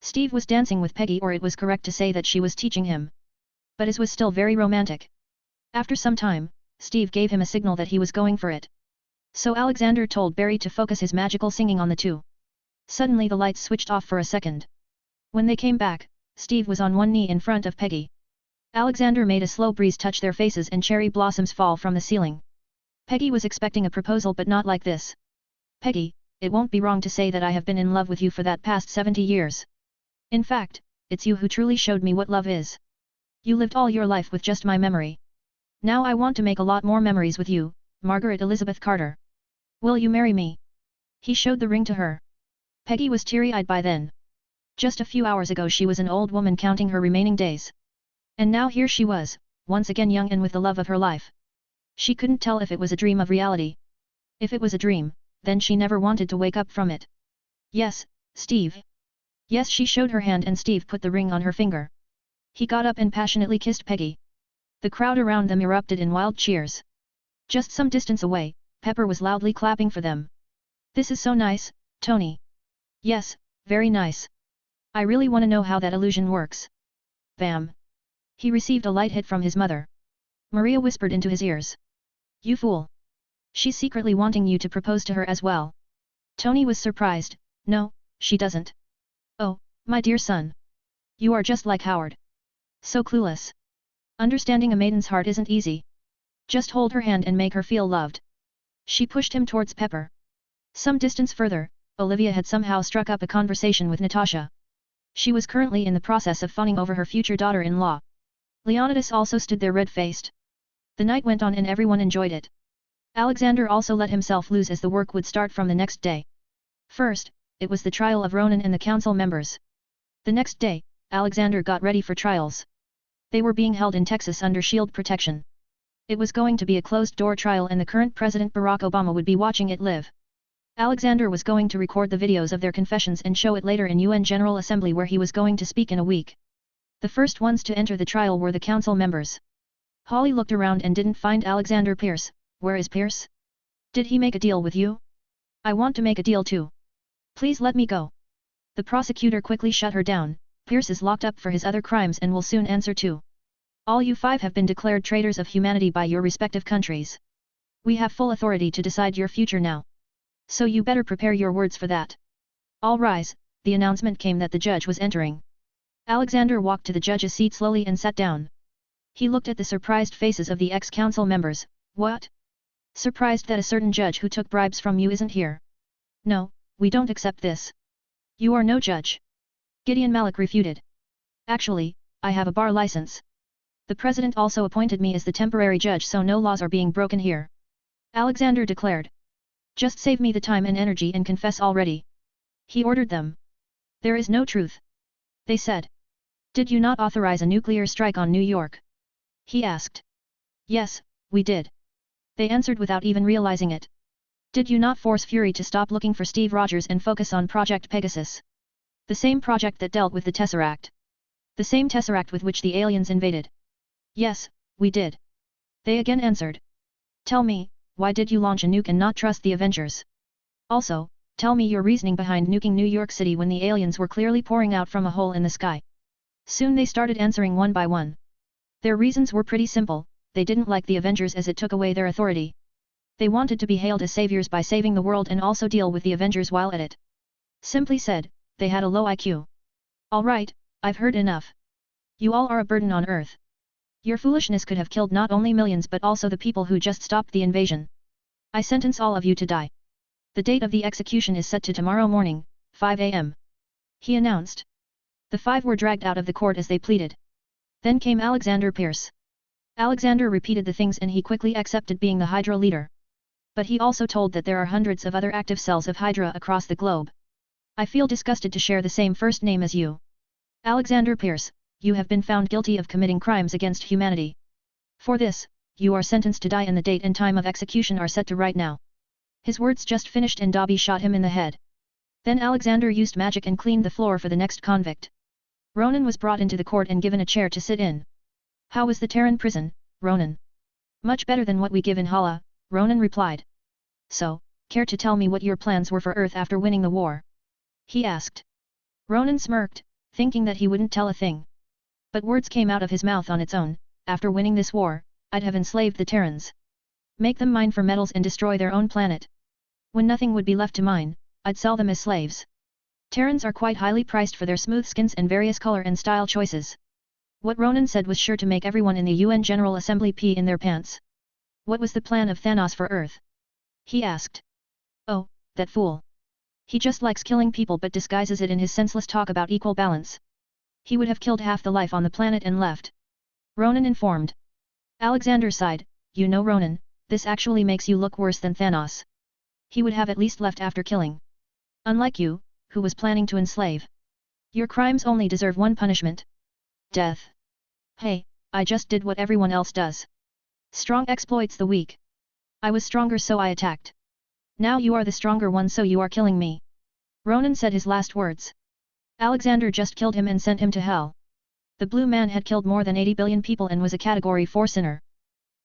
[SPEAKER 1] Steve was dancing with Peggy, or it was correct to say that she was teaching him. But it was still very romantic. After some time, Steve gave him a signal that he was going for it. So Alexander told Barry to focus his magical singing on the two. Suddenly the lights switched off for a second. When they came back, Steve was on one knee in front of Peggy. Alexander made a slow breeze touch their faces and cherry blossoms fall from the ceiling. Peggy was expecting a proposal but not like this. Peggy, it won't be wrong to say that I have been in love with you for that past 70 years. In fact, it's you who truly showed me what love is. You lived all your life with just my memory. Now I want to make a lot more memories with you, Margaret Elizabeth Carter. Will you marry me? He showed the ring to her. Peggy was teary-eyed by then. Just a few hours ago she was an old woman counting her remaining days. And now here she was, once again young and with the love of her life. She couldn't tell if it was a dream of reality. If it was a dream, then she never wanted to wake up from it. Yes, Steve. Yes, she showed her hand and Steve put the ring on her finger. He got up and passionately kissed Peggy. The crowd around them erupted in wild cheers. Just some distance away, Pepper was loudly clapping for them. This is so nice, Tony. Yes, very nice. I really want to know how that illusion works. Bam. He received a light hit from his mother. Maria whispered into his ears. You fool. She's secretly wanting you to propose to her as well. Tony was surprised. No, she doesn't. Oh, my dear son. You are just like Howard. So clueless. Understanding a maiden's heart isn't easy. Just hold her hand and make her feel loved. She pushed him towards Pepper. Some distance further, Olivia had somehow struck up a conversation with Natasha. She was currently in the process of fawning over her future daughter-in-law. Leonidas also stood there red-faced. The night went on and everyone enjoyed it. Alexander also let himself loose as the work would start from the next day. First, it was the trial of Ronan and the council members. The next day, Alexander got ready for trials. They were being held in Texas under shield protection. It was going to be a closed-door trial and the current President Barack Obama would be watching it live. Alexander was going to record the videos of their confessions and show it later in UN General Assembly where he was going to speak in a week. The first ones to enter the trial were the council members. Holly looked around and didn't find Alexander Pierce. Where is Pierce? Did he make a deal with you? I want to make a deal too. Please let me go. The prosecutor quickly shut her down. Pierce is locked up for his other crimes and will soon answer too. All you 5 have been declared traitors of humanity by your respective countries. We have full authority to decide your future now. So you better prepare your words for that. All rise, the announcement came that the judge was entering. Alexander walked to the judge's seat slowly and sat down. He looked at the surprised faces of the ex-council members. What? Surprised that a certain judge who took bribes from you isn't here? No, we don't accept this. You are no judge. Gideon Malik refuted. Actually, I have a bar license. The president also appointed me as the temporary judge so no laws are being broken here. Alexander declared. Just save me the time and energy and confess already. He ordered them. There is no truth. They said. Did you not authorize a nuclear strike on New York? He asked. Yes, we did. They answered without even realizing it. Did you not force Fury to stop looking for Steve Rogers and focus on Project Pegasus? The same project that dealt with the Tesseract. The same Tesseract with which the aliens invaded. Yes, we did. They again answered. Tell me, why did you launch a nuke and not trust the Avengers? Also, tell me your reasoning behind nuking New York City when the aliens were clearly pouring out from a hole in the sky. Soon they started answering one by one. Their reasons were pretty simple, they didn't like the Avengers as it took away their authority. They wanted to be hailed as saviors by saving the world and also deal with the Avengers while at it. Simply said, they had a low IQ. Alright, I've heard enough. You all are a burden on Earth. Your foolishness could have killed not only millions but also the people who just stopped the invasion. I sentence all of you to die. The date of the execution is set to tomorrow morning, 5 a.m. He announced. The 5 were dragged out of the court as they pleaded. Then came Alexander Pierce. Alexander repeated the things and he quickly accepted being the Hydra leader. But he also told that there are hundreds of other active cells of Hydra across the globe. I feel disgusted to share the same first name as you. Alexander Pierce, you have been found guilty of committing crimes against humanity. For this, you are sentenced to die and the date and time of execution are set to right now. His words just finished and Dobby shot him in the head. Then Alexander used magic and cleaned the floor for the next convict. Ronan was brought into the court and given a chair to sit in. How was the Terran prison, Ronan? Much better than what we give in Hala, Ronan replied. So, care to tell me what your plans were for Earth after winning the war? He asked. Ronan smirked, thinking that he wouldn't tell a thing. But words came out of his mouth on its own. After winning this war, I'd have enslaved the Terrans. Make them mine for metals and destroy their own planet. When nothing would be left to mine, I'd sell them as slaves. Terrans are quite highly priced for their smooth skins and various color and style choices. What Ronan said was sure to make everyone in the UN General Assembly pee in their pants. What was the plan of Thanos for Earth? He asked. Oh, that fool. He just likes killing people but disguises it in his senseless talk about equal balance. He would have killed half the life on the planet and left. Ronan informed. Alexander sighed, you know Ronan, this actually makes you look worse than Thanos. He would have at least left after killing. Unlike you, who was planning to enslave. Your crimes only deserve one punishment. Death. Hey, I just did what everyone else does. Strong exploits the weak. I was stronger so I attacked. Now you are the stronger one so you are killing me. Ronan said his last words. Alexander just killed him and sent him to hell. The Blue Man had killed more than 80 billion people and was a Category 4 sinner.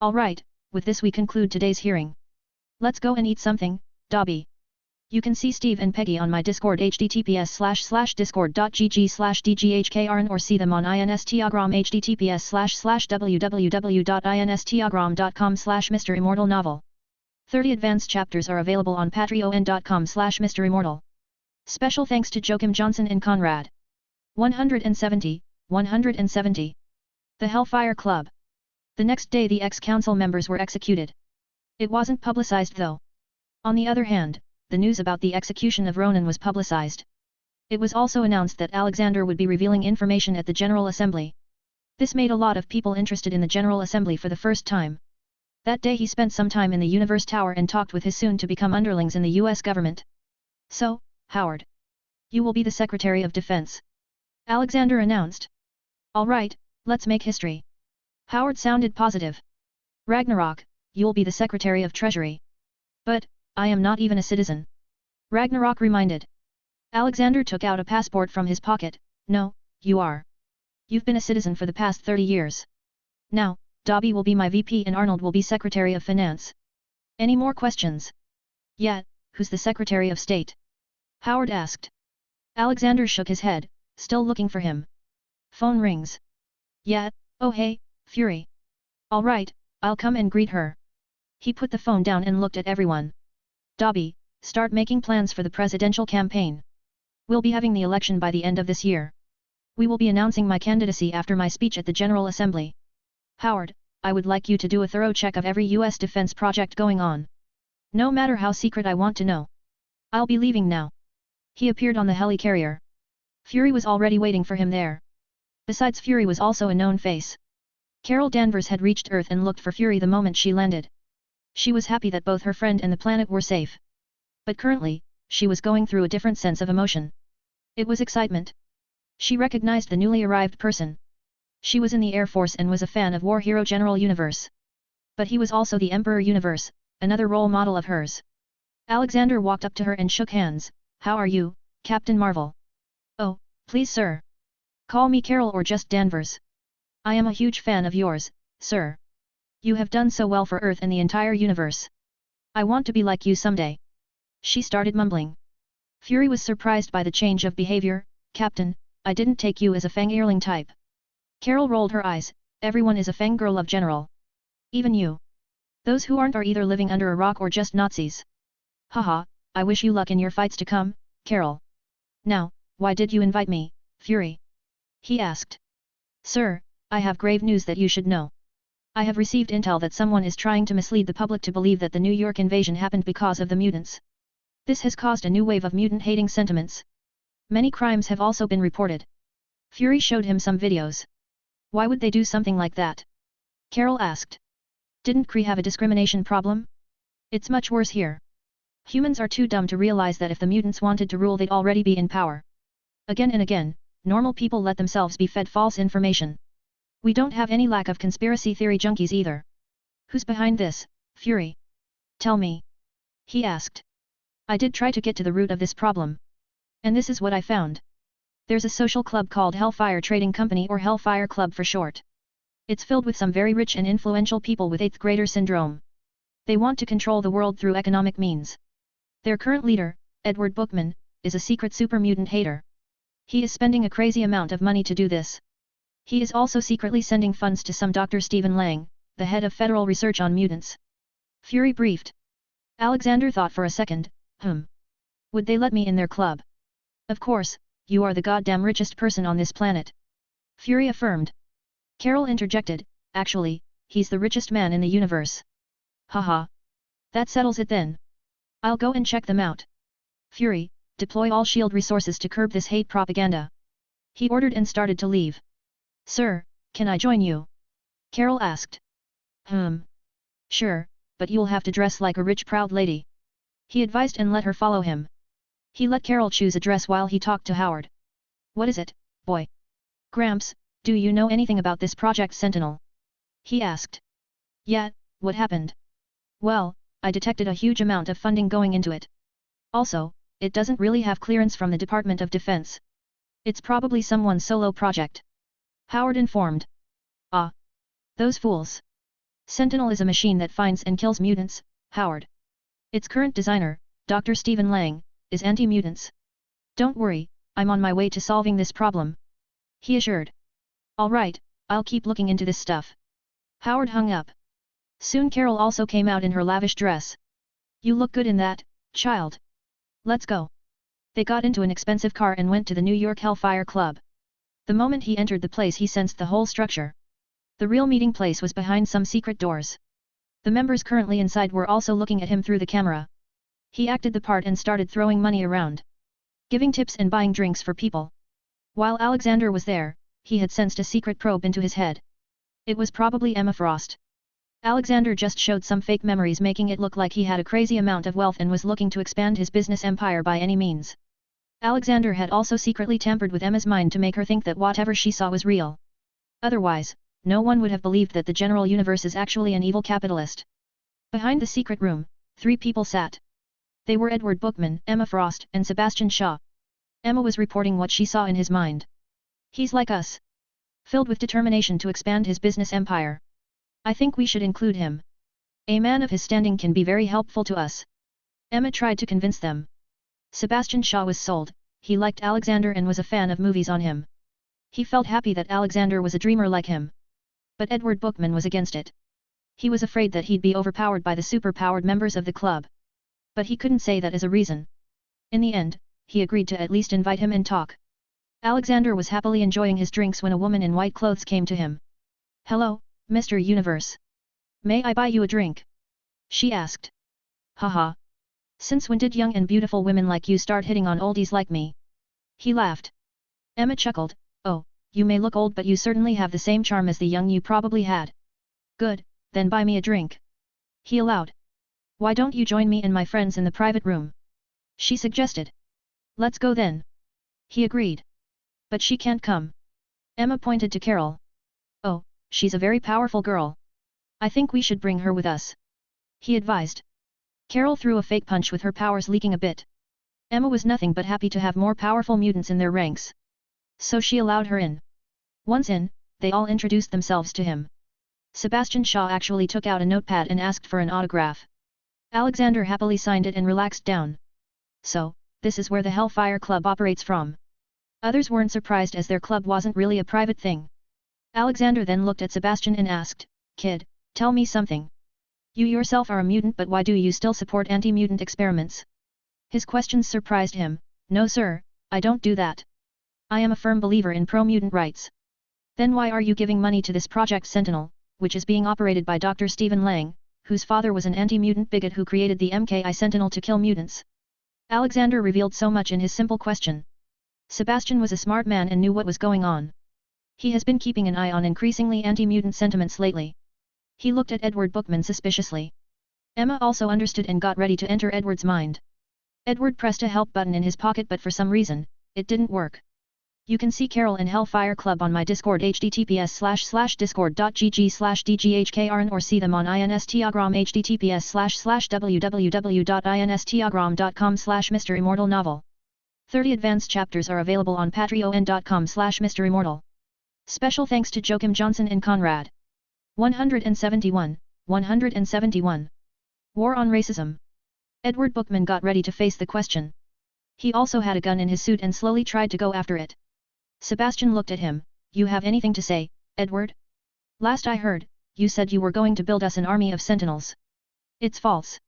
[SPEAKER 1] Alright, with this we conclude today's hearing. Let's go and eat something, Dobby. You can see Steve and Peggy on my Discord https://discord.gg/dghkrn or see them on Instagram https://www.instagram.com/MisterImmortal. 30 advanced chapters are available on patreon.com/MisterImmortal. Special thanks to Joachim Johnson and Conrad. 170. The Hellfire Club. The next day the ex-council members were executed. It wasn't publicized though. On the other hand, the news about the execution of Ronan was publicized. It was also announced that Alexander would be revealing information at the General Assembly. This made a lot of people interested in the General Assembly for the first time. That day he spent some time in the Universe Tower and talked with his soon-to-become underlings in the US government. So, Howard. You will be the Secretary of Defense. Alexander announced. Alright, let's make history. Howard sounded positive. Ragnarok, you'll be the Secretary of Treasury. But, I am not even a citizen. Ragnarok reminded. Alexander took out a passport from his pocket. No, you are. You've been a citizen for the past 30 years. Now, Dobby will be my VP and Arnold will be Secretary of Finance. Any more questions? Yeah, who's the Secretary of State? Howard asked. Alexander shook his head, still looking for him. Phone rings. Yeah, oh hey, Fury. Alright, I'll come and greet her. He put the phone down and looked at everyone. Dobby, start making plans for the presidential campaign. We'll be having the election by the end of this year. We will be announcing my candidacy after my speech at the General Assembly. Howard, I would like you to do a thorough check of every US defense project going on. No matter how secret I want to know. I'll be leaving now. He appeared on the helicarrier. Fury was already waiting for him there. Besides, Fury was also a known face. Carol Danvers had reached Earth and looked for Fury the moment she landed. She was happy that both her friend and the planet were safe. But currently, she was going through a different sense of emotion. It was excitement. She recognized the newly arrived person. She was in the Air Force and was a fan of war hero General Universe. But he was also the Emperor Universe, another role model of hers. Alexander walked up to her and shook hands. How are you, Captain Marvel? Oh, please sir. Call me Carol or just Danvers. I am a huge fan of yours, sir. You have done so well for Earth and the entire universe. I want to be like you someday. She started mumbling. Fury was surprised by the change of behavior. Captain, I didn't take you as a fangirling type. Carol rolled her eyes. Everyone is a fangirl of General. Even you. Those who aren't are either living under a rock or just Nazis. Haha, I wish you luck in your fights to come, Carol. Now, why did you invite me, Fury? He asked. Sir, I have grave news that you should know. I have received intel that someone is trying to mislead the public to believe that the New York invasion happened because of the mutants. This has caused a new wave of mutant-hating sentiments. Many crimes have also been reported. Fury showed him some videos. Why would they do something like that? Carol asked. Didn't Kree have a discrimination problem? It's much worse here. Humans are too dumb to realize that if the mutants wanted to rule they'd already be in power. Again and again, normal people let themselves be fed false information. We don't have any lack of conspiracy theory junkies either. Who's behind this, Fury? Tell me. He asked. I did try to get to the root of this problem. And this is what I found. There's a social club called Hellfire Trading Company or Hellfire Club for short. It's filled with some very rich and influential people with 8th grader syndrome. They want to control the world through economic means. Their current leader, Edward Bookman, is a secret super mutant hater. He is spending a crazy amount of money to do this. He is also secretly sending funds to some Dr. Stephen Lang, the head of federal research on mutants. Fury briefed. Alexander thought for a second. Would they let me in their club? Of course, you are the goddamn richest person on this planet. Fury affirmed. Carol interjected, actually, he's the richest man in the universe. Haha. That settles it then. I'll go and check them out. Fury, deploy all SHIELD resources to curb this hate propaganda. He ordered and started to leave. Sir, can I join you? Carol asked. Sure, but you'll have to dress like a rich proud lady. He advised and let her follow him. He let Carol choose a dress while he talked to Howard. What is it, boy? Gramps, do you know anything about this Project Sentinel? He asked. Yeah, what happened? Well, I detected a huge amount of funding going into it. Also, it doesn't really have clearance from the Department of Defense. It's probably someone's solo project. Howard informed. Ah. Those fools. Sentinel is a machine that finds and kills mutants, Howard. Its current designer, Dr. Stephen Lang, is anti-mutants. Don't worry, I'm on my way to solving this problem. He assured. Alright, I'll keep looking into this stuff. Howard hung up. Soon Carol also came out in her lavish dress. You look good in that, child. Let's go. They got into an expensive car and went to the New York Hellfire Club. The moment he entered the place he sensed the whole structure. The real meeting place was behind some secret doors. The members currently inside were also looking at him through the camera. He acted the part and started throwing money around. Giving tips and buying drinks for people. While Alexander was there, he had sensed a secret probe into his head. It was probably Emma Frost. Alexander just showed some fake memories, making it look like he had a crazy amount of wealth and was looking to expand his business empire by any means. Alexander had also secretly tampered with Emma's mind to make her think that whatever she saw was real. Otherwise, no one would have believed that the general universe is actually an evil capitalist. Behind the secret room, 3 people sat. They were Edward Bookman, Emma Frost, and Sebastian Shaw. Emma was reporting what she saw in his mind. He's like us. Filled with determination to expand his business empire. I think we should include him. A man of his standing can be very helpful to us. Emma tried to convince them. Sebastian Shaw was sold. He liked Alexander and was a fan of movies on him. He felt happy that Alexander was a dreamer like him. But Edward Bookman was against it. He was afraid that he'd be overpowered by the super-powered members of the club. But he couldn't say that as a reason. In the end, he agreed to at least invite him and talk. Alexander was happily enjoying his drinks when a woman in white clothes came to him. "Hello, Mr. Universe. May I buy you a drink?" she asked. "Haha. Since when did young and beautiful women like you start hitting on oldies like me?" He laughed. Emma chuckled, "Oh, you may look old but you certainly have the same charm as the young you probably had." "Good, then buy me a drink," he allowed. "Why don't you join me and my friends in the private room?" she suggested. "Let's go then." He agreed. "But she can't come." Emma pointed to Carol. "Oh, she's a very powerful girl. I think we should bring her with us," he advised. Carol threw a fake punch with her powers leaking a bit. Emma was nothing but happy to have more powerful mutants in their ranks. So she allowed her in. Once in, they all introduced themselves to him. Sebastian Shaw actually took out a notepad and asked for an autograph. Alexander happily signed it and relaxed down. So, this is where the Hellfire Club operates from. Others weren't surprised as their club wasn't really a private thing. Alexander then looked at Sebastian and asked, "Kid, tell me something. You yourself are a mutant, but why do you still support anti-mutant experiments?" His questions surprised him. "No sir, I don't do that. I am a firm believer in pro-mutant rights." "Then why are you giving money to this Project Sentinel, which is being operated by Dr. Stephen Lang, whose father was an anti-mutant bigot who created the MKI Sentinel to kill mutants?" Alexander revealed so much in his simple question. Sebastian was a smart man and knew what was going on. He has been keeping an eye on increasingly anti-mutant sentiments lately. He looked at Edward Bookman suspiciously. Emma also understood and got ready to enter Edward's mind. Edward pressed a help button in his pocket, but for some reason, it didn't work. You can see Carol and Hellfire Club on my Discord https://discord.gg/dghkrn or see them on Instagram https://www.instagram.com/MisterImmortal. 30 advanced chapters are available on patreon.com/MisterImmortal. Special thanks to Joachim Johnson and Conrad. 171. War on Racism. Edward Bookman got ready to face the question. He also had a gun in his suit and slowly tried to go after it. Sebastian looked at him. "You have anything to say, Edward? Last I heard, you said you were going to build us an army of sentinels." "It's false.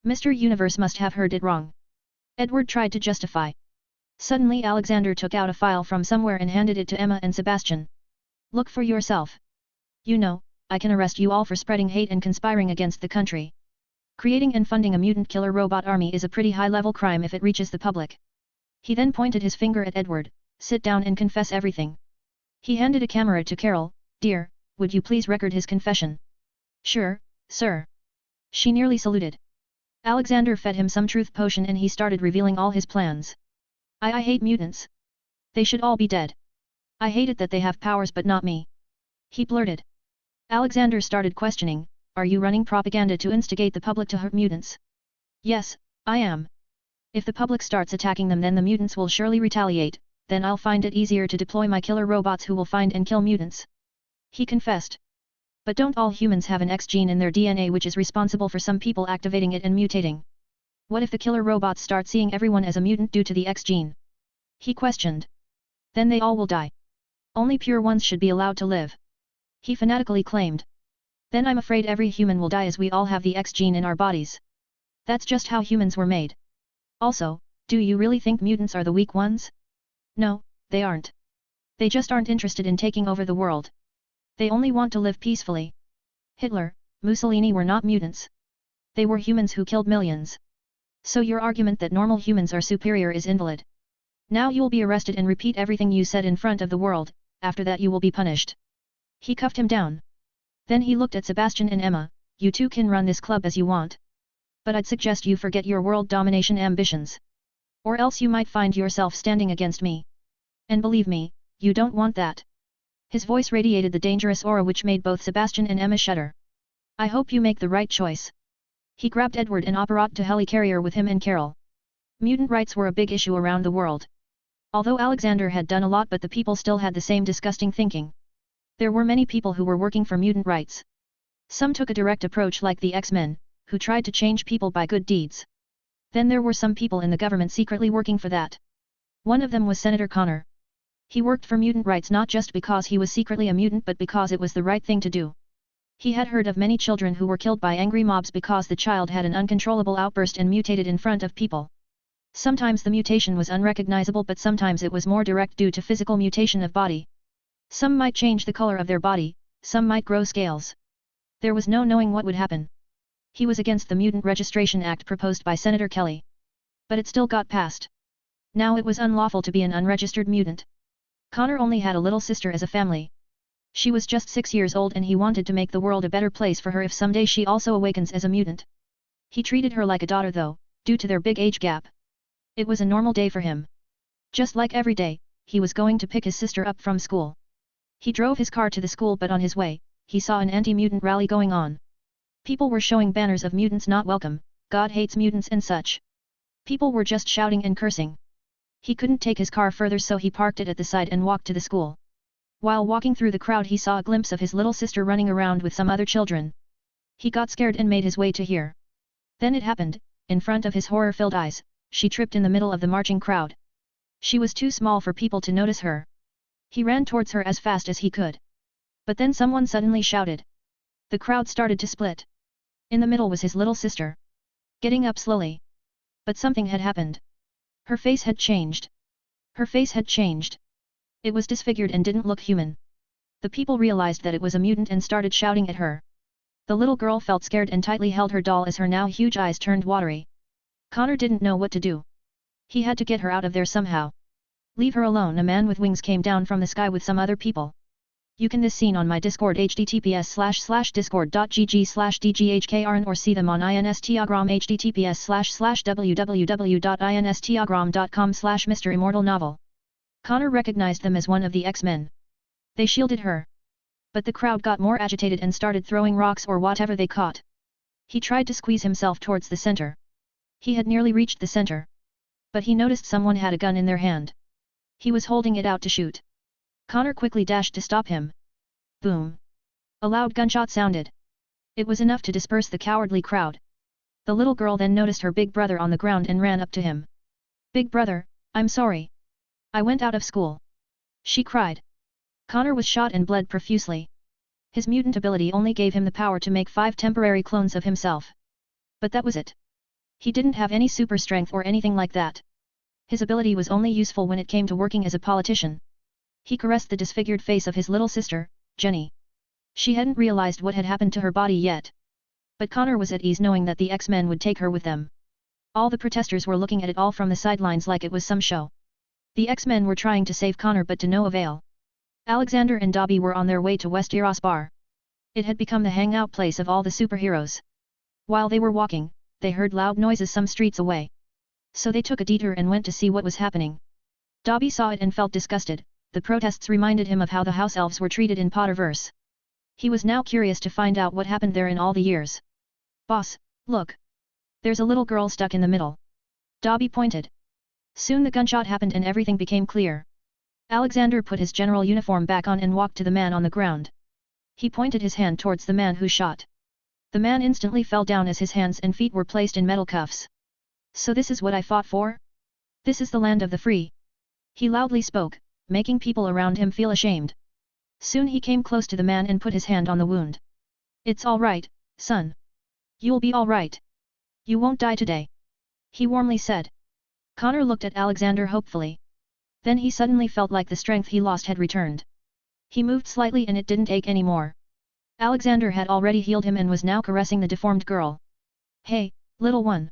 [SPEAKER 1] Mr. Universe must have heard it wrong." Edward tried to justify. Suddenly Alexander took out a file from somewhere and handed it to Emma and Sebastian. "Look for yourself. You know, I can arrest you all for spreading hate and conspiring against the country. Creating and funding a mutant killer robot army is a pretty high-level crime if it reaches the public." He then pointed his finger at Edward. "Sit down and confess everything." He handed a camera to Carol. "Dear, would you please record his confession?" "Sure, sir." She nearly saluted. Alexander fed him some truth potion and he started revealing all his plans. I hate mutants. They should all be dead. I hate it that they have powers but not me," he blurted. Alexander started questioning, "Are you running propaganda to instigate the public to hurt mutants?" "Yes, I am. If the public starts attacking them, then the mutants will surely retaliate, then I'll find it easier to deploy my killer robots who will find and kill mutants," he confessed. "But don't all humans have an X gene in their DNA which is responsible for some people activating it and mutating? What if the killer robots start seeing everyone as a mutant due to the X gene?" he questioned. "Then they all will die. Only pure ones should be allowed to live," he fanatically claimed. "Then I'm afraid every human will die as we all have the X gene in our bodies. That's just how humans were made. Also, do you really think mutants are the weak ones? No, they aren't. They just aren't interested in taking over the world. They only want to live peacefully. Hitler, Mussolini were not mutants. They were humans who killed millions. So your argument that normal humans are superior is invalid. Now you'll be arrested and repeat everything you said in front of the world, after that you will be punished." He cuffed him down. Then he looked at Sebastian and Emma, you two can run this club as you want. But I'd suggest you forget your world domination ambitions. Or else you might find yourself standing against me. And believe me, you don't want that. His voice radiated the dangerous aura which made both Sebastian and Emma shudder. I hope you make the right choice. He grabbed Edward and Apparat to helicarrier with him and Carol. Mutant rights were a big issue around the world. Although Alexander had done a lot, but the people still had the same disgusting thinking. There were many people who were working for mutant rights. Some took a direct approach like the X-Men, who tried to change people by good deeds. Then there were some people in the government secretly working for that. One of them was Senator Connor. He worked for mutant rights not just because he was secretly a mutant but because it was the right thing to do. He had heard of many children who were killed by angry mobs because the child had an uncontrollable outburst and mutated in front of people. Sometimes the mutation was unrecognizable, but sometimes it was more direct due to physical mutation of body. Some might change the color of their body, some might grow scales. There was no knowing what would happen. He was against the Mutant Registration Act proposed by Senator Kelly. But it still got passed. Now it was unlawful to be an unregistered mutant. Connor only had a little sister as a family. She was just 6 years old and he wanted to make the world a better place for her if someday she also awakens as a mutant. He treated her like a daughter though, due to their big age gap. It was a normal day for him. Just like every day, he was going to pick his sister up from school. He drove his car to the school, but on his way, he saw an anti-mutant rally going on. People were showing banners of mutants not welcome, God hates mutants and such. People were just shouting and cursing. He couldn't take his car further, so he parked it at the side and walked to the school. While walking through the crowd, he saw a glimpse of his little sister running around with some other children. He got scared and made his way to here. Then it happened, in front of his horror-filled eyes, she tripped in the middle of the marching crowd. She was too small for people to notice her. He ran towards her as fast as he could. But then someone suddenly shouted. The crowd started to split. In the middle was his little sister. Getting up slowly. But something had happened. Her face had changed. Her face had changed. It was disfigured and didn't look human. The people realized that it was a mutant and started shouting at her. The little girl felt scared and tightly held her doll as her now huge eyes turned watery. Connor didn't know what to do. He had to get her out of there somehow. Leave her alone. A man with wings came down from the sky with some other people. You can this scene on my Discord https://discord.gg/dghkrn or see them on Instagram https://www.instagram.com/MisterImmortal novel. Connor recognized them as one of the X-Men. They shielded her. But the crowd got more agitated and started throwing rocks or whatever they caught. He tried to squeeze himself towards the center. He had nearly reached the center. But he noticed someone had a gun in their hand. He was holding it out to shoot. Connor quickly dashed to stop him. Boom! A loud gunshot sounded. It was enough to disperse the cowardly crowd. The little girl then noticed her big brother on the ground and ran up to him. Big brother, I'm sorry. I went out of school. She cried. Connor was shot and bled profusely. His mutant ability only gave him the power to make 5 temporary clones of himself. But that was it. He didn't have any super strength or anything like that. His ability was only useful when it came to working as a politician. He caressed the disfigured face of his little sister, Jenny. She hadn't realized what had happened to her body yet. But Connor was at ease knowing that the X-Men would take her with them. All the protesters were looking at it all from the sidelines like it was some show. The X-Men were trying to save Connor but to no avail. Alexander and Dobby were on their way to West Eros Bar. It had become the hangout place of all the superheroes. While they were walking, they heard loud noises some streets away. So they took a detour and went to see what was happening. Dobby saw it and felt disgusted. The protests reminded him of how the house elves were treated in Potterverse. He was now curious to find out what happened there in all the years. Boss, look! There's a little girl stuck in the middle. Dobby pointed. Soon the gunshot happened and everything became clear. Alexander put his general uniform back on and walked to the man on the ground. He pointed his hand towards the man who shot. The man instantly fell down as his hands and feet were placed in metal cuffs. So this is what I fought for? This is the land of the free. He loudly spoke, making people around him feel ashamed. Soon he came close to the man and put his hand on the wound. It's all right, son. You'll be all right. You won't die today. He warmly said. Connor looked at Alexander hopefully. Then he suddenly felt like the strength he lost had returned. He moved slightly and it didn't ache anymore. Alexander had already healed him and was now caressing the deformed girl. Hey, little one.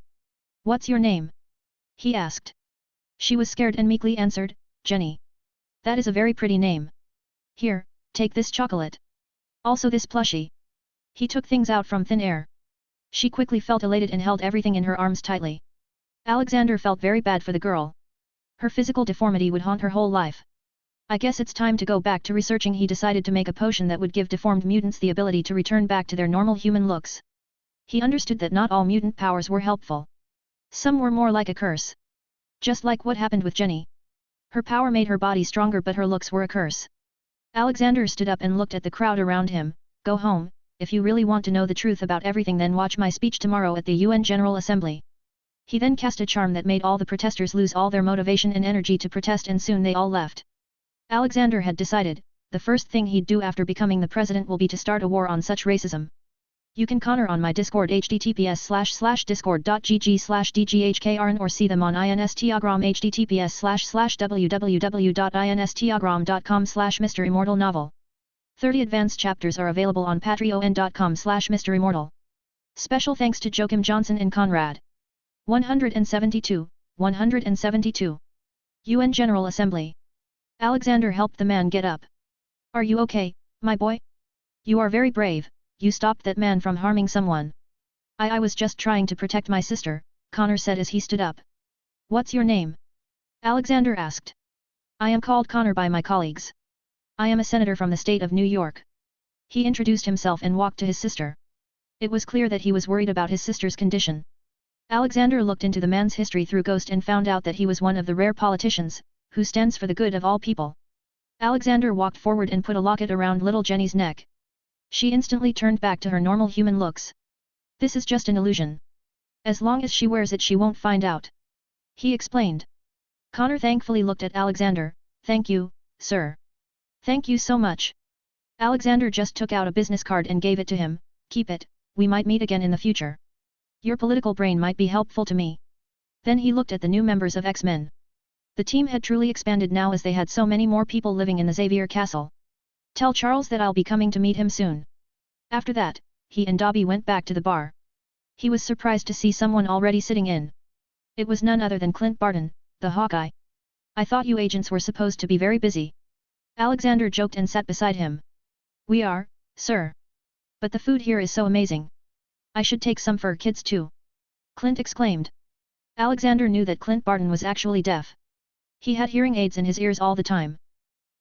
[SPEAKER 1] What's your name? He asked. She was scared and meekly answered, Jenny. That is a very pretty name. Here, take this chocolate. Also this plushie. He took things out from thin air. She quickly felt elated and held everything in her arms tightly. Alexander felt very bad for the girl. Her physical deformity would haunt her whole life. I guess it's time to go back to researching. He decided to make a potion that would give deformed mutants the ability to return back to their normal human looks. He understood that not all mutant powers were helpful. Some were more like a curse. Just like what happened with Jenny. Her power made her body stronger but her looks were a curse. Alexander stood up and looked at the crowd around him. Go home, if you really want to know the truth about everything, then watch my speech tomorrow at the UN General Assembly. He then cast a charm that made all the protesters lose all their motivation and energy to protest, and soon they all left. Alexander had decided, the first thing he'd do after becoming the president will be to start a war on such racism. You can Connor on my Discord https://discord.gg/dghkrn or see them on Instagram https://www.instagram.com/MisterImmortal novel. 30 advanced chapters are available on patreon.com/MisterImmortal. Special thanks to Joachim Johnson and Conrad. 172. UN General Assembly. Alexander helped the man get up. Are you okay, my boy? You are very brave. You stopped that man from harming someone. I was just trying to protect my sister, Connor said as he stood up. What's your name? Alexander asked. I am called Connor by my colleagues. I am a senator from the state of New York. He introduced himself and walked to his sister. It was clear that he was worried about his sister's condition. Alexander looked into the man's history through Ghost and found out that he was one of the rare politicians, who stands for the good of all people. Alexander walked forward and put a locket around little Jenny's neck. She instantly turned back to her normal human looks. This is just an illusion. As long as she wears it she won't find out. He explained. Connor thankfully looked at Alexander. Thank you, sir. Thank you so much. Alexander just took out a business card and gave it to him. Keep it, we might meet again in the future. Your political brain might be helpful to me. Then he looked at the new members of X-Men. The team had truly expanded now as they had so many more people living in the Xavier Castle. Tell Charles that I'll be coming to meet him soon. After that, he and Dobby went back to the bar. He was surprised to see someone already sitting in. It was none other than Clint Barton, the Hawkeye. I thought you agents were supposed to be very busy. Alexander joked and sat beside him. We are, sir. But the food here is so amazing. I should take some for kids too. Clint exclaimed. Alexander knew that Clint Barton was actually deaf. He had hearing aids in his ears all the time.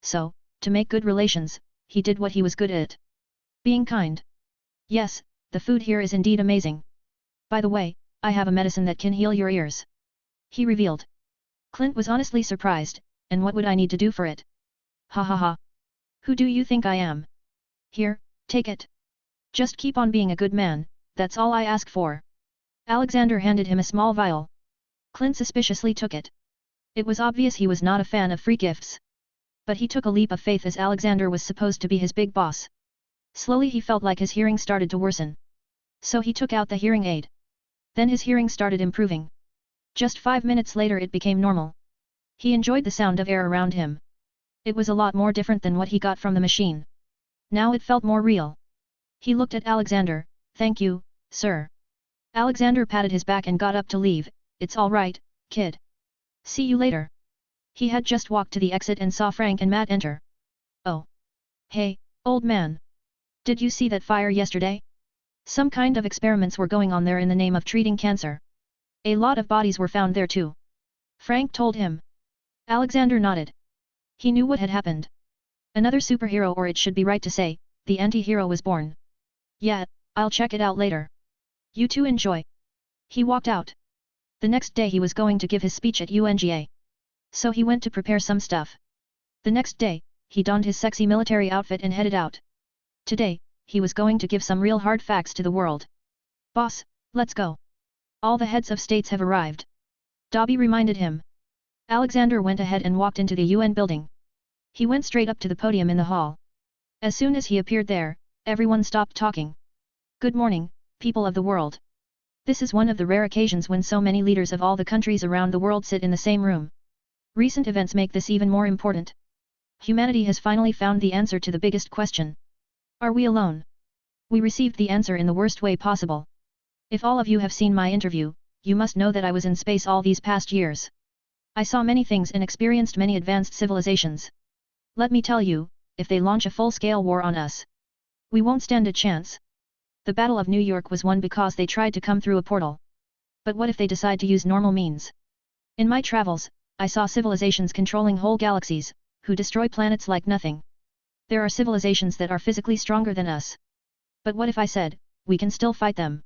[SPEAKER 1] So, to make good relations, he did what he was good at. Being kind. Yes, the food here is indeed amazing. By the way, I have a medicine that can heal your ears. He revealed. Clint was honestly surprised, and what would I need to do for it? Ha ha ha. Who do you think I am? Here, take it. Just keep on being a good man, that's all I ask for. Alexander handed him a small vial. Clint suspiciously took it. It was obvious he was not a fan of free gifts. But he took a leap of faith as Alexander was supposed to be his big boss. Slowly he felt like his hearing started to worsen. So he took out the hearing aid. Then his hearing started improving. Just 5 minutes later it became normal. He enjoyed the sound of air around him. It was a lot more different than what he got from the machine. Now it felt more real. He looked at Alexander. Thank you, sir. Alexander patted his back and got up to leave. It's all right, kid. See you later. He had just walked to the exit and saw Frank and Matt enter. Oh. Hey, old man. Did you see that fire yesterday? Some kind of experiments were going on there in the name of treating cancer. A lot of bodies were found there too. Frank told him. Alexander nodded. He knew what had happened. Another superhero, or it should be right to say, the anti-hero was born. Yeah, I'll check it out later. You two enjoy. He walked out. The next day he was going to give his speech at UNGA. So he went to prepare some stuff. The next day, he donned his sexy military outfit and headed out. Today, he was going to give some real hard facts to the world. Boss, let's go. All the heads of states have arrived. Dobby reminded him. Alexander went ahead and walked into the UN building. He went straight up to the podium in the hall. As soon as he appeared there, everyone stopped talking. Good morning, people of the world. This is one of the rare occasions when so many leaders of all the countries around the world sit in the same room. Recent events make this even more important. Humanity has finally found the answer to the biggest question. Are we alone? We received the answer in the worst way possible. If all of you have seen my interview, you must know that I was in space all these past years. I saw many things and experienced many advanced civilizations. Let me tell you, if they launch a full-scale war on us, we won't stand a chance. The Battle of New York was won because they tried to come through a portal. But what if they decide to use normal means? In my travels, I saw civilizations controlling whole galaxies, who destroy planets like nothing. There are civilizations that are physically stronger than us. But what if I said, we can still fight them?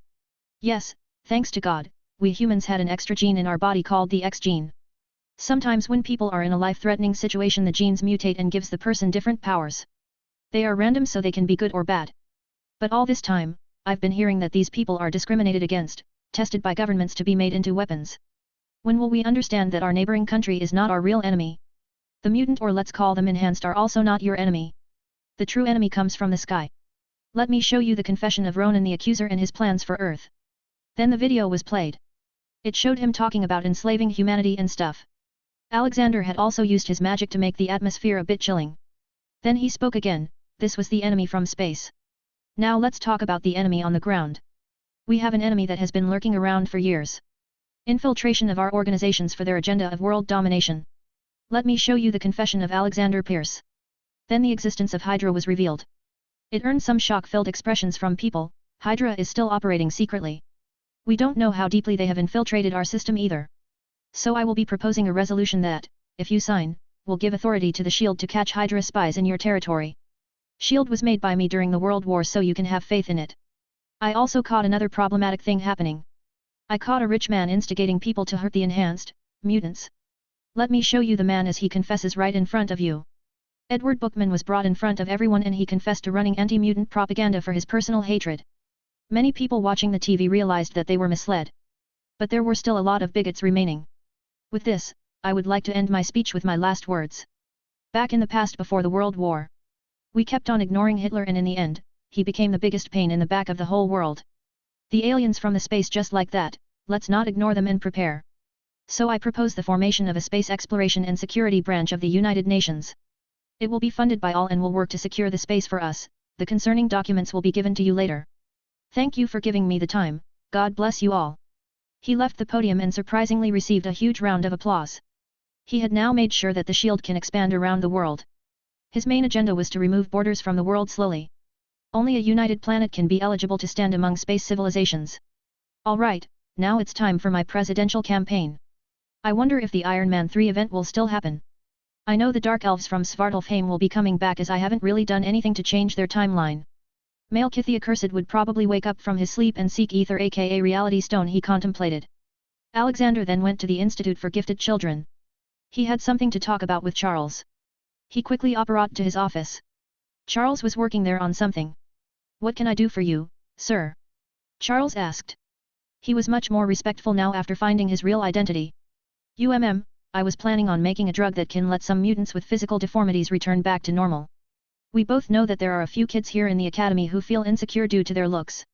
[SPEAKER 1] Yes, thanks to God, we humans had an extra gene in our body called the X gene. Sometimes when people are in a life-threatening situation, the genes mutate and gives the person different powers. They are random so they can be good or bad. But all this time, I've been hearing that these people are discriminated against, tested by governments to be made into weapons. When will we understand that our neighboring country is not our real enemy? The mutant, or let's call them enhanced, are also not your enemy. The true enemy comes from the sky. Let me show you the confession of Ronan the Accuser and his plans for Earth. Then the video was played. It showed him talking about enslaving humanity and stuff. Alexander had also used his magic to make the atmosphere a bit chilling. Then he spoke again. This was the enemy from space. Now let's talk about the enemy on the ground. We have an enemy that has been lurking around for years. Infiltration of our organizations for their agenda of world domination. Let me show you the confession of Alexander Pierce. Then the existence of Hydra was revealed. It earned some shock-filled expressions from people. Hydra is still operating secretly. We don't know how deeply they have infiltrated our system either. So I will be proposing a resolution that, if you sign, will give authority to the SHIELD to catch Hydra spies in your territory. SHIELD was made by me during the World War, so you can have faith in it. I also caught another problematic thing happening. I caught a rich man instigating people to hurt the enhanced mutants. Let me show you the man as he confesses right in front of you. Edward Bookman was brought in front of everyone and he confessed to running anti-mutant propaganda for his personal hatred. Many people watching the TV realized that they were misled. But there were still a lot of bigots remaining. With this, I would like to end my speech with my last words. Back in the past before the World War, we kept on ignoring Hitler, and in the end, he became the biggest pain in the back of the whole world. The aliens from the space just like that, let's not ignore them and prepare. So I propose the formation of a space exploration and security branch of the United Nations. It will be funded by all and will work to secure the space for us. The concerning documents will be given to you later. Thank you for giving me the time, God bless you all. He left the podium and surprisingly received a huge round of applause. He had now made sure that the SHIELD can expand around the world. His main agenda was to remove borders from the world slowly. Only a united planet can be eligible to stand among space civilizations. Alright, now it's time for my presidential campaign. I wonder if the Iron Man 3 event will still happen. I know the Dark Elves from Svartalfheim will be coming back, as I haven't really done anything to change their timeline. Malekith the Accursed would probably wake up from his sleep and seek Ether, aka Reality Stone, he contemplated. Alexander then went to the Institute for Gifted Children. He had something to talk about with Charles. He quickly apparat to his office. Charles was working there on something. What can I do for you, sir? Charles asked. He was much more respectful now after finding his real identity. I was planning on making a drug that can let some mutants with physical deformities return back to normal. We both know that there are a few kids here in the academy who feel insecure due to their looks.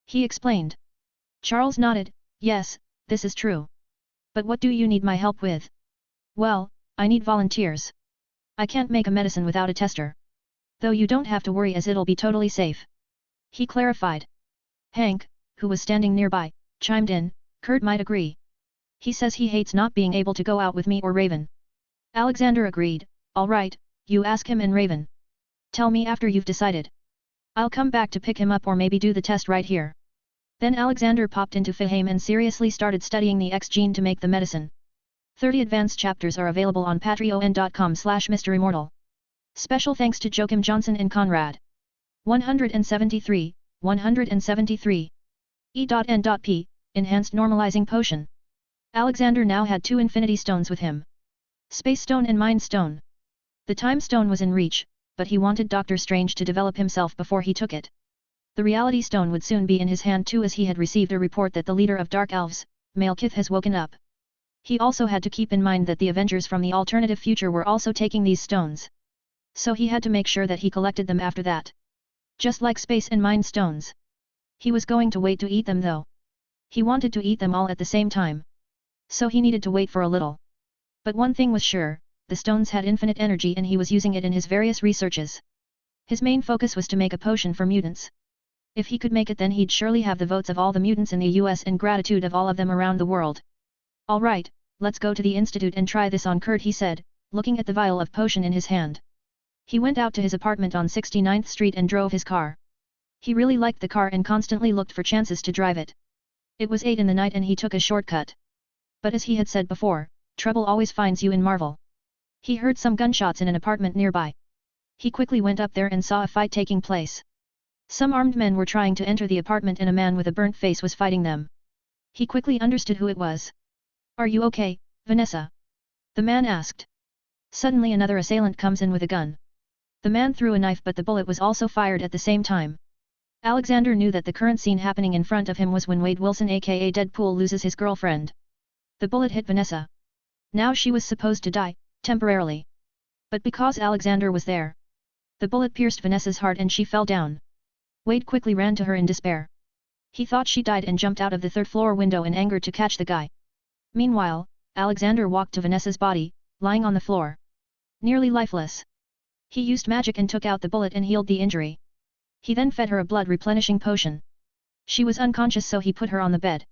[SPEAKER 1] He explained. Charles nodded. Yes, this is true. But what do you need my help with? Well, I need volunteers. I can't make a medicine without a tester. Though you don't have to worry, as it'll be totally safe. He clarified. Hank, who was standing nearby, chimed in. Kurt might agree. He says he hates not being able to go out with me or Raven. Alexander agreed. All right, you ask him and Raven. Tell me after you've decided. I'll come back to pick him up or maybe do the test right here. Then Alexander popped into Fahim and seriously started studying the X gene to make the medicine. 30 advanced chapters are available on patreon.com/MisterImmortal. Special thanks to Joachim Johnson and Conrad. 173, 173. E.N.P. Enhanced Normalizing Potion. Alexander now had 2 Infinity Stones with him. Space Stone and Mind Stone. The Time Stone was in reach, but he wanted Doctor Strange to develop himself before he took it. The Reality Stone would soon be in his hand too, as he had received a report that the leader of Dark Elves, Malekith, has woken up. He also had to keep in mind that the Avengers from the alternative future were also taking these stones. So he had to make sure that he collected them after that. Just like Space and Mind Stones. He was going to wait to eat them though. He wanted to eat them all at the same time. So he needed to wait for a little. But one thing was sure, the stones had infinite energy and he was using it in his various researches. His main focus was to make a potion for mutants. If he could make it, then he'd surely have the votes of all the mutants in the US and gratitude of all of them around the world. Alright, let's go to the institute and try this on Kurt, he said, looking at the vial of potion in his hand. He went out to his apartment on 69th Street and drove his car. He really liked the car and constantly looked for chances to drive it. It was 8 in the night and he took a shortcut. But as he had said before, trouble always finds you in Marvel. He heard some gunshots in an apartment nearby. He quickly went up there and saw a fight taking place. Some armed men were trying to enter the apartment and a man with a burnt face was fighting them. He quickly understood who it was. "Are you okay, Vanessa?" the man asked. Suddenly another assailant comes in with a gun. The man threw a knife but the bullet was also fired at the same time. Alexander knew that the current scene happening in front of him was when Wade Wilson aka Deadpool loses his girlfriend. The bullet hit Vanessa. Now she was supposed to die, temporarily. But because Alexander was there, the bullet pierced Vanessa's heart and she fell down. Wade quickly ran to her in despair. He thought she died and jumped out of the third-floor window in anger to catch the guy. Meanwhile, Alexander walked to Vanessa's body, lying on the floor. Nearly lifeless. He used magic and took out the bullet and healed the injury. He then fed her a blood-replenishing potion. She was unconscious so he put her on the bed.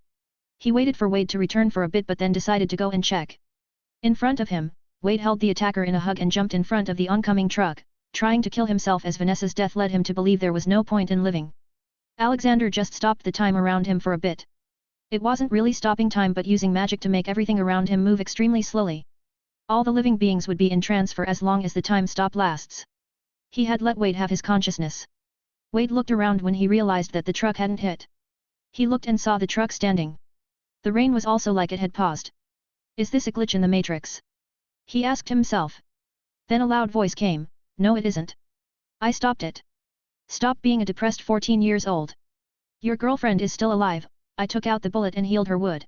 [SPEAKER 1] He waited for Wade to return for a bit but then decided to go and check. In front of him, Wade held the attacker in a hug and jumped in front of the oncoming truck, trying to kill himself as Vanessa's death led him to believe there was no point in living. Alexander just stopped the time around him for a bit. It wasn't really stopping time but using magic to make everything around him move extremely slowly. All the living beings would be in trance for as long as the time stop lasts. He had let Wade have his consciousness. Wade looked around when he realized that the truck hadn't hit. He looked and saw the truck standing. The rain was also like it had paused. "Is this a glitch in the Matrix?" he asked himself. Then a loud voice came, "No it isn't. I stopped it. Stop being a depressed 14 years old. Your girlfriend is still alive, I took out the bullet and healed her wood.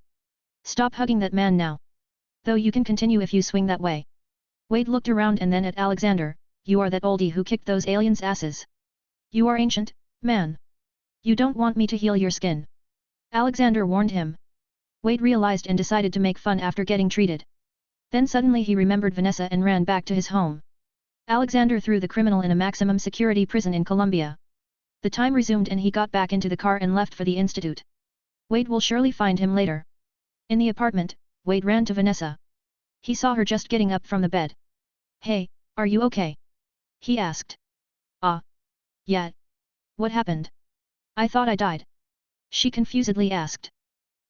[SPEAKER 1] Stop hugging that man now. Though you can continue if you swing that way." Wade looked around and then at Alexander, "You are that oldie who kicked those aliens' asses. You are ancient, man. You don't want me to heal your skin." Alexander warned him. Wade realized and decided to make fun after getting treated. Then suddenly he remembered Vanessa and ran back to his home. Alexander threw the criminal in a maximum security prison in Colombia. The time resumed and he got back into the car and left for the institute. Wade will surely find him later. In the apartment, Wade ran to Vanessa. He saw her just getting up from the bed. "Hey, are you okay?" he asked. Yeah. What happened? I thought I died." she confusedly asked.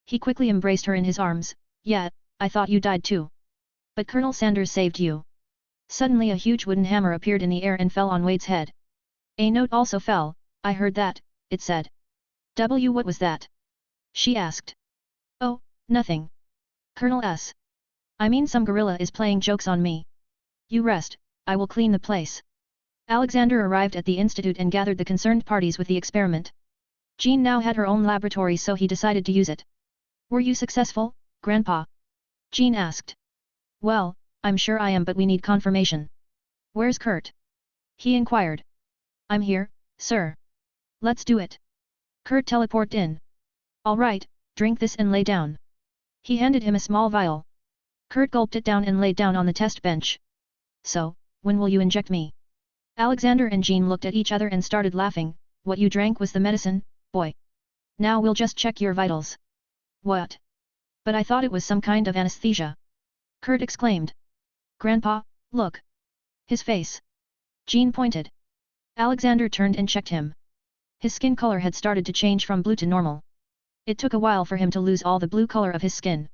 [SPEAKER 1] He quickly embraced her in his arms. "Yeah, I thought you died too. But Colonel Sanders saved you." Suddenly a huge wooden hammer appeared in the air and fell on Wade's head. A note also fell. "I heard that," it said. What was that?" she asked. "Oh, nothing. Colonel S. I mean some gorilla is playing jokes on me. You rest, I will clean the place." Alexander arrived at the institute and gathered the concerned parties with the experiment. Jean now had her own laboratory so he decided to use it. "Were you successful, Grandpa?" Jean asked. "Well, I'm sure I am but we need confirmation." "Where's Kurt?" he inquired. "I'm here, sir." "Let's do it." Kurt teleported in. "All right, drink this and lay down." He handed him a small vial. Kurt gulped it down and laid down on the test bench. "So, when will you inject me?" Alexander and Jean looked at each other and started laughing. "What you drank was the medicine, boy. Now we'll just check your vitals." "What? But I thought it was some kind of anesthesia," Kurt exclaimed. "Grandpa, look. His face." Jean pointed. Alexander turned and checked him. His skin color had started to change from blue to normal. It took a while for him to lose all the blue color of his skin.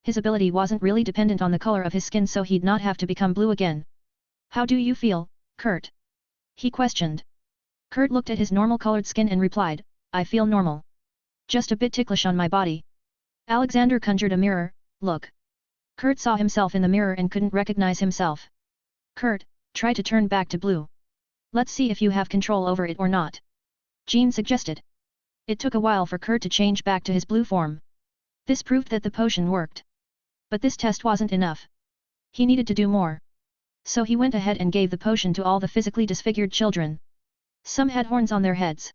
[SPEAKER 1] His ability wasn't really dependent on the color of his skin so he'd not have to become blue again. "How do you feel, Kurt?" he questioned. Kurt looked at his normal-colored skin and replied, "I feel normal. Just a bit ticklish on my body." Alexander conjured a mirror. "Look." Kurt saw himself in the mirror and couldn't recognize himself. "Kurt, try to turn back to blue. Let's see if you have control over it or not," Jean suggested. It took a while for Kurt to change back to his blue form. This proved that the potion worked. But this test wasn't enough. He needed to do more. So he went ahead and gave the potion to all the physically disfigured children. Some had horns on their heads.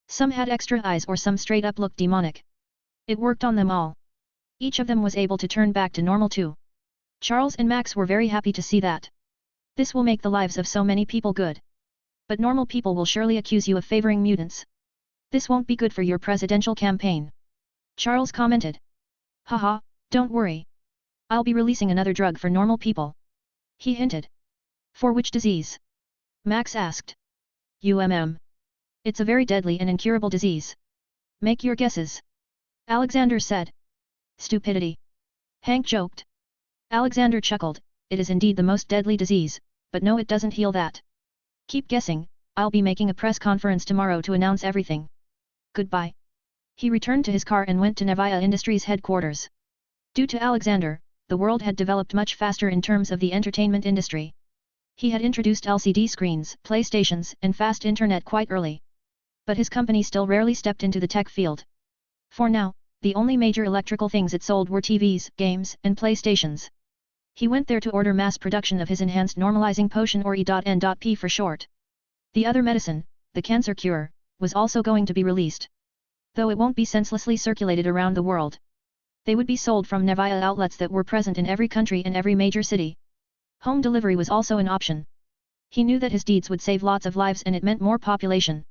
[SPEAKER 1] Some had extra eyes or some straight up looked demonic. It worked on them all. Each of them was able to turn back to normal too. Charles and Max were very happy to see that. This will make the lives of so many people good. But normal people will surely accuse you of favoring mutants. This won't be good for your presidential campaign. Charles commented. "Haha, don't worry. I'll be releasing another drug for normal people," he hinted. "For which disease?" Max asked. It's a very deadly and incurable disease. Make your guesses. Alexander said. Stupidity. Hank joked. Alexander chuckled, it is indeed the most deadly disease, but no, it doesn't heal that. Keep guessing, I'll be making a press conference tomorrow to announce everything. Goodbye. He returned to his car and went to Navia Industries headquarters. Due to Alexander, the world had developed much faster in terms of the entertainment industry. He had introduced LCD screens, PlayStations, and fast internet quite early. But his company still rarely stepped into the tech field. For now, the only major electrical things it sold were TVs, games, and PlayStations. He went there to order mass production of his enhanced normalizing potion, or E.N.P for short. The other medicine, the cancer cure, was also going to be released. Though it won't be senselessly circulated around the world. They would be sold from Navia outlets that were present in every country and every major city. Home delivery was also an option. He knew that his deeds would save lots of lives and it meant more population.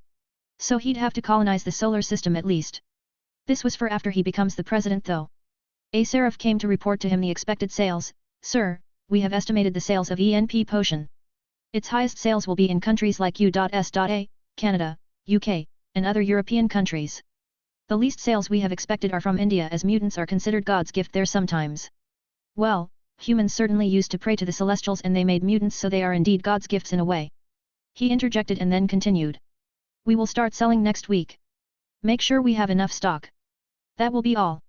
[SPEAKER 1] So he'd have to colonize the solar system at least. This was for after he becomes the president though. A seraph came to report to him the expected sales. Sir, we have estimated the sales of ENP potion. Its highest sales will be in countries like U.S.A, Canada, UK, and other European countries. The least sales we have expected are from India, as mutants are considered God's gift there sometimes. Well, humans certainly used to pray to the celestials and they made mutants, so they are indeed God's gifts in a way. He interjected and then continued. We will start selling next week. Make sure we have enough stock. That will be all.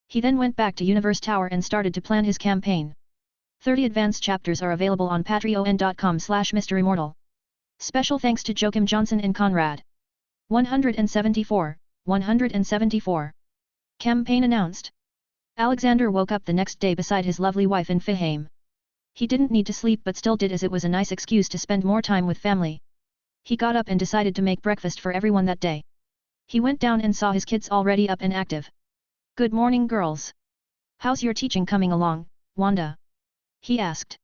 [SPEAKER 1] He then went back to Universe Tower and started to plan his campaign. 30 advanced chapters are available on patreon.com/MisterImmortal. Special thanks to Joachim Johnson and Conrad. 174. 174. Campaign announced. Alexander woke up the next day beside his lovely wife in Fihaim. He didn't need to sleep but still did, as it was a nice excuse to spend more time with family. He got up and decided to make breakfast for everyone that day. He went down and saw his kids already up and active. Good morning, girls. How's your teaching coming along, Wanda? He asked.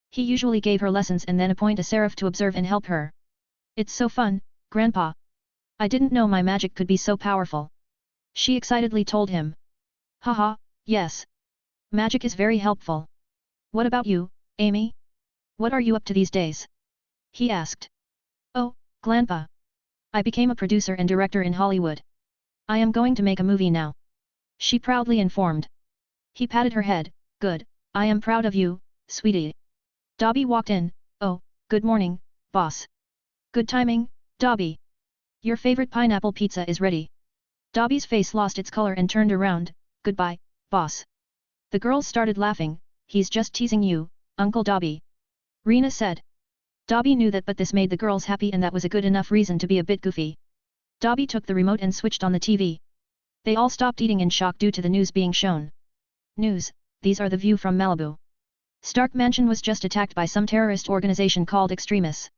[SPEAKER 1] He usually gave her lessons and then appoint a seraph to observe and help her. It's so fun, Grandpa. I didn't know my magic could be so powerful. She excitedly told him. Haha, yes. Magic is very helpful. What about you, Amy? What are you up to these days? He asked. Oh, Grandpa. I became a producer and director in Hollywood. I am going to make a movie now. She proudly informed. He patted her head. Good, I am proud of you, sweetie. Dobby walked in. Oh, good morning, boss. Good timing, Dobby. Your favorite pineapple pizza is ready. Dobby's face lost its color and turned around. Goodbye, boss. The girls started laughing. He's just teasing you, Uncle Dobby. Rena said. Dobby knew that, but this made the girls happy and that was a good enough reason to be a bit goofy. Dobby took the remote and switched on the TV. They all stopped eating in shock due to the news being shown. News, these are the view from Malibu. Stark Mansion was just attacked by some terrorist organization called Extremis.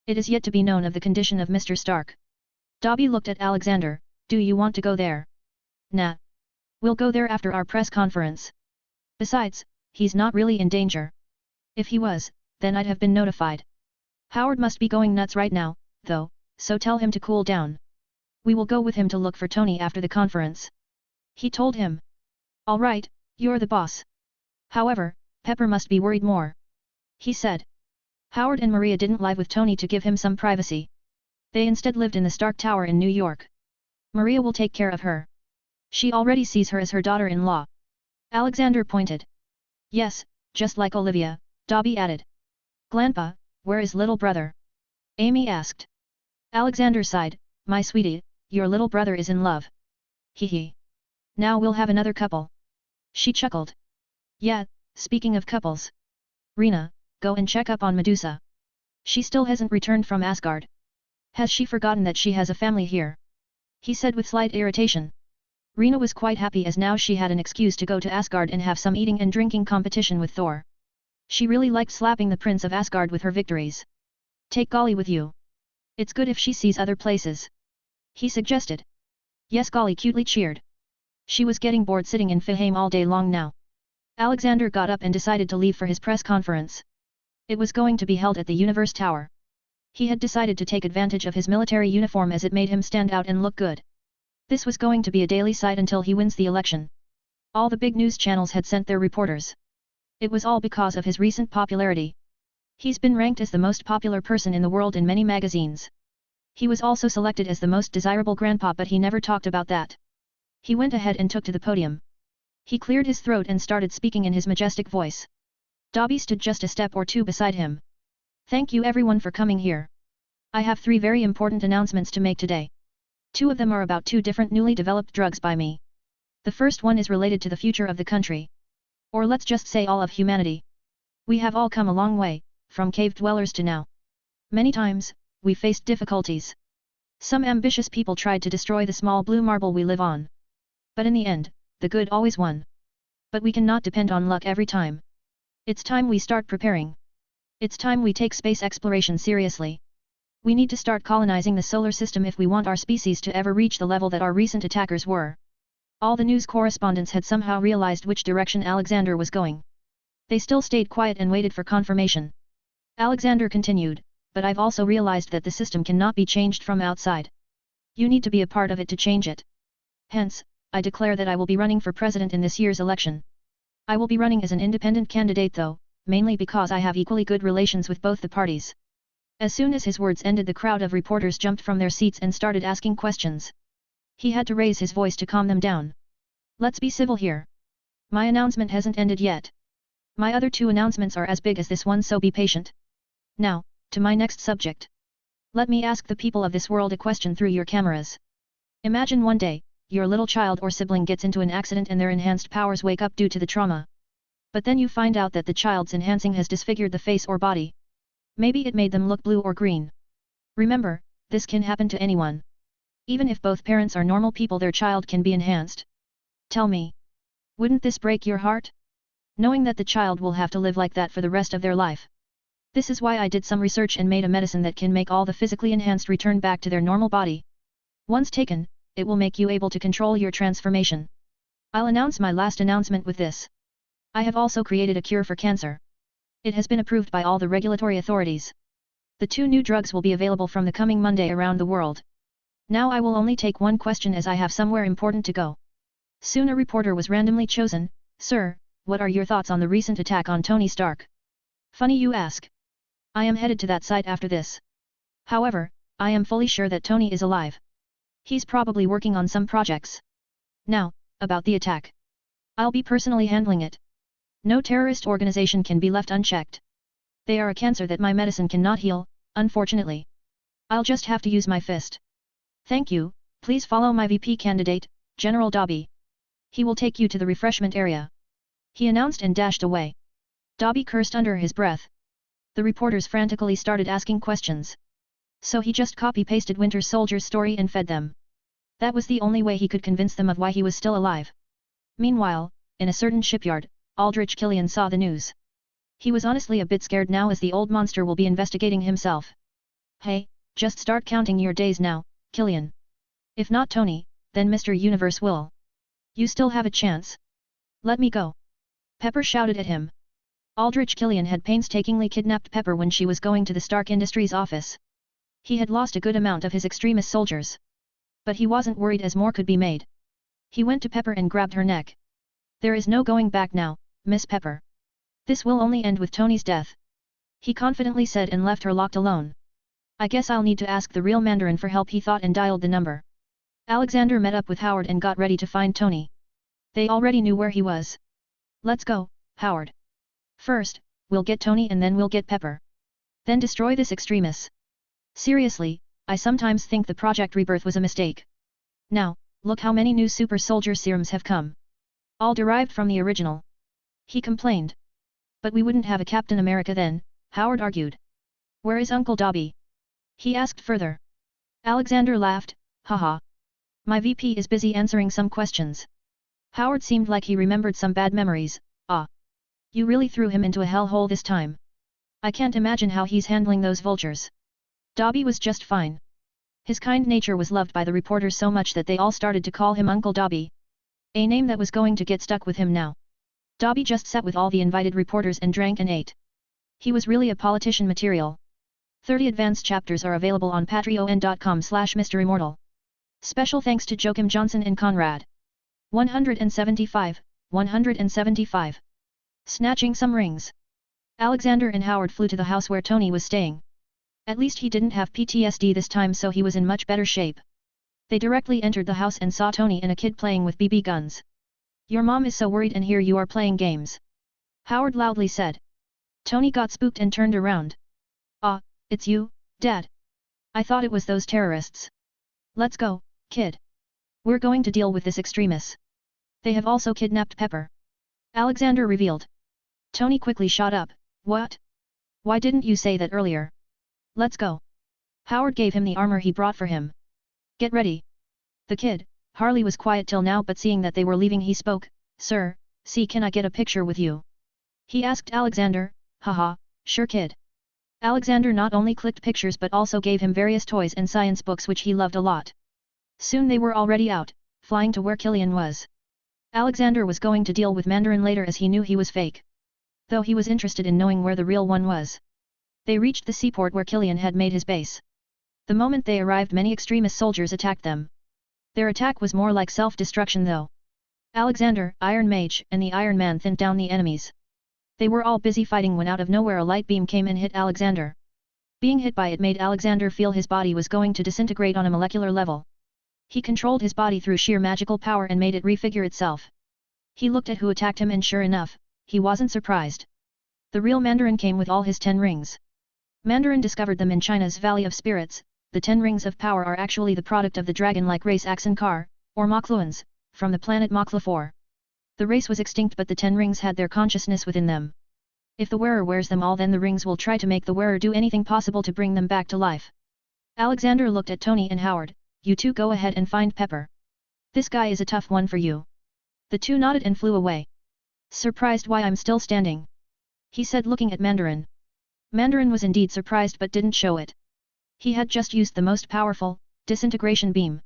[SPEAKER 1] It is yet to be known of the condition of Mr. Stark. Dobby looked at Alexander. Do you want to go there? Nah. We'll go there after our press conference. Besides, he's not really in danger. If he was, then I'd have been notified. Howard must be going nuts right now, though, so tell him to cool down. We will go with him to look for Tony after the conference. He told him. All right, you're the boss. However, Pepper must be worried more. He said. Howard and Maria didn't live with Tony to give him some privacy. They instead lived in the Stark Tower in New York. Maria will take care of her. She already sees her as her daughter-in-law. Alexander pointed. Yes, just like Olivia, Dobby added. Grandpa, where is little brother? Amy asked. Alexander sighed. My sweetie, your little brother is in love. Hee hee. Now we'll have another couple. She chuckled. Yeah, speaking of couples. Rena, go and check up on Medusa. She still hasn't returned from Asgard. Has she forgotten that she has a family here? He said with slight irritation. Rena was quite happy as now she had an excuse to go to Asgard and have some eating and drinking competition with Thor. She really liked slapping the Prince of Asgard with her victories. Take Golly with you. It's good if she sees other places. He suggested. Yes, Golly cutely cheered. She was getting bored sitting in Fihaim all day long now. Alexander got up and decided to leave for his press conference. It was going to be held at the Universe Tower. He had decided to take advantage of his military uniform as it made him stand out and look good. This was going to be a daily sight until he wins the election. All the big news channels had sent their reporters. It was all because of his recent popularity. He's been ranked as the most popular person in the world in many magazines. He was also selected as the most desirable grandpa, but he never talked about that. He went ahead and took to the podium. He cleared his throat and started speaking in his majestic voice. Dobby stood just a step or two beside him. Thank you everyone for coming here. I have 3 very important announcements to make today. 2 of them are about 2 different newly developed drugs by me. The first one is related to the future of the country. Or let's just say all of humanity. We have all come a long way, from cave dwellers to now. Many times, we faced difficulties. Some ambitious people tried to destroy the small blue marble we live on. But in the end, the good always won. But we cannot depend on luck every time. It's time we start preparing. It's time we take space exploration seriously. We need to start colonizing the solar system if we want our species to ever reach the level that our recent attackers were. All the news correspondents had somehow realized which direction Alexander was going. They still stayed quiet and waited for confirmation. Alexander continued, but I've also realized that the system cannot be changed from outside. You need to be a part of it to change it. Hence, I declare that I will be running for president in this year's election. I will be running as an independent candidate though, mainly because I have equally good relations with both the parties. As soon as his words ended, the crowd of reporters jumped from their seats and started asking questions. He had to raise his voice to calm them down. Let's be civil here. My announcement hasn't ended yet. My other 2 announcements are as big as this one, so be patient. Now, to my next subject. Let me ask the people of this world a question through your cameras. Imagine one day, your little child or sibling gets into an accident and their enhanced powers wake up due to the trauma. But then you find out that the child's enhancing has disfigured the face or body. Maybe it made them look blue or green. Remember, this can happen to anyone. Even if both parents are normal people, their child can be enhanced. Tell me. Wouldn't this break your heart? Knowing that the child will have to live like that for the rest of their life. This is why I did some research and made a medicine that can make all the physically enhanced return back to their normal body. Once taken, it will make you able to control your transformation. I'll announce my last announcement with this. I have also created a cure for cancer. It has been approved by all the regulatory authorities. The 2 new drugs will be available from the coming Monday around the world. Now I will only take one question as I have somewhere important to go. Soon a reporter was randomly chosen. Sir, what are your thoughts on the recent attack on Tony Stark? Funny you ask. I am headed to that site after this. However, I am fully sure that Tony is alive. He's probably working on some projects. Now, about the attack. I'll be personally handling it. No terrorist organization can be left unchecked. They are a cancer that my medicine cannot heal, unfortunately. I'll just have to use my fist. Thank you, please follow my VP candidate, General Dobby. He will take you to the refreshment area. He announced and dashed away. Dobby cursed under his breath. The reporters frantically started asking questions. So he just copy-pasted Winter Soldier's story and fed them. That was the only way he could convince them of why he was still alive. Meanwhile, in a certain shipyard, Aldrich Killian saw the news. He was honestly a bit scared now, as the old monster will be investigating himself. Hey, just start counting your days now, Killian. If not Tony, then Mr. Universe will. You still have a chance. Let me go. Pepper shouted at him. Aldrich Killian had painstakingly kidnapped Pepper when she was going to the Stark Industries office. He had lost a good amount of his extremist soldiers. But he wasn't worried, as more could be made. He went to Pepper and grabbed her neck. There is no going back now, Miss Pepper. This will only end with Tony's death. He confidently said, and left her locked alone. I guess I'll need to ask the real Mandarin for help, he thought, and dialed the number. Alexander met up with Howard and got ready to find Tony. They already knew where he was. Let's go, Howard. First, we'll get Tony and then we'll get Pepper. Then destroy this extremist. Seriously, I sometimes think the Project Rebirth was a mistake. Now, look how many new super soldier serums have come. All derived from the original. He complained. But we wouldn't have a Captain America then, Howard argued. Where is Uncle Dobby? He asked further. Alexander laughed, haha. My VP is busy answering some questions. Howard seemed like he remembered some bad memories. Ah. You really threw him into a hellhole this time. I can't imagine how he's handling those vultures. Dobby was just fine. His kind nature was loved by the reporters so much that they all started to call him Uncle Dobby. A name that was going to get stuck with him now. Dobby just sat with all the invited reporters and drank and ate. He was really a politician material. 30 advanced chapters are available on patreon.com/MisterImmortal. Special thanks to Joachim Johnson and Conrad. 175, 175. Snatching some rings. Alexander and Howard flew to the house where Tony was staying. At least he didn't have PTSD this time, so he was in much better shape. They directly entered the house and saw Tony and a kid playing with BB guns. "Your mom is so worried and here you are playing games," Howard loudly said. Tony got spooked and turned around. "Ah, it's you, Dad. I thought it was those terrorists. Let's go, kid. We're going to deal with this extremist. They have also kidnapped Pepper," Alexander revealed. Tony quickly shot up. "What? Why didn't you say that earlier? Let's go." Howard gave him the armor he brought for him. "Get ready." The kid, Harley, was quiet till now, but seeing that they were leaving he spoke. "Sir, can I get a picture with you?" he asked Alexander. "Haha, sure kid." Alexander not only clicked pictures but also gave him various toys and science books which he loved a lot. Soon they were already out, flying to where Killian was. Alexander was going to deal with Mandarin later as he knew he was fake. Though he was interested in knowing where the real one was. They reached the seaport where Killian had made his base. The moment they arrived, many extremist soldiers attacked them. Their attack was more like self-destruction though. Alexander, Iron Mage, and the Iron Man thinned down the enemies. They were all busy fighting when out of nowhere a light beam came and hit Alexander. Being hit by it made Alexander feel his body was going to disintegrate on a molecular level. He controlled his body through sheer magical power and made it refigure itself. He looked at who attacked him and sure enough, he wasn't surprised. The real Mandarin came with all his 10 rings. Mandarin discovered them in China's Valley of Spirits. The 10 rings of power are actually the product of the dragon-like race Axankar, or Mokluans, from the planet Mokla 4. The race was extinct but the 10 rings had their consciousness within them. If the wearer wears them all, then the rings will try to make the wearer do anything possible to bring them back to life. Alexander looked at Tony and Howard. "You two go ahead and find Pepper. This guy is a tough one for you." The two nodded and flew away. "Surprised why I'm still standing?" he said, looking at Mandarin. Mandarin was indeed surprised but didn't show it. He had just used the most powerful, disintegration beam.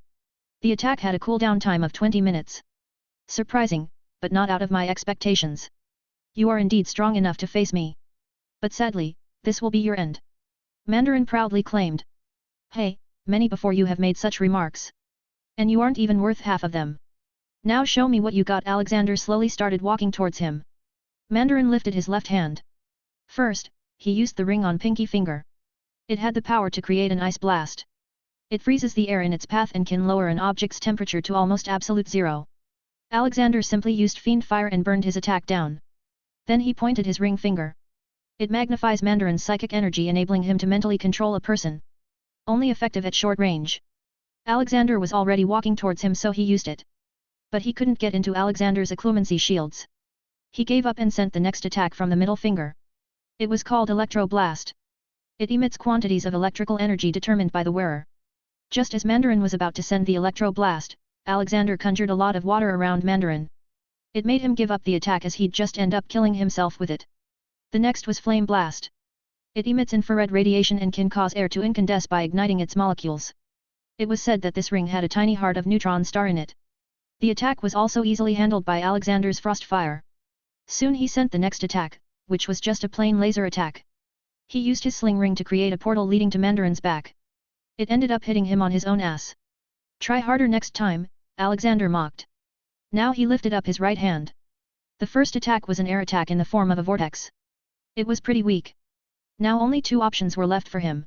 [SPEAKER 1] The attack had a cooldown time of 20 minutes. "Surprising, but not out of my expectations. You are indeed strong enough to face me. But sadly, this will be your end," Mandarin proudly claimed. "Hey, many before you have made such remarks. And you aren't even worth half of them. Now show me what you got." Alexander slowly started walking towards him. Mandarin lifted his left hand. First, he used the ring on pinky finger. It had the power to create an ice blast. It freezes the air in its path and can lower an object's temperature to almost absolute zero. Alexander simply used Fiend Fire and burned his attack down. Then he pointed his ring finger. It magnifies Mandarin's psychic energy, enabling him to mentally control a person. Only effective at short range. Alexander was already walking towards him, so he used it. But he couldn't get into Alexander's occlumency shields. He gave up and sent the next attack from the middle finger. It was called Electro Blast. It emits quantities of electrical energy determined by the wearer. Just as Mandarin was about to send the Electro Blast, Alexander conjured a lot of water around Mandarin. It made him give up the attack as he'd just end up killing himself with it. The next was Flame Blast. It emits infrared radiation and can cause air to incandesce by igniting its molecules. It was said that this ring had a tiny heart of neutron star in it. The attack was also easily handled by Alexander's Frost Fire. Soon he sent the next attack, which was just a plain laser attack. He used his sling ring to create a portal leading to Mandarin's back. It ended up hitting him on his own ass. "Try harder next time," Alexander mocked. Now he lifted up his right hand. The first attack was an air attack in the form of a vortex. It was pretty weak. Now only 2 options were left for him.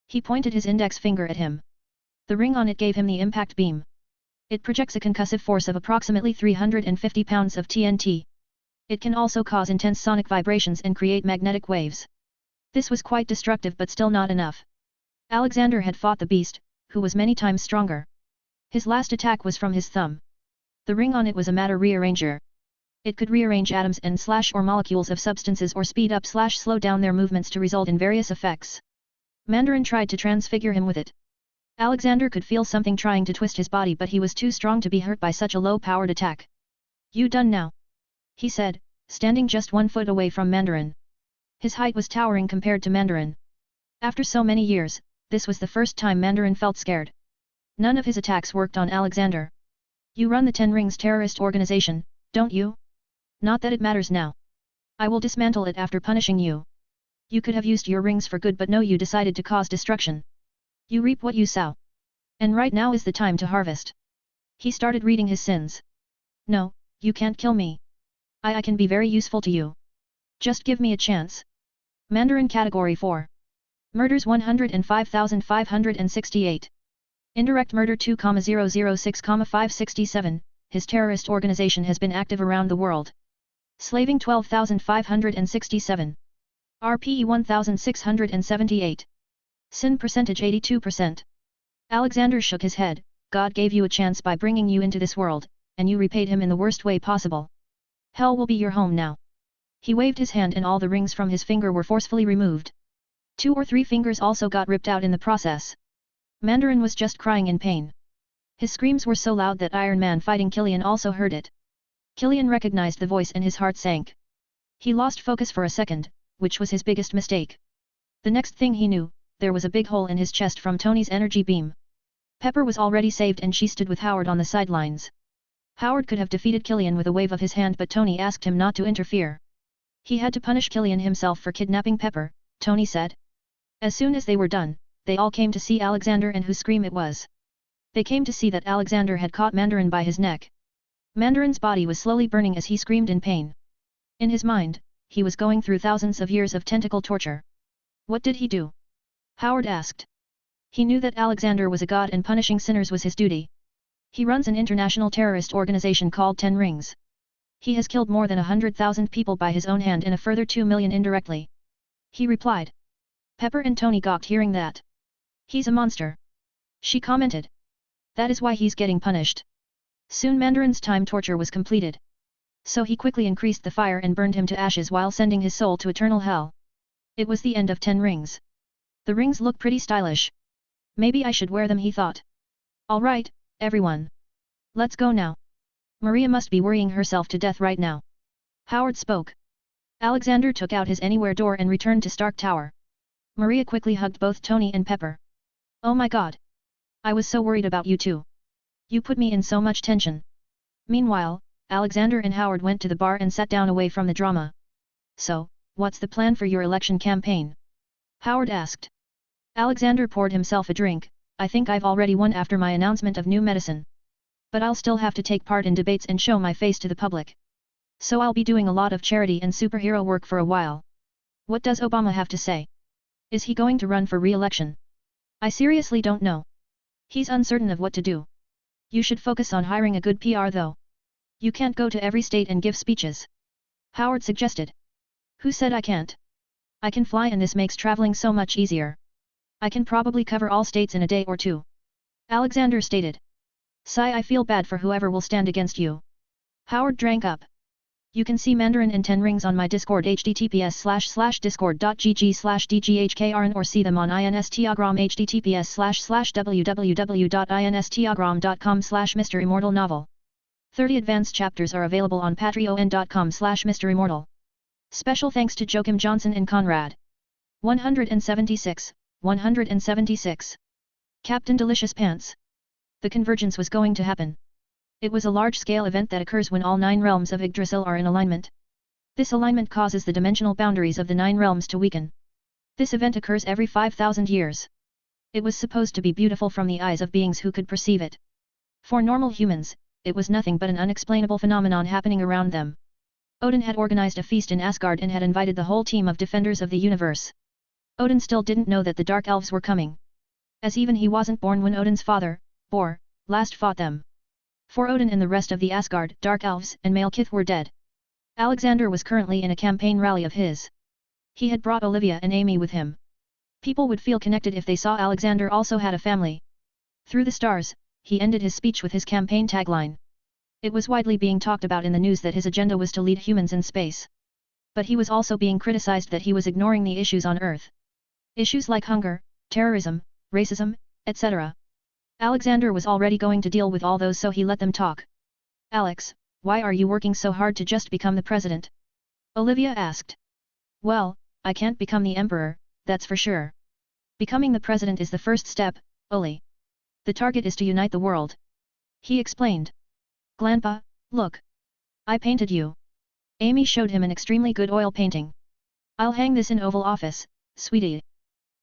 [SPEAKER 1] He pointed his index finger at him. The ring on it gave him the impact beam. It projects a concussive force of approximately 350 pounds of TNT. It can also cause intense sonic vibrations and create magnetic waves. This was quite destructive but still not enough. Alexander had fought the beast, who was many times stronger. His last attack was from his thumb. The ring on it was a matter rearranger. It could rearrange atoms and or molecules of substances or speed up slow down their movements to result in various effects. Mandarin tried to transfigure him with it. Alexander could feel something trying to twist his body, but he was too strong to be hurt by such a low-powered attack. "You done now?" he said, standing just 1 foot away from Mandarin. His height was towering compared to Mandarin. After so many years, this was the first time Mandarin felt scared. None of his attacks worked on Alexander. "You run the 10 Rings terrorist organization, don't you? Not that it matters now. I will dismantle it after punishing you. You could have used your rings for good, but no, you decided to cause destruction. You reap what you sow. And right now is the time to harvest." He started reading his sins. "No, you can't kill me. I can be very useful to you. Just give me a chance." Mandarin Category 4. Murders 105,568. Indirect murder 2,006,567, his terrorist organization has been active around the world. Slaving 12,567. RPE 1,678. Sin percentage 82%. Alexander shook his head. God gave you a chance by bringing you into this world, and you repaid him in the worst way possible. Hell will be your home now. He waved his hand and all the rings from his finger were forcefully removed. 2 or 3 fingers also got ripped out in the process. Mandarin was just crying in pain. His screams were so loud that Iron Man fighting Killian also heard it. Killian recognized the voice and his heart sank. He lost focus for a second, which was his biggest mistake. The next thing he knew, there was a big hole in his chest from Tony's energy beam. Pepper was already saved and she stood with Howard on the sidelines. Howard could have defeated Killian with a wave of his hand but Tony asked him not to interfere. He had to punish Killian himself for kidnapping Pepper, Tony said. As soon as they were done, they all came to see Alexander and whose scream it was. They came to see that Alexander had caught Mandarin by his neck. Mandarin's body was slowly burning as he screamed in pain. In his mind, he was going through thousands of years of tentacle torture. What did he do? Howard asked. He knew that Alexander was a god and punishing sinners was his duty. He runs an international terrorist organization called 10 Rings. He has killed more than 100,000 people by his own hand and a further 2 million indirectly. He replied. Pepper and Tony gawked hearing that. He's a monster. She commented. That is why he's getting punished. Soon Mandarin's time torture was completed. So he quickly increased the fire and burned him to ashes while sending his soul to eternal hell. It was the end of 10 rings. The rings look pretty stylish. Maybe I should wear them, he thought. Alright, everyone. Let's go now. Maria must be worrying herself to death right now. Howard spoke. Alexander took out his anywhere door and returned to Stark Tower. Maria quickly hugged both Tony and Pepper. Oh my god. I was so worried about you two. You put me in so much tension. Meanwhile, Alexander and Howard went to the bar and sat down away from the drama. So, what's the plan for your election campaign? Howard asked. Alexander poured himself a drink. I think I've already won after my announcement of new medicine. But I'll still have to take part in debates and show my face to the public. So I'll be doing a lot of charity and superhero work for a while. What does Obama have to say? Is he going to run for re-election? I seriously don't know. He's uncertain of what to do. You should focus on hiring a good PR though. You can't go to every state and give speeches. Howard suggested. Who said I can't? I can fly and this makes traveling so much easier. I can probably cover all states in a day or two. Alexander stated. Sigh, I feel bad for whoever will stand against you. Howard drank up. You can see Mandarin and 10 rings on my Discord https://discord.gg/dghkrn or see them on Instagram https://www.instagram.com/MisterImmortal novel. 30 advanced chapters are available on patreon.com/MisterImmortal. Special thanks to Joachim Johnson and Conrad. 176. Captain Delicious Pants. The convergence was going to happen. It was a large-scale event that occurs when all 9 realms of Yggdrasil are in alignment. This alignment causes the dimensional boundaries of the 9 realms to weaken. This event occurs every 5,000 years. It was supposed to be beautiful from the eyes of beings who could perceive it. For normal humans, it was nothing but an unexplainable phenomenon happening around them. Odin had organized a feast in Asgard and had invited the whole team of defenders of the universe. Odin still didn't know that the Dark Elves were coming. As even he wasn't born when Odin's father, Bor, last fought them. For Odin and the rest of the Asgard, Dark Elves and Malekith were dead. Alexander was currently in a campaign rally of his. He had brought Olivia and Amy with him. People would feel connected if they saw Alexander also had a family. Through the stars, he ended his speech with his campaign tagline. It was widely being talked about in the news that his agenda was to lead humans in space. But he was also being criticized that he was ignoring the issues on Earth. Issues like hunger, terrorism, racism, etc. Alexander was already going to deal with all those, so he let them talk. Alex, why are you working so hard to just become the president? Olivia asked. Well, I can't become the emperor, that's for sure. Becoming the president is the first step, Oli. The target is to unite the world. He explained. Glanpa, look. I painted you. Amy showed him an extremely good oil painting. I'll hang this in Oval Office, sweetie.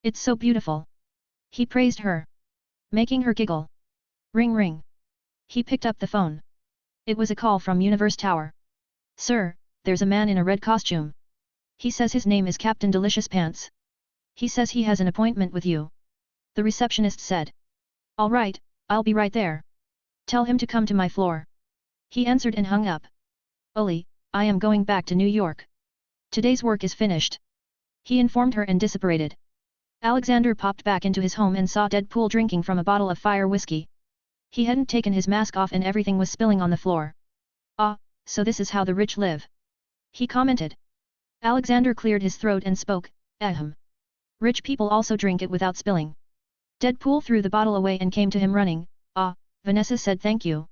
[SPEAKER 1] It's so beautiful. He praised her, making her giggle. Ring ring. He picked up the phone. It was a call from Universe Tower. Sir, there's a man in a red costume. He says his name is Captain Delicious Pants. He says he has an appointment with you. The receptionist said. All right, I'll be right there. Tell him to come to my floor. He answered and hung up. Oli, I am going back to New York. Today's work is finished. He informed her and dissipated. Alexander popped back into his home and saw Deadpool drinking from a bottle of fire whiskey. He hadn't taken his mask off and everything was spilling on the floor. Ah, so this is how the rich live. He commented. Alexander cleared his throat and spoke, ahem. Rich people also drink it without spilling. Deadpool threw the bottle away and came to him running. Ah, Vanessa said thank you.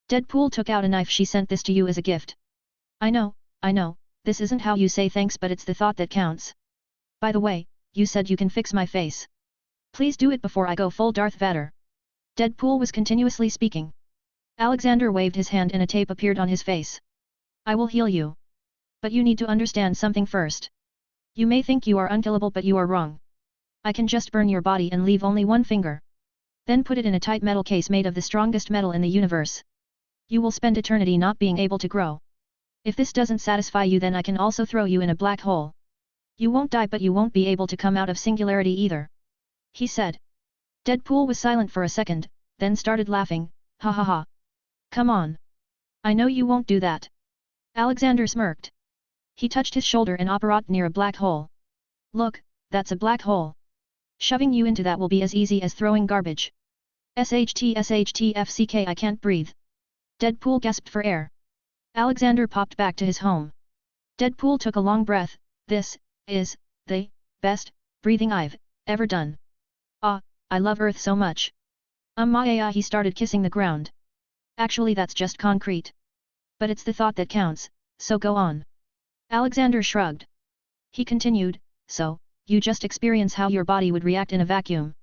[SPEAKER 1] Deadpool took out a knife. She sent this to you as a gift. I know, this isn't how you say thanks but it's the thought that counts. By the way, you said you can fix my face. Please do it before I go full Darth Vader. Deadpool was continuously speaking. Alexander waved his hand and a tape appeared on his face. I will heal you. But you need to understand something first. You may think you are unkillable but you are wrong. I can just burn your body and leave only one finger. Then put it in a tight metal case made of the strongest metal in the universe. You will spend eternity not being able to grow. If this doesn't satisfy you then I can also throw you in a black hole. You won't die but you won't be able to come out of singularity either. He said. Deadpool was silent for a second, then started laughing, ha ha ha. Come on. I know you won't do that. Alexander smirked. He touched his shoulder and operated near a black hole. Look, that's a black hole. Shoving you into that will be as easy as throwing garbage. SHTFCK I can't breathe. Deadpool gasped for air. Alexander popped back to his home. Deadpool took a long breath. This is the best breathing I've ever done. Ah, I love Earth so much. He started kissing the ground. Actually that's just concrete. But it's the thought that counts, so go on. Alexander shrugged. He continued, so, you just experience how your body would react in a vacuum.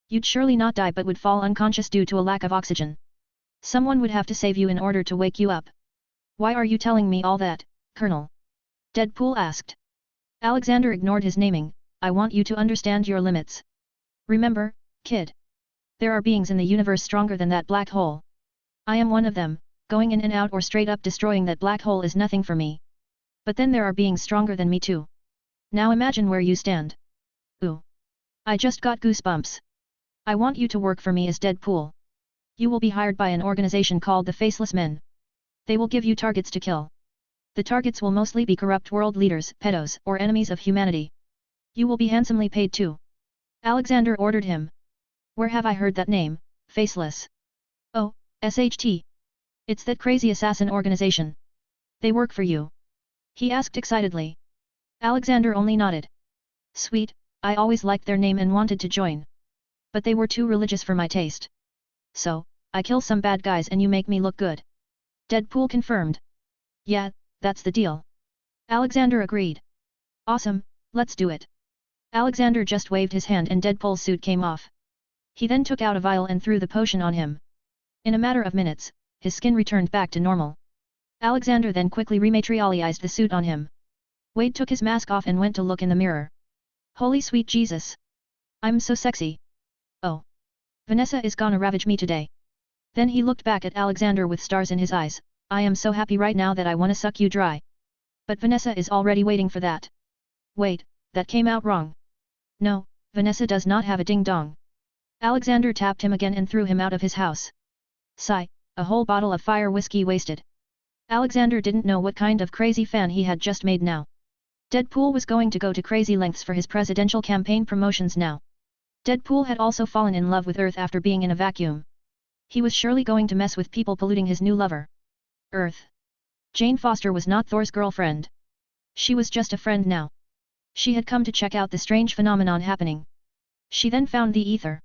[SPEAKER 1] You'd surely not die but would fall unconscious due to a lack of oxygen. Someone would have to save you in order to wake you up. Why are you telling me all that, Colonel? Deadpool asked. Alexander ignored his naming. I want you to understand your limits. Remember, kid. There are beings in the universe stronger than that black hole. I am one of them, going in and out or straight up destroying that black hole is nothing for me. But then there are beings stronger than me too. Now imagine where you stand. Ooh. I just got goosebumps. I want you to work for me as Deadpool. You will be hired by an organization called the Faceless Men. They will give you targets to kill. The targets will mostly be corrupt world leaders, pedos, or enemies of humanity. You will be handsomely paid too. Alexander ordered him. Where have I heard that name, Faceless? Oh, SHT. It's that crazy assassin organization. They work for you? He asked excitedly. Alexander only nodded. Sweet, I always liked their name and wanted to join. But they were too religious for my taste. So, I kill some bad guys and you make me look good. Deadpool confirmed. Yeah, that's the deal. Alexander agreed. Awesome, let's do it. Alexander just waved his hand and Deadpool's suit came off. He then took out a vial and threw the potion on him. In a matter of minutes, his skin returned back to normal. Alexander then quickly rematerialized the suit on him. Wade took his mask off and went to look in the mirror. Holy sweet Jesus! I'm so sexy. Oh. Vanessa is gonna ravage me today. Then he looked back at Alexander with stars in his eyes. I am so happy right now that I wanna suck you dry. But Vanessa is already waiting for that. Wait, that came out wrong. No, Vanessa does not have a ding-dong. Alexander tapped him again and threw him out of his house. Sigh, a whole bottle of fire whiskey wasted. Alexander didn't know what kind of crazy fan he had just made now. Deadpool was going to go to crazy lengths for his presidential campaign promotions now. Deadpool had also fallen in love with Earth after being in a vacuum. He was surely going to mess with people polluting his new lover. Earth. Jane Foster was not Thor's girlfriend. She was just a friend now. She had come to check out the strange phenomenon happening. She then found the ether.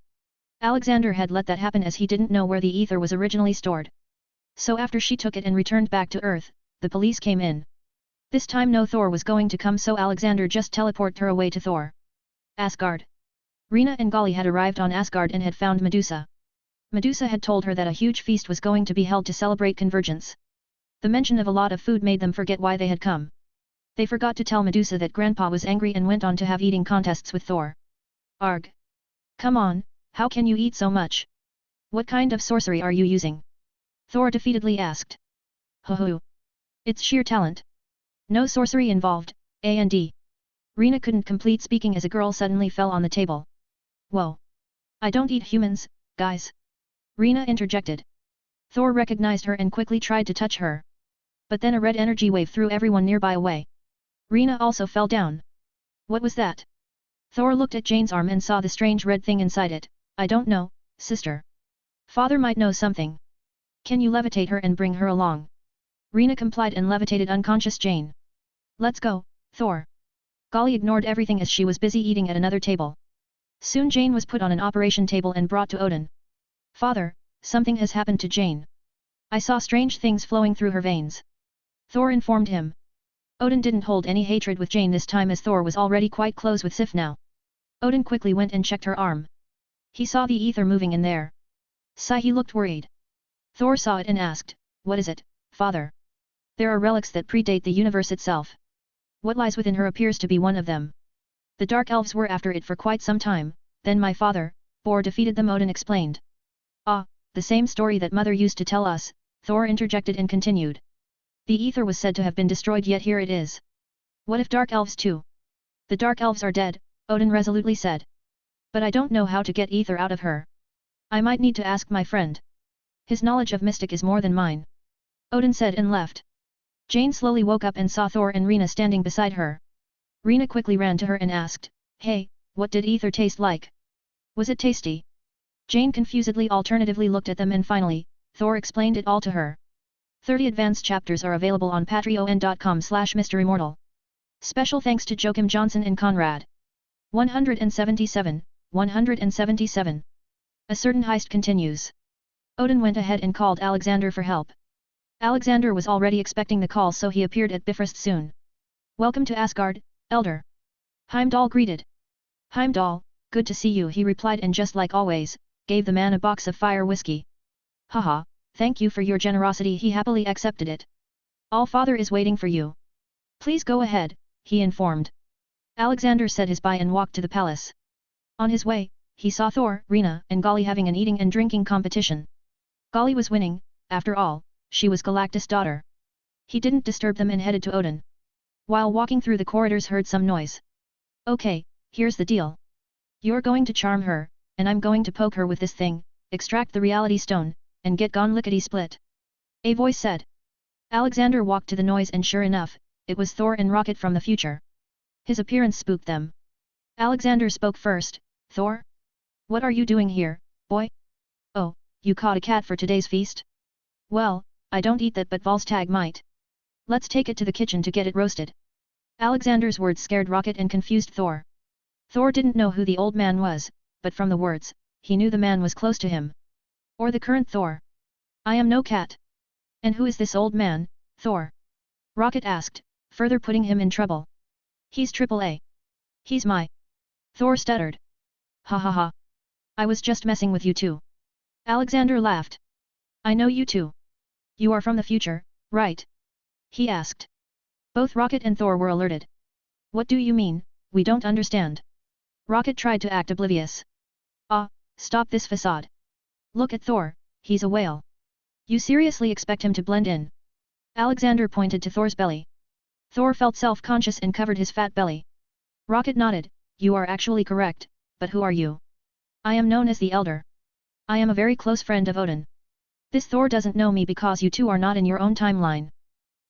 [SPEAKER 1] Alexander had let that happen as he didn't know where the ether was originally stored. So after she took it and returned back to Earth, the police came in. This time no Thor was going to come so Alexander just teleported her away to Thor. Asgard. Rina and Golly had arrived on Asgard and had found Medusa. Medusa had told her that a huge feast was going to be held to celebrate convergence. The mention of a lot of food made them forget why they had come. They forgot to tell Medusa that Grandpa was angry and went on to have eating contests with Thor. Arg. Come on, how can you eat so much? What kind of sorcery are you using? Thor defeatedly asked. Ho ho. It's sheer talent. No sorcery involved, A&D. Rina couldn't complete speaking as a girl suddenly fell on the table. Whoa! I don't eat humans, guys. Rina interjected. Thor recognized her and quickly tried to touch her. But then a red energy wave threw everyone nearby away. Rina also fell down. What was that? Thor looked at Jane's arm and saw the strange red thing inside it. I don't know, sister. Father might know something. Can you levitate her and bring her along? Rina complied and levitated unconscious Jane. Let's go, Thor. Golly ignored everything as she was busy eating at another table. Soon Jane was put on an operation table and brought to Odin. Father, something has happened to Jane. I saw strange things flowing through her veins. Thor informed him. Odin didn't hold any hatred with Jane this time as Thor was already quite close with Sif now. Odin quickly went and checked her arm. He saw the ether moving in there. Sigh, he looked worried. Thor saw it and asked, what is it, father? There are relics that predate the universe itself. What lies within her appears to be one of them. The Dark Elves were after it for quite some time, then my father, Bor defeated them, Odin explained. Ah, the same story that mother used to tell us, Thor interjected and continued. The ether was said to have been destroyed, yet here it is. What if Dark Elves too? The Dark Elves are dead, Odin resolutely said. But I don't know how to get ether out of her. I might need to ask my friend. His knowledge of mystic is more than mine. Odin said and left. Jane slowly woke up and saw Thor and Rina standing beside her. Rina quickly ran to her and asked, hey, what did ether taste like? Was it tasty? Jane confusedly alternatively looked at them and finally, Thor explained it all to her. 30 advanced chapters are available on patreon.com/MisterImmortal. Special thanks to Joachim Johnson and Conrad. 177, 177. A certain heist continues. Odin went ahead and called Alexander for help. Alexander was already expecting the call, so he appeared at Bifrost soon. Welcome to Asgard, Elder. Heimdall greeted. Heimdall, good to see you, he replied, and just like always, gave the man a box of fire whiskey. Haha, thank you for your generosity, he happily accepted it. All-Father is waiting for you. Please go ahead, he informed. Alexander said his bye and walked to the palace. On his way, he saw Thor, Rina, and Golly having an eating and drinking competition. Golly was winning, after all, she was Galactus' daughter. He didn't disturb them and headed to Odin. While walking through the corridors, heard some noise. Okay, here's the deal. You're going to charm her, and I'm going to poke her with this thing, extract the reality stone, and get gone lickety-split. A voice said. Alexander walked to the noise and sure enough, it was Thor and Rocket from the future. His appearance spooked them. Alexander spoke first. Thor? What are you doing here, boy? Oh, you caught a cat for today's feast? Well, I don't eat that, but Volstagg might. Let's take it to the kitchen to get it roasted. Alexander's words scared Rocket and confused Thor. Thor didn't know who the old man was, but from the words, he knew the man was close to him. Or the current Thor. I am no cat. And who is this old man, Thor? Rocket asked, further putting him in trouble. He's AAA. He's my... Thor stuttered. Ha ha ha. I was just messing with you too. Alexander laughed. I know you too. You are from the future, right? He asked. Both Rocket and Thor were alerted. What do you mean, we don't understand? Rocket tried to act oblivious. Ah, stop this facade. Look at Thor, he's a whale. You seriously expect him to blend in? Alexander pointed to Thor's belly. Thor felt self-conscious and covered his fat belly. Rocket nodded, you are actually correct, but who are you? I am known as the Elder. I am a very close friend of Odin. This Thor doesn't know me because you two are not in your own timeline.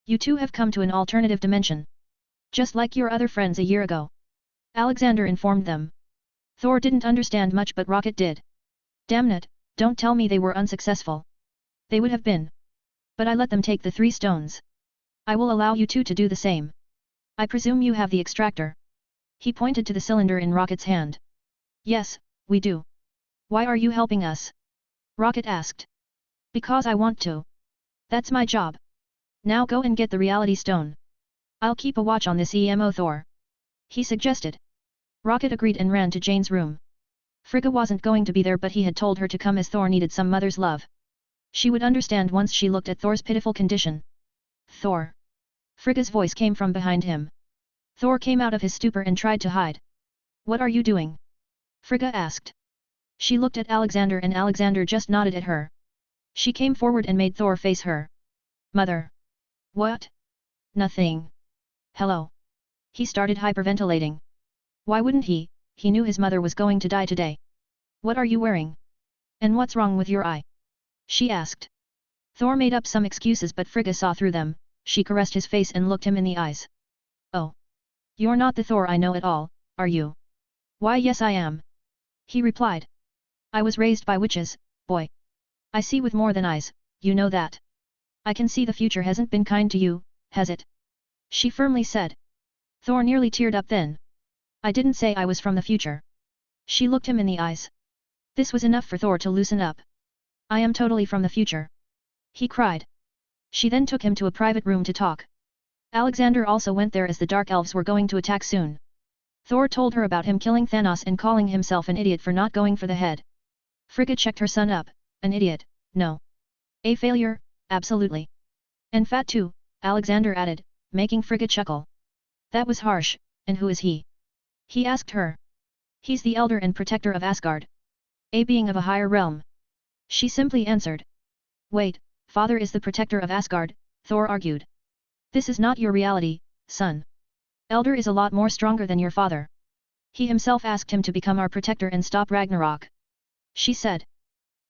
[SPEAKER 1] You two have come to an alternative dimension. Just like your other friends a year ago. Alexander informed them. Thor didn't understand much, but Rocket did. Damn it, don't tell me they were unsuccessful. They would have been. But I let them take the 3 stones. I will allow you two to do the same. I presume you have the extractor. He pointed to the cylinder in Rocket's hand. Yes, we do. Why are you helping us? Rocket asked. Because I want to. That's my job. Now go and get the reality stone. I'll keep a watch on this EMO Thor. He suggested. Rocket agreed and ran to Jane's room. Frigga wasn't going to be there, but he had told her to come as Thor needed some mother's love. She would understand once she looked at Thor's pitiful condition. Thor. Frigga's voice came from behind him. Thor came out of his stupor and tried to hide. What are you doing? Frigga asked. She looked at Alexander and Alexander just nodded at her. She came forward and made Thor face her. Mother. What? Nothing. Hello. He started hyperventilating. Why wouldn't he? He knew his mother was going to die today. What are you wearing? And what's wrong with your eye? She asked. Thor made up some excuses but Frigga saw through them. She caressed his face and looked him in the eyes. Oh. You're not the Thor I know at all, are you? Why yes I am. He replied. I was raised by witches, boy. I see with more than eyes, you know that. I can see the future hasn't been kind to you, has it? She firmly said. Thor nearly teared up then. I didn't say I was from the future. She looked him in the eyes. This was enough for Thor to loosen up. I am totally from the future. He cried. She then took him to a private room to talk. Alexander also went there as the Dark Elves were going to attack soon. Thor told her about him killing Thanos and calling himself an idiot for not going for the head. Frigga checked her son up. An idiot, no. A failure, absolutely. And fat too, Alexander added, making Frigga chuckle. That was harsh, and who is he? He asked her. He's the elder and protector of Asgard. A being of a higher realm. She simply answered. Wait, father is the protector of Asgard, Thor argued. This is not your reality, son. Elder is a lot more stronger than your father. He himself asked him to become our protector and stop Ragnarok. She said.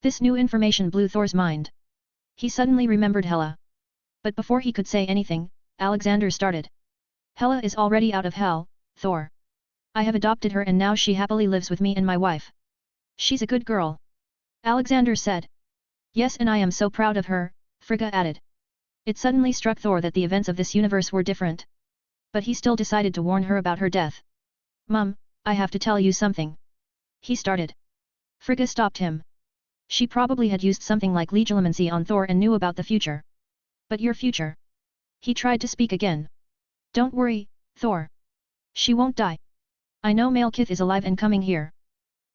[SPEAKER 1] This new information blew Thor's mind. He suddenly remembered Hela. But before he could say anything, Alexander started. Hela is already out of hell, Thor. I have adopted her and now she happily lives with me and my wife. She's a good girl. Alexander said. Yes, and I am so proud of her, Frigga added. It suddenly struck Thor that the events of this universe were different. But he still decided to warn her about her death. Mum, I have to tell you something. He started. Frigga stopped him. She probably had used something like legilimency on Thor and knew about the future. But your future? He tried to speak again. Don't worry, Thor. She won't die. I know Malekith is alive and coming here.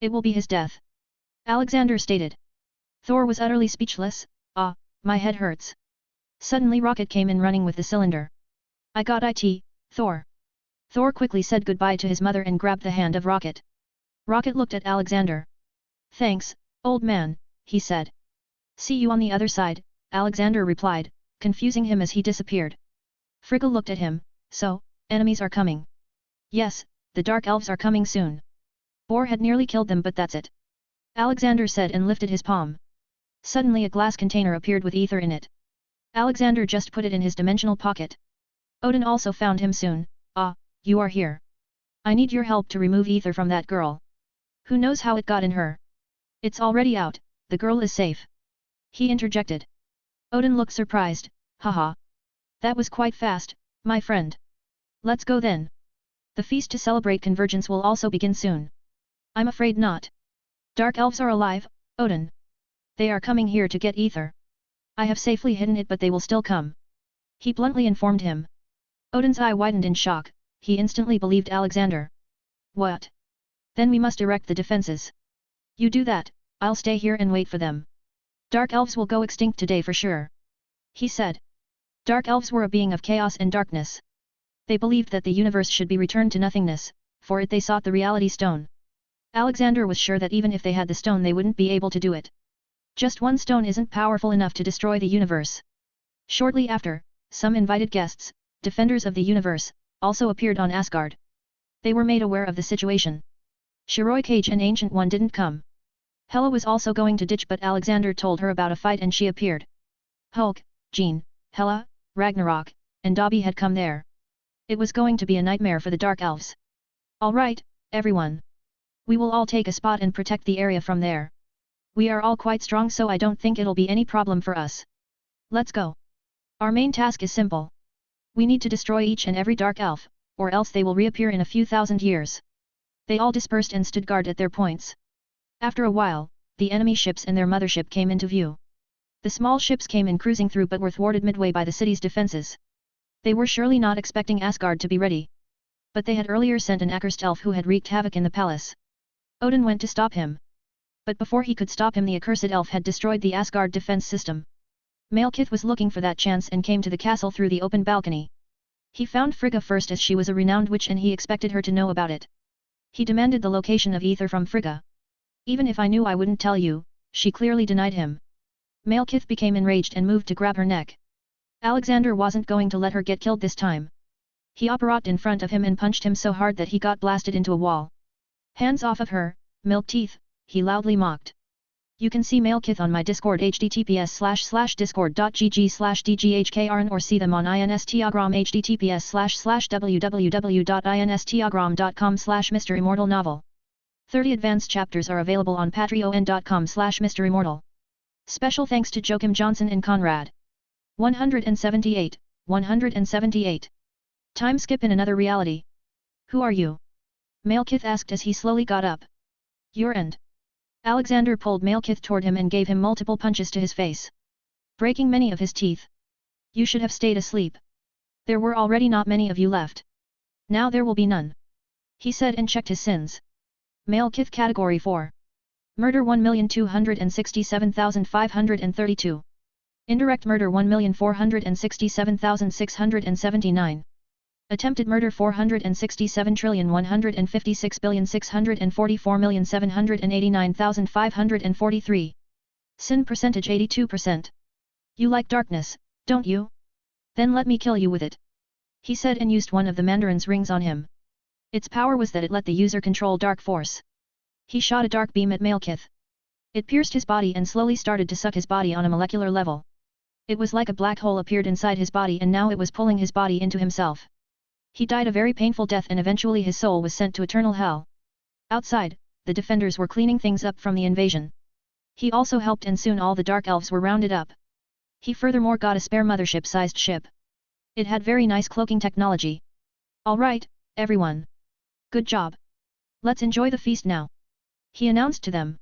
[SPEAKER 1] It will be his death. Alexander stated. Thor was utterly speechless. Ah, my head hurts. Suddenly Rocket came in running with the cylinder. I got it, Thor. Thor quickly said goodbye to his mother and grabbed the hand of Rocket. Rocket looked at Alexander. Thanks, old man, he said. See you on the other side, Alexander replied, confusing him as he disappeared. Frigga looked at him. So, enemies are coming. Yes, the Dark Elves are coming soon. Bor had nearly killed them but that's it. Alexander said and lifted his palm. Suddenly a glass container appeared with ether in it. Alexander just put it in his dimensional pocket. Odin also found him soon. Ah, you are here. I need your help to remove ether from that girl. Who knows how it got in her? It's already out, the girl is safe. He interjected. Odin looked surprised. Haha. That was quite fast, my friend. Let's go then. The feast to celebrate convergence will also begin soon. I'm afraid not. Dark Elves are alive, Odin. They are coming here to get ether. I have safely hidden it but they will still come. He bluntly informed him. Odin's eye widened in shock, he instantly believed Alexander. What? Then we must erect the defenses. You do that, I'll stay here and wait for them. Dark Elves will go extinct today for sure. He said. Dark Elves were a being of chaos and darkness. They believed that the universe should be returned to nothingness, for it they sought the reality stone. Alexander was sure that even if they had the stone they wouldn't be able to do it. Just one stone isn't powerful enough to destroy the universe. Shortly after, some invited guests, defenders of the universe, also appeared on Asgard. They were made aware of the situation. Shiroi Cage and Ancient One didn't come. Hela was also going to ditch but Alexander told her about a fight and she appeared. Hulk, Jean, Hela, Ragnarok, and Dobby had come there. It was going to be a nightmare for the Dark Elves. Alright, everyone. We will all take a spot and protect the area from there. We are all quite strong so I don't think it'll be any problem for us. Let's go. Our main task is simple. We need to destroy each and every Dark Elf, or else they will reappear in a few thousand years. They all dispersed and stood guard at their points. After a while, the enemy ships and their mothership came into view. The small ships came in cruising through but were thwarted midway by the city's defenses. They were surely not expecting Asgard to be ready. But they had earlier sent an accursed elf who had wreaked havoc in the palace. Odin went to stop him. But before he could stop him the accursed elf had destroyed the Asgard defense system. Malekith was looking for that chance and came to the castle through the open balcony. He found Frigga first as she was a renowned witch and he expected her to know about it. He demanded the location of ether from Frigga. Even if I knew I wouldn't tell you, she clearly denied him. Malekith became enraged and moved to grab her neck. Alexander wasn't going to let her get killed this time. He apparat in front of him and punched him so hard that he got blasted into a wall. Hands off of her, milk teeth, he loudly mocked. You can see Malekith on my Discord https://discord.gg/dghkrn or see them on Instagram https://www.instagram.com/MisterImmortal novel. 30 advanced chapters are available on patreon.com/MisterImmortal. Special thanks to Joachim Johnson and Conrad. 178. 178. Time skip in another reality. Who are you? Malekith asked as he slowly got up. Your end. Alexander pulled Malekith toward him and gave him multiple punches to his face, breaking many of his teeth. You should have stayed asleep. There were already not many of you left. Now there will be none. He said and checked his sins. Malekith Category 4. Murder 1,267,532. Indirect murder 1,467,679. Attempted murder 467,156,644,789,543. Sin percentage 82%. You like darkness, don't you? Then let me kill you with it. He said and used one of the Mandarin's rings on him. Its power was that it let the user control dark force. He shot a dark beam at Malekith. It pierced his body and slowly started to suck his body on a molecular level. It was like a black hole appeared inside his body and now it was pulling his body into himself. He died a very painful death and eventually his soul was sent to eternal hell. Outside, the defenders were cleaning things up from the invasion. He also helped and soon all the dark elves were rounded up. He furthermore got a spare mothership-sized ship. It had very nice cloaking technology. Alright, everyone. Good job. Let's enjoy the feast now. He announced to them.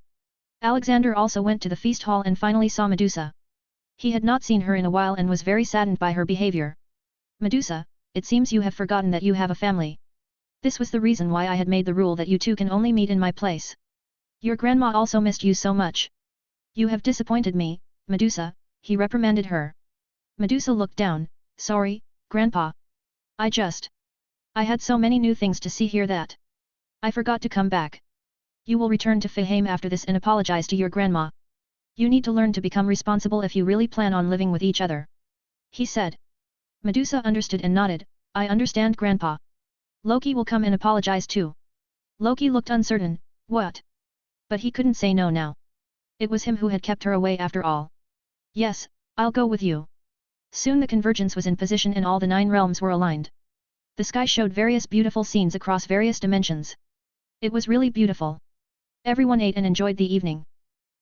[SPEAKER 1] Alexander also went to the feast hall and finally saw Medusa. He had not seen her in a while and was very saddened by her behavior. Medusa, it seems you have forgotten that you have a family. This was the reason why I had made the rule that you two can only meet in my place. Your grandma also missed you so much. You have disappointed me, Medusa, he reprimanded her. Medusa looked down. Sorry, Grandpa. I had so many new things to see here that I forgot to come back. You will return to Fahim after this and apologize to your grandma. You need to learn to become responsible if you really plan on living with each other. He said. Medusa understood and nodded. I understand, Grandpa. Loki will come and apologize too. Loki looked uncertain. What? But he couldn't say no now. It was him who had kept her away after all. Yes, I'll go with you. Soon the convergence was in position and all the 9 realms were aligned. The sky showed various beautiful scenes across various dimensions. It was really beautiful. Everyone ate and enjoyed the evening.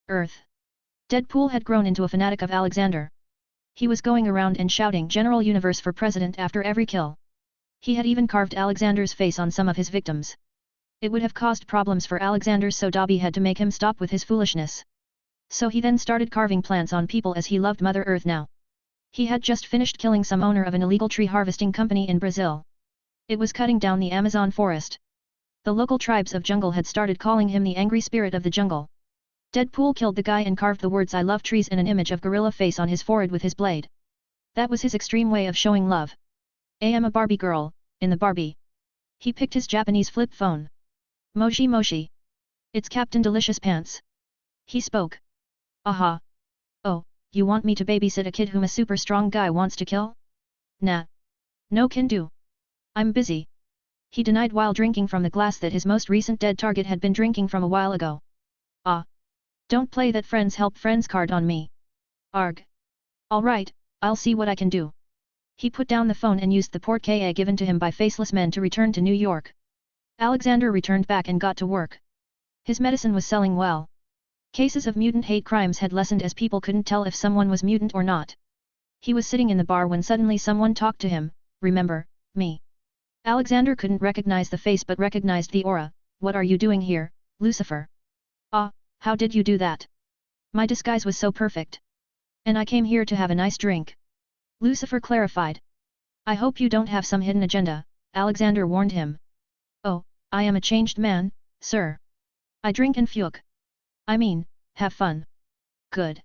[SPEAKER 1] Earth. Deadpool had grown into a fanatic of Alexander. He was going around and shouting General Universe for President after every kill. He had even carved Alexander's face on some of his victims. It would have caused problems for Alexander, so Dobby had to make him stop with his foolishness. So he then started carving plants on people as he loved Mother Earth now. He had just finished killing some owner of an illegal tree harvesting company in Brazil. It was cutting down the Amazon forest. The local tribes of jungle had started calling him the angry spirit of the jungle. Deadpool killed the guy and carved the words I love trees and an image of gorilla face on his forehead with his blade. That was his extreme way of showing love. I am a Barbie girl, in the Barbie. He picked his Japanese flip phone. Moshi Moshi. It's Captain Delicious Pants. He spoke. Aha. Oh, you want me to babysit a kid whom a super strong guy wants to kill? Nah. No can do. I'm busy. He denied while drinking from the glass that his most recent dead target had been drinking from a while ago. Ah. Don't play that friends help friends card on me. Arg. Alright, I'll see what I can do. He put down the phone and used the porte-clés given to him by faceless men to return to New York. Alexander returned back and got to work. His medicine was selling well. Cases of mutant hate crimes had lessened as people couldn't tell if someone was mutant or not. He was sitting in the bar when suddenly someone talked to him. Remember, me. Alexander couldn't recognize the face but recognized the aura. What are you doing here, Lucifer? Ah. How did you do that? My disguise was so perfect. And I came here to have a nice drink. Lucifer clarified. I hope you don't have some hidden agenda, Alexander warned him. Oh, I am a changed man, sir. I drink and fuck. I mean, have fun. Good.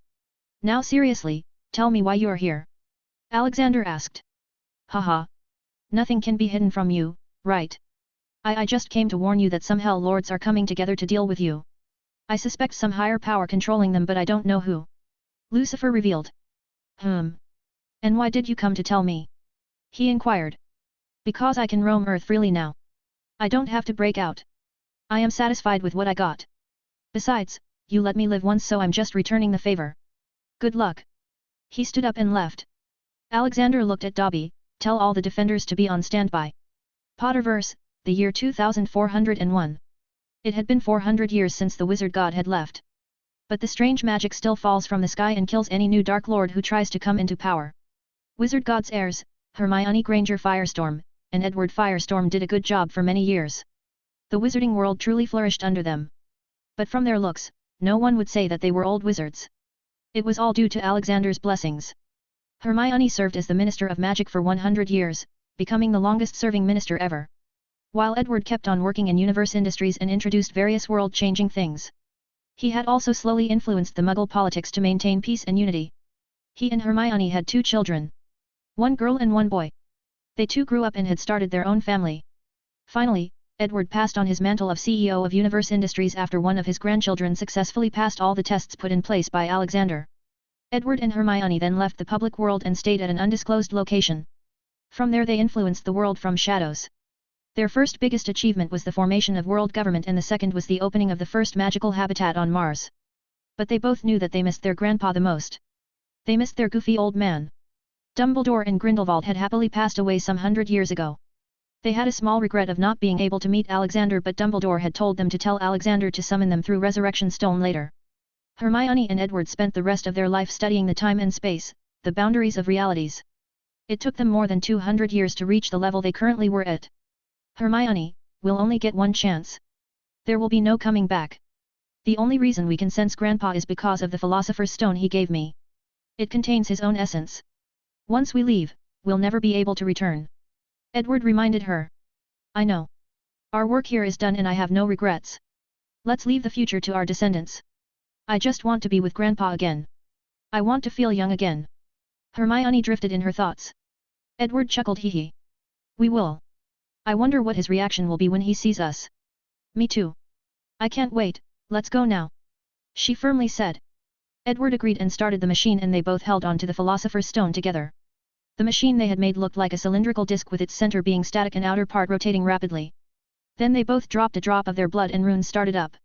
[SPEAKER 1] Now seriously, tell me why you're here. Alexander asked. Haha. Nothing can be hidden from you, right? I just came to warn you that some hell lords are coming together to deal with you. I suspect some higher power controlling them but I don't know who. Lucifer revealed. And why did you come to tell me? He inquired. Because I can roam Earth freely now. I don't have to break out. I am satisfied with what I got. Besides, you let me live once, so I'm just returning the favor. Good luck. He stood up and left. Alexander looked at Dobby. Tell all the defenders to be on standby. Potterverse, the year 2401. It had been 400 years since the wizard god had left. But the strange magic still falls from the sky and kills any new Dark Lord who tries to come into power. Wizard god's heirs, Hermione Granger Firestorm, and Edward Firestorm did a good job for many years. The wizarding world truly flourished under them. But from their looks, no one would say that they were old wizards. It was all due to Alexander's blessings. Hermione served as the Minister of Magic for 100 years, becoming the longest-serving minister ever. While Edward kept on working in Universe Industries and introduced various world-changing things. He had also slowly influenced the Muggle politics to maintain peace and unity. He and Hermione had 2 children. 1 girl and 1 boy. They too grew up and had started their own family. Finally, Edward passed on his mantle of CEO of Universe Industries after one of his grandchildren successfully passed all the tests put in place by Alexander. Edward and Hermione then left the public world and stayed at an undisclosed location. From there they influenced the world from shadows. Their first biggest achievement was the formation of world government, and the second was the opening of the first magical habitat on Mars. But they both knew that they missed their grandpa the most. They missed their goofy old man. Dumbledore and Grindelwald had happily passed away some 100 years ago. They had a small regret of not being able to meet Alexander, but Dumbledore had told them to tell Alexander to summon them through Resurrection Stone later. Hermione and Edward spent the rest of their life studying the time and space, the boundaries of realities. It took them more than 200 years to reach the level they currently were at. Hermione, we'll only get one chance. There will be no coming back. The only reason we can sense Grandpa is because of the Philosopher's Stone he gave me. It contains his own essence. Once we leave, we'll never be able to return. Edward reminded her. I know. Our work here is done and I have no regrets. Let's leave the future to our descendants. I just want to be with Grandpa again. I want to feel young again. Hermione drifted in her thoughts. Edward chuckled, hee hee. We will. I wonder what his reaction will be when he sees us. Me too. I can't wait, let's go now. She firmly said. Edward agreed and started the machine, and they both held on to the Philosopher's Stone together. The machine they had made looked like a cylindrical disc with its center being static and outer part rotating rapidly. Then they both dropped a drop of their blood and runes started up.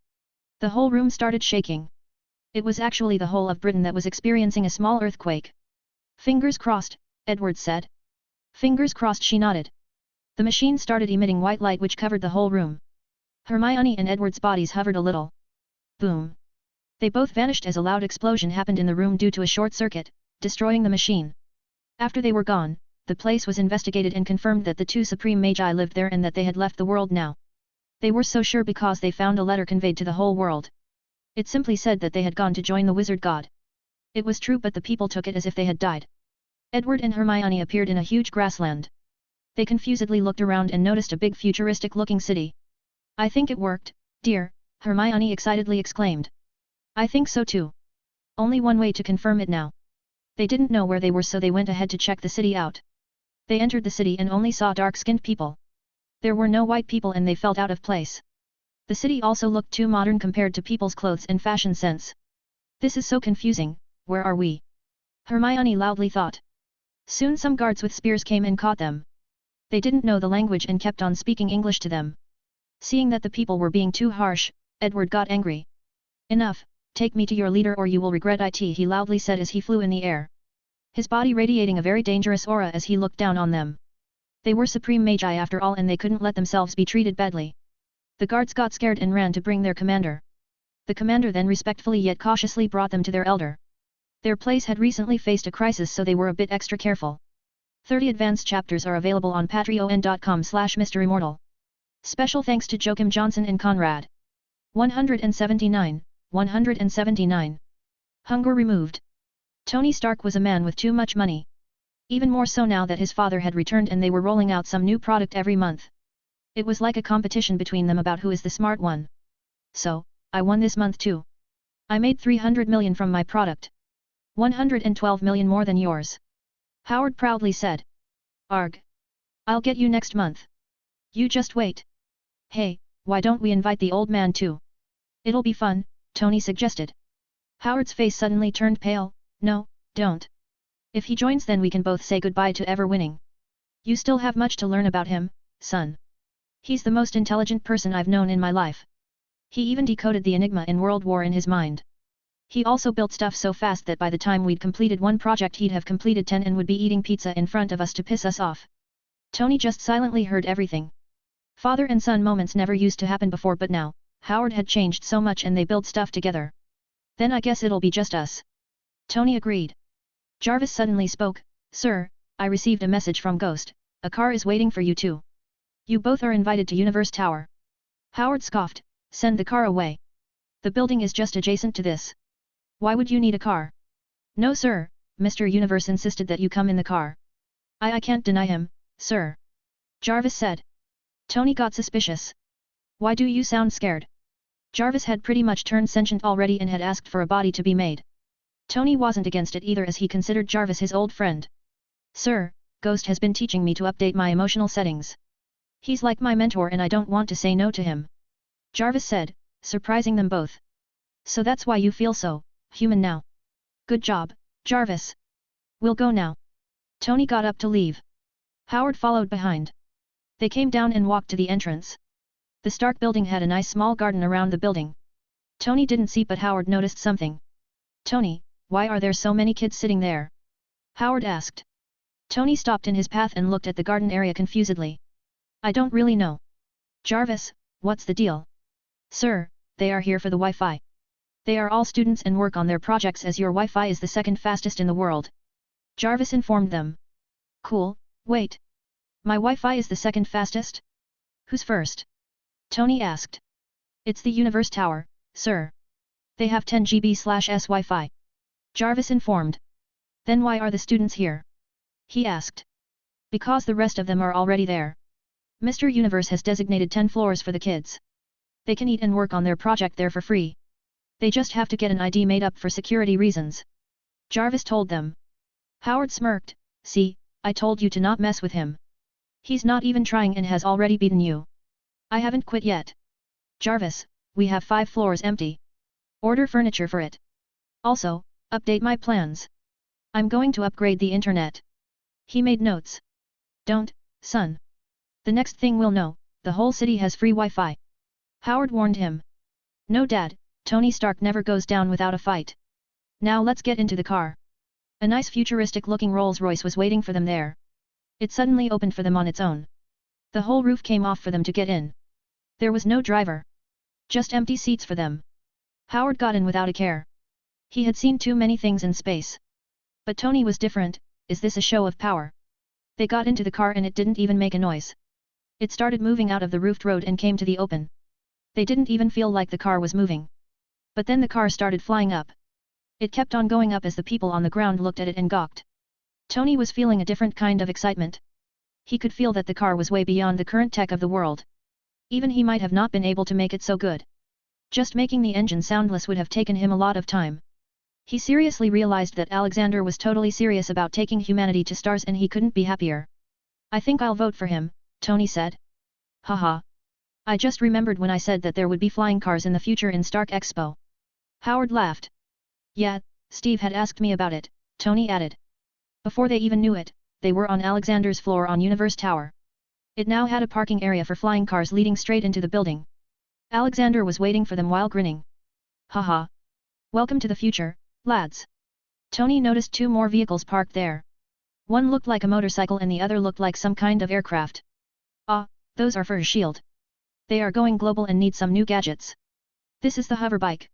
[SPEAKER 1] The whole room started shaking. It was actually the whole of Britain that was experiencing a small earthquake. Fingers crossed, Edward said. Fingers crossed, she nodded. The machine started emitting white light which covered the whole room. Hermione and Edward's bodies hovered a little. Boom. They both vanished as a loud explosion happened in the room due to a short circuit, destroying the machine. After they were gone, the place was investigated and confirmed that the 2 supreme magi lived there and that they had left the world now. They were so sure because they found a letter conveyed to the whole world. It simply said that they had gone to join the wizard god. It was true, but the people took it as if they had died. Edward and Hermione appeared in a huge grassland. They confusedly looked around and noticed a big futuristic-looking city. I think it worked, dear, Hermione excitedly exclaimed. I think so too. Only one way to confirm it now. They didn't know where they were, so they went ahead to check the city out. They entered the city and only saw dark-skinned people. There were no white people and they felt out of place. The city also looked too modern compared to people's clothes and fashion sense. This is so confusing, where are we? Hermione loudly thought. Soon some guards with spears came and caught them. They didn't know the language and kept on speaking English to them. Seeing that the people were being too harsh, Edward got angry. Enough, take me to your leader or you will regret it, he loudly said as he flew in the air. His body radiating a very dangerous aura as he looked down on them. They were supreme magi after all, and they couldn't let themselves be treated badly. The guards got scared and ran to bring their commander. The commander then respectfully yet cautiously brought them to their elder. Their place had recently faced a crisis, so they were a bit extra careful. 30 advanced chapters are available on patreon.com/MisterImmortal. Special thanks to Joachim Johnson and Conrad. 179, 179. Hunger removed. Tony Stark was a man with too much money. Even more so now that his father had returned and they were rolling out some new product every month. It was like a competition between them about who is the smart one. So, I won this month too. I made 300 million from my product. 112 million more than yours. Howard proudly said. Arg. I'll get you next month. You just wait. Hey, why don't we invite the old man too? It'll be fun, Tony suggested. Howard's face suddenly turned pale. No, don't. If he joins then we can both say goodbye to ever winning. You still have much to learn about him, son. He's the most intelligent person I've known in my life. He even decoded the enigma in World War in his mind. He also built stuff so fast that by the time we'd completed one project he'd have completed 10 and would be eating pizza in front of us to piss us off. Tony just silently heard everything. Father and son moments never used to happen before, but now, Howard had changed so much and they build stuff together. Then I guess it'll be just us. Tony agreed. Jarvis suddenly spoke, Sir, I received a message from Ghost, a car is waiting for you too. You both are invited to Universe Tower. Howard scoffed, send the car away. The building is just adjacent to this. Why would you need a car? No sir, Mr. Universe insisted that you come in the car. I can't deny him, sir. Jarvis said. Tony got suspicious. Why do you sound scared? Jarvis had pretty much turned sentient already and had asked for a body to be made. Tony wasn't against it either as he considered Jarvis his old friend. Sir, Ghost has been teaching me to update my emotional settings. He's like my mentor and I don't want to say no to him. Jarvis said, surprising them both. So that's why you feel so human now. Good job, Jarvis. We'll go now. Tony got up to leave. Howard followed behind. They came down and walked to the entrance. The Stark building had a nice small garden around the building. Tony didn't see but Howard noticed something. Tony, why are there so many kids sitting there? Howard asked. Tony stopped in his path and looked at the garden area confusedly. I don't really know. Jarvis, what's the deal? Sir, they are here for the Wi-Fi. They are all students and work on their projects as your Wi-Fi is the second fastest in the world. Jarvis informed them. Cool, wait. My Wi-Fi is the second fastest? Who's first? Tony asked. It's the Universe Tower, sir. They have 10 GB/s Wi-Fi. Jarvis informed. Then why are the students here? He asked. Because the rest of them are already there. Mr. Universe has designated 10 floors for the kids. They can eat and work on their project there for free. They just have to get an ID made up for security reasons. Jarvis told them. Howard smirked, see, I told you to not mess with him. He's not even trying and has already beaten you. I haven't quit yet. Jarvis, we have 5 floors empty. Order furniture for it. Also, update my plans. I'm going to upgrade the internet. He made notes. Don't, son. The next thing we'll know, the whole city has free Wi-Fi. Howard warned him. No dad, Tony Stark never goes down without a fight. Now let's get into the car. A nice futuristic-looking Rolls-Royce was waiting for them there. It suddenly opened for them on its own. The whole roof came off for them to get in. There was no driver. Just empty seats for them. Howard got in without a care. He had seen too many things in space. But Tony was different. Is this a show of power? They got into the car and it didn't even make a noise. It started moving out of the roofed road and came to the open. They didn't even feel like the car was moving. But then the car started flying up. It kept on going up as the people on the ground looked at it and gawked. Tony was feeling a different kind of excitement. He could feel that the car was way beyond the current tech of the world. Even he might have not been able to make it so good. Just making the engine soundless would have taken him a lot of time. He seriously realized that Alexander was totally serious about taking humanity to stars and he couldn't be happier. I think I'll vote for him, Tony said. Haha. I just remembered when I said that there would be flying cars in the future in Stark Expo. Howard laughed. Yeah, Steve had asked me about it, Tony added. Before they even knew it, they were on Alexander's floor on Universe Tower. It now had a parking area for flying cars leading straight into the building. Alexander was waiting for them while grinning. Haha. Welcome to the future, lads. Tony noticed 2 more vehicles parked there. One looked like a motorcycle and the other looked like some kind of aircraft. Ah, those are for his shield. They are going global and need some new gadgets. This is the hoverbike.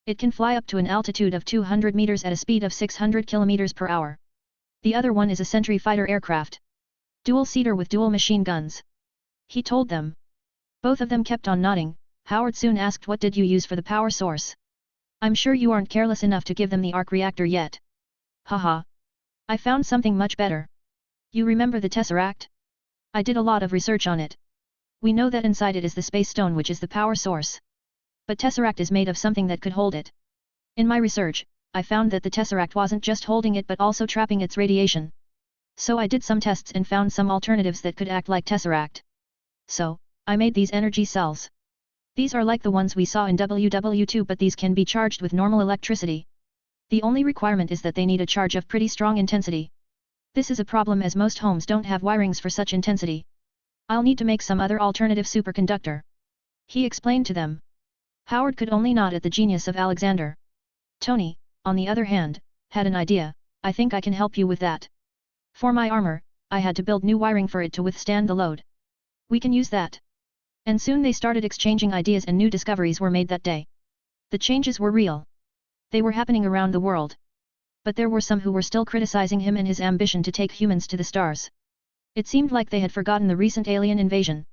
[SPEAKER 1] It can fly up to an altitude of 200 meters at a speed of 600 kilometers per hour. The other one is a sentry fighter aircraft. Dual-seater with dual machine guns. He told them. Both of them kept on nodding. Howard soon asked, what did you use for the power source? I'm sure you aren't careless enough to give them the arc reactor yet. Haha. I found something much better. You remember the Tesseract? I did a lot of research on it. We know that inside it is the Space Stone, which is the power source. But Tesseract is made of something that could hold it. In my research, I found that the Tesseract wasn't just holding it but also trapping its radiation. So I did some tests and found some alternatives that could act like Tesseract. So, I made these energy cells. These are like the ones we saw in WW2, but these can be charged with normal electricity. The only requirement is that they need a charge of pretty strong intensity. This is a problem as most homes don't have wirings for such intensity. I'll need to make some other alternative superconductor. He explained to them. Howard could only nod at the genius of Alexander. Tony, on the other hand, had an idea. I think I can help you with that. For my armor, I had to build new wiring for it to withstand the load. We can use that. And soon they started exchanging ideas and new discoveries were made that day. The changes were real. They were happening around the world. But there were some who were still criticizing him and his ambition to take humans to the stars. It seemed like they had forgotten the recent alien invasion.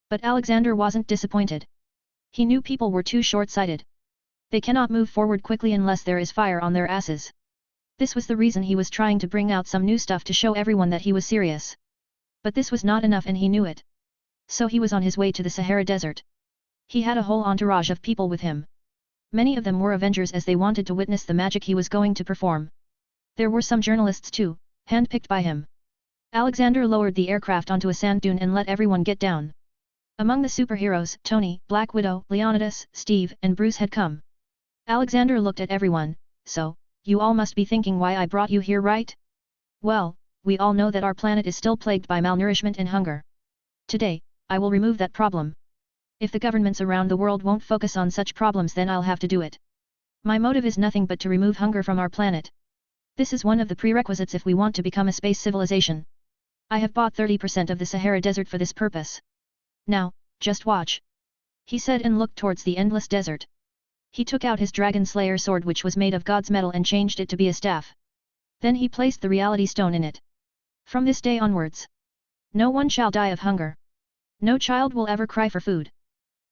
[SPEAKER 1] But Alexander wasn't disappointed. He knew people were too short-sighted. They cannot move forward quickly unless there is fire on their asses. This was the reason he was trying to bring out some new stuff to show everyone that he was serious. But this was not enough and he knew it. So he was on his way to the Sahara Desert. He had a whole entourage of people with him. Many of them were Avengers as they wanted to witness the magic he was going to perform. There were some journalists too, handpicked by him. Alexander lowered the aircraft onto a sand dune and let everyone get down. Among the superheroes, Tony, Black Widow, Leonidas, Steve, and Bruce had come. Alexander looked at everyone. So, you all must be thinking why I brought you here, right? Well, we all know that our planet is still plagued by malnourishment and hunger. Today, I will remove that problem. If the governments around the world won't focus on such problems, then I'll have to do it. My motive is nothing but to remove hunger from our planet. This is one of the prerequisites if we want to become a space civilization. I have bought 30% of the Sahara Desert for this purpose. Now, just watch. He said and looked towards the endless desert. He took out his Dragon Slayer sword, which was made of God's metal, and changed it to be a staff. Then he placed the reality stone in it. From this day onwards, no one shall die of hunger. No child will ever cry for food.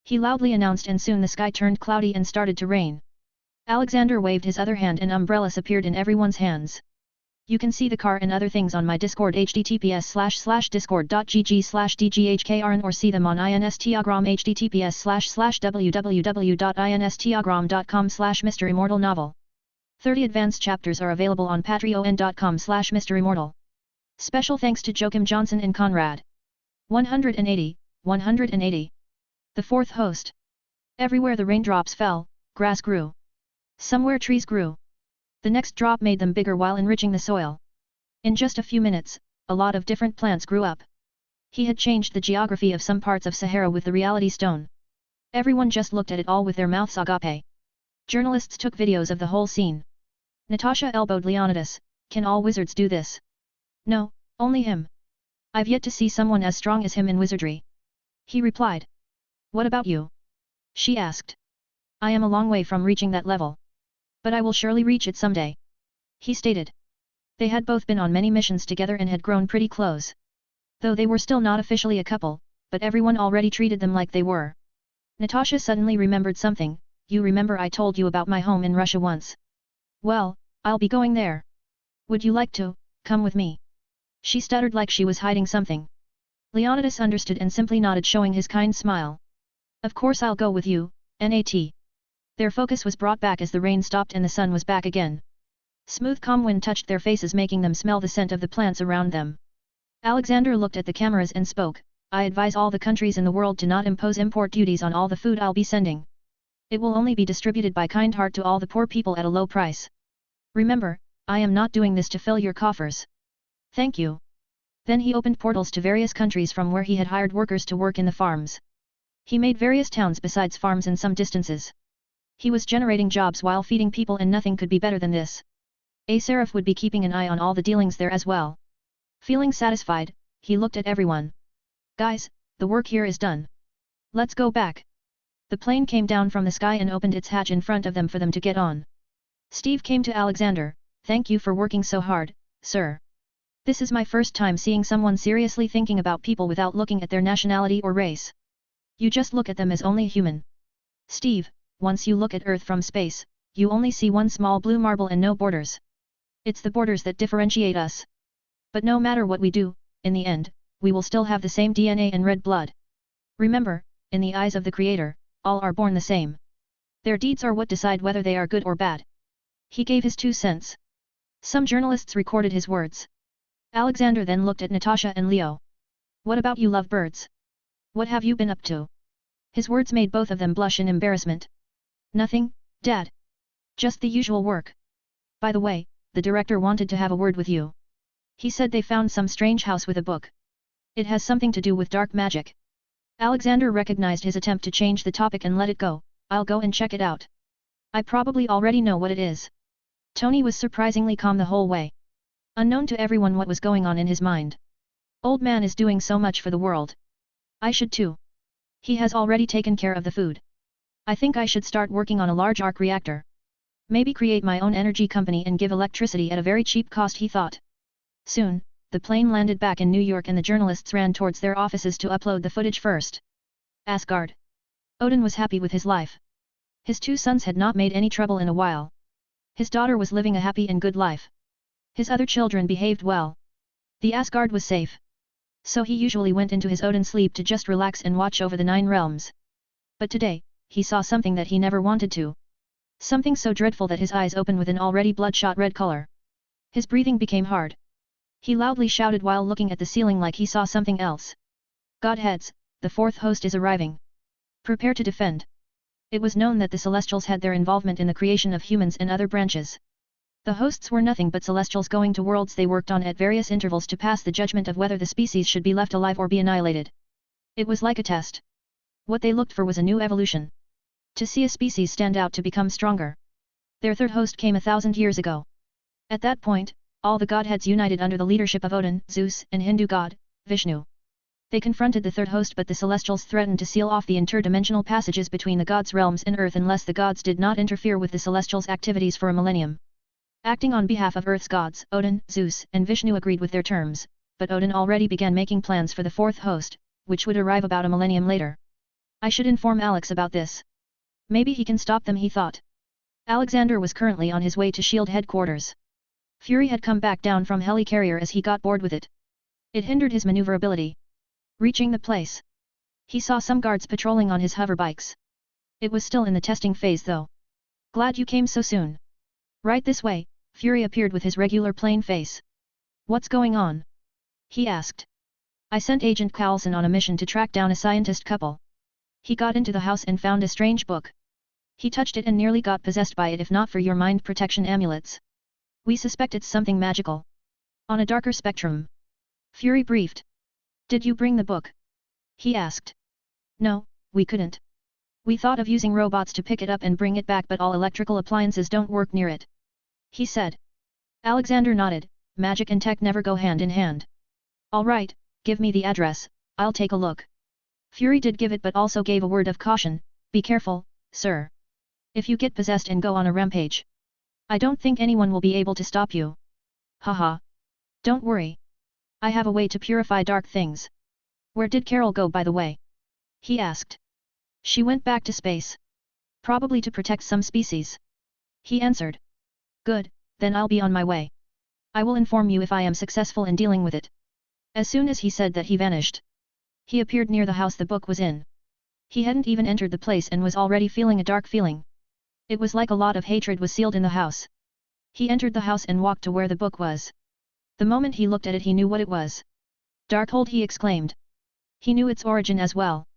[SPEAKER 1] He loudly announced, and soon the sky turned cloudy and started to rain. Alexander waved his other hand and umbrellas appeared in everyone's hands. You can see the car and other things on my Discord, https://discord.gg/dghkrn, or see them on Instagram, https://www.instagram.com/MisterImmortal novel. 30 advanced chapters are available on patreon.com/MisterImmortal. Special thanks to Joachim Johnson and Conrad. 180. The fourth host. Everywhere the raindrops fell, grass grew. Somewhere trees grew. The next drop made them bigger while enriching the soil. In just a few minutes, a lot of different plants grew up. He had changed the geography of some parts of Sahara with the reality stone. Everyone just looked at it all with their mouths agape. Journalists took videos of the whole scene. Natasha elbowed Leonidas. Can all wizards do this? No, only him. I've yet to see someone as strong as him in wizardry. He replied. What about you? She asked. I am a long way from reaching that level. But I will surely reach it someday. He stated. They had both been on many missions together and had grown pretty close. Though they were still not officially a couple, but everyone already treated them like they were. Natasha suddenly remembered something. You remember I told you about my home in Russia once? Well, I'll be going there. Would you like to come with me? She stuttered like she was hiding something. Leonidas understood and simply nodded, showing his kind smile. Of course I'll go with you, Nat. Their focus was brought back as the rain stopped and the sun was back again. Smooth calm wind touched their faces, making them smell the scent of the plants around them. Alexander looked at the cameras and spoke. I advise all the countries in the world to not impose import duties on all the food I'll be sending. It will only be distributed by kind heart to all the poor people at a low price. Remember, I am not doing this to fill your coffers. Thank you. Then he opened portals to various countries from where he had hired workers to work in the farms. He made various towns besides farms in some distances. He was generating jobs while feeding people, and nothing could be better than this. A Seraph would be keeping an eye on all the dealings there as well. Feeling satisfied, he looked at everyone. Guys, the work here is done. Let's go back. The plane came down from the sky and opened its hatch in front of them for them to get on. Steve came to Alexander. Thank you for working so hard, sir. This is my first time seeing someone seriously thinking about people without looking at their nationality or race. You just look at them as only human. Steve, once you look at Earth from space, you only see one small blue marble and no borders. It's the borders that differentiate us. But no matter what we do, in the end, we will still have the same DNA and red blood. Remember, in the eyes of the Creator, all are born the same. Their deeds are what decide whether they are good or bad. He gave his 2 cents. Some journalists recorded his words. Alexander then looked at Natasha and Leo. What about you lovebirds? What have you been up to? His words made both of them blush in embarrassment. Nothing, Dad. Just the usual work. By the way, the director wanted to have a word with you. He said they found some strange house with a book. It has something to do with dark magic. Alexander recognized his attempt to change the topic and let it go. I'll go and check it out. I probably already know what it is. Tony was surprisingly calm the whole way. Unknown to everyone what was going on in his mind. Old man is doing so much for the world. I should too. He has already taken care of the food. I think I should start working on a large arc reactor. Maybe create my own energy company and give electricity at a very cheap cost, he thought. Soon, the plane landed back in New York and the journalists ran towards their offices to upload the footage first. Asgard. Odin was happy with his life. His 2 sons had not made any trouble in a while. His daughter was living a happy and good life. His other children behaved well. The Asgard was safe. So he usually went into his Odin sleep to just relax and watch over the 9 realms. But today, he saw something that he never wanted to. Something so dreadful that his eyes opened with an already bloodshot red color. His breathing became hard. He loudly shouted while looking at the ceiling like he saw something else. Godheads, the 4th host is arriving. Prepare to defend. It was known that the Celestials had their involvement in the creation of humans and other branches. The hosts were nothing but Celestials going to worlds they worked on at various intervals to pass the judgment of whether the species should be left alive or be annihilated. It was like a test. What they looked for was a new evolution. To see a species stand out to become stronger. Their 3rd host came 1,000 years ago. At that point, all the godheads united under the leadership of Odin, Zeus, and Hindu god, Vishnu. They confronted the 3rd host, but the Celestials threatened to seal off the interdimensional passages between the gods' realms and Earth unless the gods did not interfere with the Celestials' activities for a millennium. Acting on behalf of Earth's gods, Odin, Zeus, and Vishnu agreed with their terms, but Odin already began making plans for the 4th host, which would arrive about a millennium later. I should inform Alex about this. Maybe he can stop them, he thought. Alexander was currently on his way to S.H.I.E.L.D. headquarters. Fury had come back down from helicarrier as he got bored with it. It hindered his maneuverability. Reaching the place, he saw some guards patrolling on his hover bikes. It was still in the testing phase though. Glad you came so soon. Right this way, Fury appeared with his regular plain face. What's going on? He asked. I sent Agent Carlson on a mission to track down a scientist couple. He got into the house and found a strange book. He touched it and nearly got possessed by it if not for your mind protection amulets. We suspect it's something magical. On a darker spectrum. Fury briefed. Did you bring the book? He asked. No, we couldn't. We thought of using robots to pick it up and bring it back, but all electrical appliances don't work near it. He said. Alexander nodded. Magic and tech never go hand in hand. All right, give me the address, I'll take a look. Fury did give it but also gave a word of caution. Be careful, sir. If you get possessed and go on a rampage, I don't think anyone will be able to stop you. Haha. Don't worry. I have a way to purify dark things. Where did Carol go, by the way? He asked. She went back to space. Probably to protect some species. He answered. Good, then I'll be on my way. I will inform you if I am successful in dealing with it. As soon as he said that, he vanished. He appeared near the house the book was in. He hadn't even entered the place and was already feeling a dark feeling. It was like a lot of hatred was sealed in the house. He entered the house and walked to where the book was. The moment he looked at it, he knew what it was. Darkhold, he exclaimed. He knew its origin as well.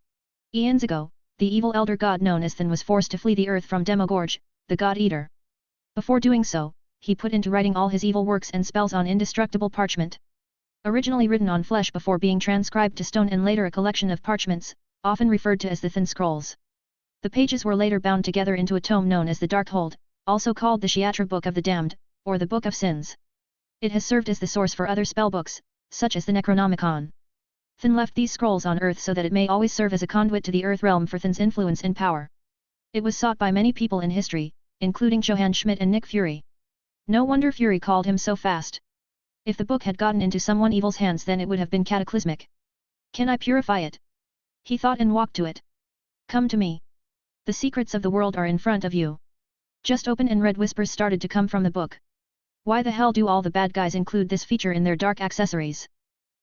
[SPEAKER 1] Eons ago, the evil elder god known as Than was forced to flee the earth from Demogorge, the god-eater. Before doing so, he put into writing all his evil works and spells on indestructible parchment. Originally written on flesh before being transcribed to stone and later a collection of parchments, often referred to as the Thin Scrolls. The pages were later bound together into a tome known as the Darkhold, also called the Kshatriya Book of the Damned, or the Book of Sins. It has served as the source for other spellbooks, such as the Necronomicon. Thin left these scrolls on Earth so that it may always serve as a conduit to the Earth realm for Thin's influence and power. It was sought by many people in history, including Johann Schmidt and Nick Fury. No wonder Fury called him so fast. If the book had gotten into someone evil's hands, then it would have been cataclysmic. Can I purify it? He thought and walked to it. Come to me. The secrets of the world are in front of you. Just open, and red whispers started to come from the book. Why the hell do all the bad guys include this feature in their dark accessories?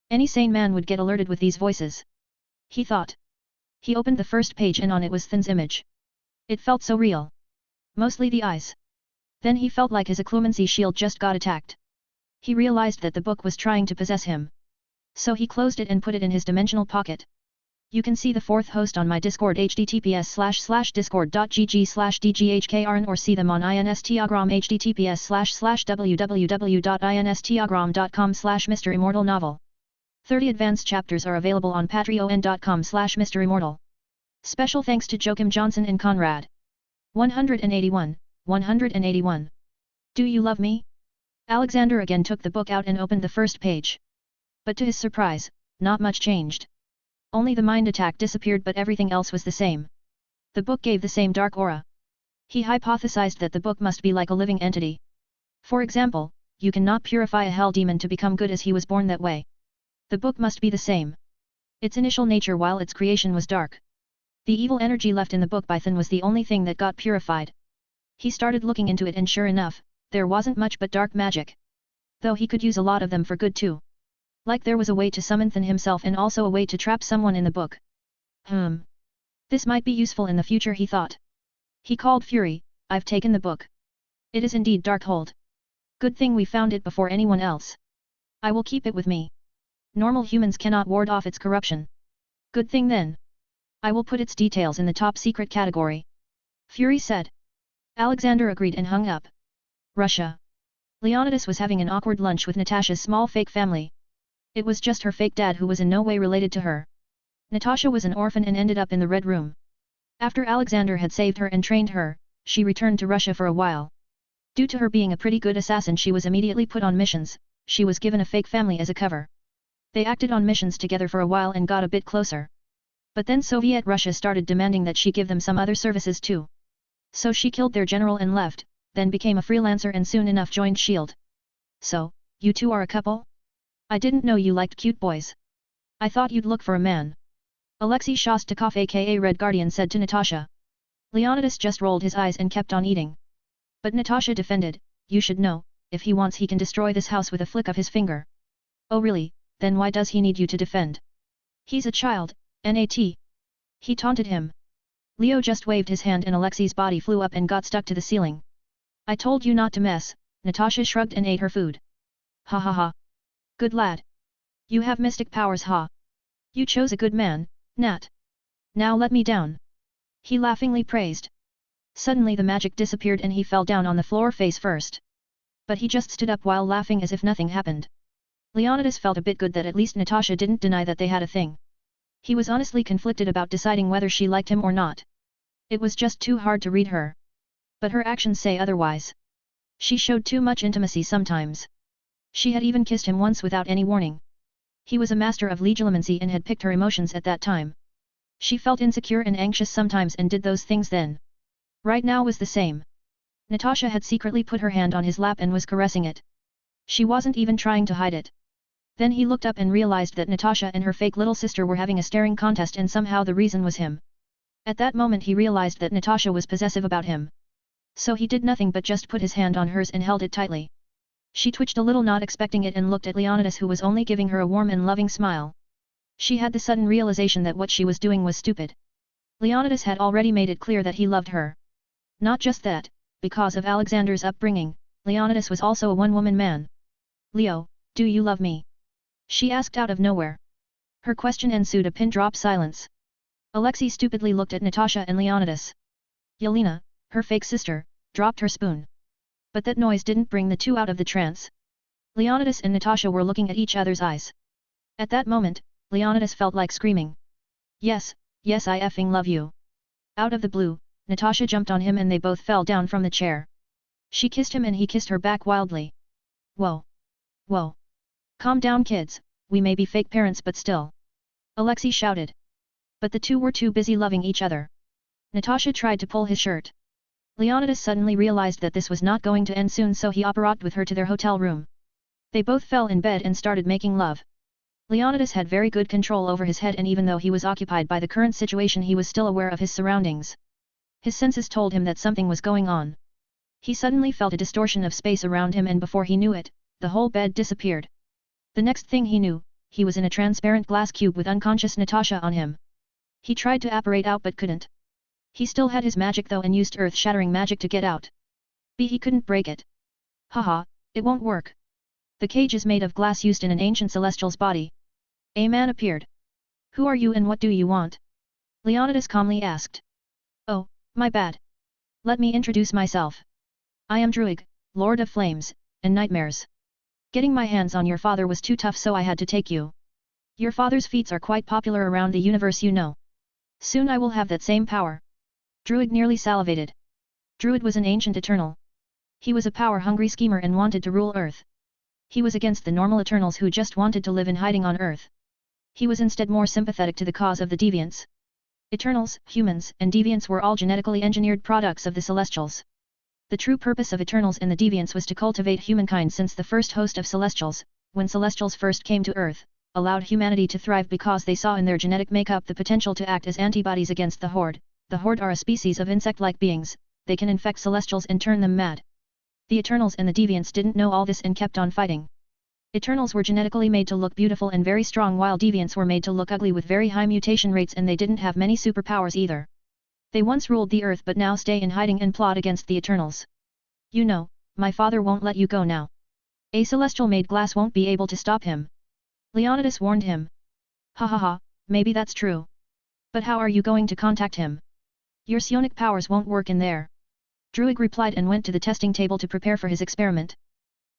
[SPEAKER 1] Any sane man would get alerted with these voices. He thought. He opened the first page and on it was Thin's image. It felt so real. Mostly the eyes. Then he felt like his occlumency shield just got attacked. He realized that the book was trying to possess him. So he closed it and put it in his dimensional pocket. You can see the fourth host on my Discord https://discord.gg/dghkrn or see them on Instagram https://www.instagram.com/MisterImmortal novel. 30 advanced chapters are available on patreon.com/MisterImmortal. Special thanks to Joachim Johnson and Conrad. 181. 181. Do you love me? Alexander again took the book out and opened the first page. But to his surprise, not much changed. Only the mind attack disappeared, but everything else was the same. The book gave the same dark aura. He hypothesized that the book must be like a living entity. For example, you cannot purify a hell demon to become good as he was born that way. The book must be the same. Its initial nature while its creation was dark. The evil energy left in the book by Than was the only thing that got purified. He started looking into it and sure enough, there wasn't much but dark magic. Though he could use a lot of them for good too. Like there was a way to summon Than himself and also a way to trap someone in the book. This might be useful in the future, he thought. He called Fury, I've taken the book. It is indeed Darkhold. Good thing we found it before anyone else. I will keep it with me. Normal humans cannot ward off its corruption. Good thing then. I will put its details in the top secret category. Fury said. Alexander agreed and hung up. Russia. Leonidas was having an awkward lunch with Natasha's small fake family. It was just her fake dad who was in no way related to her. Natasha was an orphan and ended up in the Red Room. After Alexander had saved her and trained her, she returned to Russia for a while. Due to her being a pretty good assassin, she was immediately put on missions. She was given a fake family as a cover. They acted on missions together for a while and got a bit closer. But then Soviet Russia started demanding that she give them some other services too. So she killed their general and left, then became a freelancer and soon enough joined S.H.I.E.L.D. So, you two are a couple? I didn't know you liked cute boys. I thought you'd look for a man. Alexei Shostakov aka Red Guardian said to Natasha. Leonidas just rolled his eyes and kept on eating. But Natasha defended, you should know, if he wants he can destroy this house with a flick of his finger. Oh really, then why does he need you to defend? He's a child, Nat. He taunted him. Leo just waved his hand and Alexei's body flew up and got stuck to the ceiling. I told you not to mess, Natasha shrugged and ate her food. Ha ha ha. Good lad. You have mystic powers, ha. You chose a good man, Nat. Now let me down. He laughingly praised. Suddenly the magic disappeared and he fell down on the floor face first. But he just stood up while laughing as if nothing happened. Leonidas felt a bit good that at least Natasha didn't deny that they had a thing. He was honestly conflicted about deciding whether she liked him or not. It was just too hard to read her. But her actions say otherwise. She showed too much intimacy sometimes. She had even kissed him once without any warning. He was a master of legilimency and had picked her emotions at that time. She felt insecure and anxious sometimes and did those things then. Right now was the same. Natasha had secretly put her hand on his lap and was caressing it. She wasn't even trying to hide it. Then he looked up and realized that Natasha and her fake little sister were having a staring contest and somehow the reason was him. At that moment he realized that Natasha was possessive about him. So he did nothing but just put his hand on hers and held it tightly. She twitched a little, not expecting it, and looked at Leonidas, who was only giving her a warm and loving smile. She had the sudden realization that what she was doing was stupid. Leonidas had already made it clear that he loved her. Not just that, because of Alexander's upbringing, Leonidas was also a one-woman man. Leo, do you love me? She asked out of nowhere. Her question ensued a pin-drop silence. Alexei stupidly looked at Natasha and Leonidas. Yelena, her fake sister, dropped her spoon. But that noise didn't bring the two out of the trance. Leonidas and Natasha were looking at each other's eyes. At that moment, Leonidas felt like screaming. Yes, yes, I effing love you. Out of the blue, Natasha jumped on him and they both fell down from the chair. She kissed him and he kissed her back wildly. Whoa. Whoa. Calm down kids, we may be fake parents but still. Alexei shouted. But the two were too busy loving each other. Natasha tried to pull his shirt. Leonidas suddenly realized that this was not going to end soon, so he operated with her to their hotel room. They both fell in bed and started making love. Leonidas had very good control over his head, and even though he was occupied by the current situation, he was still aware of his surroundings. His senses told him that something was going on. He suddenly felt a distortion of space around him, and before he knew it, the whole bed disappeared. The next thing he knew, he was in a transparent glass cube with unconscious Natasha on him. He tried to apparate out but couldn't. He still had his magic though and used earth-shattering magic to get out. But he couldn't break it. Haha, it won't work. The cage is made of glass used in an ancient celestial's body. A man appeared. Who are you and what do you want? Leonidas calmly asked. Oh, my bad. Let me introduce myself. I am Druig, Lord of Flames, and Nightmares. Getting my hands on your father was too tough, so I had to take you. Your father's feats are quite popular around the universe, you know. Soon I will have that same power. Druig nearly salivated. Druid was an ancient eternal. He was a power-hungry schemer and wanted to rule Earth. He was against the normal Eternals who just wanted to live in hiding on Earth. He was instead more sympathetic to the cause of the Deviants. Eternals, humans, and Deviants were all genetically engineered products of the Celestials. The true purpose of Eternals and the Deviants was to cultivate humankind, since the first host of Celestials, when Celestials first came to Earth, allowed humanity to thrive because they saw in their genetic makeup the potential to act as antibodies against the Horde. The Horde are a species of insect-like beings. They can infect Celestials and turn them mad. The Eternals and the Deviants didn't know all this and kept on fighting. Eternals were genetically made to look beautiful and very strong, while Deviants were made to look ugly with very high mutation rates, and they didn't have many superpowers either. They once ruled the Earth but now stay in hiding and plot against the Eternals. You know, my father won't let you go now. A celestial made glass won't be able to stop him. Leonidas warned him. Ha ha ha, maybe that's true. But how are you going to contact him? Your psionic powers won't work in there. Druig replied and went to the testing table to prepare for his experiment.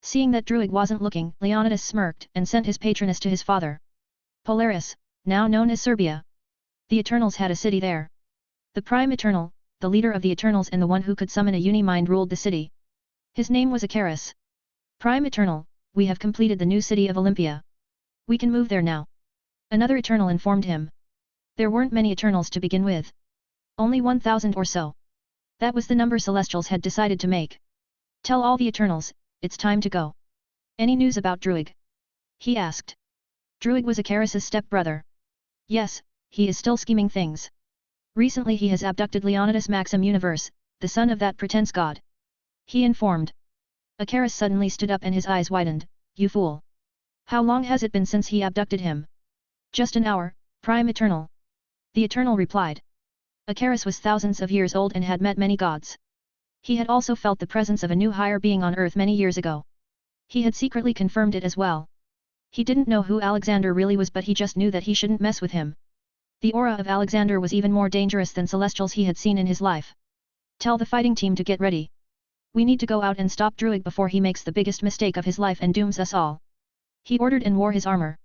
[SPEAKER 1] Seeing that Druig wasn't looking, Leonidas smirked and sent his patroness to his father. Polaris, now known as Serbia. The Eternals had a city there. The Prime Eternal, the leader of the Eternals and the one who could summon a uni-mind, ruled the city. His name was Icarus. Prime Eternal, we have completed the new city of Olympia. We can move there now. Another Eternal informed him. There weren't many Eternals to begin with. Only 1,000 or so. That was the number Celestials had decided to make. Tell all the Eternals, it's time to go. Any news about Druig? He asked. Druig was Icarus's step-brother. Yes, he is still scheming things. Recently he has abducted Leonidas Maxim Universe, the son of that pretense god. He informed. Icarus suddenly stood up and his eyes widened. You fool! How long has it been since he abducted him? Just an hour, Prime Eternal. The Eternal replied. Icarus was thousands of years old and had met many gods. He had also felt the presence of a new higher being on Earth many years ago. He had secretly confirmed it as well. He didn't know who Alexander really was, but he just knew that he shouldn't mess with him. The aura of Alexander was even more dangerous than Celestials he had seen in his life. Tell the fighting team to get ready. We need to go out and stop Druig before he makes the biggest mistake of his life and dooms us all. He ordered and wore his armor.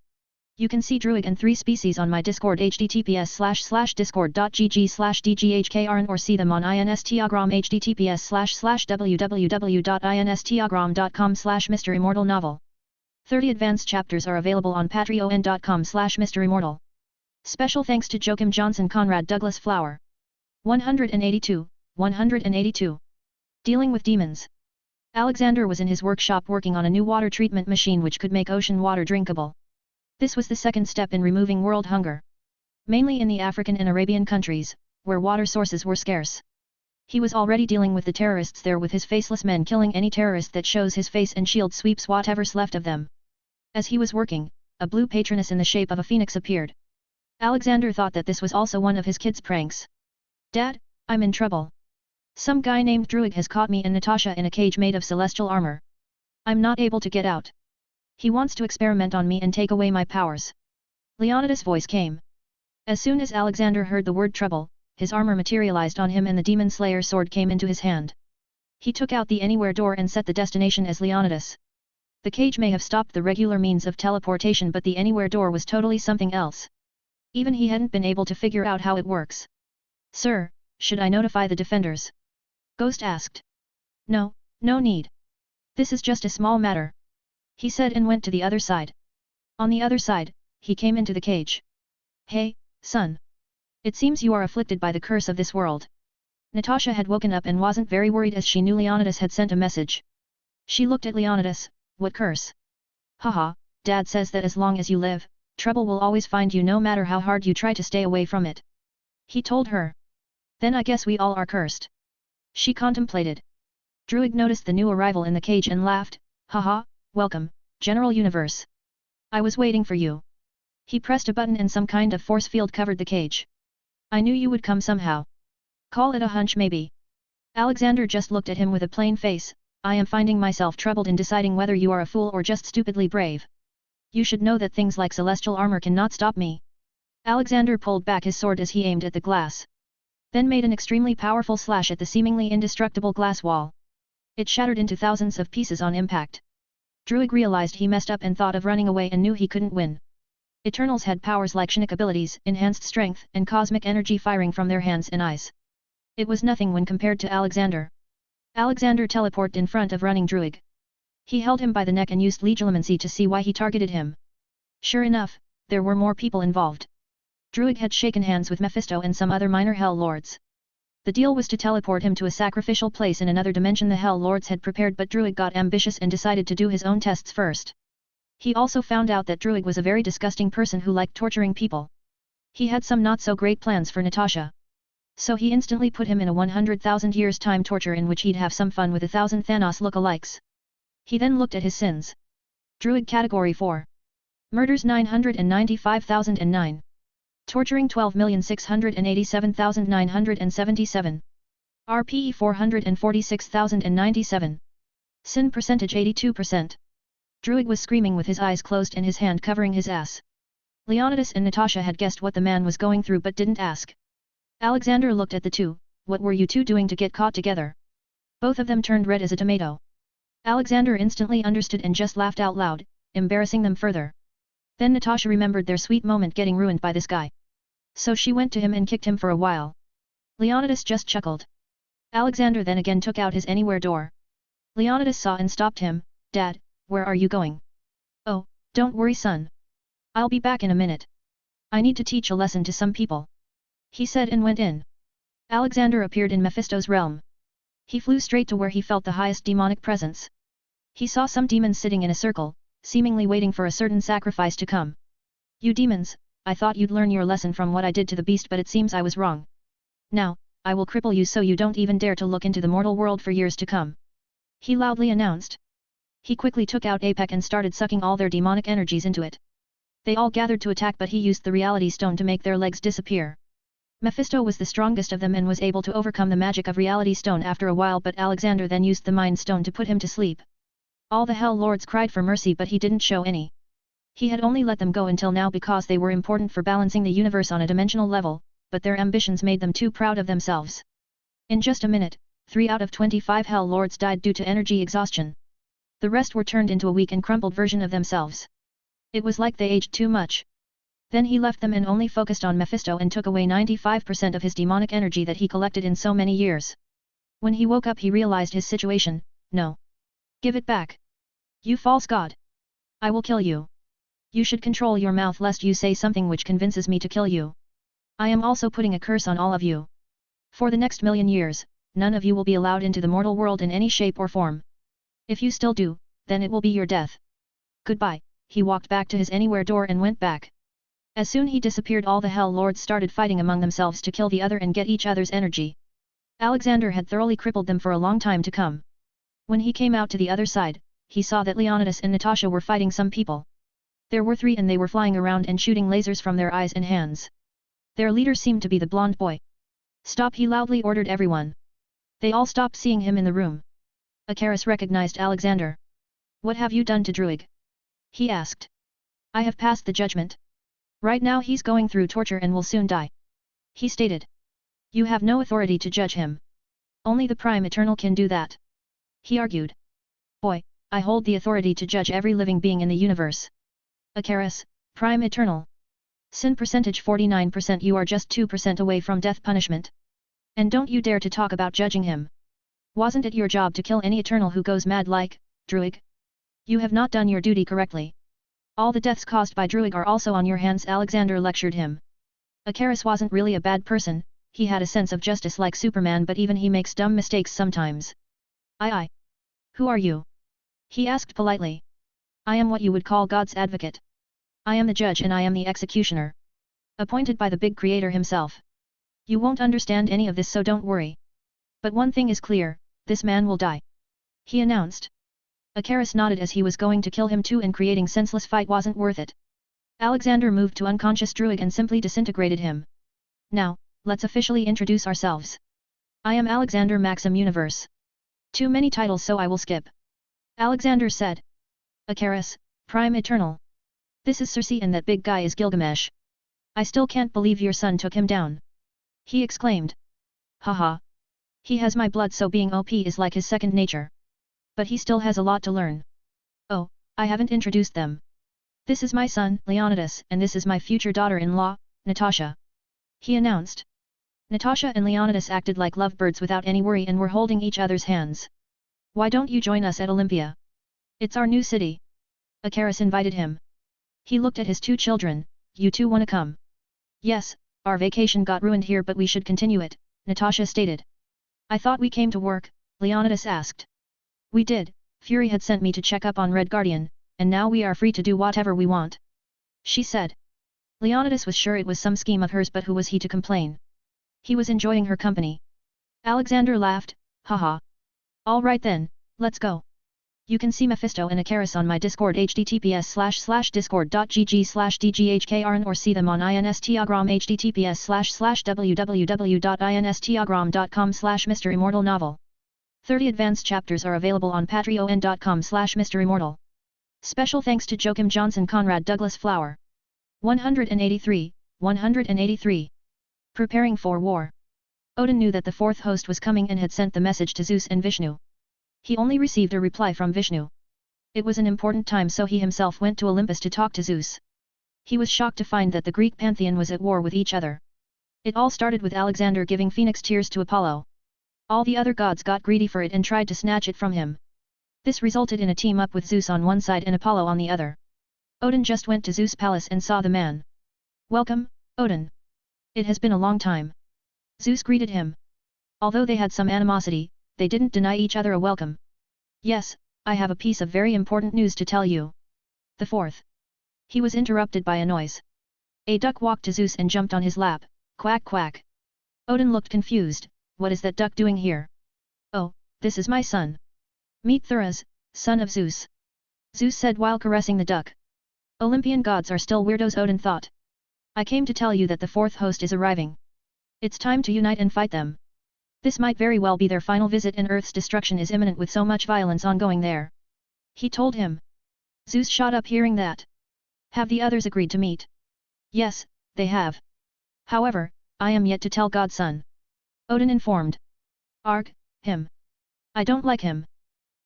[SPEAKER 1] You can see Druig and 3 species on my Discord, https://discord.gg/dghkrn, or see them on Instagram, https://www.instagram.com/MisterImmortal novel. 30 advanced chapters are available on patreon.com/MisterImmortal. Special thanks to Joachim Johnson, Conrad Douglas Flower. 182. Dealing with demons. Alexander was in his workshop working on a new water treatment machine which could make ocean water drinkable. This was the second step in removing world hunger. Mainly in the African and Arabian countries, where water sources were scarce. He was already dealing with the terrorists there with his faceless men killing any terrorist that shows his face and shield sweeps whatever's left of them. As he was working, a blue patroness in the shape of a phoenix appeared. Alexander thought that this was also one of his kids' pranks. Dad, I'm in trouble. Some guy named Druig has caught me and Natasha in a cage made of celestial armor. I'm not able to get out. He wants to experiment on me and take away my powers. Leonidas' voice came. As soon as Alexander heard the word trouble, his armor materialized on him and the Demon Slayer sword came into his hand. He took out the anywhere door and set the destination as Leonidas. The cage may have stopped the regular means of teleportation, but the anywhere door was totally something else. Even he hadn't been able to figure out how it works. Sir, should I notify the defenders? Ghost asked. No, no need. This is just a small matter. He said and went to the other side. On the other side, he came into the cage. Hey, son. It seems you are afflicted by the curse of this world. Natasha had woken up and wasn't very worried as she knew Leonidas had sent a message. She looked at Leonidas. What curse? Haha, Dad says that as long as you live, trouble will always find you no matter how hard you try to stay away from it. He told her. Then I guess we all are cursed. She contemplated. Druig noticed the new arrival in the cage and laughed. Haha, welcome, General Universe. I was waiting for you. He pressed a button and some kind of force field covered the cage. I knew you would come somehow. Call it a hunch maybe. Alexander just looked at him with a plain face. I am finding myself troubled in deciding whether you are a fool or just stupidly brave. You should know that things like celestial armor cannot stop me. Alexander pulled back his sword as he aimed at the glass. Then made an extremely powerful slash at the seemingly indestructible glass wall. It shattered into thousands of pieces on impact. Druig realized he messed up and thought of running away and knew he couldn't win. Eternals had powers like Shinik abilities, enhanced strength, and cosmic energy firing from their hands and eyes. It was nothing when compared to Alexander. Alexander teleported in front of running Druig. He held him by the neck and used legilimency to see why he targeted him. Sure enough, there were more people involved. Druig had shaken hands with Mephisto and some other minor Hell Lords. The deal was to teleport him to a sacrificial place in another dimension the Hell Lords had prepared, but Druig got ambitious and decided to do his own tests first. He also found out that Druig was a very disgusting person who liked torturing people. He had some not-so-great plans for Natasha. So he instantly put him in a 100,000 years time torture in which he'd have some fun with 1,000 Thanos look-alikes. He then looked at his sins. Druig Category 4. Murders 995,009. Torturing 12,687,977. RPE 446,097. Sin percentage 82%. Druig was screaming with his eyes closed and his hand covering his ass. Leonidas and Natasha had guessed what the man was going through but didn't ask. Alexander looked at the two. What were you two doing to get caught together? Both of them turned red as a tomato. Alexander instantly understood and just laughed out loud, embarrassing them further. Then Natasha remembered their sweet moment getting ruined by this guy. So she went to him and kicked him for a while. Leonidas just chuckled. Alexander then again took out his anywhere door. Leonidas saw and stopped him. Dad, where are you going? Oh, don't worry son. I'll be back in a minute. I need to teach a lesson to some people. He said and went in. Alexander appeared in Mephisto's realm. He flew straight to where he felt the highest demonic presence. He saw some demons sitting in a circle, seemingly waiting for a certain sacrifice to come. You demons, I thought you'd learn your lesson from what I did to the beast, but it seems I was wrong. Now, I will cripple you so you don't even dare to look into the mortal world for years to come. He loudly announced. He quickly took out Apec and started sucking all their demonic energies into it. They all gathered to attack, but he used the reality stone to make their legs disappear. Mephisto was the strongest of them and was able to overcome the magic of reality stone after a while, but Alexander then used the mind stone to put him to sleep. All the Hell Lords cried for mercy, but he didn't show any. He had only let them go until now because they were important for balancing the universe on a dimensional level, but their ambitions made them too proud of themselves. In just a minute, 3 out of 25 Hell Lords died due to energy exhaustion. The rest were turned into a weak and crumpled version of themselves. It was like they aged too much. Then he left them and only focused on Mephisto and took away 95% of his demonic energy that he collected in so many years. When he woke up he realized his situation. No. Give it back. You false god. I will kill you. You should control your mouth lest you say something which convinces me to kill you. I am also putting a curse on all of you. For the next 1,000,000 years, none of you will be allowed into the mortal world in any shape or form. If you still do, then it will be your death. Goodbye. He walked back to his anywhere door and went back. As soon he disappeared, all the Hell Lords started fighting among themselves to kill the other and get each other's energy. Alexander had thoroughly crippled them for a long time to come. When he came out to the other side, he saw that Leonidas and Natasha were fighting some people. There were 3 and they were flying around and shooting lasers from their eyes and hands. Their leader seemed to be the blonde boy. Stop, he loudly ordered everyone. They all stopped seeing him in the room. Icarus recognized Alexander. What have you done to Druig? He asked. I have passed the judgment. Right now he's going through torture and will soon die. He stated. You have no authority to judge him. Only the Prime Eternal can do that. He argued. Boy, I hold the authority to judge every living being in the universe. Icarus, Prime Eternal. Sin percentage 49%. You are just 2% away from death punishment. And don't you dare to talk about judging him. Wasn't it your job to kill any Eternal who goes mad like Druig? You have not done your duty correctly. All the deaths caused by Druig are also on your hands, Alexander lectured him. Icarus wasn't really a bad person, he had a sense of justice like Superman, but even he makes dumb mistakes sometimes. I. Who are you? He asked politely. I am what you would call God's advocate. I am the judge and I am the executioner. Appointed by the big creator himself. You won't understand any of this, so don't worry. But one thing is clear, this man will die. He announced. Icarus nodded as he was going to kill him too, and creating senseless fight wasn't worth it. Alexander moved to unconscious Druig and simply disintegrated him. Now, let's officially introduce ourselves. I am Alexander Maxim Universe. Too many titles, so I will skip. Alexander said. Icarus, Prime Eternal. This is Circe and that big guy is Gilgamesh. I still can't believe your son took him down. He exclaimed. Haha. He has my blood, so being OP is like his second nature. But he still has a lot to learn. Oh, I haven't introduced them. This is my son, Leonidas, and this is my future daughter-in-law, Natasha. He announced. Natasha and Leonidas acted like lovebirds without any worry and were holding each other's hands. Why don't you join us at Olympia? It's our new city. Icarus invited him. He looked at his two children. You two wanna come? Yes, our vacation got ruined here, but we should continue it, Natasha stated. I thought we came to work, Leonidas asked. We did, Fury had sent me to check up on Red Guardian, and now we are free to do whatever we want. She said. Leonidas was sure it was some scheme of hers, but who was he to complain? He was enjoying her company. Alexander laughed, haha. All right then, let's go. You can see Mephisto and Icarus on my Discord https://discord.gg/dghkrn or see them on Instagram https://www.instagram.com/MisterImmortal novel. 30 advanced chapters are available on patreon.com/MisterImmortal. Special thanks to Joachim Johnson, Conrad Douglas Flower. 183. Preparing for war. Odin knew that the fourth host was coming and had sent the message to Zeus and Vishnu. He only received a reply from Vishnu. It was an important time, so he himself went to Olympus to talk to Zeus. He was shocked to find that the Greek pantheon was at war with each other. It all started with Alexander giving phoenix tears to Apollo. All the other gods got greedy for it and tried to snatch it from him. This resulted in a team-up with Zeus on one side and Apollo on the other. Odin just went to Zeus' palace and saw the man. Welcome, Odin. It has been a long time. Zeus greeted him. Although they had some animosity, they didn't deny each other a welcome. Yes, I have a piece of very important news to tell you. The fourth. He was interrupted by a noise. A duck walked to Zeus and jumped on his lap. Quack quack. Odin looked confused. What is that duck doing here? Oh, this is my son. Meet Thuras, son of Zeus. Zeus said while caressing the duck. Olympian gods are still weirdos, Odin thought. I came to tell you that the fourth host is arriving. It's time to unite and fight them. This might very well be their final visit, and Earth's destruction is imminent with so much violence ongoing there. He told him. Zeus shot up hearing that. Have the others agreed to meet? Yes, they have. However, I am yet to tell Godson. Odin informed. Arg, him. I don't like him.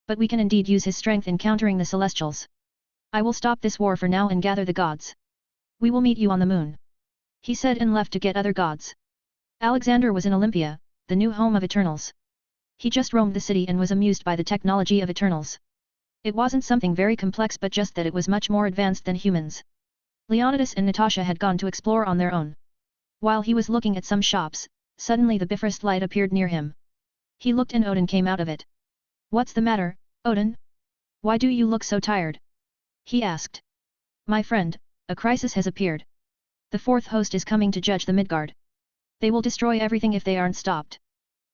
[SPEAKER 1] But we can indeed use his strength in countering the Celestials. I will stop this war for now and gather the gods. We will meet you on the moon. He said and left to get other gods. Alexander was in Olympia, the new home of Eternals. He just roamed the city and was amused by the technology of Eternals. It wasn't something very complex, but just that it was much more advanced than humans. Leonidas and Natasha had gone to explore on their own. While he was looking at some shops, suddenly the Bifrost light appeared near him. He looked and Odin came out of it. What's the matter, Odin? Why do you look so tired? He asked. My friend, a crisis has appeared. The fourth host is coming to judge the Midgard. They will destroy everything if they aren't stopped.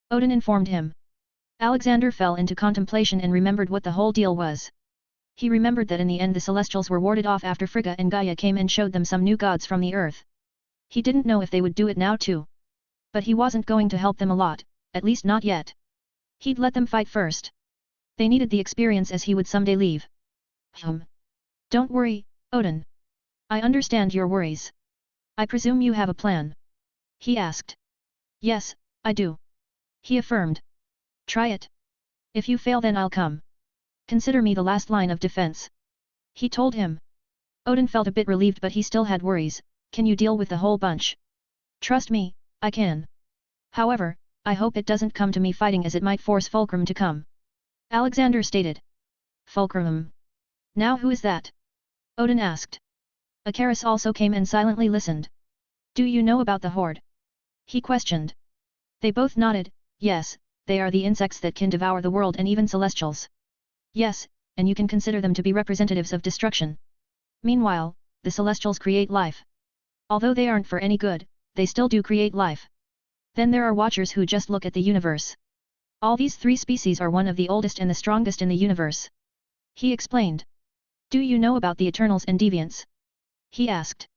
[SPEAKER 1] Odin informed him. Alexander fell into contemplation and remembered what the whole deal was. He remembered that in the end the Celestials were warded off after Frigga and Gaia came and showed them some new gods from the earth. He didn't know if they would do it now too. But he wasn't going to help them a lot, at least not yet. He'd let them fight first. They needed the experience, as he would someday leave. Don't worry, Odin. I understand your worries. I presume you have a plan? He asked. Yes, I do. He affirmed. Try it. If you fail, then I'll come. Consider me the last line of defense. He told him. Odin felt a bit relieved, but he still had worries. Can you deal with the whole bunch? Trust me, I can. However, I hope it doesn't come to me fighting, as it might force Fulcrum to come. Alexander stated. Fulcrum? Now who is that? Odin asked. Icarus also came and silently listened. Do you know about the Horde? He questioned. They both nodded. Yes, they are the insects that can devour the world and even Celestials. Yes, and you can consider them to be representatives of destruction. Meanwhile, the Celestials create life. Although they aren't for any good, they still do create life. Then there are Watchers who just look at the universe. All these three species are one of the oldest and the strongest in the universe. He explained. Do you know about the Eternals and Deviants? He asked.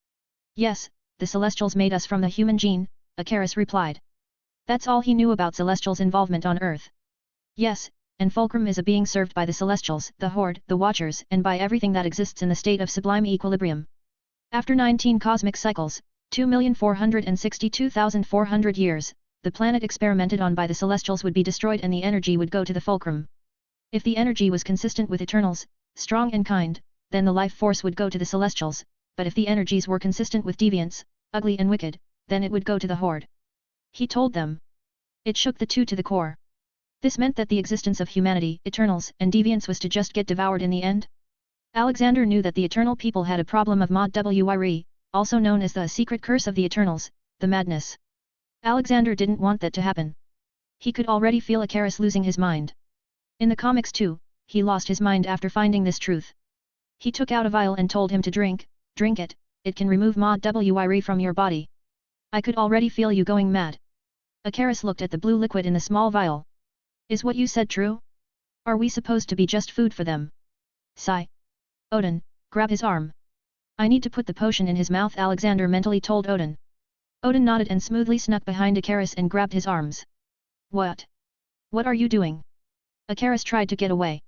[SPEAKER 1] Yes, the Celestials made us from the human gene, Icarus replied. That's all he knew about Celestials' involvement on Earth. Yes, and Fulcrum is a being served by the Celestials, the Horde, the Watchers, and by everything that exists in the state of sublime equilibrium. After 19 cosmic cycles, 2,462,400 years, the planet experimented on by the Celestials would be destroyed and the energy would go to the fulcrum. If the energy was consistent with Eternals, strong and kind, then the life force would go to the Celestials, but if the energies were consistent with deviants, ugly and wicked, then it would go to the Horde. He told them. It shook the two to the core. This meant that the existence of humanity, Eternals, and deviants was to just get devoured in the end? Alexander knew that the Eternal people had a problem of Multiverse, also known as the secret curse of the Eternals, the madness. Alexander didn't want that to happen. He could already feel Icarus losing his mind. In the comics too, he lost his mind after finding this truth. He took out a vial and told him to drink it, it can remove Multiverse from your body. I could already feel you going mad. Icarus looked at the blue liquid in the small vial. Is what you said true? Are we supposed to be just food for them? Sigh. Odin, grab his arm. I need to put the potion in his mouth, Alexander mentally told Odin. Odin nodded and smoothly snuck behind Icarus and grabbed his arms. What? What are you doing? Icarus tried to get away.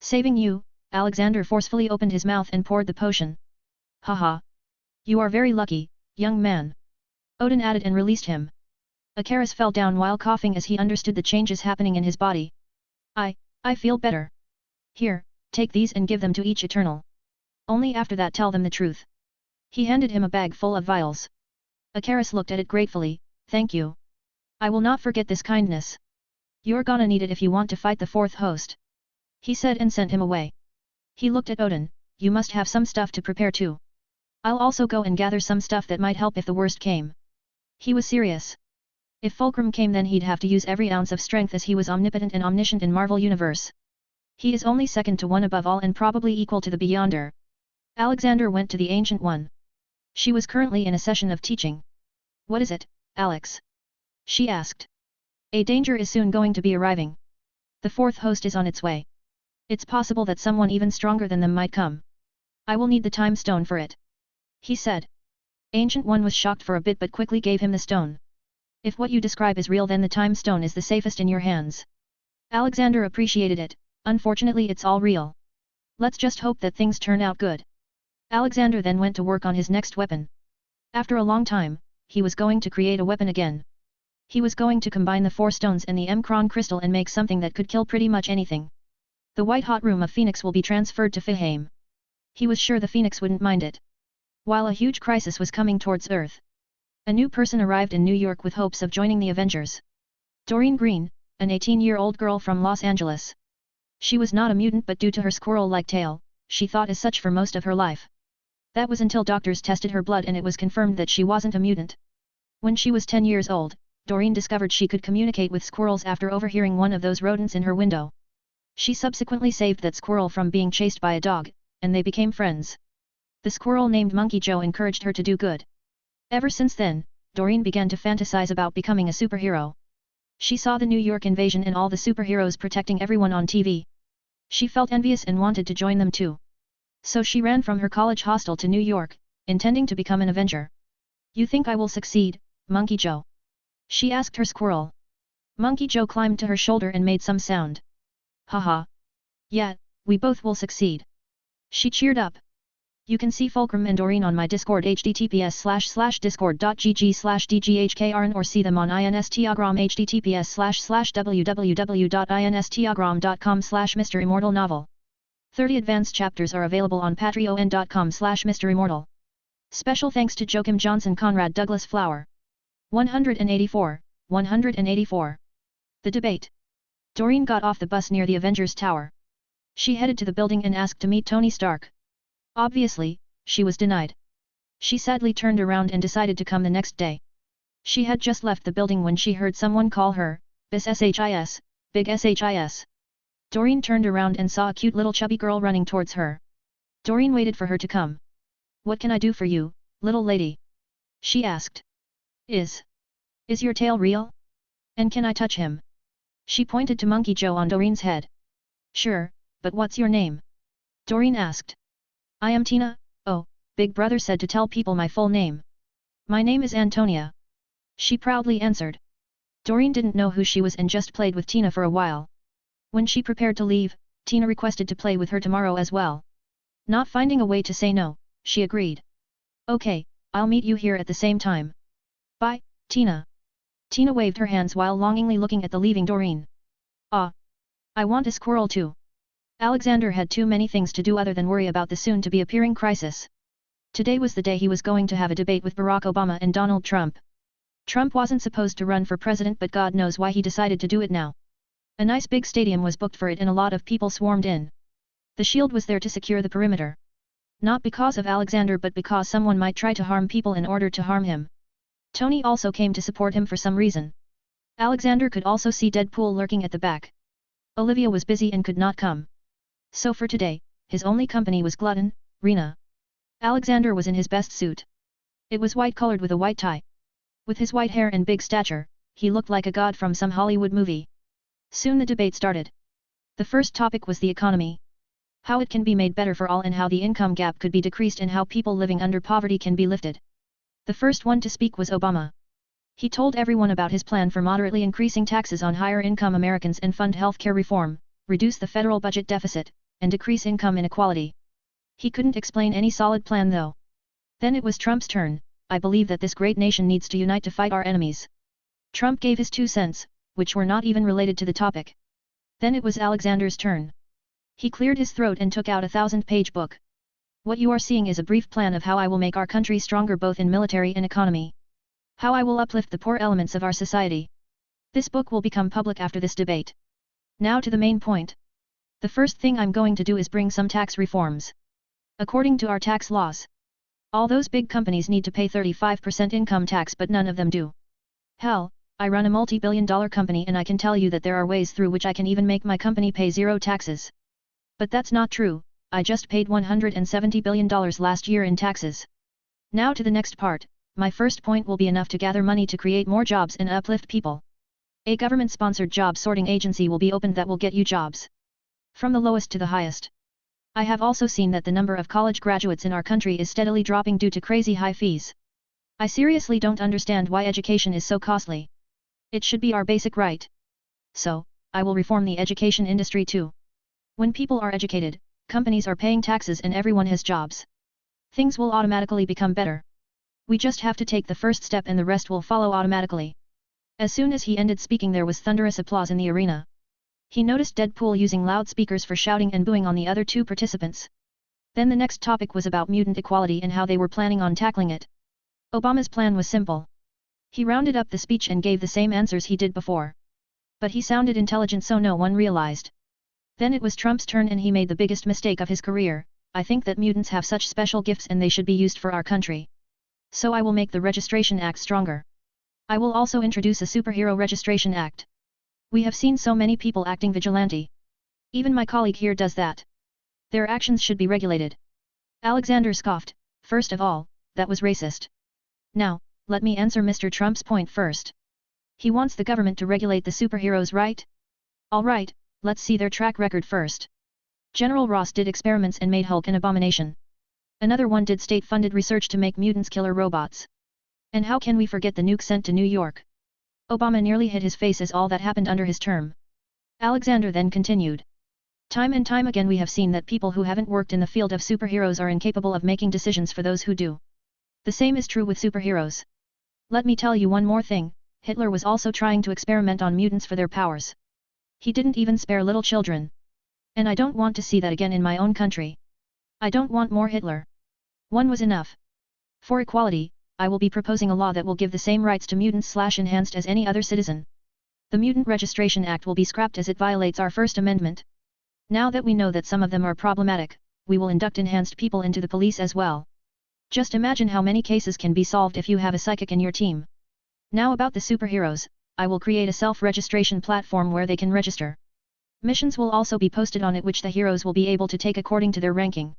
[SPEAKER 1] Saving you, Alexander forcefully opened his mouth and poured the potion. Haha. You are very lucky, young man. Odin added and released him. Icarus fell down while coughing as he understood the changes happening in his body. I feel better. Here, take these and give them to each Eternal. Only after that tell them the truth. He handed him a bag full of vials. Icarus looked at it gratefully, thank you. I will not forget this kindness. You're gonna need it if you want to fight the fourth host. He said and sent him away. He looked at Odin, you must have some stuff to prepare too. I'll also go and gather some stuff that might help if the worst came. He was serious. If Fulcrum came then he'd have to use every ounce of strength as he was omnipotent and omniscient in Marvel Universe. He is only second to one above all and probably equal to the Beyonder. Alexander went to the Ancient One. She was currently in a session of teaching. What is it, Alex? She asked. A danger is soon going to be arriving. The fourth host is on its way. It's possible that someone even stronger than them might come. I will need the time stone for it. He said. Ancient One was shocked for a bit but quickly gave him the stone. If what you describe is real then the time stone is the safest in your hands. Alexander appreciated it, unfortunately it's all real. Let's just hope that things turn out good. Alexander then went to work on his next weapon. After a long time, he was going to create a weapon again. He was going to combine the 4 stones and the M'Kron crystal and make something that could kill pretty much anything. The white hot room of Phoenix will be transferred to Fihaim. He was sure the Phoenix wouldn't mind it. While a huge crisis was coming towards Earth, a new person arrived in New York with hopes of joining the Avengers. Doreen Green, an 18-year-old girl from Los Angeles. She was not a mutant but due to her squirrel-like tail, she thought as such for most of her life. That was until doctors tested her blood and it was confirmed that she wasn't a mutant. When she was 10 years old, Doreen discovered she could communicate with squirrels after overhearing one of those rodents in her window. She subsequently saved that squirrel from being chased by a dog, and they became friends. The squirrel named Monkey Joe encouraged her to do good. Ever since then, Doreen began to fantasize about becoming a superhero. She saw the New York invasion and all the superheroes protecting everyone on TV. She felt envious and wanted to join them too. So she ran from her college hostel to New York, intending to become an Avenger. You think I will succeed, Monkey Joe? She asked her squirrel. Monkey Joe climbed to her shoulder and made some sound. Haha. Yeah, we both will succeed. She cheered up. You can see Fulcrum and Doreen on my Discord https://discord.gg/dghkrn or see them on Instagram https://www.instagram.com/MisterImmortal novel. 30 advanced chapters are available on patreon.com/MisterImmortal. Special thanks to Joachim Johnson Conrad Douglas Flower. 184. The debate. Doreen got off the bus near the Avengers Tower. She headed to the building and asked to meet Tony Stark. Obviously, she was denied. She sadly turned around and decided to come the next day. She had just left the building when she heard someone call her, BSSHIS, Big SHIS. Doreen turned around and saw a cute little chubby girl running towards her. Doreen waited for her to come. What can I do for you, little lady? She asked. Is your tail real? And can I touch him? She pointed to Monkey Joe on Doreen's head. Sure, but what's your name? Doreen asked. I am Tina. Oh, Big Brother said to tell people my full name. My name is Antonia. She proudly answered. Doreen didn't know who she was and just played with Tina for a while. When she prepared to leave, Tina requested to play with her tomorrow as well. Not finding a way to say no, she agreed. Okay, I'll meet you here at the same time. Bye, Tina. Tina waved her hands while longingly looking at the leaving Doreen. Ah! I want a squirrel too. Alexander had too many things to do other than worry about the soon-to-be appearing crisis. Today was the day he was going to have a debate with Barack Obama and Donald Trump. Trump wasn't supposed to run for president, but God knows why he decided to do it now. A nice big stadium was booked for it and a lot of people swarmed in. The shield was there to secure the perimeter. Not because of Alexander but because someone might try to harm people in order to harm him. Tony also came to support him for some reason. Alexander could also see Deadpool lurking at the back. Olivia was busy and could not come. So for today, his only company was Glutton, Rena. Alexander was in his best suit. It was white-colored with a white tie. With his white hair and big stature, he looked like a god from some Hollywood movie. Soon the debate started. The first topic was the economy. How it can be made better for all and how the income gap could be decreased and how people living under poverty can be lifted. The first one to speak was Obama. He told everyone about his plan for moderately increasing taxes on higher income Americans and fund healthcare reform, reduce the federal budget deficit, and decrease income inequality. He couldn't explain any solid plan though. Then it was Trump's turn. I believe that this great nation needs to unite to fight our enemies. Trump gave his 2 cents, which were not even related to the topic. Then it was Alexander's turn. He cleared his throat and took out a 1,000-page book. What you are seeing is a brief plan of how I will make our country stronger both in military and economy. How I will uplift the poor elements of our society. This book will become public after this debate. Now to the main point. The first thing I'm going to do is bring some tax reforms. According to our tax laws, all those big companies need to pay 35% income tax, but none of them do. Hell, I run a multi-billion-dollar company and I can tell you that there are ways through which I can even make my company pay zero taxes. But that's not true. I just paid $170 billion last year in taxes. Now to the next part. My first point will be enough to gather money to create more jobs and uplift people. A government-sponsored job sorting agency will be opened that will get you jobs. From the lowest to the highest. I have also seen that the number of college graduates in our country is steadily dropping due to crazy high fees. I seriously don't understand why education is so costly. It should be our basic right. So, I will reform the education industry too. When people are educated, companies are paying taxes and everyone has jobs. Things will automatically become better. We just have to take the first step and the rest will follow automatically. As soon as he ended speaking there was thunderous applause in the arena. He noticed Deadpool using loudspeakers for shouting and booing on the other 2 participants. Then the next topic was about mutant equality and how they were planning on tackling it. Obama's plan was simple. He rounded up the speech and gave the same answers he did before. But he sounded intelligent so no one realized. Then it was Trump's turn and he made the biggest mistake of his career. I think that mutants have such special gifts and they should be used for our country. So I will make the Registration Act stronger. I will also introduce a Superhero Registration Act. We have seen so many people acting vigilante. Even my colleague here does that. Their actions should be regulated. Alexander scoffed. First of all, that was racist. Now, let me answer Mr. Trump's point first. He wants the government to regulate the superheroes, right? Alright, let's see their track record first. General Ross did experiments and made Hulk an abomination. Another one did state-funded research to make mutants killer robots. And how can we forget the nuke sent to New York? Obama nearly hit his face as all that happened under his term. Alexander then continued. Time and time again we have seen that people who haven't worked in the field of superheroes are incapable of making decisions for those who do. The same is true with superheroes. Let me tell you one more thing, Hitler was also trying to experiment on mutants for their powers. He didn't even spare little children. And I don't want to see that again in my own country. I don't want more Hitler. One was enough. For equality, I will be proposing a law that will give the same rights to mutants/enhanced as any other citizen. The Mutant Registration Act will be scrapped as it violates our First Amendment. Now that we know that some of them are problematic, we will induct enhanced people into the police as well. Just imagine how many cases can be solved if you have a psychic in your team. Now about the superheroes, I will create a self-registration platform where they can register. Missions will also be posted on it which the heroes will be able to take according to their ranking.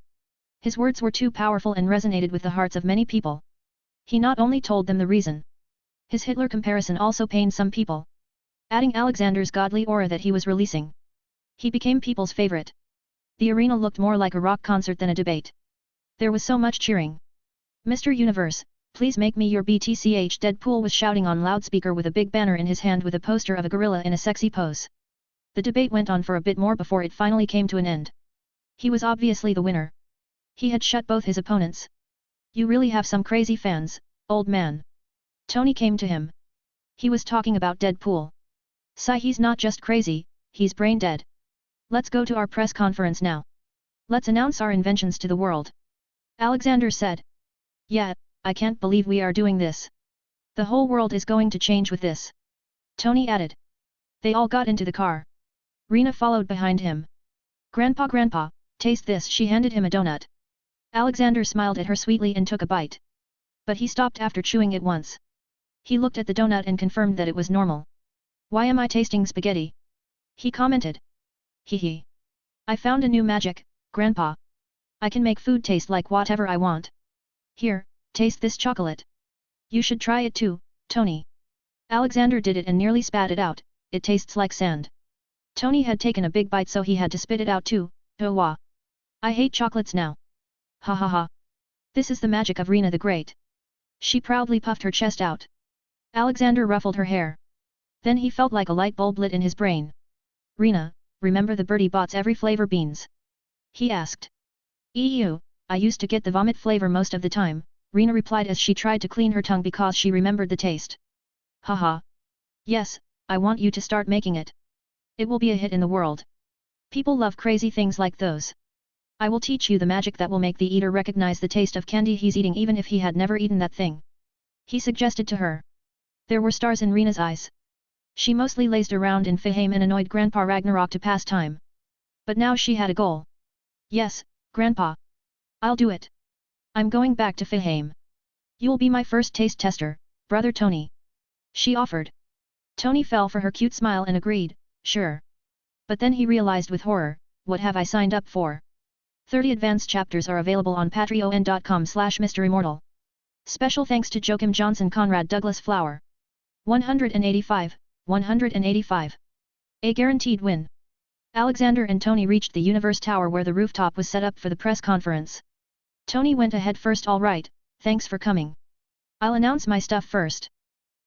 [SPEAKER 1] His words were too powerful and resonated with the hearts of many people. He not only told them the reason. His Hitler comparison also pained some people. Adding Alexander's godly aura that he was releasing. He became people's favorite. The arena looked more like a rock concert than a debate. There was so much cheering. Mr. Universe, please make me your BTCH. Deadpool was shouting on loudspeaker with a big banner in his hand with a poster of a gorilla in a sexy pose. The debate went on for a bit more before it finally came to an end. He was obviously the winner. He had shut both his opponents. You really have some crazy fans, old man. Tony came to him. He was talking about Deadpool. Sigh, he's not just crazy, he's brain dead. Let's go to our press conference now. Let's announce our inventions to the world. Alexander said. Yeah, I can't believe we are doing this. The whole world is going to change with this. Tony added. They all got into the car. Rena followed behind him. Grandpa, taste this. She handed him a donut. Alexander smiled at her sweetly and took a bite. But he stopped after chewing it once. He looked at the donut and confirmed that it was normal. Why am I tasting spaghetti? He commented. Hee. I found a new magic, Grandpa. I can make food taste like whatever I want. Here, taste this chocolate. You should try it too, Tony. Alexander did it and nearly spat it out. It tastes like sand. Tony had taken a big bite so he had to spit it out too. Oh wah. I hate chocolates now. Ha ha ha. This is the magic of Rena the Great. She proudly puffed her chest out. Alexander ruffled her hair. Then he felt like a light bulb lit in his brain. Rena, remember the birdie bots every flavor beans? He asked. Ew, I used to get the vomit flavor most of the time, Rena replied as she tried to clean her tongue because she remembered the taste. Haha. Yes, I want you to start making it. It will be a hit in the world. People love crazy things like those. I will teach you the magic that will make the eater recognize the taste of candy he's eating even if he had never eaten that thing. He suggested to her. There were stars in Rena's eyes. She mostly lazed around in Fahame and annoyed Grandpa Ragnarok to pass time. But now she had a goal. Yes, Grandpa. I'll do it. I'm going back to Fahame. You'll be my first taste tester, brother Tony. She offered. Tony fell for her cute smile and agreed, sure. But then he realized with horror, what have I signed up for? 30 advanced chapters are available on patreon.com/MisterImmortal. Special thanks to Joachim Johnson, Conrad Douglas Flower. 185. A guaranteed win. Alexander and Tony reached the Universe Tower where the rooftop was set up for the press conference. Tony went ahead first. All right, thanks for coming. I'll announce my stuff first.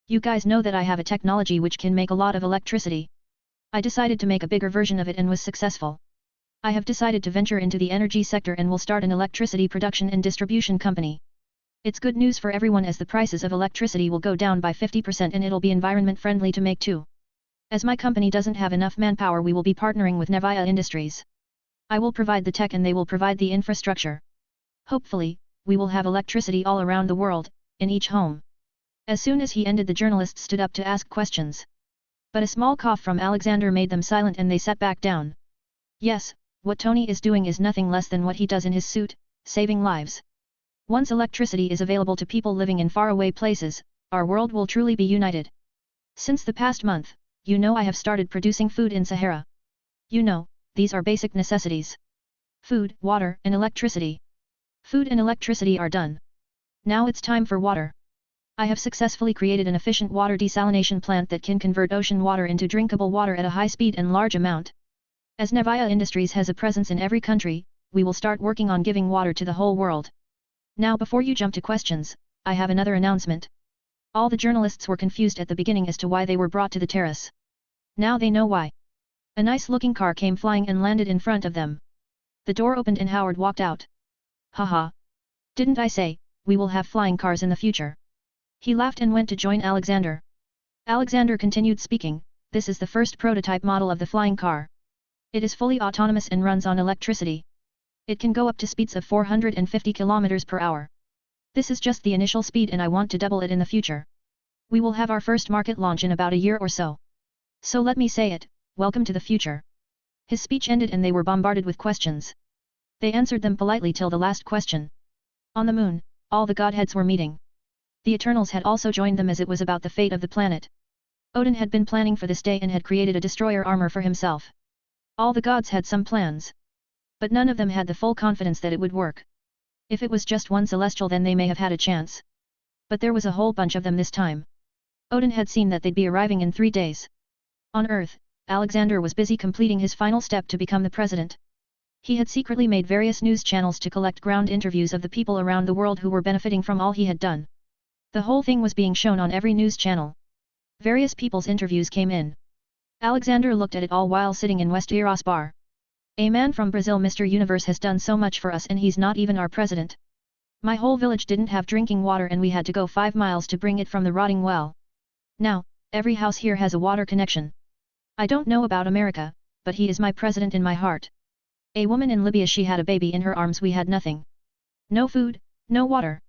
[SPEAKER 1] You guys know that I have a technology which can make a lot of electricity. I decided to make a bigger version of it and was successful. I have decided to venture into the energy sector and will start an electricity production and distribution company. It's good news for everyone as the prices of electricity will go down by 50% and it'll be environment friendly to make too. As my company doesn't have enough manpower, we will be partnering with Nevia Industries. I will provide the tech and they will provide the infrastructure. Hopefully, we will have electricity all around the world, in each home. As soon as he ended, the journalists stood up to ask questions. But a small cough from Alexander made them silent and they sat back down. Yes, what Tony is doing is nothing less than what he does in his suit, saving lives. Once electricity is available to people living in faraway places, our world will truly be united. Since the past month, you know I have started producing food in Sahara. You know, these are basic necessities. Food, water, and electricity. Food and electricity are done. Now it's time for water. I have successfully created an efficient water desalination plant that can convert ocean water into drinkable water at a high speed and large amount. As Nevia Industries has a presence in every country, we will start working on giving water to the whole world. Now before you jump to questions, I have another announcement. All the journalists were confused at the beginning as to why they were brought to the terrace. Now they know why. A nice-looking car came flying and landed in front of them. The door opened and Howard walked out. Haha. Didn't I say, we will have flying cars in the future? He laughed and went to join Alexander. Alexander continued speaking, this is the first prototype model of the flying car. It is fully autonomous and runs on electricity. It can go up to speeds of 450 km per hour. This is just the initial speed and I want to double it in the future. We will have our first market launch in about a year or so. So let me say it, welcome to the future. His speech ended and they were bombarded with questions. They answered them politely till the last question. On the moon, all the godheads were meeting. The Eternals had also joined them as it was about the fate of the planet. Odin had been planning for this day and had created a destroyer armor for himself. All the gods had some plans. But none of them had the full confidence that it would work. If it was just one celestial then they may have had a chance. But there was a whole bunch of them this time. Odin had seen that they'd be arriving in 3 days. On Earth, Alexander was busy completing his final step to become the president. He had secretly made various news channels to collect ground interviews of the people around the world who were benefiting from all he had done. The whole thing was being shown on every news channel. Various people's interviews came in. Alexander looked at it all while sitting in West Eros bar. A man from Brazil, Mr. Universe has done so much for us and he's not even our president. My whole village didn't have drinking water and we had to go 5 miles to bring it from the rotting well. Now, every house here has a water connection. I don't know about America, but he is my president in my heart. A woman in Libya, she had a baby in her arms, we had nothing. No food, no water.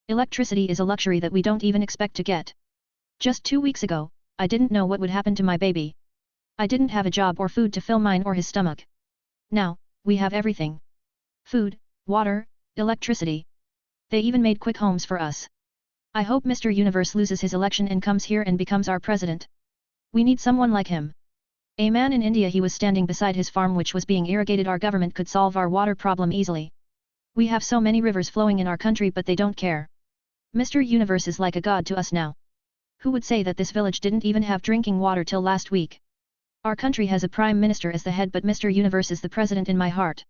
[SPEAKER 1] Electricity is a luxury that we don't even expect to get. Just 2 weeks ago, I didn't know what would happen to my baby. I didn't have a job or food to fill mine or his stomach. Now, we have everything. Food, water, electricity. They even made quick homes for us. I hope Mr. Universe loses his election and comes here and becomes our president. We need someone like him. A man in India, he was standing beside his farm which was being irrigated. Our government could solve our water problem easily. We have so many rivers flowing in our country but they don't care. Mr. Universe is like a god to us now. Who would say that this village didn't even have drinking water till last week? Our country has a prime minister as the head but Mr. Universe is the president in my heart.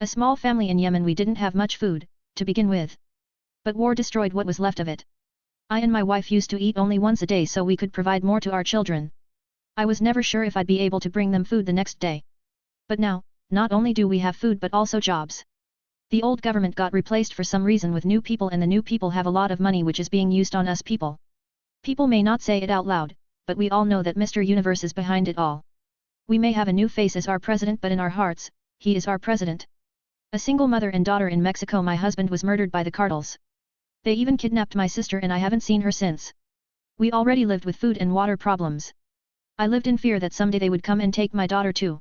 [SPEAKER 1] A small family in Yemen, we didn't have much food, to begin with. But war destroyed what was left of it. I and my wife used to eat only once a day so we could provide more to our children. I was never sure if I'd be able to bring them food the next day. But now, not only do we have food but also jobs. The old government got replaced for some reason with new people and the new people have a lot of money which is being used on us people. People may not say it out loud, but we all know that Mr. Universe is behind it all. We may have a new face as our president but in our hearts, he is our president. A single mother and daughter in Mexico, my husband was murdered by the cartels. They even kidnapped my sister and I haven't seen her since. We already lived with food and water problems. I lived in fear that someday they would come and take my daughter too.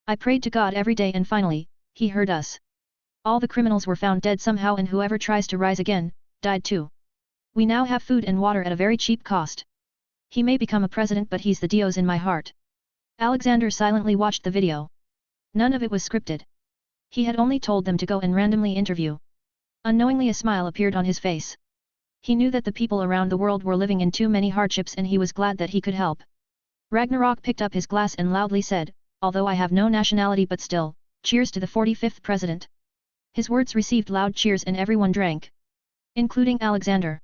[SPEAKER 1] I prayed to God every day and finally, he heard us. All the criminals were found dead somehow and whoever tries to rise again, died too. We now have food and water at a very cheap cost. He may become a president but he's the Dios in my heart. Alexander silently watched the video. None of it was scripted. He had only told them to go and randomly interview. Unknowingly a smile appeared on his face. He knew that the people around the world were living in too many hardships and he was glad that he could help. Ragnarok picked up his glass and loudly said, although I have no nationality but still, cheers to the 45th president. His words received loud cheers and everyone drank. Including Alexander.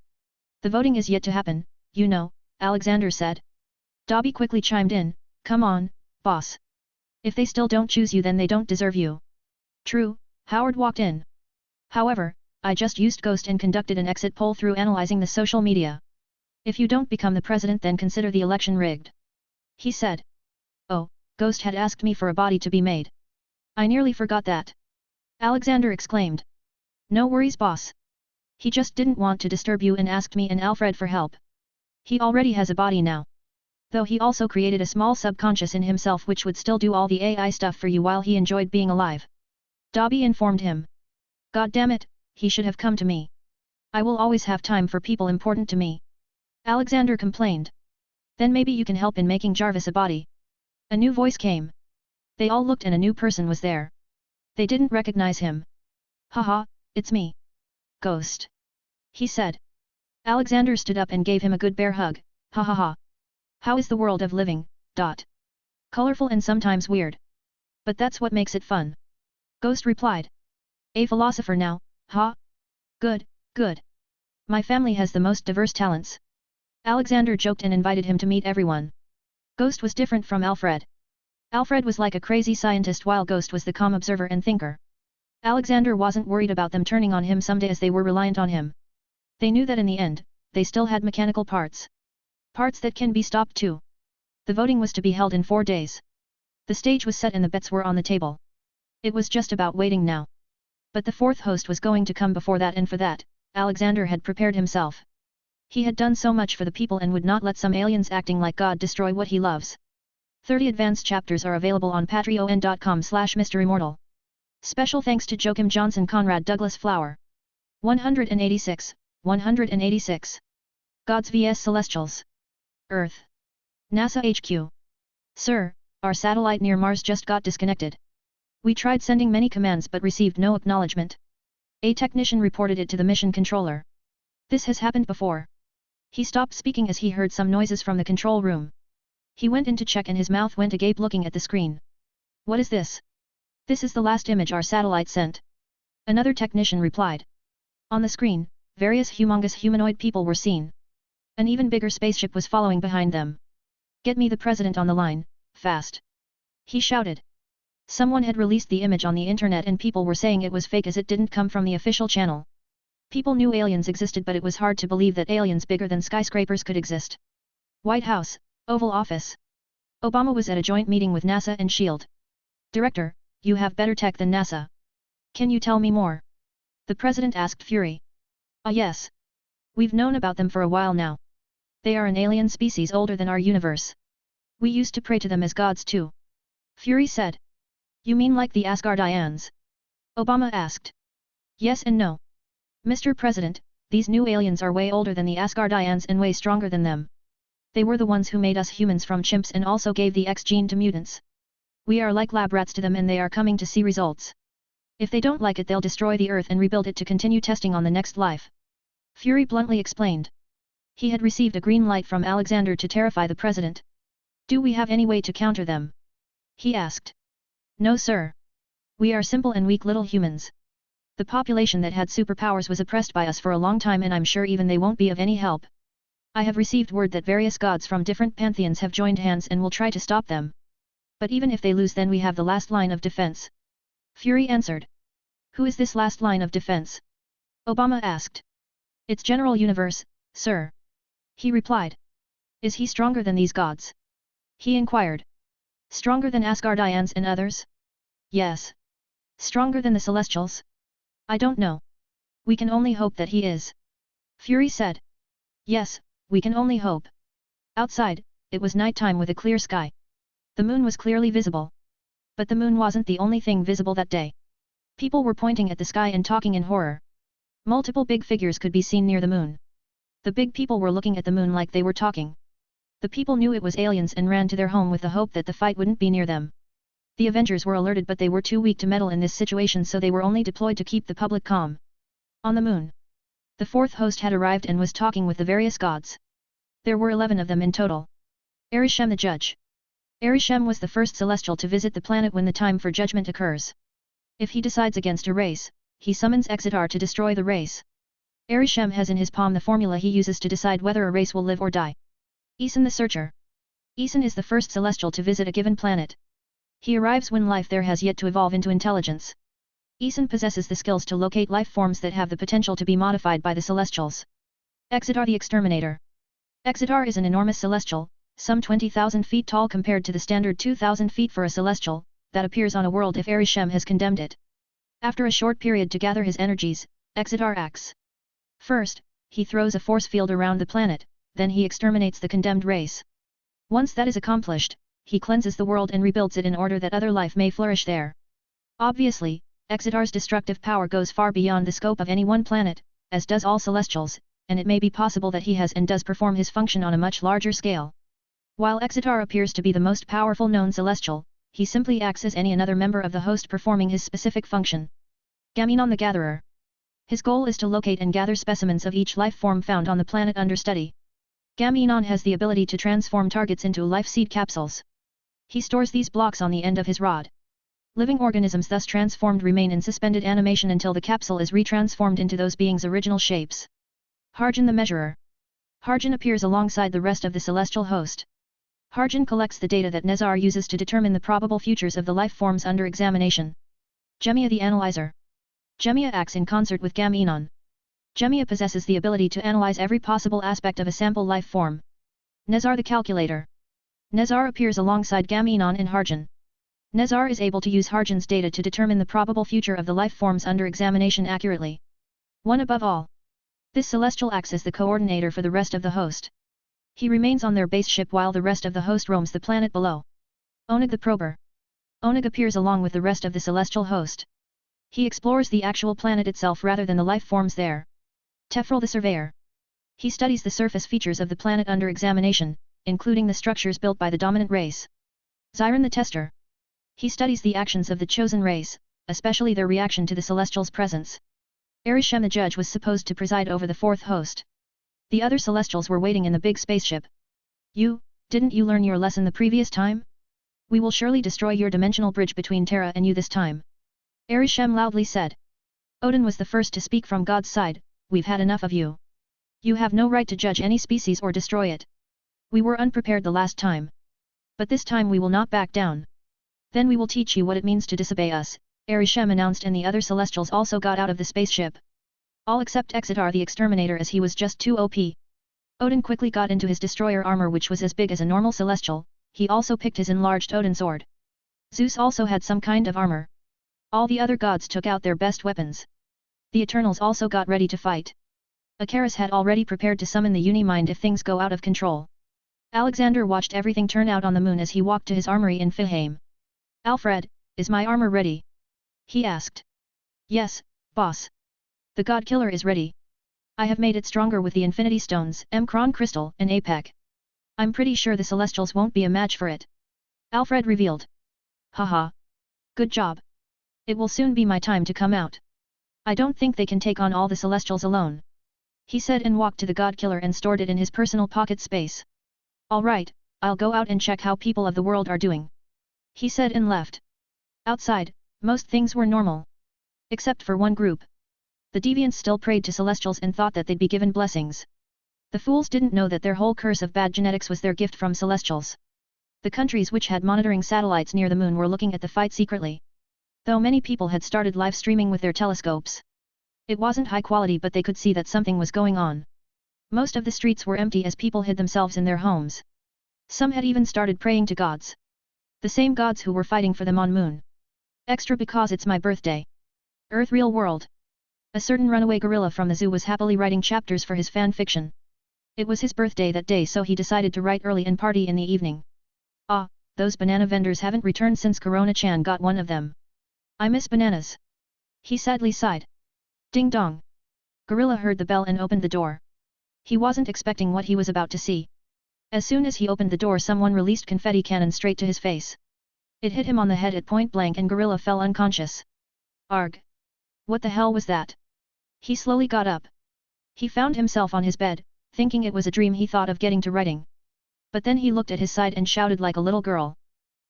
[SPEAKER 1] The voting is yet to happen, you know, Alexander said. Dobby quickly chimed in, come on, boss. If they still don't choose you then they don't deserve you. True, Howard walked in. However, I just used Ghost and conducted an exit poll through analyzing the social media. If you don't become the president then consider the election rigged. He said. Oh, Ghost had asked me for a body to be made. I nearly forgot that. Alexander exclaimed. No worries boss. He just didn't want to disturb you and asked me and Alfred for help. He already has a body now. Though he also created a small subconscious in himself which would still do all the AI stuff for you while he enjoyed being alive. Dobby informed him. God damn it, he should have come to me. I will always have time for people important to me. Alexander complained. Then maybe you can help in making Jarvis a body. A new voice came. They all looked and a new person was there. They didn't recognize him. Haha, it's me. Ghost. He said. Alexander stood up and gave him a good bear hug, ha ha ha. How is the world of living, dot. Colorful and sometimes weird. But that's what makes it fun. Ghost replied. A philosopher now, ha? Good, good. My family has the most diverse talents. Alexander joked and invited him to meet everyone. Ghost was different from Alfred. Alfred was like a crazy scientist while Ghost was the calm observer and thinker. Alexander wasn't worried about them turning on him someday as they were reliant on him. They knew that in the end, they still had mechanical parts. Parts that can be stopped too. The voting was to be held in 4 days. The stage was set and the bets were on the table. It was just about waiting now. But the fourth host was going to come before that and for that, Alexander had prepared himself. He had done so much for the people and would not let some aliens acting like God destroy what he loves. 30 advanced chapters are available on patreon.com/MisterImmortal. Special thanks to Joachim Johnson, Conrad Douglas Flower. 186, 186. Gods vs Celestials. Earth. NASA HQ. Sir, our satellite near Mars just got disconnected. We tried sending many commands but received no acknowledgement. A technician reported it to the mission controller. This has happened before. He stopped speaking as he heard some noises from the control room. He went in to check and his mouth went agape looking at the screen. What is this? This is the last image our satellite sent. Another technician replied. On the screen, various humongous humanoid people were seen. An even bigger spaceship was following behind them. Get me the president on the line, fast. He shouted. Someone had released the image on the internet and people were saying it was fake as it didn't come from the official channel. People knew aliens existed, but it was hard to believe that aliens bigger than skyscrapers could exist. White House, Oval Office. Obama was at a joint meeting with NASA and S.H.I.E.L.D. Director, you have better tech than NASA. Can you tell me more? The president asked Fury. Yes. We've known about them for a while now. They are an alien species older than our universe. We used to pray to them as gods too. Fury said. You mean like the Asgardians? Obama asked. Yes and no. Mr. President, these new aliens are way older than the Asgardians and way stronger than them. They were the ones who made us humans from chimps and also gave the X gene to mutants. We are like lab rats to them and they are coming to see results. If they don't like it, they'll destroy the Earth and rebuild it to continue testing on the next life. Fury bluntly explained. He had received a green light from Alexander to terrify the president. Do we have any way to counter them? He asked. No sir. We are simple and weak little humans. The population that had superpowers was oppressed by us for a long time and I'm sure even they won't be of any help. I have received word that various gods from different pantheons have joined hands and will try to stop them. But even if they lose, then we have the last line of defense. Fury answered. Who is this last line of defense? Obama asked. It's General Universe, sir. He replied. Is he stronger than these gods? He inquired. Stronger than Asgardians and others? Yes. Stronger than the Celestials? I don't know. We can only hope that he is. Fury said. Yes, we can only hope. Outside, it was nighttime with a clear sky. The moon was clearly visible. But the moon wasn't the only thing visible that day. People were pointing at the sky and talking in horror. Multiple big figures could be seen near the moon. The big people were looking at the moon like they were talking. The people knew it was aliens and ran to their home with the hope that the fight wouldn't be near them. The Avengers were alerted, but they were too weak to meddle in this situation, so they were only deployed to keep the public calm. On the moon, the fourth host had arrived and was talking with the various gods. There were 11 of them in total. Arishem the judge. Arishem was the first celestial to visit the planet when the time for judgment occurs. If he decides against a race, he summons Exitar to destroy the race. Arishem has in his palm the formula he uses to decide whether a race will live or die. Eson the Searcher. Eson is the first celestial to visit a given planet. He arrives when life there has yet to evolve into intelligence. Eson possesses the skills to locate life forms that have the potential to be modified by the Celestials. Exitar the Exterminator. Exitar is an enormous celestial, some 20,000 feet tall compared to the standard 2,000 feet for a celestial, that appears on a world if Arishem has condemned it. After a short period to gather his energies, Exitar acts. First, he throws a force field around the planet, then he exterminates the condemned race. Once that is accomplished, he cleanses the world and rebuilds it in order that other life may flourish there. Obviously, Exitar's destructive power goes far beyond the scope of any one planet, as does all celestials, and it may be possible that he has and does perform his function on a much larger scale. While Exitar appears to be the most powerful known celestial, he simply acts as any another member of the host performing his specific function. Gaminon the Gatherer. His goal is to locate and gather specimens of each life form found on the planet under study. Gaminon has the ability to transform targets into life seed capsules. He stores these blocks on the end of his rod. Living organisms thus transformed remain in suspended animation until the capsule is retransformed into those beings' original shapes. Harjan the Measurer. Harjan appears alongside the rest of the celestial host. Harjan collects the data that Nezar uses to determine the probable futures of the life forms under examination. Gemia the Analyzer. Gemia acts in concert with Gaminon. Gemia possesses the ability to analyze every possible aspect of a sample life form. Nezar the Calculator. Nezar appears alongside Gaminon and Harjan. Nezar is able to use Harjan's data to determine the probable future of the life forms under examination accurately. One above all. This celestial acts as the coordinator for the rest of the host. He remains on their base ship while the rest of the host roams the planet below. Oneg the Prober. Oneg appears along with the rest of the celestial host. He explores the actual planet itself rather than the life forms there. Tefril the Surveyor. He studies the surface features of the planet under examination, including the structures built by the dominant race. Zyron the Tester. He studies the actions of the chosen race, especially their reaction to the Celestials' presence. Arishem the Judge was supposed to preside over the fourth host. The other Celestials were waiting in the big spaceship. Didn't you learn your lesson the previous time? We will surely destroy your dimensional bridge between Terra and you this time. Arishem loudly said. Odin was the first to speak from God's side. We've had enough of you. You have no right to judge any species or destroy it. We were unprepared the last time. But this time we will not back down. Then we will teach you what it means to disobey us, Arishem announced, and the other Celestials also got out of the spaceship. All except Exitar the Exterminator, as he was just too OP. Odin quickly got into his destroyer armor, which was as big as a normal celestial. He also picked his enlarged Odin sword. Zeus also had some kind of armor. All the other gods took out their best weapons. The Eternals also got ready to fight. Icarus had already prepared to summon the Uni-Mind if things go out of control. Alexander watched everything turn out on the moon as he walked to his armory in Fihame. "Alfred, is my armor ready?" he asked. "Yes, boss. The God Killer is ready. I have made it stronger with the Infinity Stones, M'Kron Crystal, and Apec. I'm pretty sure the Celestials won't be a match for it," Alfred revealed. "Haha. Good job. It will soon be my time to come out. I don't think they can take on all the Celestials alone," he said, and walked to the God Killer and stored it in his personal pocket space. "Alright, I'll go out and check how people of the world are doing," he said, and left. Outside, most things were normal. Except for one group. The deviants still prayed to Celestials and thought that they'd be given blessings. The fools didn't know that their whole curse of bad genetics was their gift from Celestials. The countries which had monitoring satellites near the moon were looking at the fight secretly. Though many people had started live streaming with their telescopes. It wasn't high quality, but they could see that something was going on. Most of the streets were empty as people hid themselves in their homes. Some had even started praying to gods. The same gods who were fighting for them on moon. Extra because it's my birthday. Earth Real World. A certain runaway gorilla from the zoo was happily writing chapters for his fan fiction. It was his birthday that day, so he decided to write early and party in the evening. "Ah, those banana vendors haven't returned since Corona-chan got one of them. I miss bananas," he sadly sighed. Ding dong. Gorilla heard the bell and opened the door. He wasn't expecting what he was about to see. As soon as he opened the door, someone released confetti cannon straight to his face. It hit him on the head at point blank and Gorilla fell unconscious. Arg. What the hell was that? He slowly got up. He found himself on his bed, thinking it was a dream. He thought of getting to writing. But then he looked at his side and shouted like a little girl.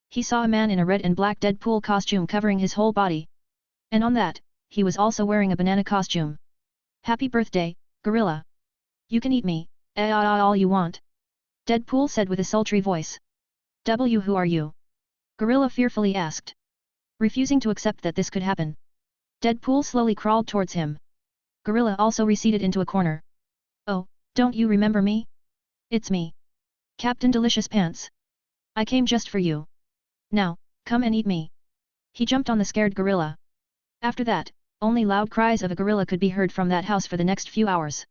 [SPEAKER 1] He saw a man in a red and black Deadpool costume covering his whole body. And on that, he was also wearing a banana costume. "Happy birthday, Gorilla. You can eat me, all you want," Deadpool said with a sultry voice. "Who are you?" Gorilla fearfully asked. Refusing to accept that this could happen. Deadpool slowly crawled towards him. Gorilla also receded into a corner. "Oh, don't you remember me? It's me. Captain Delicious Pants. I came just for you. Now, come and eat me." He jumped on the scared gorilla. After that, only loud cries of a gorilla could be heard from that house for the next few hours.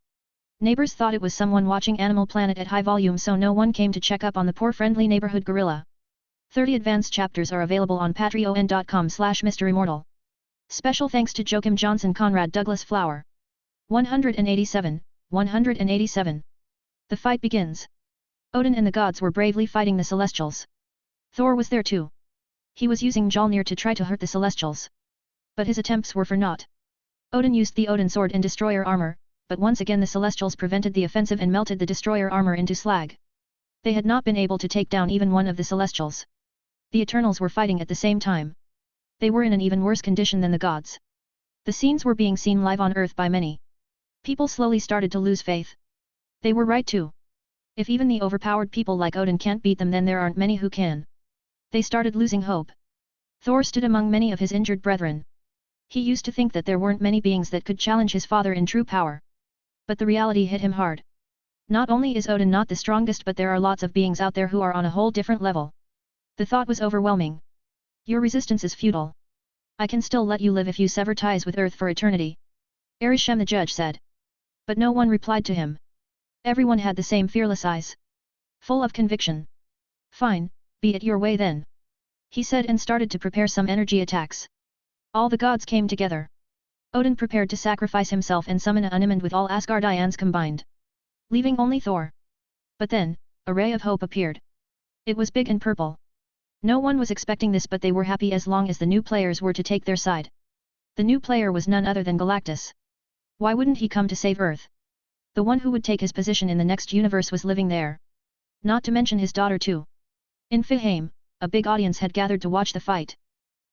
[SPEAKER 1] Neighbors thought it was someone watching Animal Planet at high volume, so no one came to check up on the poor friendly neighborhood gorilla. 30 advanced chapters are available on patreon.com/MisterImmortal. Special thanks to Joachim Johnson, Conrad Douglas Flower. 187, 187. The fight begins. Odin and the gods were bravely fighting the Celestials. Thor was there too. He was using Mjolnir to try to hurt the Celestials. But his attempts were for naught. Odin used the Odin sword and destroyer armor, but once again the Celestials prevented the offensive and melted the destroyer armor into slag. They had not been able to take down even one of the Celestials. The Eternals were fighting at the same time. They were in an even worse condition than the gods. The scenes were being seen live on Earth by many. People slowly started to lose faith. They were right too. If even the overpowered people like Odin can't beat them, then there aren't many who can. They started losing hope. Thor stood among many of his injured brethren. He used to think that there weren't many beings that could challenge his father in true power. But the reality hit him hard. Not only is Odin not the strongest, but there are lots of beings out there who are on a whole different level. The thought was overwhelming. Your resistance is futile. I can still let you live if you sever ties with Earth for eternity, Arishem the judge said. But no one replied to him. Everyone had the same fearless eyes. Full of conviction. Fine, be it your way then, he said, and started to prepare some energy attacks. All the gods came together. Odin prepared to sacrifice himself and summon a Unimond with all Asgardians combined. Leaving only Thor. But then, a ray of hope appeared. It was big and purple. No one was expecting this, but they were happy as long as the new players were to take their side. The new player was none other than Galactus. Why wouldn't he come to save Earth? The one who would take his position in the next universe was living there. Not to mention his daughter too. In Fihame, a big audience had gathered to watch the fight.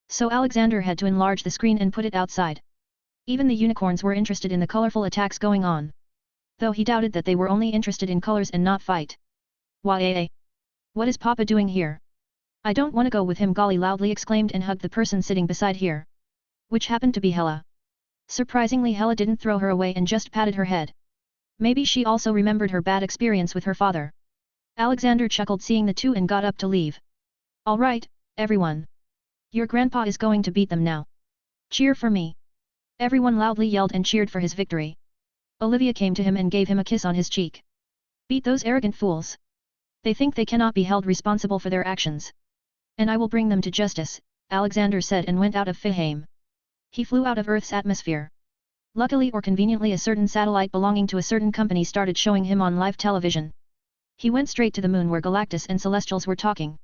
[SPEAKER 1] So Alexander had to enlarge the screen and put it outside. Even the unicorns were interested in the colorful attacks going on. Though he doubted that they were only interested in colors and not fight. Why? What is Papa doing here? I don't want to go with him, Golly loudly exclaimed and hugged the person sitting beside here. Which happened to be Hela. Surprisingly, Hela didn't throw her away and just patted her head. Maybe she also remembered her bad experience with her father. Alexander chuckled seeing the two and got up to leave. All right, everyone. Your grandpa is going to beat them now. Cheer for me. Everyone loudly yelled and cheered for his victory. Olivia came to him and gave him a kiss on his cheek. Beat those arrogant fools. They think they cannot be held responsible for their actions. And I will bring them to justice, Alexander said and went out of Fihame. He flew out of Earth's atmosphere. Luckily or conveniently, a certain satellite belonging to a certain company started showing him on live television. He went straight to the moon where Galactus and Celestials were talking.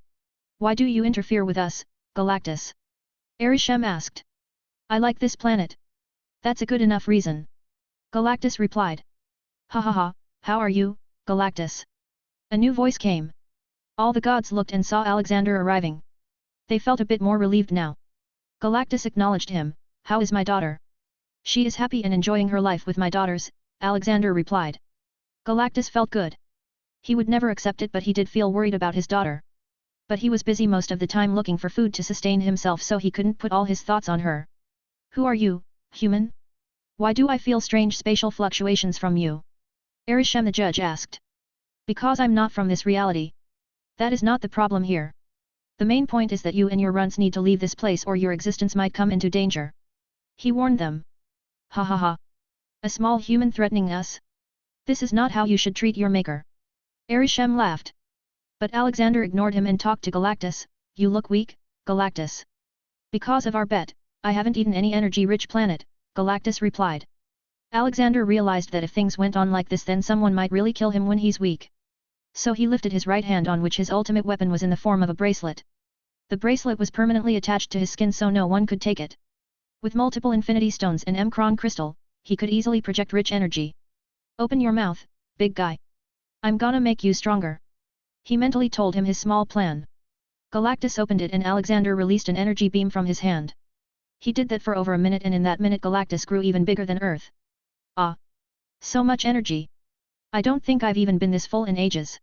[SPEAKER 1] Why do you interfere with us, Galactus? Arishem asked. I like this planet. That's a good enough reason. Galactus replied. Ha ha ha, how are you, Galactus? A new voice came. All the gods looked and saw Alexander arriving. They felt a bit more relieved now. Galactus acknowledged him. How is my daughter? She is happy and enjoying her life with my daughters, Alexander replied. Galactus felt good. He would never accept it, but he did feel worried about his daughter. But he was busy most of the time looking for food to sustain himself, so he couldn't put all his thoughts on her. Who are you, human? Why do I feel strange spatial fluctuations from you? Arishem the judge asked. Because I'm not from this reality. That is not the problem here. The main point is that you and your runts need to leave this place or your existence might come into danger. He warned them. Ha ha ha. A small human threatening us? This is not how you should treat your maker. Arishem laughed. But Alexander ignored him and talked to Galactus. You look weak, Galactus. Because of our bet, I haven't eaten any energy-rich planet, Galactus replied. Alexander realized that if things went on like this, then someone might really kill him when he's weak. So he lifted his right hand, on which his ultimate weapon was in the form of a bracelet. The bracelet was permanently attached to his skin so no one could take it. With multiple infinity stones and M'Kron crystal, he could easily project rich energy. Open your mouth, big guy. I'm gonna make you stronger. He mentally told him his small plan. Galactus opened it and Alexander released an energy beam from his hand. He did that for over a minute, and in that minute Galactus grew even bigger than Earth. Ah! So much energy! I don't think I've even been this full in ages.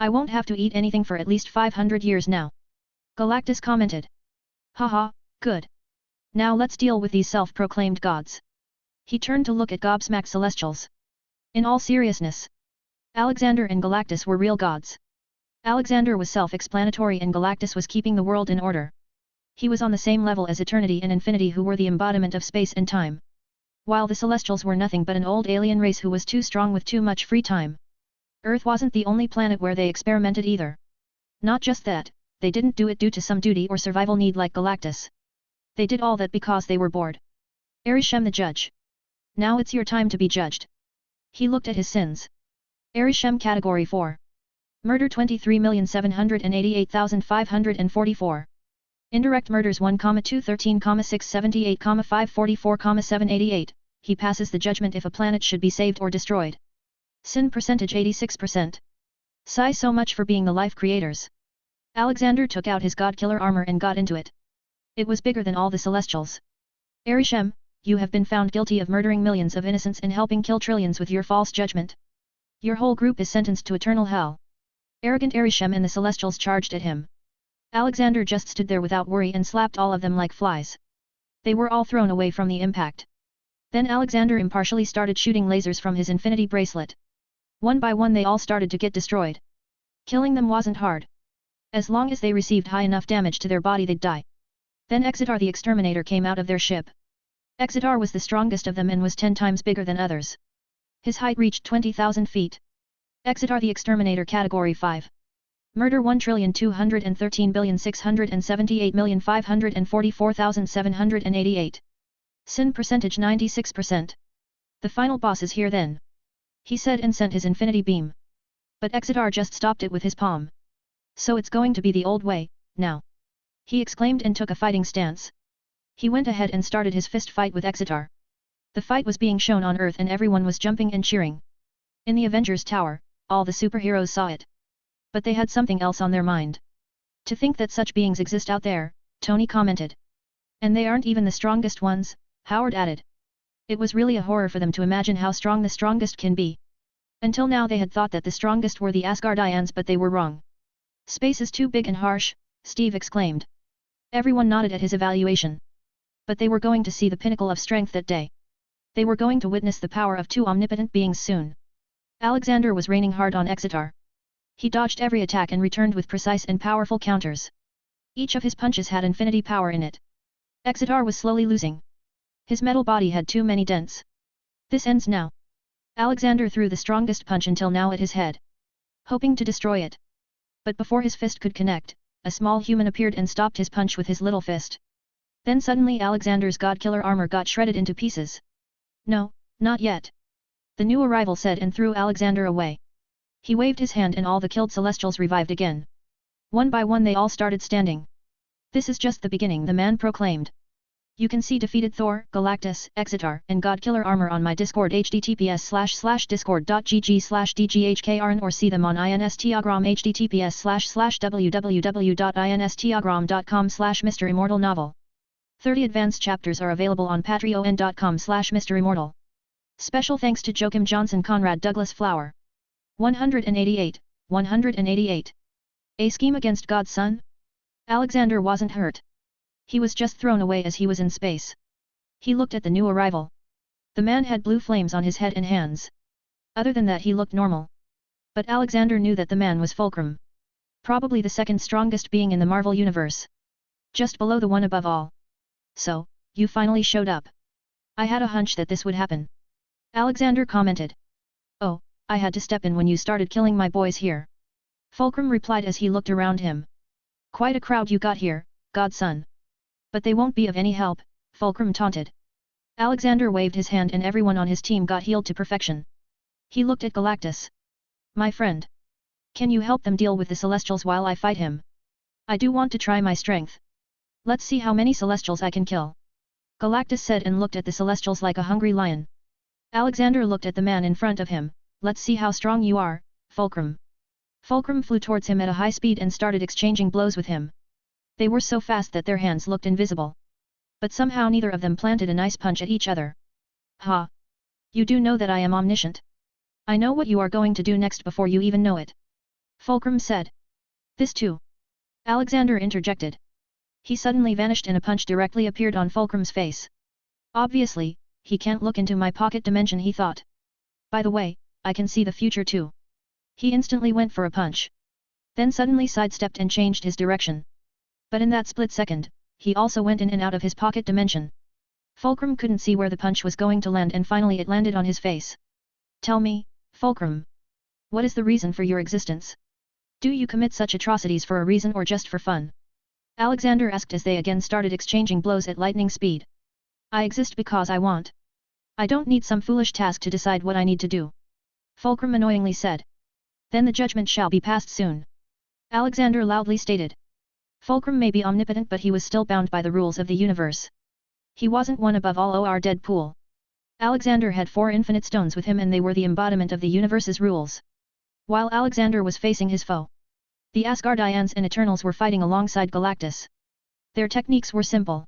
[SPEAKER 1] I won't have to eat anything for at least 500 years now. Galactus commented. Haha, good. Now let's deal with these self-proclaimed gods. He turned to look at gobsmacked Celestials. In all seriousness, Alexander and Galactus were real gods. Alexander was self-explanatory and Galactus was keeping the world in order. He was on the same level as Eternity and Infinity, who were the embodiment of space and time. While the Celestials were nothing but an old alien race who was too strong with too much free time. Earth wasn't the only planet where they experimented either. Not just that, they didn't do it due to some duty or survival need like Galactus. They did all that because they were bored. Arishem the judge. Now it's your time to be judged. He looked at his sins. Arishem Category 4. Murder 23,788,544. Indirect murders 1,213,678,544,788, he passes the judgment if a planet should be saved or destroyed. Sin percentage 86%. Sigh, so much for being the life creators. Alexander took out his god-killer armor and got into it. It was bigger than all the Celestials. Arishem, you have been found guilty of murdering millions of innocents and helping kill trillions with your false judgment. Your whole group is sentenced to eternal hell. Arrogant Arishem and the Celestials charged at him. Alexander just stood there without worry and slapped all of them like flies. They were all thrown away from the impact. Then Alexander impartially started shooting lasers from his infinity bracelet. One by one they all started to get destroyed. Killing them wasn't hard. As long as they received high enough damage to their body they'd die. Then Exeter the Exterminator came out of their ship. Exeter was the strongest of them and was 10 times bigger than others. His height reached 20,000 feet. Exeter the Exterminator Category 5. Murder 1,213,678,544,788. Sin percentage 96%. The final boss is here then. He said and sent his infinity beam. But Exeter just stopped it with his palm. So it's going to be the old way, now. He exclaimed and took a fighting stance. He went ahead and started his fist fight with Exeter. The fight was being shown on Earth and everyone was jumping and cheering. In the Avengers Tower, all the superheroes saw it. But they had something else on their mind. To think that such beings exist out there, Tony commented. And they aren't even the strongest ones, Howard added. It was really a horror for them to imagine how strong the strongest can be. Until now they had thought that the strongest were the Asgardians, but they were wrong. Space is too big and harsh, Steve exclaimed. Everyone nodded at his evaluation. But they were going to see the pinnacle of strength that day. They were going to witness the power of two omnipotent beings soon. Alexander was raining hard on Exitar. He dodged every attack and returned with precise and powerful counters. Each of his punches had infinity power in it. Exitar was slowly losing. His metal body had too many dents. This ends now. Alexander threw the strongest punch until now at his head, hoping to destroy it. But before his fist could connect, a small human appeared and stopped his punch with his little fist. Then suddenly Alexander's god-killer armor got shredded into pieces. No, not yet. The new arrival said and threw Alexander away. He waved his hand and all the killed Celestials revived again. One by one they all started standing. This is just the beginning, the man proclaimed. You can see defeated Thor, Galactus, Exitar, and God-Killer armor on my Discord https://discord.gg/dghkrn or see them on Instagram https://www.instagram.com/MisterImmortal novel. 30 advanced chapters are available on patreon.com/MisterImmortal. Special thanks to Joachim Johnson, Conrad Douglas Flower. 188. 188. A scheme against God's son? Alexander wasn't hurt. He was just thrown away as he was in space. He looked at the new arrival. The man had blue flames on his head and hands. Other than that he looked normal. But Alexander knew that the man was Fulcrum. Probably the second strongest being in the Marvel Universe. Just below the one above all. So, you finally showed up. I had a hunch that this would happen. Alexander commented. Oh, I had to step in when you started killing my boys here. Fulcrum replied as he looked around him. Quite a crowd you got here, godson. But they won't be of any help, Fulcrum taunted. Alexander waved his hand and everyone on his team got healed to perfection. He looked at Galactus. My friend. Can you help them deal with the Celestials while I fight him? I do want to try my strength. Let's see how many Celestials I can kill. Galactus said and looked at the Celestials like a hungry lion. Alexander looked at the man in front of him. Let's see how strong you are, Fulcrum. Fulcrum flew towards him at a high speed and started exchanging blows with him. They were so fast that their hands looked invisible. But somehow neither of them planted a nice punch at each other. Ha! You do know that I am omniscient. I know what you are going to do next before you even know it. Fulcrum said. This too. Alexander interjected. He suddenly vanished and a punch directly appeared on Fulcrum's face. Obviously, he can't look into my pocket dimension, he thought. By the way, I can see the future too. He instantly went for a punch. Then suddenly sidestepped and changed his direction. But in that split second, he also went in and out of his pocket dimension. Fulcrum couldn't see where the punch was going to land and finally it landed on his face. Tell me, Fulcrum. What is the reason for your existence? Do you commit such atrocities for a reason or just for fun? Alexander asked as they again started exchanging blows at lightning speed. I exist because I want. I don't need some foolish task to decide what I need to do. Fulcrum annoyingly said. Then the judgment shall be passed soon. Alexander loudly stated. Fulcrum may be omnipotent but he was still bound by the rules of the universe. He wasn't one above all or Deadpool. Alexander had 4 infinite stones with him and they were the embodiment of the universe's rules. While Alexander was facing his foe, the Asgardians and Eternals were fighting alongside Galactus. Their techniques were simple.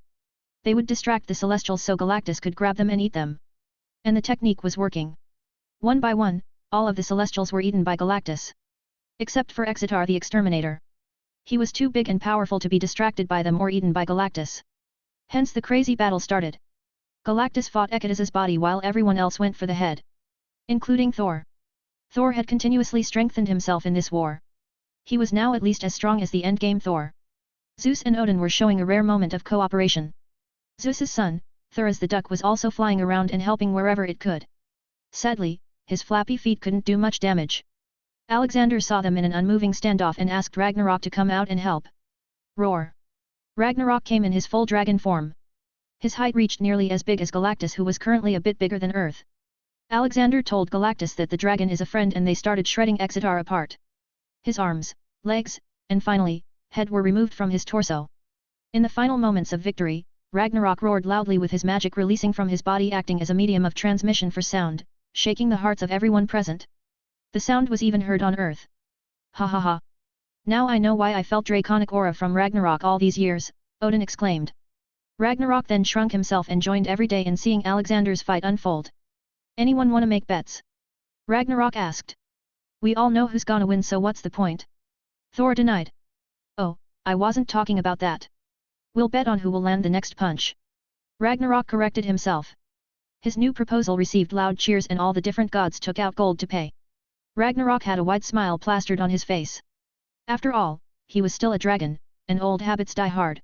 [SPEAKER 1] They would distract the Celestials so Galactus could grab them and eat them. And the technique was working. One by one, all of the Celestials were eaten by Galactus. Except for Exitar the Exterminator. He was too big and powerful to be distracted by them or eaten by Galactus. Hence the crazy battle started. Galactus fought Exitar's body while everyone else went for the head. Including Thor. Thor had continuously strengthened himself in this war. He was now at least as strong as the endgame Thor. Zeus and Odin were showing a rare moment of cooperation. Zeus's son, Thor the duck was also flying around and helping wherever it could. Sadly, his flappy feet couldn't do much damage. Alexander saw them in an unmoving standoff and asked Ragnarok to come out and help. Roar! Ragnarok came in his full dragon form. His height reached nearly as big as Galactus, who was currently a bit bigger than Earth. Alexander told Galactus that the dragon is a friend and they started shredding Exitar apart. His arms, legs, and finally, head were removed from his torso. In the final moments of victory, Ragnarok roared loudly with his magic releasing from his body acting as a medium of transmission for sound, shaking the hearts of everyone present. The sound was even heard on Earth. Ha ha ha. Now I know why I felt draconic aura from Ragnarok all these years, Odin exclaimed. Ragnarok then shrunk himself and joined every day in seeing Alexander's fight unfold. Anyone wanna make bets? Ragnarok asked. We all know who's gonna win, so what's the point? Thor denied. Oh, I wasn't talking about that. We'll bet on who will land the next punch. Ragnarok corrected himself. His new proposal received loud cheers and all the different gods took out gold to pay. Ragnarok had a wide smile plastered on his face. After all, he was still a dragon, and old habits die hard.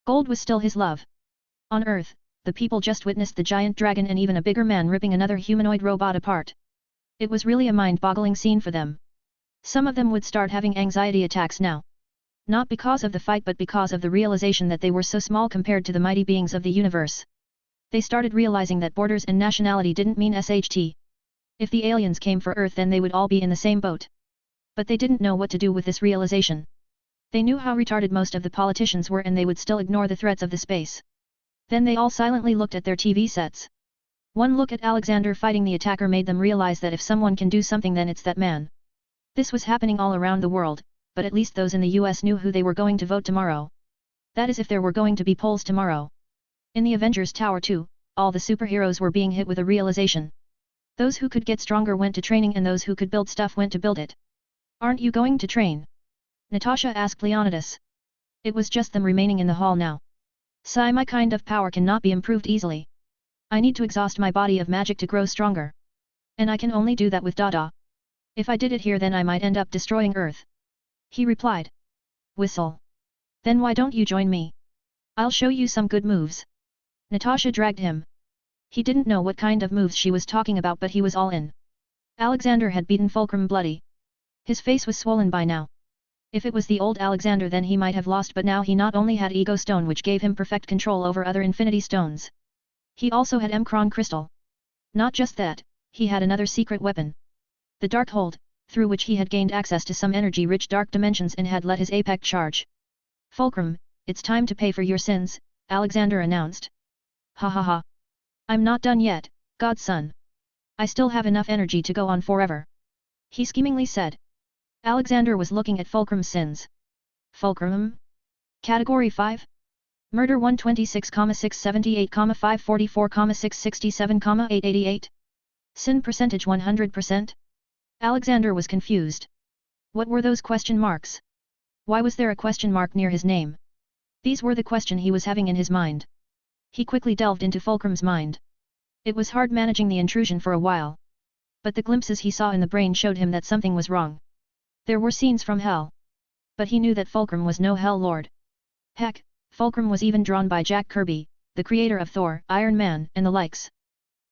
[SPEAKER 1] Gold was still his love. On Earth, the people just witnessed the giant dragon and even a bigger man ripping another humanoid robot apart. It was really a mind-boggling scene for them. Some of them would start having anxiety attacks now. Not because of the fight but because of the realization that they were so small compared to the mighty beings of the universe. They started realizing that borders and nationality didn't mean SHT. If the aliens came for Earth then they would all be in the same boat. But they didn't know what to do with this realization. They knew how retarded most of the politicians were and they would still ignore the threats of the space. Then they all silently looked at their TV sets. One look at Alexander fighting the attacker made them realize that if someone can do something then it's that man. This was happening all around the world, but at least those in the US knew who they were going to vote tomorrow. That is if there were going to be polls tomorrow. In the Avengers Tower too, all the superheroes were being hit with a realization. Those who could get stronger went to training and those who could build stuff went to build it. Aren't you going to train? Natasha asked Leonidas. It was just them remaining in the hall now. Sigh, my kind of power cannot be improved easily. I need to exhaust my body of magic to grow stronger. And I can only do that with Dada. If I did it here then I might end up destroying Earth. He replied. Whistle. Then why don't you join me? I'll show you some good moves. Natasha dragged him. He didn't know what kind of moves she was talking about but he was all in. Alexander had beaten Fulcrum bloody. His face was swollen by now. If it was the old Alexander then he might have lost but now he not only had Ego Stone which gave him perfect control over other Infinity Stones. He also had M'Kron Crystal. Not just that, he had another secret weapon. The Dark Hold, through which he had gained access to some energy-rich dark dimensions and had let his apex charge. Fulcrum, it's time to pay for your sins, Alexander announced. Ha ha ha. I'm not done yet, godson. I still have enough energy to go on forever. He schemingly said. Alexander was looking at Fulcrum's sins. Fulcrum? Category 5? Murder 126,678, 544, 667, 888? Sin percentage 100%? Alexander was confused. What were those question marks? Why was there a question mark near his name? These were the question he was having in his mind. He quickly delved into Fulcrum's mind. It was hard managing the intrusion for a while. But the glimpses he saw in the brain showed him that something was wrong. There were scenes from hell. But he knew that Fulcrum was no Hell Lord. Heck, Fulcrum was even drawn by Jack Kirby, the creator of Thor, Iron Man, and the likes.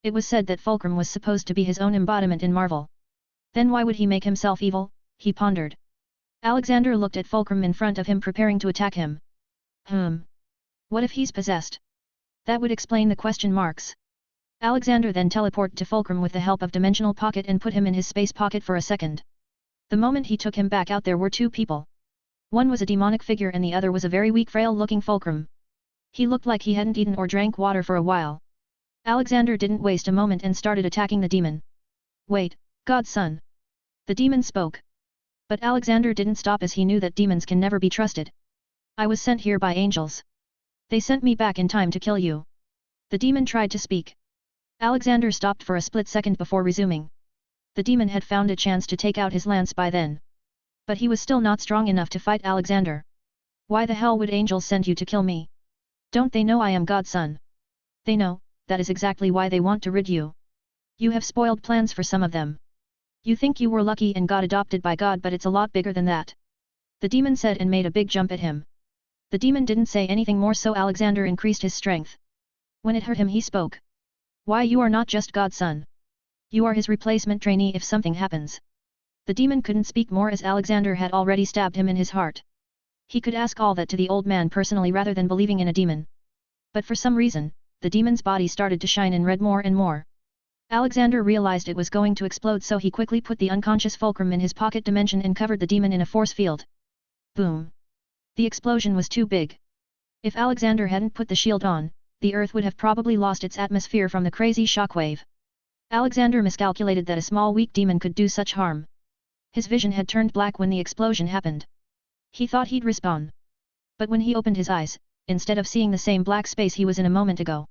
[SPEAKER 1] It was said that Fulcrum was supposed to be his own embodiment in Marvel. Then why would he make himself evil, he pondered. Alexander looked at Fulcrum in front of him preparing to attack him. What if he's possessed? That would explain the question marks. Alexander then teleported to Fulcrum with the help of Dimensional Pocket and put him in his space pocket for a second. The moment he took him back out there were two people. One was a demonic figure and the other was a very weak frail-looking Fulcrum. He looked like he hadn't eaten or drank water for a while. Alexander didn't waste a moment and started attacking the demon. Wait, godson. The demon spoke. But Alexander didn't stop as he knew that demons can never be trusted. I was sent here by angels. They sent me back in time to kill you. The demon tried to speak. Alexander stopped for a split second before resuming. The demon had found a chance to take out his lance by then. But he was still not strong enough to fight Alexander. Why the hell would angels send you to kill me? Don't they know I am godson? They know, that is exactly why they want to rid you. You have spoiled plans for some of them. You think you were lucky and got adopted by God but it's a lot bigger than that. The demon said and made a big jump at him. The demon didn't say anything more so Alexander increased his strength. When it hurt him he spoke. Why you are not just godson. You are his replacement trainee if something happens. The demon couldn't speak more as Alexander had already stabbed him in his heart. He could ask all that to the old man personally rather than believing in a demon. But for some reason, the demon's body started to shine and red more and more. Alexander realized it was going to explode so he quickly put the unconscious Fulcrum in his pocket dimension and covered the demon in a force field. Boom! The explosion was too big. If Alexander hadn't put the shield on, the Earth would have probably lost its atmosphere from the crazy shockwave. Alexander miscalculated that a small weak demon could do such harm. His vision had turned black when the explosion happened. He thought he'd respawn. But when he opened his eyes, instead of seeing the same black space he was in a moment ago,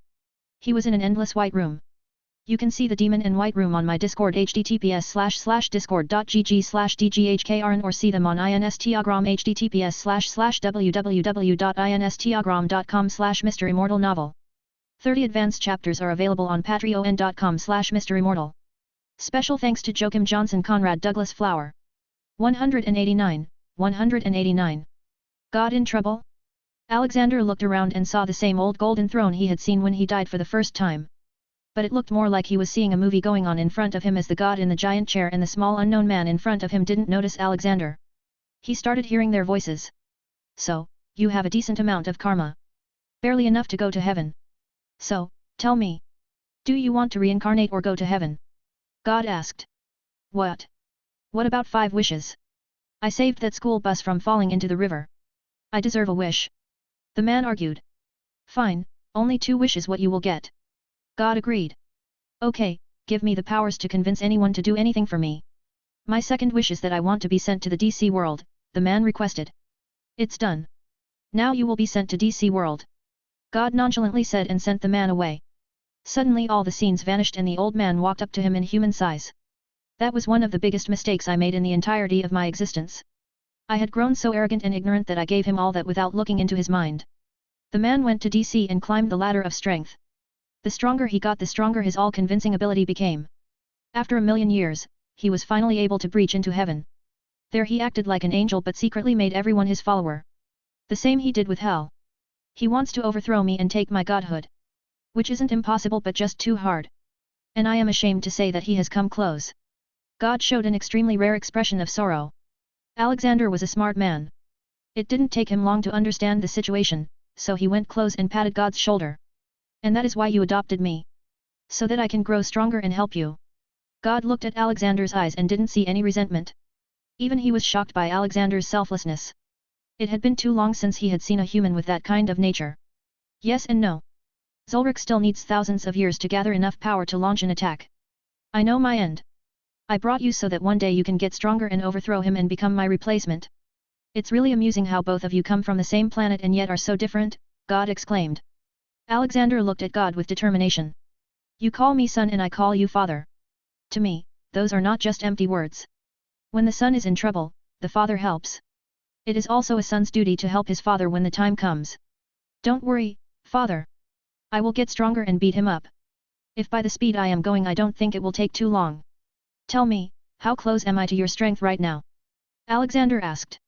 [SPEAKER 1] he was in an endless white room. You can see the demon and white room on my Discord https://discord.gg/dghkrn or see them on Instagram https://www.instagram.com/MisterImmortal novel. 30 advanced chapters are available on patreon.com/MisterImmortal. Special thanks to Joachim Johnson Conrad Douglas Flower. 189, 189. God in trouble? Alexander looked around and saw the same old golden throne he had seen when he died for the first time. But it looked more like he was seeing a movie going on in front of him, as the god in the giant chair and the small unknown man in front of him didn't notice Alexander. He started hearing their voices. So, you have a decent amount of karma. Barely enough to go to heaven. So, tell me. Do you want to reincarnate or go to heaven? God asked. What? What about 5 wishes? I saved that school bus from falling into the river. I deserve a wish. The man argued. Fine, only 2 wishes what you will get. God agreed. Okay, give me the powers to convince anyone to do anything for me. My second wish is that I want to be sent to the DC world, the man requested. It's done. Now you will be sent to DC world. God nonchalantly said and sent the man away. Suddenly all the scenes vanished and the old man walked up to him in human size. That was one of the biggest mistakes I made in the entirety of my existence. I had grown so arrogant and ignorant that I gave him all that without looking into his mind. The man went to DC and climbed the ladder of strength. The stronger he got, the stronger his all-convincing ability became. After 1,000,000 years, he was finally able to breach into heaven. There he acted like an angel but secretly made everyone his follower. The same he did with hell. He wants to overthrow me and take my godhood. Which isn't impossible but just too hard. And I am ashamed to say that he has come close. God showed an extremely rare expression of sorrow. Alexander was a smart man. It didn't take him long to understand the situation, so he went close and patted God's shoulder. And that is why you adopted me. So that I can grow stronger and help you. God looked at Alexander's eyes and didn't see any resentment. Even he was shocked by Alexander's selflessness. It had been too long since he had seen a human with that kind of nature. Yes and no. Zulrich still needs thousands of years to gather enough power to launch an attack. I know my end. I brought you so that one day you can get stronger and overthrow him and become my replacement. It's really amusing how both of you come from the same planet and yet are so different, God exclaimed. Alexander looked at God with determination. You call me son and I call you father. To me, those are not just empty words. When the son is in trouble, the father helps. It is also a son's duty to help his father when the time comes. Don't worry, father. I will get stronger and beat him up. If by the speed I am going I don't think it will take too long. Tell me, how close am I to your strength right now? Alexander asked.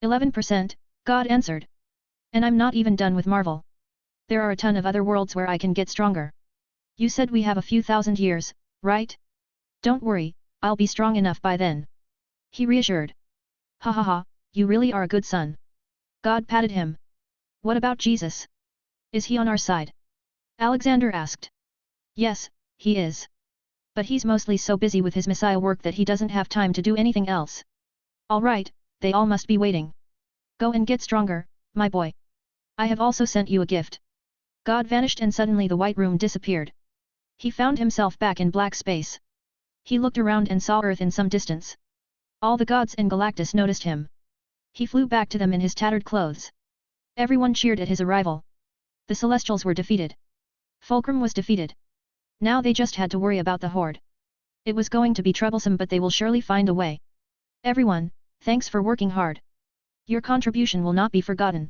[SPEAKER 1] 11%, God answered. And I'm not even done with Marvel. There are a ton of other worlds where I can get stronger. You said we have a few thousand years, right? Don't worry, I'll be strong enough by then. He reassured. Ha ha ha, you really are a good son. God patted him. What about Jesus? Is he on our side? Alexander asked. Yes, he is. But he's mostly so busy with his Messiah work that he doesn't have time to do anything else. Alright, they all must be waiting. Go and get stronger, my boy. I have also sent you a gift. God vanished and suddenly the white room disappeared. He found himself back in black space. He looked around and saw Earth in some distance. All the gods and Galactus noticed him. He flew back to them in his tattered clothes. Everyone cheered at his arrival. The Celestials were defeated. Fulcrum was defeated. Now they just had to worry about the Horde. It was going to be troublesome but they will surely find a way. Everyone, thanks for working hard. Your contribution will not be forgotten.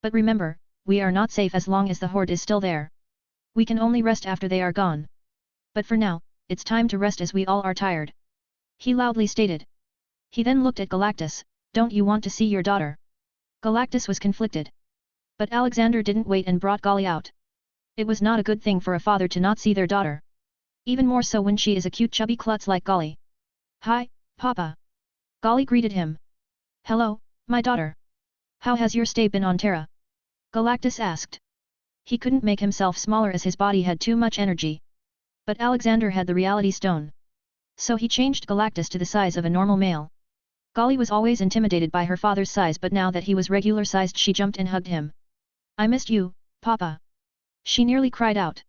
[SPEAKER 1] But remember, we are not safe as long as the Horde is still there. We can only rest after they are gone. But for now, it's time to rest as we all are tired. He loudly stated. He then looked at Galactus, don't you want to see your daughter? Galactus was conflicted. But Alexander didn't wait and brought Golly out. It was not a good thing for a father to not see their daughter. Even more so when she is a cute chubby klutz like Golly. Hi, Papa. Golly greeted him. Hello, my daughter. How has your stay been on Terra? Galactus asked. He couldn't make himself smaller as his body had too much energy. But Alexander had the reality stone. So he changed Galactus to the size of a normal male. Golly was always intimidated by her father's size but now that he was regular sized she jumped and hugged him. I missed you, Papa. She nearly cried out.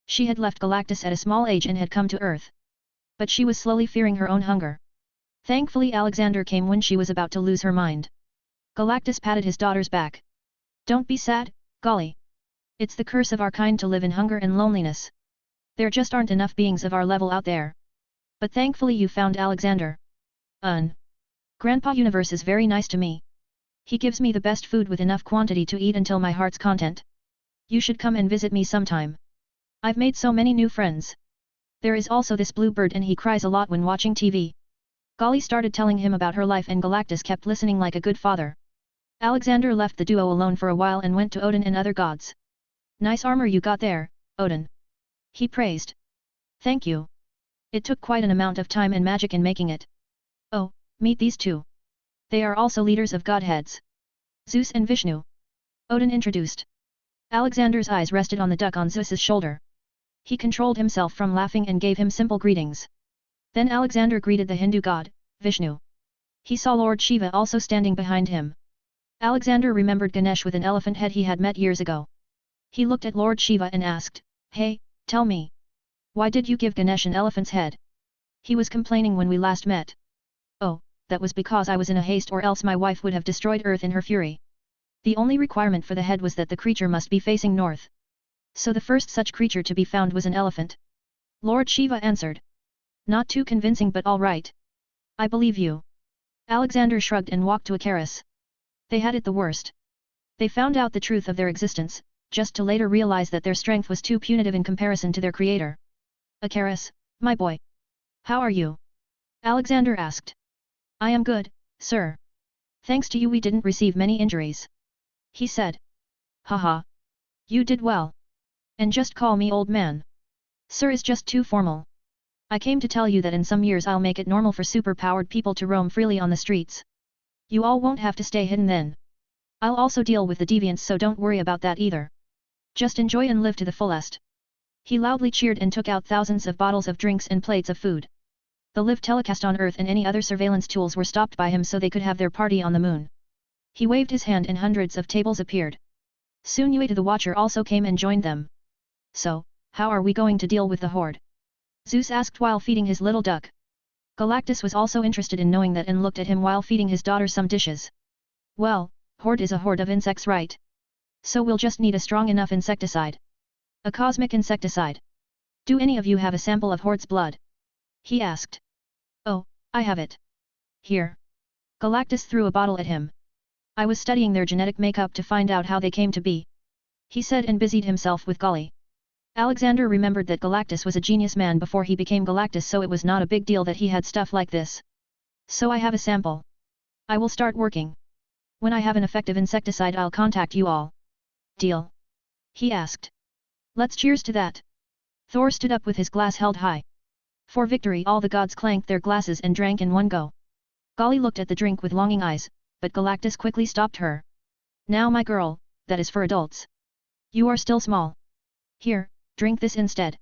[SPEAKER 1] She had left Galactus at a small age and had come to Earth. But she was slowly fearing her own hunger. Thankfully Alexander came when she was about to lose her mind. Galactus patted his daughter's back. Don't be sad, Golly. It's the curse of our kind to live in hunger and loneliness. There just aren't enough beings of our level out there. But thankfully you found Alexander. Grandpa Universe is very nice to me. He gives me the best food with enough quantity to eat until my heart's content. You should come and visit me sometime. I've made so many new friends. There is also this blue bird and he cries a lot when watching TV. Golly started telling him about her life and Galactus kept listening like a good father. Alexander left the duo alone for a while and went to Odin and other gods. Nice armor you got there, Odin. He praised. Thank you. It took quite an amount of time and magic in making it. Oh, meet these two. They are also leaders of godheads. Zeus and Vishnu. Odin introduced. Alexander's eyes rested on the duck on Zeus's shoulder. He controlled himself from laughing and gave him simple greetings. Then Alexander greeted the Hindu god, Vishnu. He saw Lord Shiva also standing behind him. Alexander remembered Ganesh with an elephant head he had met years ago. He looked at Lord Shiva and asked, "Hey, tell me. Why did you give Ganesh an elephant's head? He was complaining when we last met." "Oh, that was because I was in a haste or else my wife would have destroyed Earth in her fury. The only requirement for the head was that the creature must be facing north. So the first such creature to be found was an elephant." Lord Shiva answered. "Not too convincing but all right. I believe you." Alexander shrugged and walked to Icarus. They had it the worst. They found out the truth of their existence, just to later realize that their strength was too punitive in comparison to their creator. "Icarus, my boy. How are you?" Alexander asked. "I am good, sir. Thanks to you we didn't receive many injuries," he said. "Haha. You did well. And just call me old man. Sir is just too formal. I came to tell you that in some years I'll make it normal for super-powered people to roam freely on the streets. You all won't have to stay hidden then. I'll also deal with the deviants so don't worry about that either. Just enjoy and live to the fullest." He loudly cheered and took out thousands of bottles of drinks and plates of food. The live telecast on Earth and any other surveillance tools were stopped by him so they could have their party on the moon. He waved his hand and hundreds of tables appeared. Soon Yue the Watcher also came and joined them. "So, how are we going to deal with the horde?" Zeus asked while feeding his little duck. Galactus was also interested in knowing that and looked at him while feeding his daughter some dishes. "Well, horde is a horde of insects, right? So we'll just need a strong enough insecticide. A cosmic insecticide. Do any of you have a sample of horde's blood?" he asked. "Oh, I have it. Here." Galactus threw a bottle at him. "I was studying their genetic makeup to find out how they came to be," he said and busied himself with Golly. Alexander remembered that Galactus was a genius man before he became Galactus, so it was not a big deal that he had stuff like this. "So I have a sample. I will start working. When I have an effective insecticide I'll contact you all." "Deal?" he asked. "Let's cheers to that." Thor stood up with his glass held high. For victory all the gods clanked their glasses and drank in one go. Golly looked at the drink with longing eyes, but Galactus quickly stopped her. "Now my girl, that is for adults. You are still small. Here, drink this instead."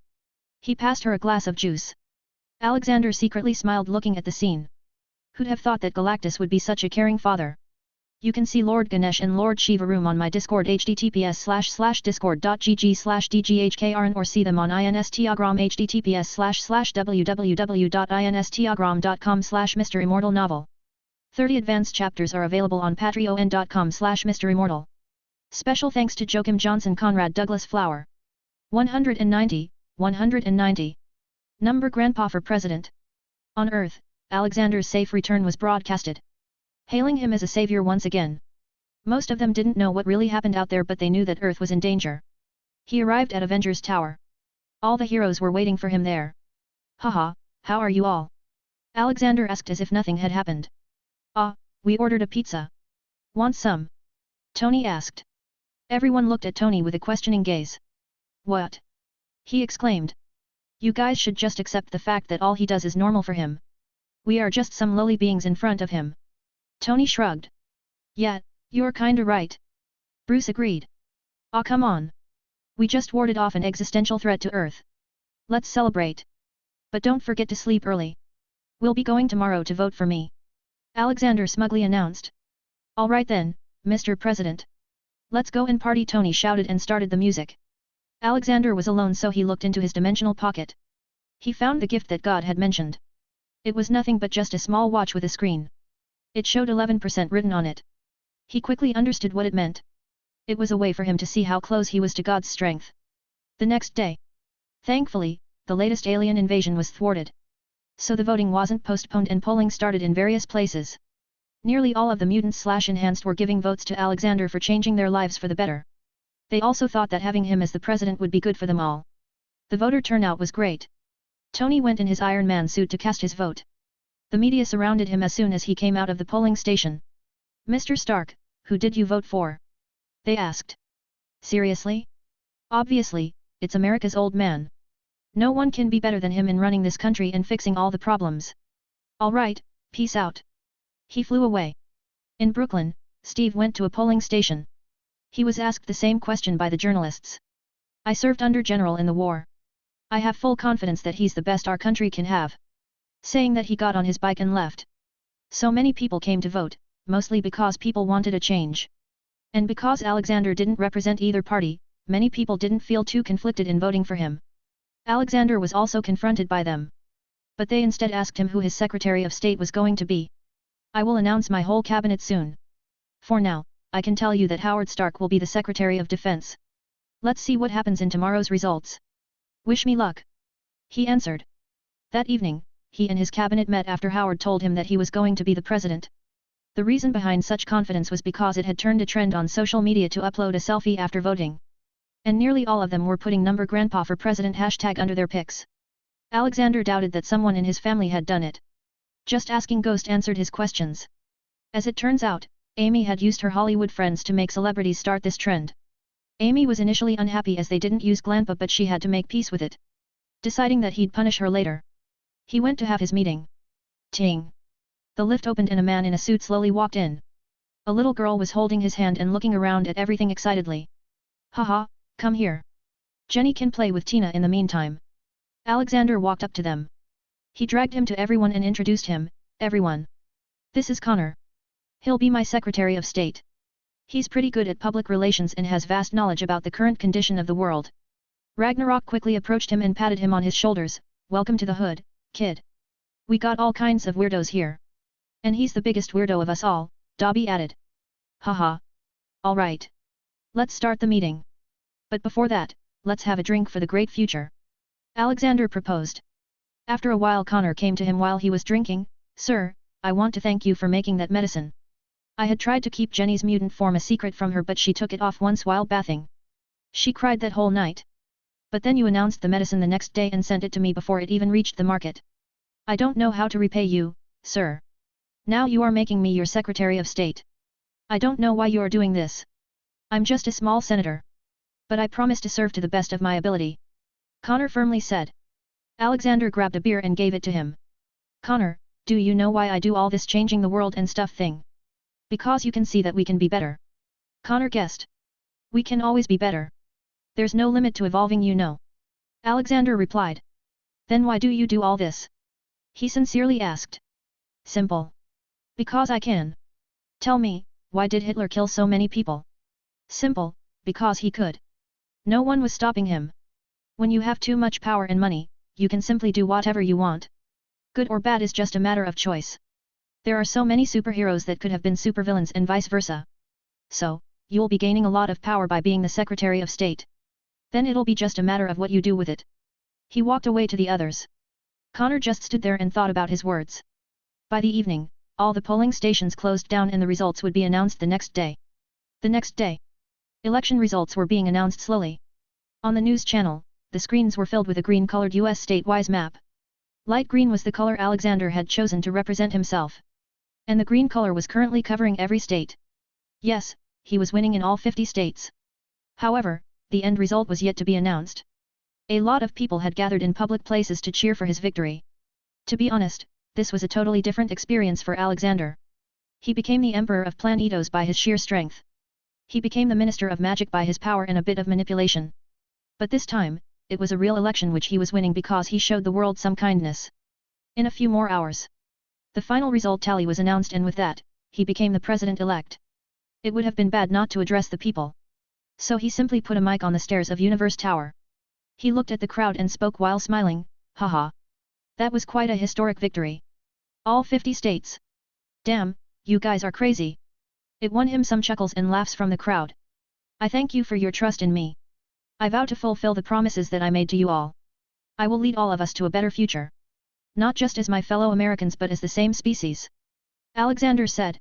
[SPEAKER 1] He passed her a glass of juice. Alexander secretly smiled looking at the scene. Who'd have thought that Galactus would be such a caring father? You can see Lord Ganesh and Lord Shiva room on my Discord https://discord.gg/dghkrn or see them on Instagram https://www.instagram.com/MisterImmortal novel. 30 advanced chapters are available on patreon.com/MisterImmortal. Special thanks to Joachim Johnson Conrad Douglas Flower. 190, 190. Number Grandpa for President. On Earth, Alexander's safe return was broadcasted, hailing him as a savior once again. Most of them didn't know what really happened out there, but they knew that Earth was in danger. He arrived at Avengers Tower. All the heroes were waiting for him there. "Haha, how are you all?" Alexander asked as if nothing had happened. "Ah, we ordered a pizza. Want some?" Tony asked. Everyone looked at Tony with a questioning gaze. "What?" he exclaimed. "You guys should just accept the fact that all he does is normal for him. We are just some lowly beings in front of him." Tony shrugged. "Yeah, you're kinda right." Bruce agreed. "Aw come on. We just warded off an existential threat to Earth. Let's celebrate. But don't forget to sleep early. We'll be going tomorrow to vote for me," Alexander smugly announced. "All right then, Mr. President. Let's go and party," Tony shouted and started the music. Alexander was alone, so he looked into his dimensional pocket. He found the gift that God had mentioned. It was nothing but just a small watch with a screen. It showed 11% written on it. He quickly understood what it meant. It was a way for him to see how close he was to God's strength. The next day. Thankfully, the latest alien invasion was thwarted. So the voting wasn't postponed and polling started in various places. Nearly all of the mutants/enhanced were giving votes to Alexander for changing their lives for the better. They also thought that having him as the president would be good for them all. The voter turnout was great. Tony went in his Iron Man suit to cast his vote. The media surrounded him as soon as he came out of the polling station. "Mr. Stark, who did you vote for?" they asked. "Seriously? Obviously, it's America's old man. No one can be better than him in running this country and fixing all the problems. All right, peace out." He flew away. In Brooklyn, Steve went to a polling station. He was asked the same question by the journalists. "I served under General in the war. I have full confidence that he's the best our country can have." Saying that, he got on his bike and left. So many people came to vote, mostly because people wanted a change. And because Alexander didn't represent either party, many people didn't feel too conflicted in voting for him. Alexander was also confronted by them. But they instead asked him who his Secretary of State was going to be. "I will announce my whole cabinet soon. For now, I can tell you that Howard Stark will be the Secretary of Defense. Let's see what happens in tomorrow's results. Wish me luck," he answered. That evening, he and his cabinet met after Howard told him that he was going to be the president. The reason behind such confidence was because it had turned a trend on social media to upload a selfie after voting. And nearly all of them were putting #grandpa for president hashtag under their pics. Alexander doubted that someone in his family had done it. Just asking Ghost answered his questions. As it turns out, Amy had used her Hollywood friends to make celebrities start this trend. Amy was initially unhappy as they didn't use Glampa, but she had to make peace with it. Deciding that he'd punish her later, he went to have his meeting. Ting! The lift opened and a man in a suit slowly walked in. A little girl was holding his hand and looking around at everything excitedly. "Haha, come here. Jenny can play with Tina in the meantime." Alexander walked up to them. He dragged him to everyone and introduced him. "Everyone. This is Connor. He'll be my Secretary of State. He's pretty good at public relations and has vast knowledge about the current condition of the world." Ragnarok quickly approached him and patted him on his shoulders. "Welcome to the hood, kid. We got all kinds of weirdos here. And he's the biggest weirdo of us all," Dobby added. "Haha. All right. Let's start the meeting. But before that, let's have a drink for the great future," Alexander proposed. After a while, Connor came to him while he was drinking. "Sir, I want to thank you for making that medicine. I had tried to keep Jenny's mutant form a secret from her, but she took it off once while bathing. She cried that whole night. But then you announced the medicine the next day and sent it to me before it even reached the market. I don't know how to repay you, sir. Now you are making me your Secretary of State. I don't know why you are doing this. I'm just a small senator. But I promise to serve to the best of my ability," Connor firmly said. Alexander grabbed a beer and gave it to him. "Connor, do you know why I do all this changing the world and stuff thing? Because you can see that we can be better." Connor guessed. "We can always be better. There's no limit to evolving, you know," Alexander replied. "Then why do you do all this?" he sincerely asked. "Simple. Because I can." "Tell me, why did Hitler kill so many people?" "Simple, because he could. No one was stopping him. When you have too much power and money, you can simply do whatever you want. Good or bad is just a matter of choice. There are so many superheroes that could have been supervillains and vice versa. So, you'll be gaining a lot of power by being the Secretary of State. Then it'll be just a matter of what you do with it." He walked away to the others. Connor just stood there and thought about his words. By the evening, all the polling stations closed down and the results would be announced the next day. The next day, election results were being announced slowly. On the news channel, the screens were filled with a green-colored US state-wise map. Light green was the color Alexander had chosen to represent himself. And the green color was currently covering every state. Yes, he was winning in all 50 states. However, the end result was yet to be announced. A lot of people had gathered in public places to cheer for his victory. To be honest, this was a totally different experience for Alexander. He became the Emperor of Planetos by his sheer strength. He became the Minister of Magic by his power and a bit of manipulation. But this time, it was a real election which he was winning because he showed the world some kindness. In a few more hours, the final result tally was announced, and with that, he became the president-elect. It would have been bad not to address the people. So he simply put a mic on the stairs of Universe Tower. He looked at the crowd and spoke while smiling. "Haha. That was quite a historic victory. All 50 states. Damn, you guys are crazy." It won him some chuckles and laughs from the crowd. "I thank you for your trust in me. I vow to fulfill the promises that I made to you all. I will lead all of us to a better future. Not just as my fellow Americans but as the same species," Alexander said.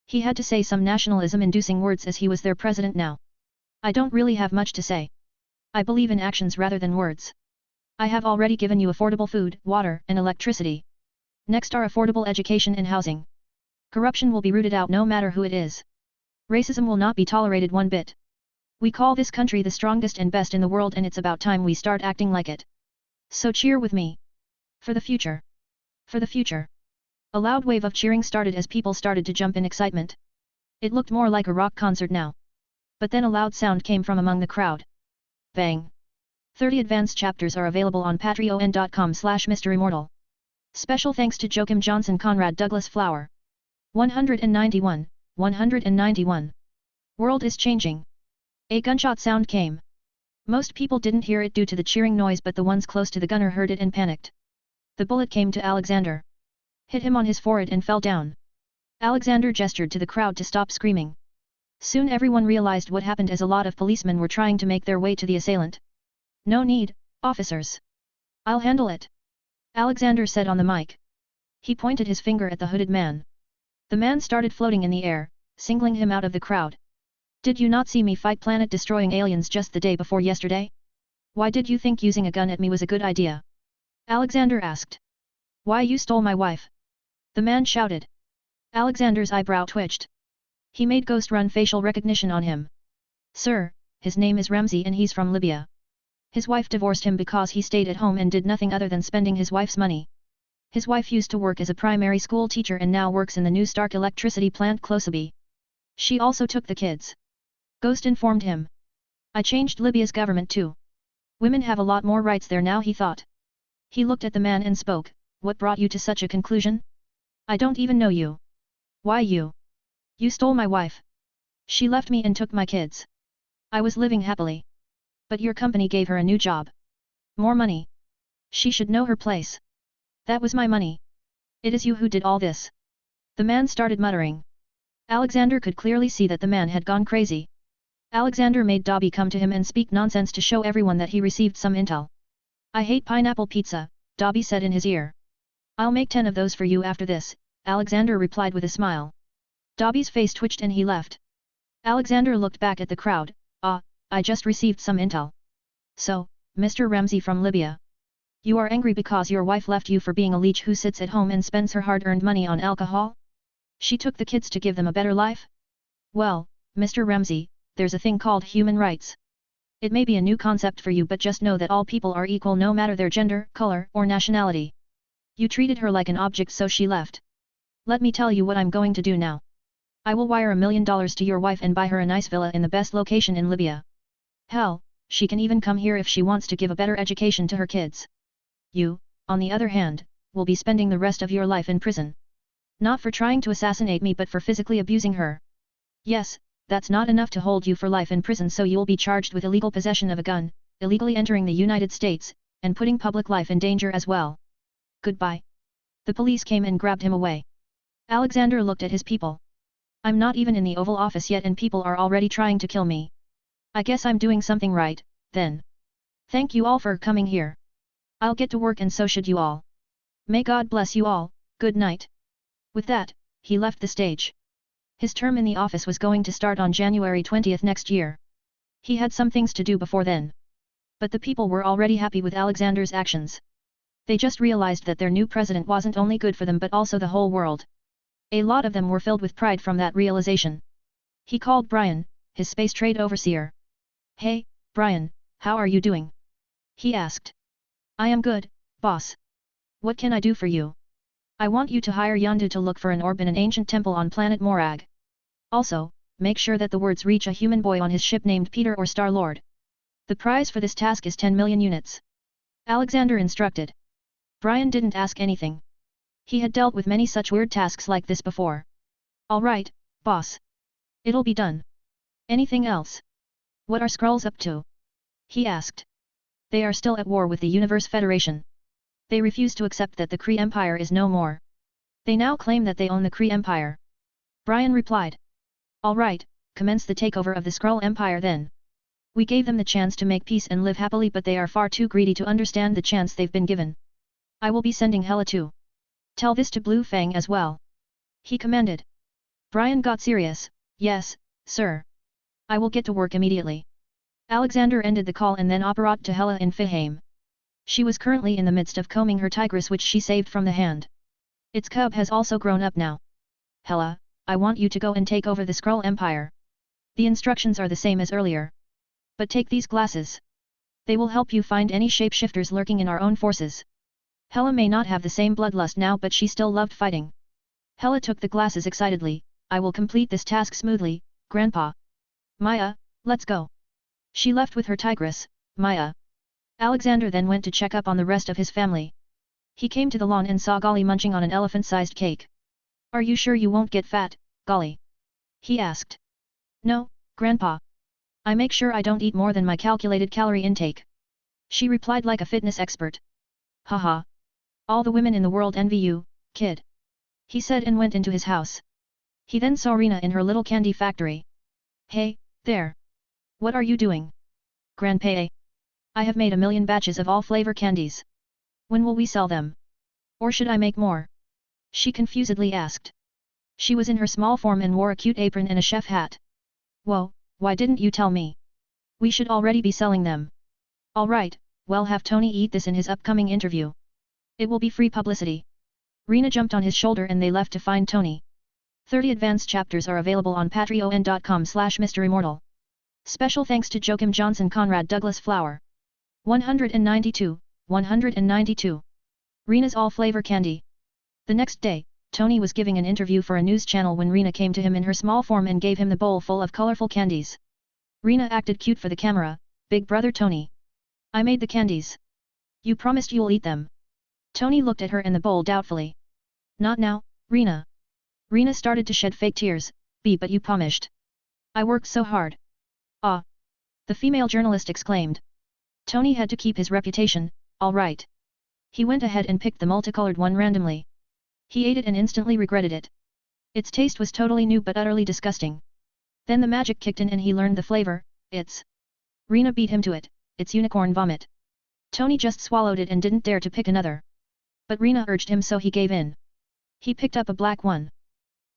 [SPEAKER 1] He had to say some nationalism-inducing words as he was their president now. I don't really have much to say. I believe in actions rather than words. I have already given you affordable food, water, and electricity. Next are affordable education and housing. Corruption will be rooted out no matter who it is. Racism will not be tolerated one bit. We call this country the strongest and best in the world, and it's about time we start acting like it. So cheer with me. For the future. For the future. A loud wave of cheering started as people started to jump in excitement. It looked more like a rock concert now. But then a loud sound came from among the crowd. Bang! 30 advanced chapters are available on patreon.com/MisterImmortal. Special thanks to Joachim Johnson, Conrad Douglas Flower. 191. 191. World is changing. A gunshot sound came. Most people didn't hear it due to the cheering noise, but the ones close to the gunner heard it and panicked. The bullet came to Alexander. Hit him on his forehead and fell down. Alexander gestured to the crowd to stop screaming. Soon everyone realized what happened, as a lot of policemen were trying to make their way to the assailant. No need, officers. I'll handle it. Alexander said on the mic. He pointed his finger at the hooded man. The man started floating in the air, singling him out of the crowd. Did you not see me fight planet-destroying aliens just the day before yesterday? Why did you think using a gun at me was a good idea? Alexander asked. Why you stole my wife? The man shouted. Alexander's eyebrow twitched. He made Ghost run facial recognition on him. Sir, his name is Ramsey and he's from Libya. His wife divorced him because he stayed at home and did nothing other than spending his wife's money. His wife used to work as a primary school teacher and now works in the new Stark electricity plant Klosaby. She also took the kids. Ghost informed him. I changed Libya's government too. Women have a lot more rights there now, he thought. He looked at the man and spoke. What brought you to such a conclusion? I don't even know you. Why you? You stole my wife. She left me and took my kids. I was living happily. But your company gave her a new job. More money. She should know her place. That was my money. It is you who did all this. The man started muttering. Alexander could clearly see that the man had gone crazy. Alexander made Dobby come to him and speak nonsense to show everyone that he received some intel. I hate pineapple pizza, Dobby said in his ear. I'll make 10 of those for you after this, Alexander replied with a smile. Dobby's face twitched and he left. Alexander looked back at the crowd. I just received some intel. So, Mr. Ramsey from Libya. You are angry because your wife left you for being a leech who sits at home and spends her hard-earned money on alcohol? She took the kids to give them a better life? Well, Mr. Ramsey, there's a thing called human rights. It may be a new concept for you, but just know that all people are equal no matter their gender, color, or nationality. You treated her like an object, so she left. Let me tell you what I'm going to do now. I will wire $1 million to your wife and buy her a nice villa in the best location in Libya. Hell, she can even come here if she wants to give a better education to her kids. You, on the other hand, will be spending the rest of your life in prison. Not for trying to assassinate me, but for physically abusing her. Yes, that's not enough to hold you for life in prison, so you'll be charged with illegal possession of a gun, illegally entering the United States, and putting public life in danger as well. Goodbye. The police came and grabbed him away. Alexander looked at his people. I'm not even in the Oval Office yet and people are already trying to kill me. I guess I'm doing something right, then. Thank you all for coming here. I'll get to work and so should you all. May God bless you all, good night. With that, he left the stage. His term in the office was going to start on January 20th next year. He had some things to do before then. But the people were already happy with Alexander's actions. They just realized that their new president wasn't only good for them but also the whole world. A lot of them were filled with pride from that realization. He called Brian, his space trade overseer. Hey, Brian, how are you doing? He asked. I am good, boss. What can I do for you? I want you to hire Yondu to look for an orb in an ancient temple on planet Morag. Also, make sure that the words reach a human boy on his ship named Peter or Star-Lord. The prize for this task is 10 million units. Alexander instructed. Brian didn't ask anything. He had dealt with many such weird tasks like this before. All right, boss. It'll be done. Anything else? What are Skrulls up to? He asked. They are still at war with the Universe Federation. They refuse to accept that the Kree Empire is no more. They now claim that they own the Kree Empire. Brian replied. All right, commence the takeover of the Skrull Empire then. We gave them the chance to make peace and live happily, but they are far too greedy to understand the chance they've been given. I will be sending Hela too. Tell this to Blue Fang as well. He commanded. Brian got serious. Yes, sir. I will get to work immediately. Alexander ended the call and then operated to Hela in Fihame. She was currently in the midst of combing her tigress which she saved from the hand. Its cub has also grown up now. Hela, I want you to go and take over the Skrull Empire. The instructions are the same as earlier. But take these glasses. They will help you find any shapeshifters lurking in our own forces. Hela may not have the same bloodlust now but she still loved fighting. Hela took the glasses excitedly. I will complete this task smoothly, Grandpa. Maya, let's go. She left with her tigress, Maya. Alexander then went to check up on the rest of his family. He came to the lawn and saw Golly munching on an elephant-sized cake. Are you sure you won't get fat, Golly? He asked. No, Grandpa. I make sure I don't eat more than my calculated calorie intake. She replied like a fitness expert. Haha. All the women in the world envy you, kid. He said and went into his house. He then saw Rena in her little candy factory. Hey, there. What are you doing? Grandpa. I have made 1,000,000 batches of all flavor candies. When will we sell them? Or should I make more? She confusedly asked. She was in her small form and wore a cute apron and a chef hat. Whoa, why didn't you tell me? We should already be selling them. Alright, well have Tony eat this in his upcoming interview. It will be free publicity. Rena jumped on his shoulder and they left to find Tony. 30 advanced chapters are available on patreon.com/MisterImmortal. Special thanks to Joachim Johnson Conrad Douglas Flower. 192, 192. Rena's all-flavor candy. The next day, Tony was giving an interview for a news channel when Rena came to him in her small form and gave him the bowl full of colorful candies. Rena acted cute for the camera. Big brother Tony. I made the candies. You promised you'll eat them. Tony looked at her and the bowl doubtfully. Not now, Rena. Rena started to shed fake tears. But you promised. I worked so hard. Ah! The female journalist exclaimed. Tony had to keep his reputation. All right. He went ahead and picked the multicolored one randomly. He ate it and instantly regretted it. Its taste was totally new but utterly disgusting. Then the magic kicked in and he learned the flavor. It's. Rena beat him to it. It's unicorn vomit. Tony just swallowed it and didn't dare to pick another. But Rena urged him so he gave in. He picked up a black one.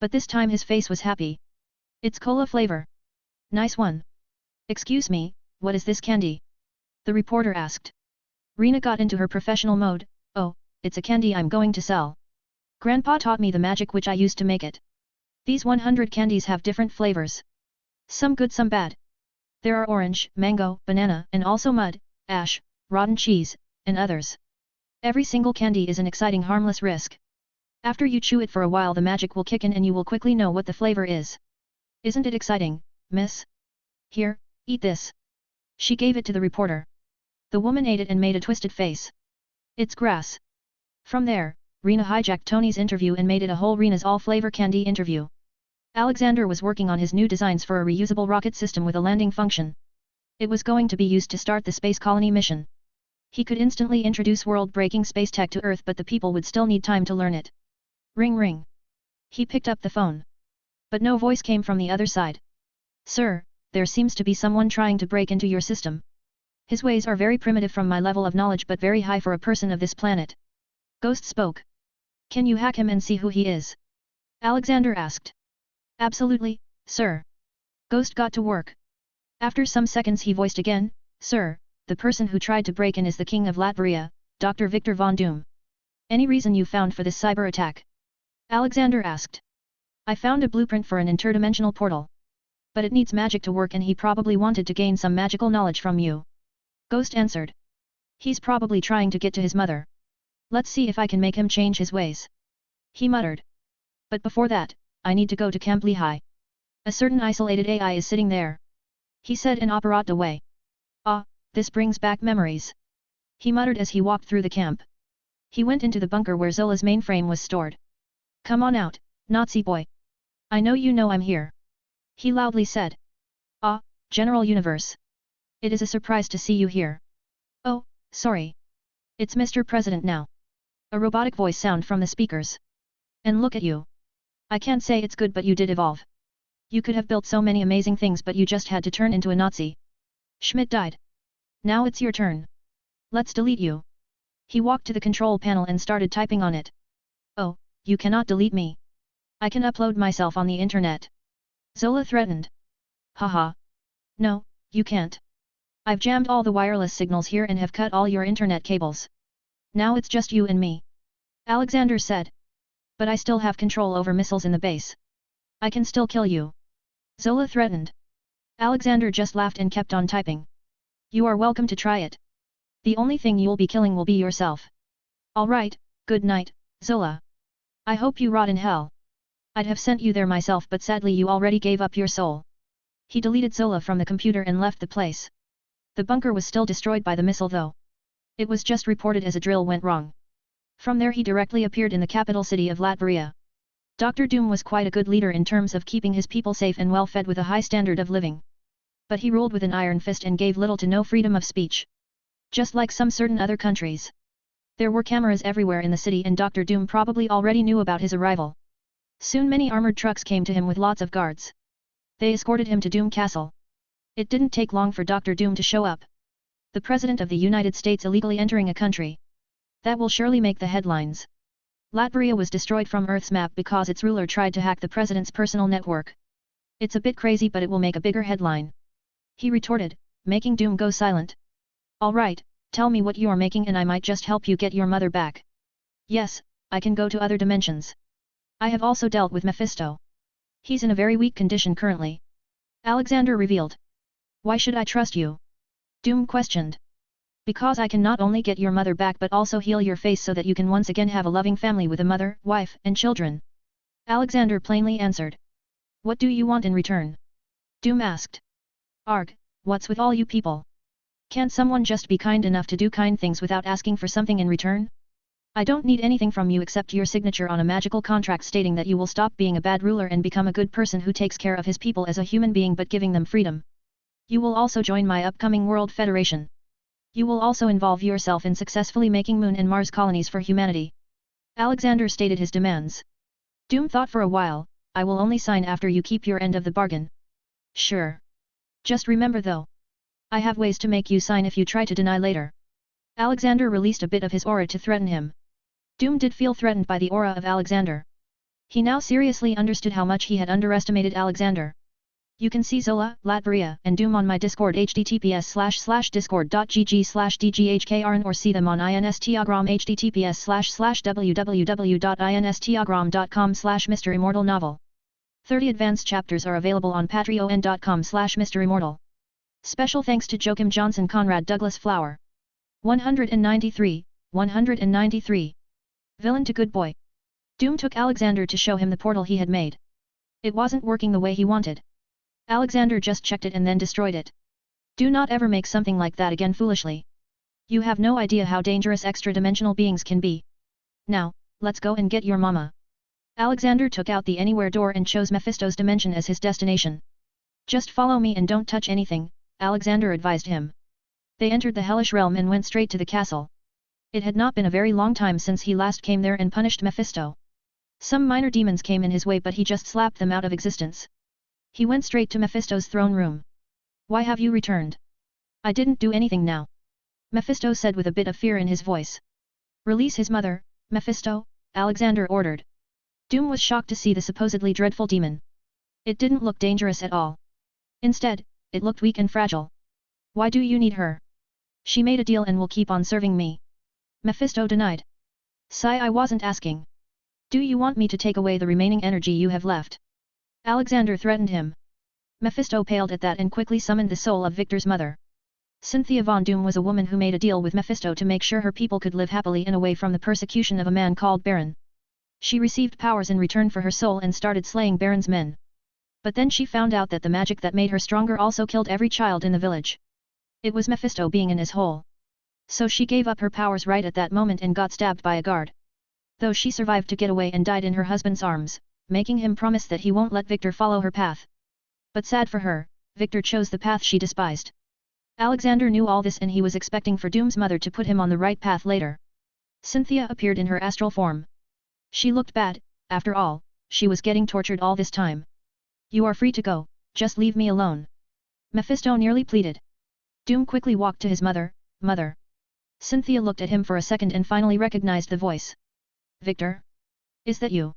[SPEAKER 1] But this time his face was happy. It's cola flavor. Nice one. Excuse me, what is this candy? The reporter asked. Rena got into her professional mode. Oh, it's a candy I'm going to sell. Grandpa taught me the magic which I used to make it. These 100 candies have different flavors. Some good, some bad. There are orange, mango, banana, and also mud, ash, rotten cheese, and others. Every single candy is an exciting harmless risk. After you chew it for a while the magic will kick in and you will quickly know what the flavor is. Isn't it exciting, miss? Here, eat this. She gave it to the reporter. The woman ate it and made a twisted face. It's grass. From there, Rena hijacked Tony's interview and made it a whole Rena's all-flavor candy interview. Alexander was working on his new designs for a reusable rocket system with a landing function. It was going to be used to start the space colony mission. He could instantly introduce world-breaking space tech to Earth but the people would still need time to learn it. Ring ring. He picked up the phone. But no voice came from the other side. Sir, there seems to be someone trying to break into your system. His ways are very primitive from my level of knowledge but very high for a person of this planet. Ghost spoke. Can you hack him and see who he is? Alexander asked. Absolutely, sir. Ghost got to work. After some seconds he voiced again, Sir, the person who tried to break in is the King of Latveria, Dr. Victor von Doom. Any reason you found for this cyber attack? Alexander asked. I found a blueprint for an interdimensional portal. But it needs magic to work and he probably wanted to gain some magical knowledge from you. Ghost answered. He's probably trying to get to his mother. Let's see if I can make him change his ways. He muttered. But before that, I need to go to Camp Lehigh. A certain isolated AI is sitting there. He said and operated away. Ah, this brings back memories. He muttered as he walked through the camp. He went into the bunker where Zola's mainframe was stored. Come on out, Nazi boy. I know you know I'm here. He loudly said. Ah, General Universe. It is a surprise to see you here. Oh, sorry. It's Mr. President now. A robotic voice sound from the speakers. And look at you. I can't say it's good but you did evolve. You could have built so many amazing things but you just had to turn into a Nazi. Schmidt died. Now it's your turn. Let's delete you. He walked to the control panel and started typing on it. Oh, you cannot delete me. I can upload myself on the internet. Zola threatened. Haha. No, you can't. I've jammed all the wireless signals here and have cut all your internet cables. Now it's just you and me. Alexander said. But I still have control over missiles in the base. I can still kill you. Zola threatened. Alexander just laughed and kept on typing. You are welcome to try it. The only thing you'll be killing will be yourself. Alright, good night, Zola. I hope you rot in hell. I'd have sent you there myself but sadly you already gave up your soul. He deleted Zola from the computer and left the place. The bunker was still destroyed by the missile though. It was just reported as a drill went wrong. From there he directly appeared in the capital city of Latveria. Dr. Doom was quite a good leader in terms of keeping his people safe and well fed with a high standard of living. But he ruled with an iron fist and gave little to no freedom of speech. Just like some certain other countries. There were cameras everywhere in the city and Dr. Doom probably already knew about his arrival. Soon many armored trucks came to him with lots of guards. They escorted him to Doom Castle. It didn't take long for Dr. Doom to show up. The President of the United States illegally entering a country. That will surely make the headlines. Latveria was destroyed from Earth's map because its ruler tried to hack the President's personal network. It's a bit crazy but it will make a bigger headline. He retorted, making Doom go silent. Alright, tell me what you are making and I might just help you get your mother back. Yes, I can go to other dimensions. I have also dealt with Mephisto. He's in a very weak condition currently. Alexander revealed. Why should I trust you? Doom questioned. Because I can not only get your mother back but also heal your face so that you can once again have a loving family with a mother, wife, and children. Alexander plainly answered. What do you want in return? Doom asked. Arg, what's with all you people? Can't someone just be kind enough to do kind things without asking for something in return? I don't need anything from you except your signature on a magical contract stating that you will stop being a bad ruler and become a good person who takes care of his people as a human being but giving them freedom. You will also join my upcoming World Federation. You will also involve yourself in successfully making Moon and Mars colonies for humanity. Alexander stated his demands. Doom thought for a while, I will only sign after you keep your end of the bargain. Sure. Just remember though. I have ways to make you sign if you try to deny later. Alexander released a bit of his aura to threaten him. Doom did feel threatened by the aura of Alexander. He now seriously understood how much he had underestimated Alexander. You can see Zola, Latveria, and Doom on my Discord https://discord.gg/dghkrn or see them on Instagram https://www.instagram.com/MisterImmortal novel. 30 advanced chapters are available on patreon.com/MisterImmortal. Special thanks to Joachim Johnson Conrad Douglas Flower. 193, 193. Villain to good boy. Doom took Alexander to show him the portal he had made. It wasn't working the way he wanted. Alexander just checked it and then destroyed it. Do not ever make something like that again foolishly. You have no idea how dangerous extra-dimensional beings can be. Now, let's go and get your mama. Alexander took out the Anywhere door and chose Mephisto's dimension as his destination. Just follow me and don't touch anything, Alexander advised him. They entered the hellish realm and went straight to the castle. It had not been a very long time since he last came there and punished Mephisto. Some minor demons came in his way but he just slapped them out of existence. He went straight to Mephisto's throne room. Why have you returned? I didn't do anything now. Mephisto said with a bit of fear in his voice. Release his mother, Mephisto, Alexander ordered. Doom was shocked to see the supposedly dreadful demon. It didn't look dangerous at all. Instead, it looked weak and fragile. Why do you need her? She made a deal and will keep on serving me. Mephisto denied. Sigh, I wasn't asking. Do you want me to take away the remaining energy you have left? Alexander threatened him. Mephisto paled at that and quickly summoned the soul of Victor's mother. Cynthia von Doom was a woman who made a deal with Mephisto to make sure her people could live happily and away from the persecution of a man called Baron. She received powers in return for her soul and started slaying Baron's men. But then she found out that the magic that made her stronger also killed every child in the village. It was Mephisto being in his hole. So she gave up her powers right at that moment and got stabbed by a guard. Though she survived to get away and died in her husband's arms, making him promise that he won't let Victor follow her path. But sad for her, Victor chose the path she despised. Alexander knew all this and he was expecting for Doom's mother to put him on the right path later. Cynthia appeared in her astral form. She looked bad, after all, she was getting tortured all this time. You are free to go, just leave me alone. Mephisto nearly pleaded. Doom quickly walked to his mother. Mother. Cynthia looked at him for a second and finally recognized the voice. Victor? Is that you?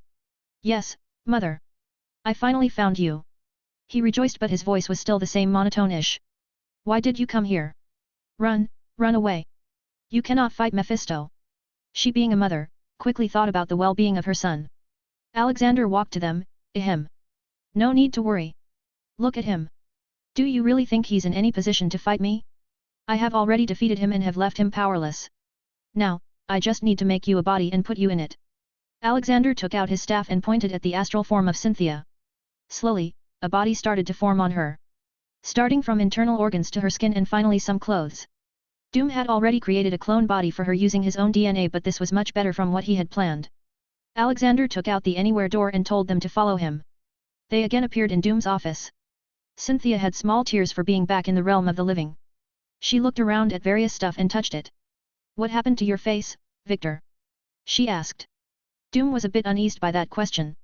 [SPEAKER 1] Yes, Mother. I finally found you. He rejoiced but his voice was still the same monotone-ish. Why did you come here? Run, run away. You cannot fight Mephisto. She, being a mother, quickly thought about the well-being of her son. Alexander walked to them. Ahem. No need to worry. Look at him. Do you really think he's in any position to fight me? I have already defeated him and have left him powerless. Now, I just need to make you a body and put you in it. Alexander took out his staff and pointed at the astral form of Cynthia. Slowly, a body started to form on her. Starting from internal organs to her skin and finally some clothes. Doom had already created a clone body for her using his own DNA, but this was much better from what he had planned. Alexander took out the anywhere door and told them to follow him. They again appeared in Doom's office. Cynthia had small tears for being back in the realm of the living. She looked around at various stuff and touched it. What happened to your face, Victor? She asked. Doom was a bit uneased by that question.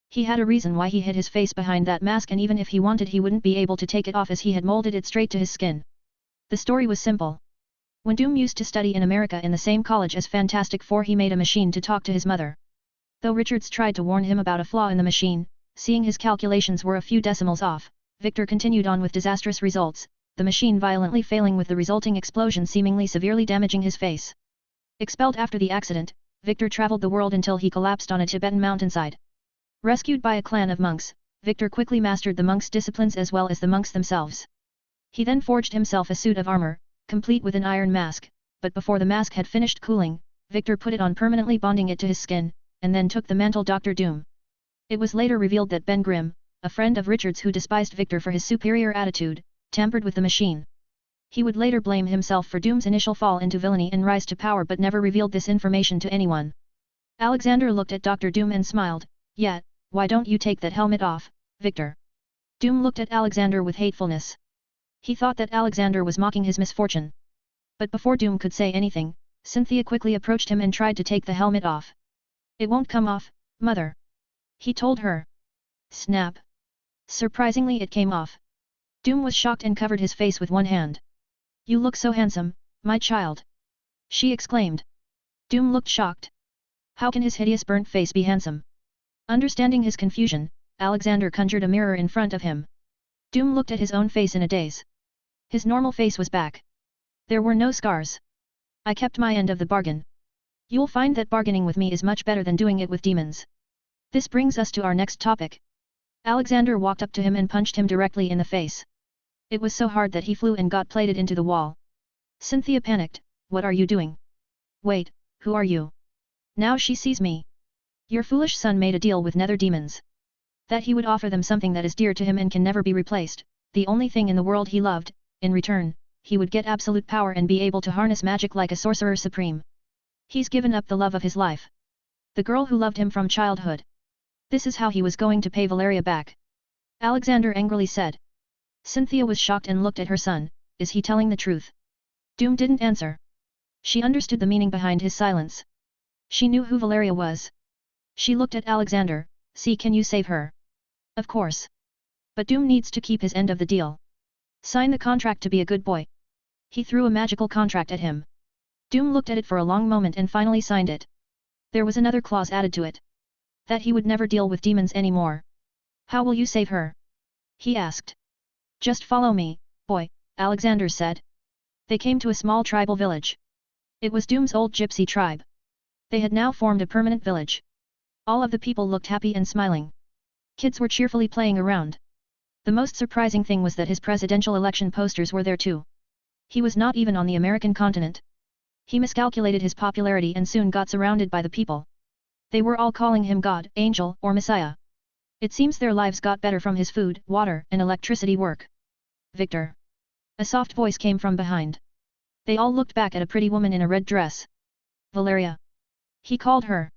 [SPEAKER 1] He had a reason why he hid his face behind that mask, and even if he wanted he wouldn't be able to take it off as he had molded it straight to his skin. The story was simple. When Doom used to study in America in the same college as Fantastic Four, he made a machine to talk to his mother. Though Richards tried to warn him about a flaw in the machine, seeing his calculations were a few decimals off, Victor continued on with disastrous results, the machine violently failing with the resulting explosion seemingly severely damaging his face. Expelled after the accident, Victor traveled the world until he collapsed on a Tibetan mountainside. Rescued by a clan of monks, Victor quickly mastered the monks' disciplines as well as the monks themselves. He then forged himself a suit of armor, complete with an iron mask, but before the mask had finished cooling, Victor put it on, permanently bonding it to his skin, and then took the mantle Dr. Doom. It was later revealed that Ben Grimm, a friend of Richards who despised Victor for his superior attitude, tampered with the machine. He would later blame himself for Doom's initial fall into villainy and rise to power, but never revealed this information to anyone. Alexander looked at Dr. Doom and smiled. Yet, why don't you take that helmet off, Victor? Doom looked at Alexander with hatefulness. He thought that Alexander was mocking his misfortune. But before Doom could say anything, Cynthia quickly approached him and tried to take the helmet off. It won't come off, mother. He told her. Snap. Surprisingly, it came off. Doom was shocked and covered his face with one hand. You look so handsome, my child. She exclaimed. Doom looked shocked. How can his hideous burnt face be handsome? Understanding his confusion, Alexander conjured a mirror in front of him. Doom looked at his own face in a daze. His normal face was back. There were no scars. I kept my end of the bargain. You'll find that bargaining with me is much better than doing it with demons. This brings us to our next topic. Alexander walked up to him and punched him directly in the face. It was so hard that he flew and got plated into the wall. Cynthia panicked. What are you doing? Wait, who are you? Now she sees me. Your foolish son made a deal with nether demons. That he would offer them something that is dear to him and can never be replaced, the only thing in the world he loved. In return, he would get absolute power and be able to harness magic like a sorcerer supreme. He's given up the love of his life. The girl who loved him from childhood. This is how he was going to pay Valeria back. Alexander angrily said. Cynthia was shocked and looked at her son. Is he telling the truth? Doom didn't answer. She understood the meaning behind his silence. She knew who Valeria was. She looked at Alexander. See, can you save her? Of course. But Doom needs to keep his end of the deal. Sign the contract to be a good boy. He threw a magical contract at him. Doom looked at it for a long moment and finally signed it. There was another clause added to it. That he would never deal with demons anymore. How will you save her? He asked. Just follow me, boy, Alexander said. They came to a small tribal village. It was Doom's old gypsy tribe. They had now formed a permanent village. All of the people looked happy and smiling. Kids were cheerfully playing around. The most surprising thing was that his presidential election posters were there too. He was not even on the American continent. He miscalculated his popularity and soon got surrounded by the people. They were all calling him God, Angel, or Messiah. It seems their lives got better from his food, water, and electricity work. Victor. A soft voice came from behind. They all looked back at a pretty woman in a red dress. Valeria. He called her.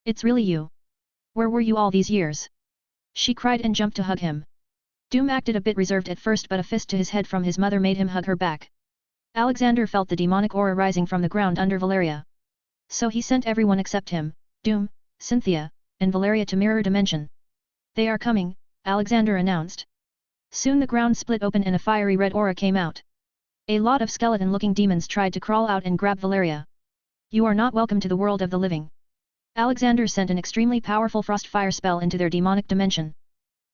[SPEAKER 1] It's really you. Where were you all these years? She cried and jumped to hug him. Doom acted a bit reserved at first, but a fist to his head from his mother made him hug her back. Alexander felt the demonic aura rising from the ground under Valeria. So he sent everyone except him, Doom, Cynthia, and Valeria to Mirror Dimension. They are coming, Alexander announced. Soon the ground split open and a fiery red aura came out. A lot of skeleton-looking demons tried to crawl out and grab Valeria. You are not welcome to the world of the living. Alexander sent an extremely powerful frost fire spell into their demonic dimension.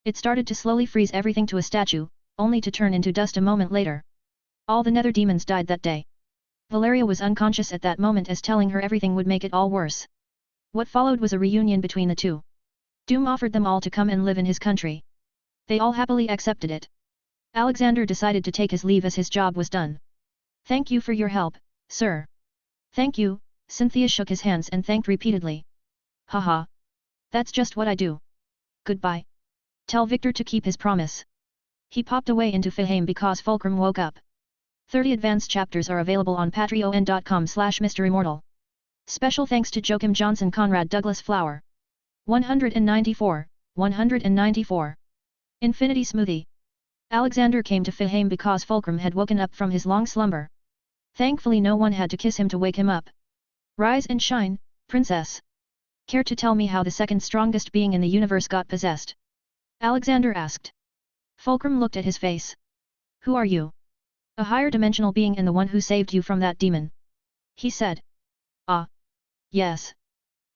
[SPEAKER 1] It started to slowly freeze everything to a statue, only to turn into dust a moment later. All the nether demons died that day. Valeria was unconscious at that moment, as telling her everything would make it all worse. What followed was a reunion between the two. Doom offered them all to come and live in his country. They all happily accepted it. Alexander decided to take his leave as his job was done. Thank you for your help, sir. Thank you, Cynthia shook his hands and thanked repeatedly. Haha. That's just what I do. Goodbye. Tell Victor to keep his promise. He popped away into Fahim because Fulcrum woke up. 30 advanced chapters are available on patreon.com/MisterImmortal. Special thanks to Joachim Johnson, Conrad Douglas Flower. 194, 194. Infinity Smoothie. Alexander came to Fahim because Fulcrum had woken up from his long slumber. Thankfully no one had to kiss him to wake him up. Rise and shine, princess. Care to tell me how the second strongest being in the universe got possessed? Alexander asked. Fulcrum looked at his face. Who are you? A higher dimensional being and the one who saved you from that demon. He said. Ah. Yes.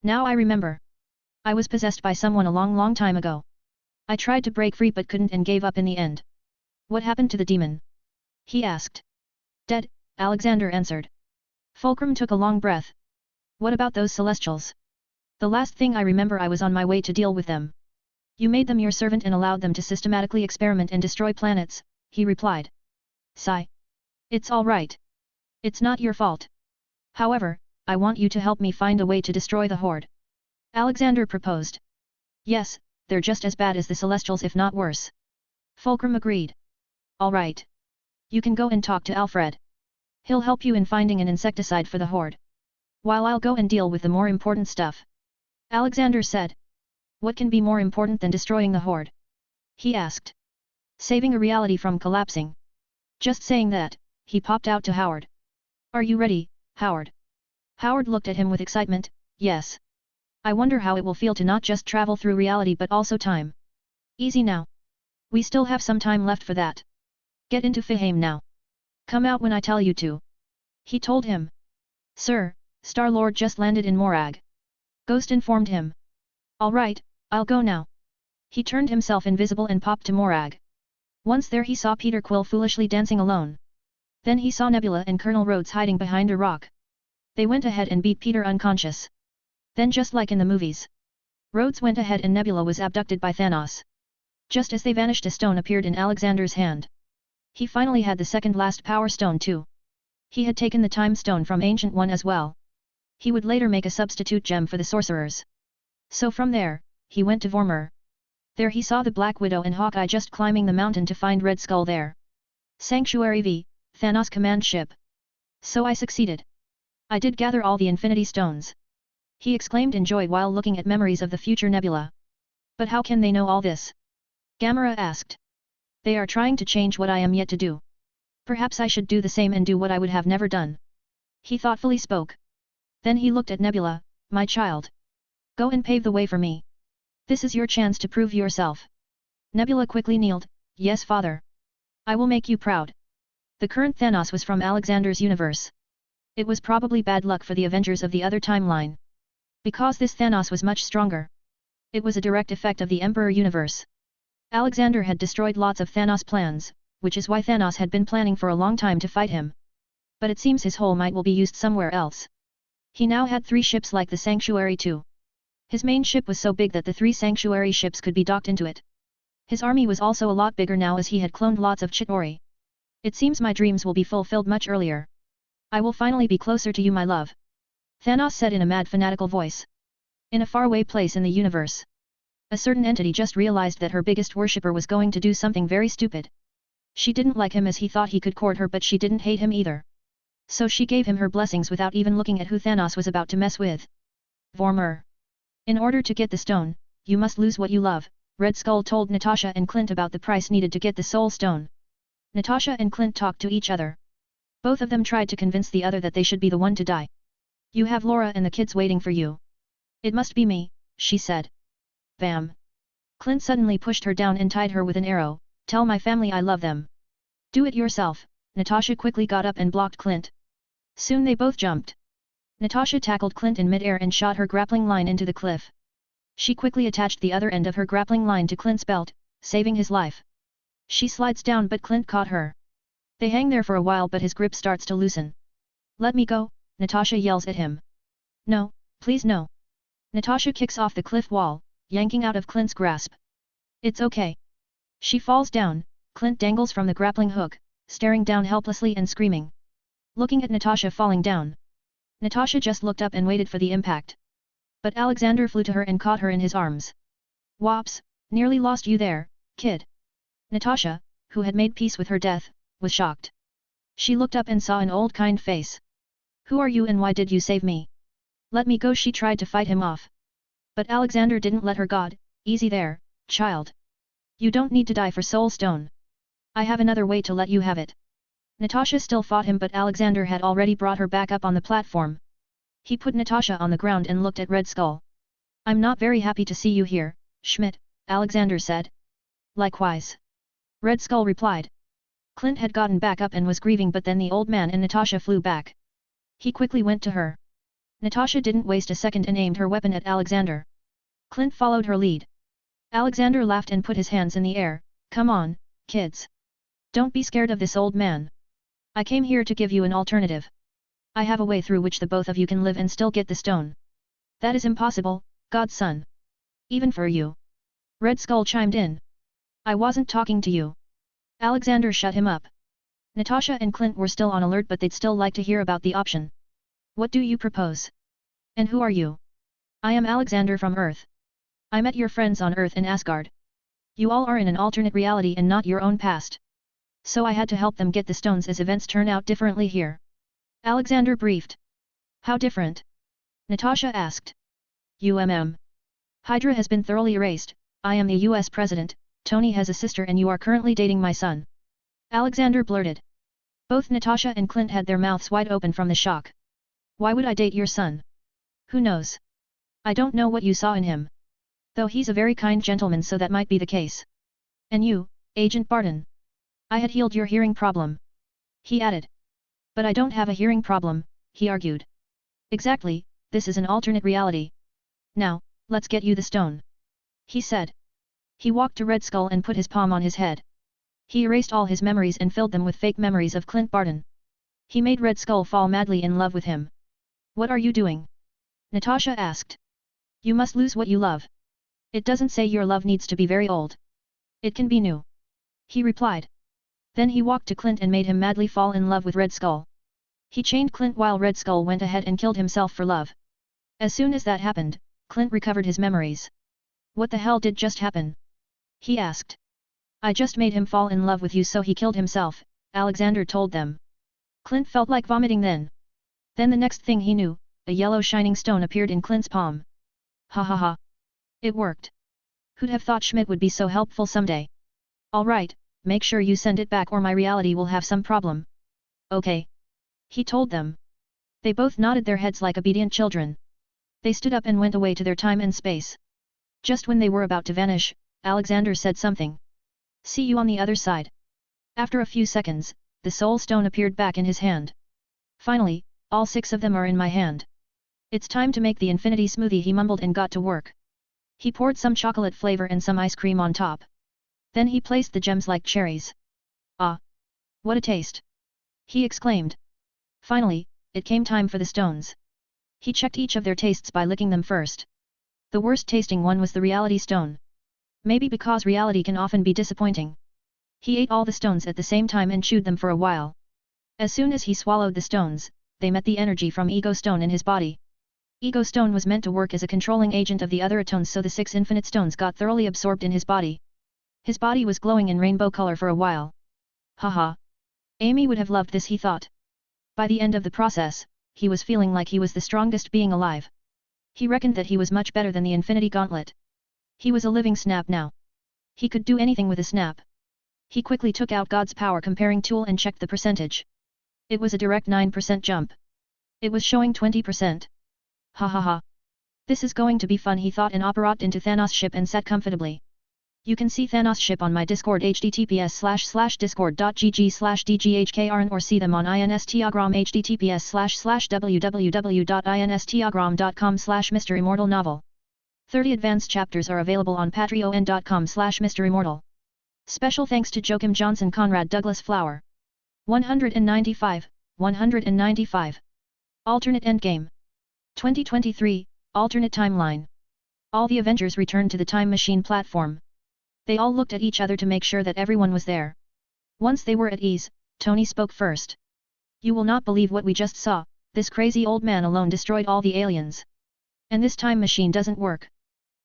[SPEAKER 1] Now I remember. I was possessed by someone a long time ago. I tried to break free but couldn't and gave up in the end. What happened to the demon? He asked. Dead, Alexander answered. Fulcrum took a long breath. What about those celestials? The last thing I remember, I was on my way to deal with them. You made them your servant and allowed them to systematically experiment and destroy planets, he replied. Sigh. It's all right. It's not your fault. However, I want you to help me find a way to destroy the Horde. Alexander proposed. Yes, they're just as bad as the Celestials if not worse. Fulcrum agreed. All right. You can go and talk to Alfred. He'll help you in finding an insecticide for the Horde. While I'll go and deal with the more important stuff. Alexander said. What can be more important than destroying the Horde? He asked. Saving a reality from collapsing. Just saying that, he popped out to Howard. Are you ready, Howard? Howard looked at him with excitement. Yes. I wonder how it will feel to not just travel through reality but also time. Easy now. We still have some time left for that. Get into Fahim now. Come out when I tell you to. He told him. Sir, Star-Lord just landed in Morag. Ghost informed him. All right, I'll go now. He turned himself invisible and popped to Morag. Once there he saw Peter Quill foolishly dancing alone. Then he saw Nebula and Colonel Rhodes hiding behind a rock. They went ahead and beat Peter unconscious. Then just like in the movies. Rhodes went ahead and Nebula was abducted by Thanos. Just as they vanished, a stone appeared in Alexander's hand. He finally had the second last power stone too. He had taken the time stone from Ancient One as well. He would later make a substitute gem for the sorcerers. So from there, he went to Vormir. There he saw the Black Widow and Hawkeye just climbing the mountain to find Red Skull there. Sanctuary V, Thanos command ship. So I succeeded. I did gather all the Infinity Stones. He exclaimed in joy while looking at memories of the future Nebula. But how can they know all this? Gamera asked. They are trying to change what I am yet to do. Perhaps I should do the same and do what I would have never done. He thoughtfully spoke. Then he looked at Nebula, my child. Go and pave the way for me. This is your chance to prove yourself. Nebula quickly kneeled, yes father. I will make you proud. The current Thanos was from Alexander's universe. It was probably bad luck for the Avengers of the other timeline. Because this Thanos was much stronger. It was a direct effect of the Emperor universe. Alexander had destroyed lots of Thanos' plans, which is why Thanos had been planning for a long time to fight him. But it seems his whole might will be used somewhere else. He now had 3 ships like the Sanctuary too. His main ship was so big that the 3 Sanctuary ships could be docked into it. His army was also a lot bigger now as he had cloned lots of Chitauri. It seems my dreams will be fulfilled much earlier. I will finally be closer to you, my love. Thanos said in a mad fanatical voice. In a faraway place in the universe. A certain entity just realized that her biggest worshipper was going to do something very stupid. She didn't like him as he thought he could court her, but she didn't hate him either. So she gave him her blessings without even looking at who Thanos was about to mess with. Vormir. In order to get the stone, you must lose what you love, Red Skull told Natasha and Clint about the price needed to get the Soul Stone. Natasha and Clint talked to each other. Both of them tried to convince the other that they should be the one to die. You have Laura and the kids waiting for you. It must be me, she said. Bam. Clint suddenly pushed her down and tied her with an arrow. Tell my family I love them. Do it yourself. Natasha quickly got up and blocked Clint. Soon they both jumped. Natasha tackled Clint in midair and shot her grappling line into the cliff. She quickly attached the other end of her grappling line to Clint's belt, saving his life. She slides down but Clint caught her. They hang there for a while but his grip starts to loosen. Let me go, Natasha yells at him. No, please no. Natasha kicks off the cliff wall, yanking out of Clint's grasp. It's okay. She falls down, Clint dangles from the grappling hook, staring down helplessly and screaming. Looking at Natasha falling down. Natasha just looked up and waited for the impact. But Alexander flew to her and caught her in his arms. Whoops, nearly lost you there, kid. Natasha, who had made peace with her death, was shocked. She looked up and saw an old kind face. Who are you and why did you save me? Let me go, she tried to fight him off. But Alexander didn't let her. God, easy there, child. You don't need to die for Soul Stone. I have another way to let you have it. Natasha still fought him but Alexander had already brought her back up on the platform. He put Natasha on the ground and looked at Red Skull. I'm not very happy to see you here, Schmidt, Alexander said. Likewise. Red Skull replied. Clint had gotten back up and was grieving but then the old man and Natasha flew back. He quickly went to her. Natasha didn't waste a second and aimed her weapon at Alexander. Clint followed her lead. Alexander laughed and put his hands in the air. Come on, kids. Don't be scared of this old man. I came here to give you an alternative. I have a way through which the both of you can live and still get the stone. That is impossible, God's son. Even for you. Red Skull chimed in. I wasn't talking to you. Alexander shut him up. Natasha and Clint were still on alert but they'd still like to hear about the option. What do you propose? And who are you? I am Alexander from Earth. I met your friends on Earth in Asgard. You all are in an alternate reality and not your own past. So I had to help them get the stones as events turn out differently here. Alexander briefed. How different? Natasha asked. Hydra has been thoroughly erased, I am the US President, Tony has a sister and you are currently dating my son. Alexander blurted. Both Natasha and Clint had their mouths wide open from the shock. Why would I date your son? Who knows? I don't know what you saw in him. Though he's a very kind gentleman so that might be the case. And you, Agent Barton? I had healed your hearing problem. He added. But I don't have a hearing problem, he argued. Exactly, this is an alternate reality. Now, let's get you the stone. He said. He walked to Red Skull and put his palm on his head. He erased all his memories and filled them with fake memories of Clint Barton. He made Red Skull fall madly in love with him. What are you doing? Natasha asked. You must lose what you love. It doesn't say your love needs to be very old. It can be new. He replied. Then he walked to Clint and made him madly fall in love with Red Skull. He chained Clint while Red Skull went ahead and killed himself for love. As soon as that happened, Clint recovered his memories. What the hell did just happen? He asked. I just made him fall in love with you so he killed himself, Alexander told them. Clint felt like vomiting then. Then the next thing he knew, a yellow shining stone appeared in Clint's palm. Ha ha ha. It worked. Who'd have thought Schmidt would be so helpful someday? Alright, make sure you send it back or my reality will have some problem. Okay. He told them. They both nodded their heads like obedient children. They stood up and went away to their time and space. Just when they were about to vanish, Alexander said something. See you on the other side. After a few seconds, the soul stone appeared back in his hand. Finally, all 6 of them are in my hand. It's time to make the infinity smoothie, he mumbled and got to work. He poured some chocolate flavor and some ice cream on top. Then he placed the gems like cherries. Ah! What a taste! He exclaimed. Finally, it came time for the stones. He checked each of their tastes by licking them first. The worst tasting one was the reality stone. Maybe because reality can often be disappointing. He ate all the stones at the same time and chewed them for a while. As soon as he swallowed the stones, they met the energy from Ego Stone in his body. Ego Stone was meant to work as a controlling agent of the other atones so the 6 infinite stones got thoroughly absorbed in his body. His body was glowing in rainbow color for a while. Haha. Amy would have loved this, he thought. By the end of the process, he was feeling like he was the strongest being alive. He reckoned that he was much better than the Infinity Gauntlet. He was a living snap now. He could do anything with a snap. He quickly took out God's power comparing tool and checked the percentage. It was a direct 9% jump. It was showing 20%. Ha ha ha. This is going to be fun, he thought, and operated into Thanos' ship and sat comfortably. You can see Thanos' ship on my Discord https://discord.gg/dghkrn or see them on Instagram https://www.instagram.com/MisterImmortal novel. 30 advanced chapters are available on patreon.com/MisterImmortal. Special thanks to Joachim Johnson, Conrad Douglas Flower. 195, 195. Alternate Endgame. 2023, alternate timeline. All the Avengers returned to the time machine platform. They all looked at each other to make sure that everyone was there. Once they were at ease, Tony spoke first. You will not believe what we just saw, this crazy old man alone destroyed all the aliens. And this time machine doesn't work.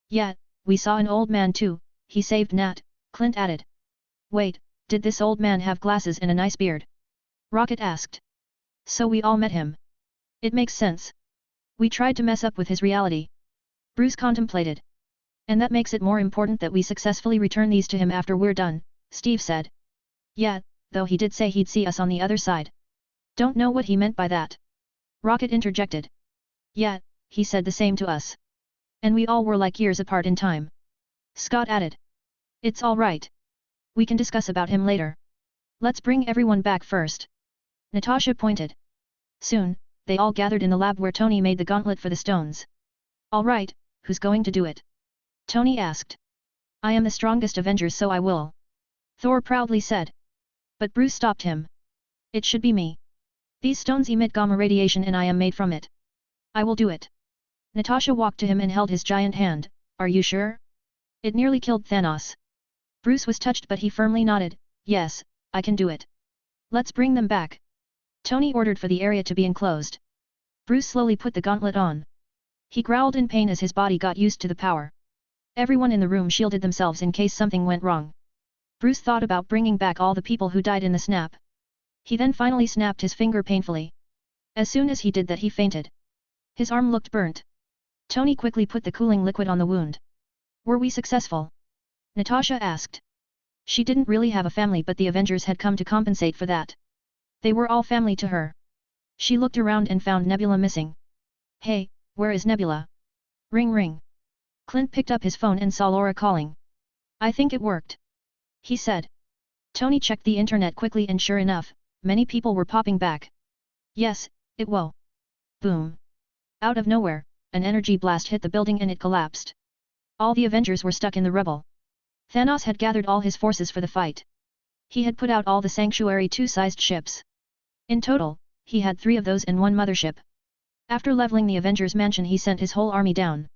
[SPEAKER 1] Yet, we saw an old man too, he saved Nat, Clint added. Wait, did this old man have glasses and a nice beard? Rocket asked. So we all met him. It makes sense. We tried to mess up with his reality. Bruce contemplated. And that makes it more important that we successfully return these to him after we're done, Steve said. Yeah, though he did say he'd see us on the other side. Don't know what he meant by that. Rocket interjected. Yeah, he said the same to us. And we all were like years apart in time. Scott added. It's all right. We can discuss about him later. Let's bring everyone back first. Natasha pointed. Soon, they all gathered in the lab where Tony made the gauntlet for the stones. All right, who's going to do it? Tony asked. I am the strongest Avenger, so I will. Thor proudly said. But Bruce stopped him. It should be me. These stones emit gamma radiation and I am made from it. I will do it. Natasha walked to him and held his giant hand. Are you sure? It nearly killed Thanos. Bruce was touched but he firmly nodded. Yes, I can do it. Let's bring them back. Tony ordered for the area to be enclosed. Bruce slowly put the gauntlet on. He growled in pain as his body got used to the power. Everyone in the room shielded themselves in case something went wrong. Bruce thought about bringing back all the people who died in the snap. He then finally snapped his finger painfully. As soon as he did that he fainted. His arm looked burnt. Tony quickly put the cooling liquid on the wound. Were we successful? Natasha asked. She didn't really have a family but the Avengers had come to compensate for that. They were all family to her. She looked around and found Nebula missing. Hey, where is Nebula? Ring ring. Clint picked up his phone and saw Laura calling. I think it worked. He said. Tony checked the internet quickly and sure enough, many people were popping back. Yes, it whoa. Boom. Out of nowhere, an energy blast hit the building and it collapsed. All the Avengers were stuck in the rubble. Thanos had gathered all his forces for the fight. He had put out all the Sanctuary 2-sized ships. In total, he had 3 of those and 1 mothership. After leveling the Avengers mansion he sent his whole army down.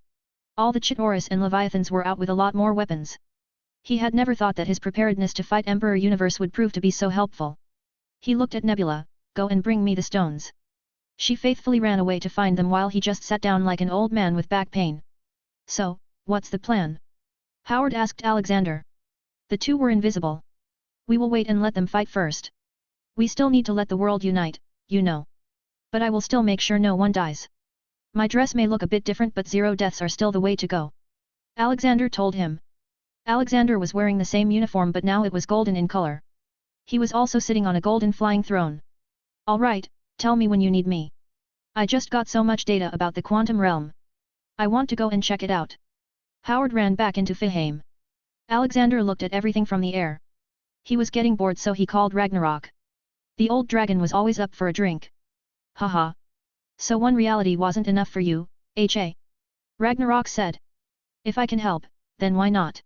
[SPEAKER 1] All the Chitaurus and Leviathans were out with a lot more weapons. He had never thought that his preparedness to fight Emperor Universe would prove to be so helpful. He looked at Nebula, go and bring me the stones. She faithfully ran away to find them while he just sat down like an old man with back pain. So, what's the plan? Howard asked Alexander. The two were invisible. We will wait and let them fight first. We still need to let the world unite, you know. But I will still make sure no one dies. My dress may look a bit different but 0 deaths are still the way to go. Alexander told him. Alexander was wearing the same uniform but now it was golden in color. He was also sitting on a golden flying throne. All right, tell me when you need me. I just got so much data about the quantum realm. I want to go and check it out. Howard ran back into Fiheim. Alexander looked at everything from the air. He was getting bored so he called Ragnarok. The old dragon was always up for a drink. Haha. So one reality wasn't enough for you, HA. Ragnarok said. If I can help, then why not?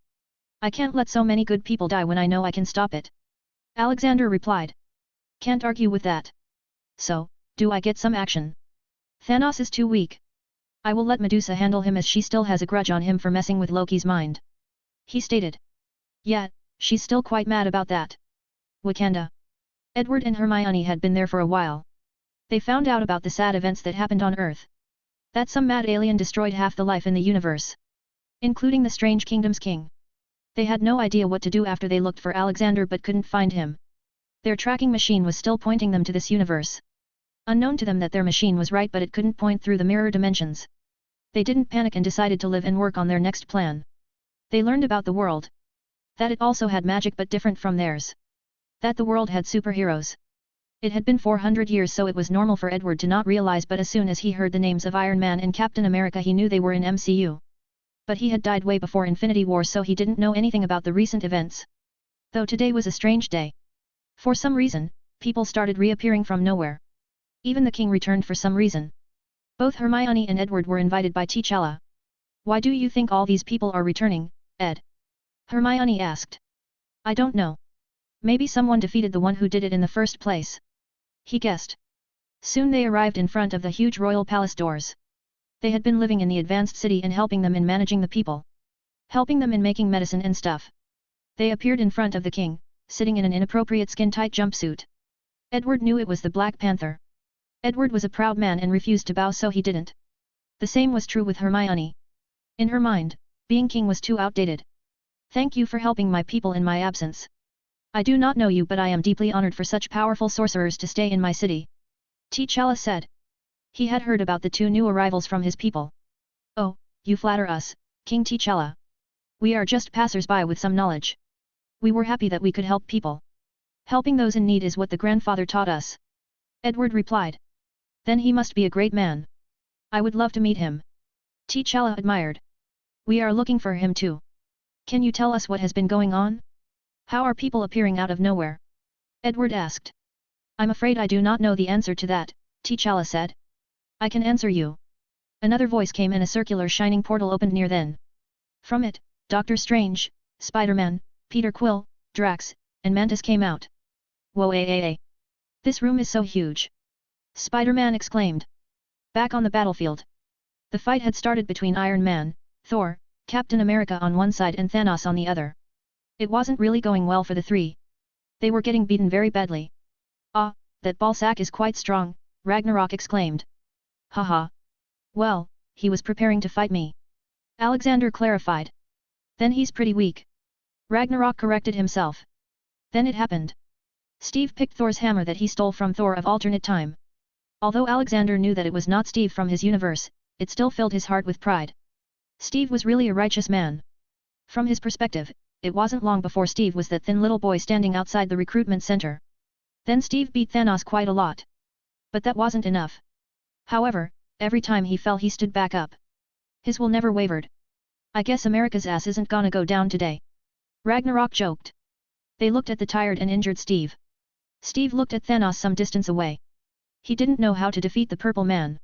[SPEAKER 1] I can't let so many good people die when I know I can stop it. Alexander replied. Can't argue with that. So, do I get some action? Thanos is too weak. I will let Medusa handle him as she still has a grudge on him for messing with Loki's mind. He stated. Yeah, she's still quite mad about that. Wakanda. Edward and Hermione had been there for a while. They found out about the sad events that happened on Earth. That some mad alien destroyed half the life in the universe. Including the Strange Kingdom's king. They had no idea what to do after they looked for Alexander but couldn't find him. Their tracking machine was still pointing them to this universe. Unknown to them that their machine was right but it couldn't point through the mirror dimensions. They didn't panic and decided to live and work on their next plan. They learned about the world. That it also had magic but different from theirs. That the world had superheroes. It had been 400 years so it was normal for Edward to not realize but as soon as he heard the names of Iron Man and Captain America he knew they were in MCU. But he had died way before Infinity War so he didn't know anything about the recent events. Though today was a strange day. For some reason, people started reappearing from nowhere. Even the king returned for some reason. Both Hermione and Edward were invited by T'Challa. Why do you think all these people are returning, Ed? Hermione asked. I don't know. Maybe someone defeated the one who did it in the first place. He guessed. Soon they arrived in front of the huge royal palace doors. They had been living in the advanced city and helping them in managing the people. Helping them in making medicine and stuff. They appeared in front of the king, sitting in an inappropriate skin-tight jumpsuit. Edward knew it was the Black Panther. Edward was a proud man and refused to bow, so he didn't. The same was true with Hermione. In her mind, being king was too outdated. Thank you for helping my people in my absence. I do not know you, but I am deeply honored for such powerful sorcerers to stay in my city. T'Challa said. He had heard about the two new arrivals from his people. Oh, you flatter us, King T'Challa. We are just passers-by with some knowledge. We were happy that we could help people. Helping those in need is what the grandfather taught us. Edward replied. Then he must be a great man. I would love to meet him. T'Challa admired. We are looking for him too. Can you tell us what has been going on? How are people appearing out of nowhere? Edward asked. I'm afraid I do not know the answer to that, T'Challa said. I can answer you. Another voice came and a circular shining portal opened near them. From it, Doctor Strange, Spider-Man, Peter Quill, Drax, and Mantis came out. Whoa, this room is so huge. Spider-Man exclaimed. Back on the battlefield. The fight had started between Iron Man, Thor, Captain America on one side and Thanos on the other. It wasn't really going well for the three. They were getting beaten very badly. Ah, that ballsack is quite strong, Ragnarok exclaimed. Haha. Well, he was preparing to fight me. Alexander clarified. Then he's pretty weak. Ragnarok corrected himself. Then it happened. Steve picked Thor's hammer that he stole from Thor of alternate time. Although Alexander knew that it was not Steve from his universe, it still filled his heart with pride. Steve was really a righteous man. From his perspective, it wasn't long before Steve was that thin little boy standing outside the recruitment center. Then Steve beat Thanos quite a lot. But that wasn't enough. However, every time he fell he stood back up. His will never wavered. I guess America's ass isn't gonna go down today. Ragnarok joked. They looked at the tired and injured Steve. Steve looked at Thanos some distance away. He didn't know how to defeat the Purple Man.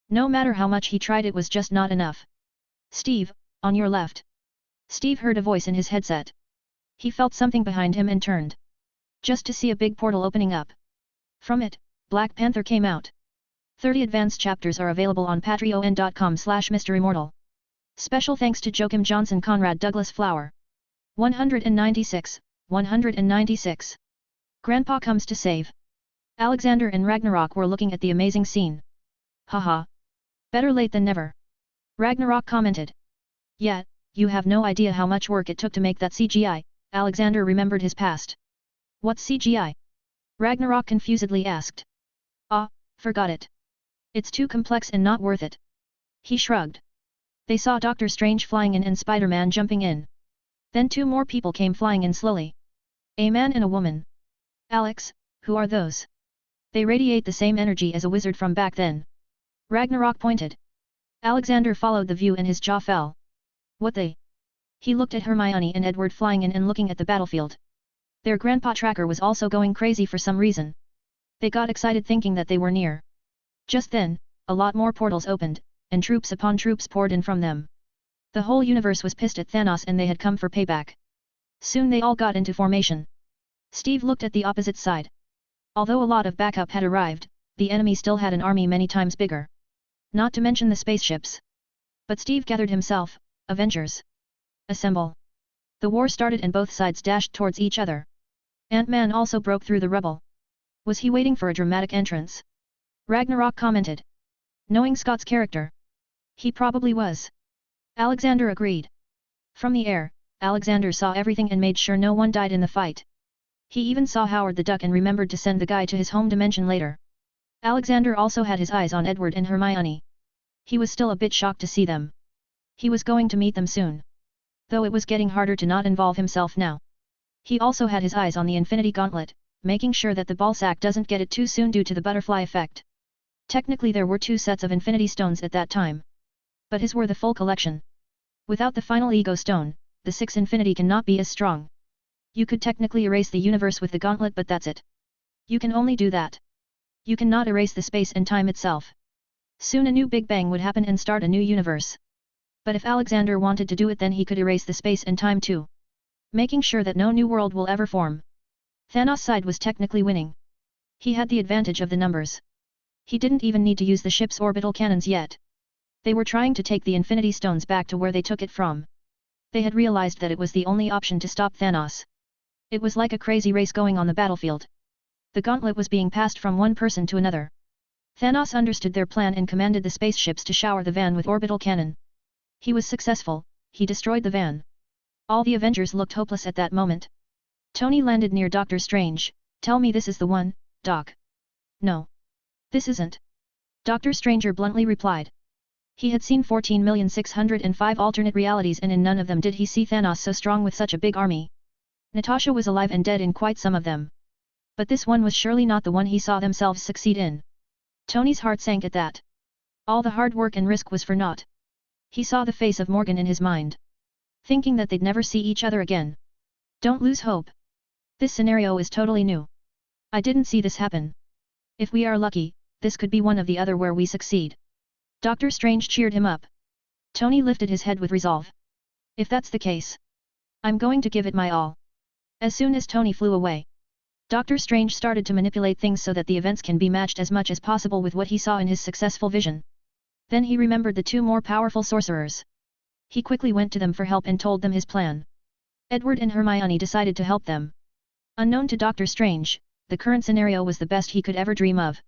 [SPEAKER 1] No matter how much he tried, it was just not enough. Steve, on your left. Steve heard a voice in his headset. He felt something behind him and turned. Just to see a big portal opening up. From it, Black Panther came out. 30 advanced chapters are available on patreon.com/MisterImmortal. Special thanks to Joachim Johnson, Conrad Douglas Flower. 196. Grandpa comes to save. Alexander and Ragnarok were looking at the amazing scene. Haha. Better late than never. Ragnarok commented. Yeah, you have no idea how much work it took to make that CGI, Alexander remembered his past. What's CGI? Ragnarok confusedly asked. Ah, forgot it. It's too complex and not worth it. He shrugged. They saw Doctor Strange flying in and Spider-Man jumping in. Then two more people came flying in slowly. A man and a woman. Alex, who are those? They radiate the same energy as a wizard from back then. Ragnarok pointed. Alexander followed the view and his jaw fell. What they? He looked at Hermione and Edward flying in and looking at the battlefield. Their grandpa tracker was also going crazy for some reason. They got excited thinking that they were near. Just then, a lot more portals opened, and troops upon troops poured in from them. The whole universe was pissed at Thanos and they had come for payback. Soon they all got into formation. Steve looked at the opposite side. Although a lot of backup had arrived, the enemy still had an army many times bigger. Not to mention the spaceships. But Steve gathered himself, Avengers. Assemble. The war started and both sides dashed towards each other. Ant-Man also broke through the rubble. Was he waiting for a dramatic entrance? Ragnarok commented. Knowing Scott's character. He probably was. Alexander agreed. From the air, Alexander saw everything and made sure no one died in the fight. He even saw Howard the Duck and remembered to send the guy to his home dimension later. Alexander also had his eyes on Edward and Hermione. He was still a bit shocked to see them. He was going to meet them soon. Though it was getting harder to not involve himself now. He also had his eyes on the Infinity Gauntlet, making sure that the ballsack doesn't get it too soon due to the butterfly effect. Technically there were 2 sets of Infinity Stones at that time. But his were the full collection. Without the final Ego Stone, the 6 Infinity cannot be as strong. You could technically erase the universe with the gauntlet, but that's it. You can only do that. You cannot erase the space and time itself. Soon a new Big Bang would happen and start a new universe. But if Alexander wanted to do it, then he could erase the space and time too. Making sure that no new world will ever form. Thanos' side was technically winning. He had the advantage of the numbers. He didn't even need to use the ship's orbital cannons yet. They were trying to take the Infinity Stones back to where they took it from. They had realized that it was the only option to stop Thanos. It was like a crazy race going on the battlefield. The gauntlet was being passed from one person to another. Thanos understood their plan and commanded the spaceships to shower the van with orbital cannon. He was successful, he destroyed the van. All the Avengers looked hopeless at that moment. Tony landed near Doctor Strange. "Tell me this is the one, Doc." "No. This isn't." Dr. Stranger bluntly replied. He had seen 14,605 alternate realities and in none of them did he see Thanos so strong with such a big army. Natasha was alive and dead in quite some of them. But this one was surely not the one he saw themselves succeed in. Tony's heart sank at that. All the hard work and risk was for naught. He saw the face of Morgan in his mind. Thinking that they'd never see each other again. Don't lose hope. This scenario is totally new. I didn't see this happen. If we are lucky, this could be one of the other where we succeed. Doctor Strange cheered him up. Tony lifted his head with resolve. If that's the case, I'm going to give it my all. As soon as Tony flew away, Doctor Strange started to manipulate things so that the events can be matched as much as possible with what he saw in his successful vision. Then he remembered the two more powerful sorcerers. He quickly went to them for help and told them his plan. Edward and Hermione decided to help them. Unknown to Doctor Strange, the current scenario was the best he could ever dream of.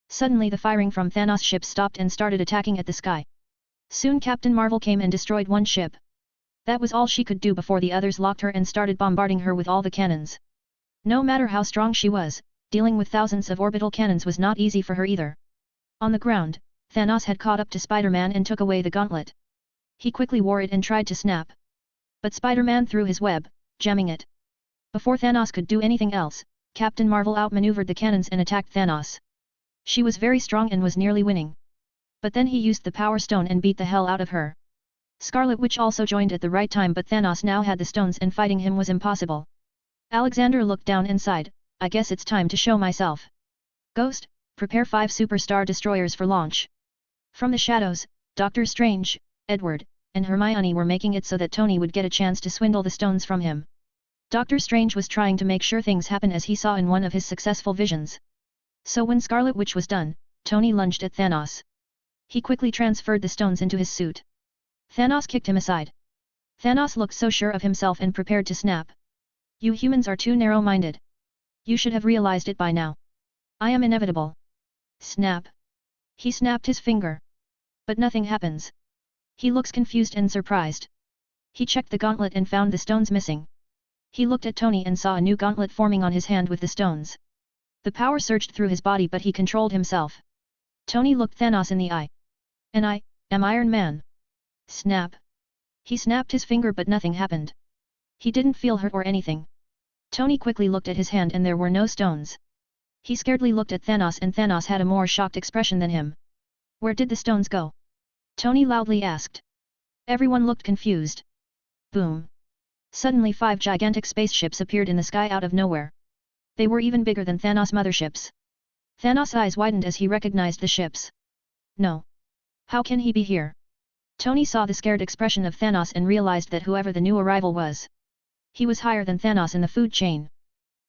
[SPEAKER 1] Suddenly the firing from Thanos' ship stopped and started attacking at the sky. Soon Captain Marvel came and destroyed one ship. That was all she could do before the others locked her and started bombarding her with all the cannons. No matter how strong she was, dealing with thousands of orbital cannons was not easy for her either. On the ground, Thanos had caught up to Spider-Man and took away the gauntlet. He quickly wore it and tried to snap. But Spider-Man threw his web, jamming it. Before Thanos could do anything else, Captain Marvel outmaneuvered the cannons and attacked Thanos. She was very strong and was nearly winning. But then he used the Power Stone and beat the hell out of her. Scarlet Witch also joined at the right time, but Thanos now had the stones and fighting him was impossible. Alexander looked down and sighed, "I guess it's time to show myself. Ghost, prepare 5 superstar destroyers for launch." From the shadows, Doctor Strange, Edward, and Hermione were making it so that Tony would get a chance to swindle the stones from him. Doctor Strange was trying to make sure things happen as he saw in one of his successful visions. So when Scarlet Witch was done, Tony lunged at Thanos. He quickly transferred the stones into his suit. Thanos kicked him aside. Thanos looked so sure of himself and prepared to snap. "You humans are too narrow-minded. You should have realized it by now. I am inevitable." Snap. He snapped his finger. But nothing happens. He looks confused and surprised. He checked the gauntlet and found the stones missing. He looked at Tony and saw a new gauntlet forming on his hand with the stones. The power surged through his body but he controlled himself. Tony looked Thanos in the eye. "And I am Iron Man." Snap. He snapped his finger but nothing happened. He didn't feel hurt or anything. Tony quickly looked at his hand and there were no stones. He scaredly looked at Thanos and Thanos had a more shocked expression than him. "Where did the stones go?" Tony loudly asked. Everyone looked confused. Boom. Suddenly 5 gigantic spaceships appeared in the sky out of nowhere. They were even bigger than Thanos' motherships. Thanos' eyes widened as he recognized the ships. No. How can he be here? Tony saw the scared expression of Thanos and realized that whoever the new arrival was, he was higher than Thanos in the food chain.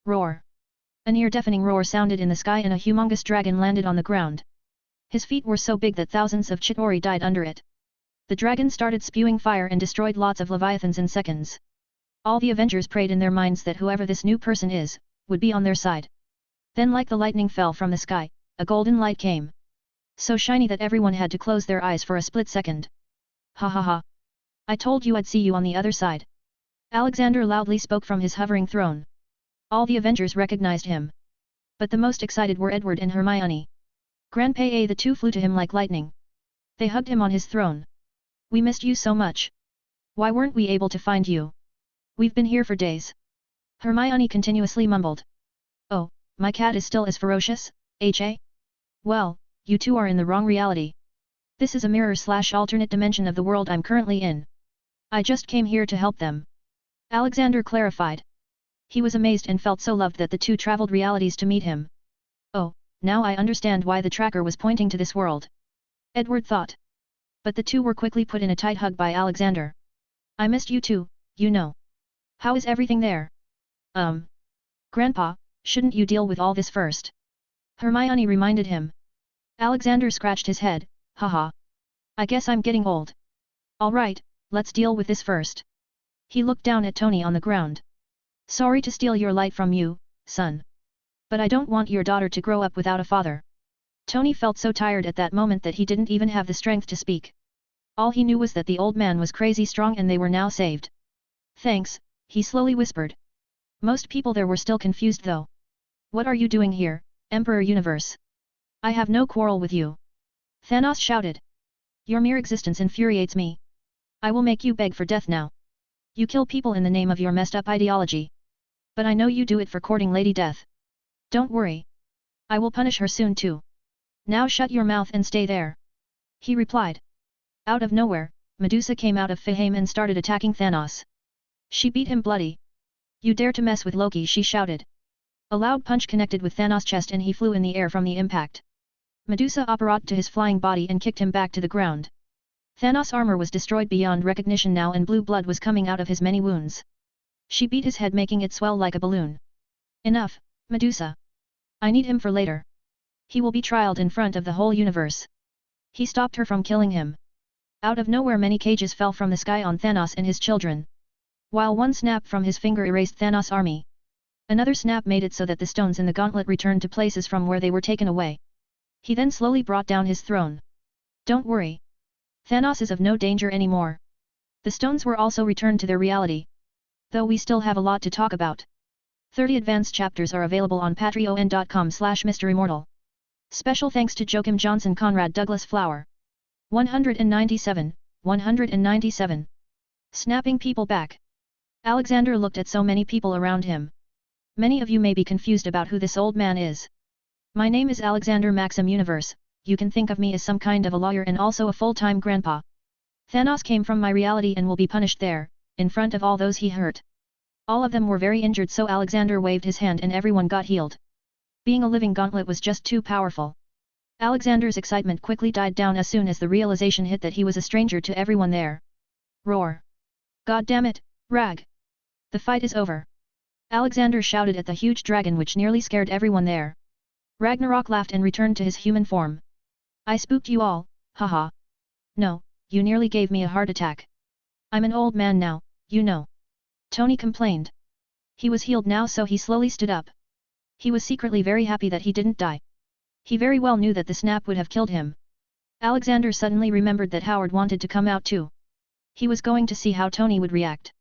[SPEAKER 1] Roar. A near-deafening roar sounded in the sky and a humongous dragon landed on the ground. His feet were so big that thousands of Chitauri died under it. The dragon started spewing fire and destroyed lots of leviathans in seconds. All the Avengers prayed in their minds that whoever this new person is, would be on their side. Then like the lightning fell from the sky, a golden light came. So shiny that everyone had to close their eyes for a split second. "Ha ha ha. I told you I'd see you on the other side." Alexander loudly spoke from his hovering throne. All the Avengers recognized him. But the most excited were Edward and Hermione. Grandpa the two flew to him like lightning. They hugged him on his throne. "We missed you so much. Why weren't we able to find you? We've been here for days." Hermione continuously mumbled. "Oh, my cat is still as ferocious, HA? Well, you two are in the wrong reality. This is a mirror/alternate dimension of the world I'm currently in. I just came here to help them." Alexander clarified. He was amazed and felt so loved that the two traveled realities to meet him. "Oh, now I understand why the tracker was pointing to this world," Edward thought. But the two were quickly put in a tight hug by Alexander. "I missed you too, you know. How is everything there?" Grandpa, shouldn't you deal with all this first? Hermione reminded him. Alexander scratched his head, haha. I guess I'm getting old. Alright, let's deal with this first. He looked down at Tony on the ground. Sorry to steal your light from you, son. But I don't want your daughter to grow up without a father. Tony felt so tired at that moment that he didn't even have the strength to speak. All he knew was that the old man was crazy strong and they were now saved. Thanks, he slowly whispered. Most people there were still confused though. What are you doing here, Emperor Universe? I have no quarrel with you. Thanos shouted. Your mere existence infuriates me. I will make you beg for death now. You kill people in the name of your messed up ideology. But I know you do it for courting Lady Death. Don't worry. I will punish her soon too. Now shut your mouth and stay there. He replied. Out of nowhere, Medusa came out of Fahame and started attacking Thanos. She beat him bloody. You dare to mess with Loki, she shouted. A loud punch connected with Thanos' chest and he flew in the air from the impact. Medusa apparat to his flying body and kicked him back to the ground. Thanos' armor was destroyed beyond recognition now and blue blood was coming out of his many wounds. She beat his head making it swell like a balloon. Enough, Medusa. I need him for later. He will be trialed in front of the whole universe. He stopped her from killing him. Out of nowhere many cages fell from the sky on Thanos and his children. While one snap from his finger erased Thanos' army. Another snap made it so that the stones in the gauntlet returned to places from where they were taken away. He then slowly brought down his throne. Don't worry. Thanos is of no danger anymore. The stones were also returned to their reality. Though we still have a lot to talk about. 30 advanced chapters are available on patreon.com/MisterImmortal. Special thanks to Joachim Johnson, Conrad Douglas Flower. 197, 197. Snapping people back. Alexander looked at so many people around him. Many of you may be confused about who this old man is. My name is Alexander Maxim Universe, you can think of me as some kind of a lawyer and also a full-time grandpa. Thanos came from my reality and will be punished there, in front of all those he hurt. All of them were very injured, so Alexander waved his hand and everyone got healed. Being a living gauntlet was just too powerful. Alexander's excitement quickly died down as soon as the realization hit that he was a stranger to everyone there. Roar! God damn it, Rag! The fight is over! Alexander shouted at the huge dragon which nearly scared everyone there. Ragnarok laughed and returned to his human form. I spooked you all, haha. No, you nearly gave me a heart attack. I'm an old man now, you know. Tony complained. He was healed now, so he slowly stood up. He was secretly very happy that he didn't die. He very well knew that the snap would have killed him. Alexander suddenly remembered that Howard wanted to come out too. He was going to see how Tony would react.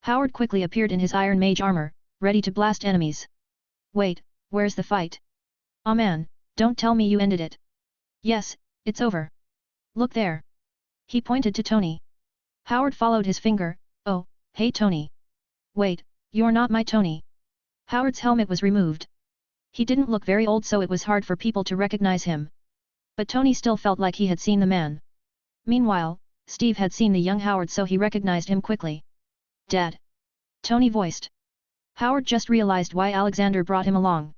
[SPEAKER 1] Howard quickly appeared in his Iron Mage armor, ready to blast enemies. Wait, where's the fight? Aw man, don't tell me you ended it. Yes, it's over. Look there. He pointed to Tony. Howard followed his finger. Oh, hey Tony. Wait, you're not my Tony. Howard's helmet was removed. He didn't look very old, so it was hard for people to recognize him. But Tony still felt like he had seen the man. Meanwhile, Steve had seen the young Howard, so he recognized him quickly. Dad. Tony voiced. Howard just realized why Alexander brought him along.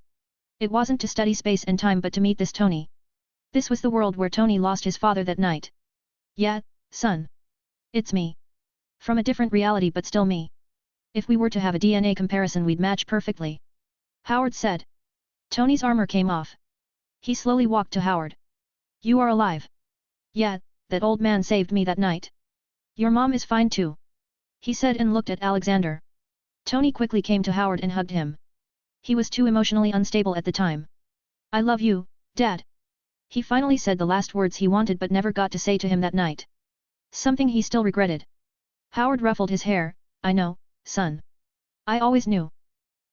[SPEAKER 1] It wasn't to study space and time but to meet this Tony. This was the world where Tony lost his father that night. Yeah, son. It's me. From a different reality but still me. If we were to have a DNA comparison we'd match perfectly. Howard said. Tony's armor came off. He slowly walked to Howard. You are alive. Yeah, that old man saved me that night. Your mom is fine too. He said and looked at Alexander. Tony quickly came to Howard and hugged him. He was too emotionally unstable at the time. I love you, Dad. He finally said the last words he wanted but never got to say to him that night. Something he still regretted. Howard ruffled his hair. I know, son. I always knew.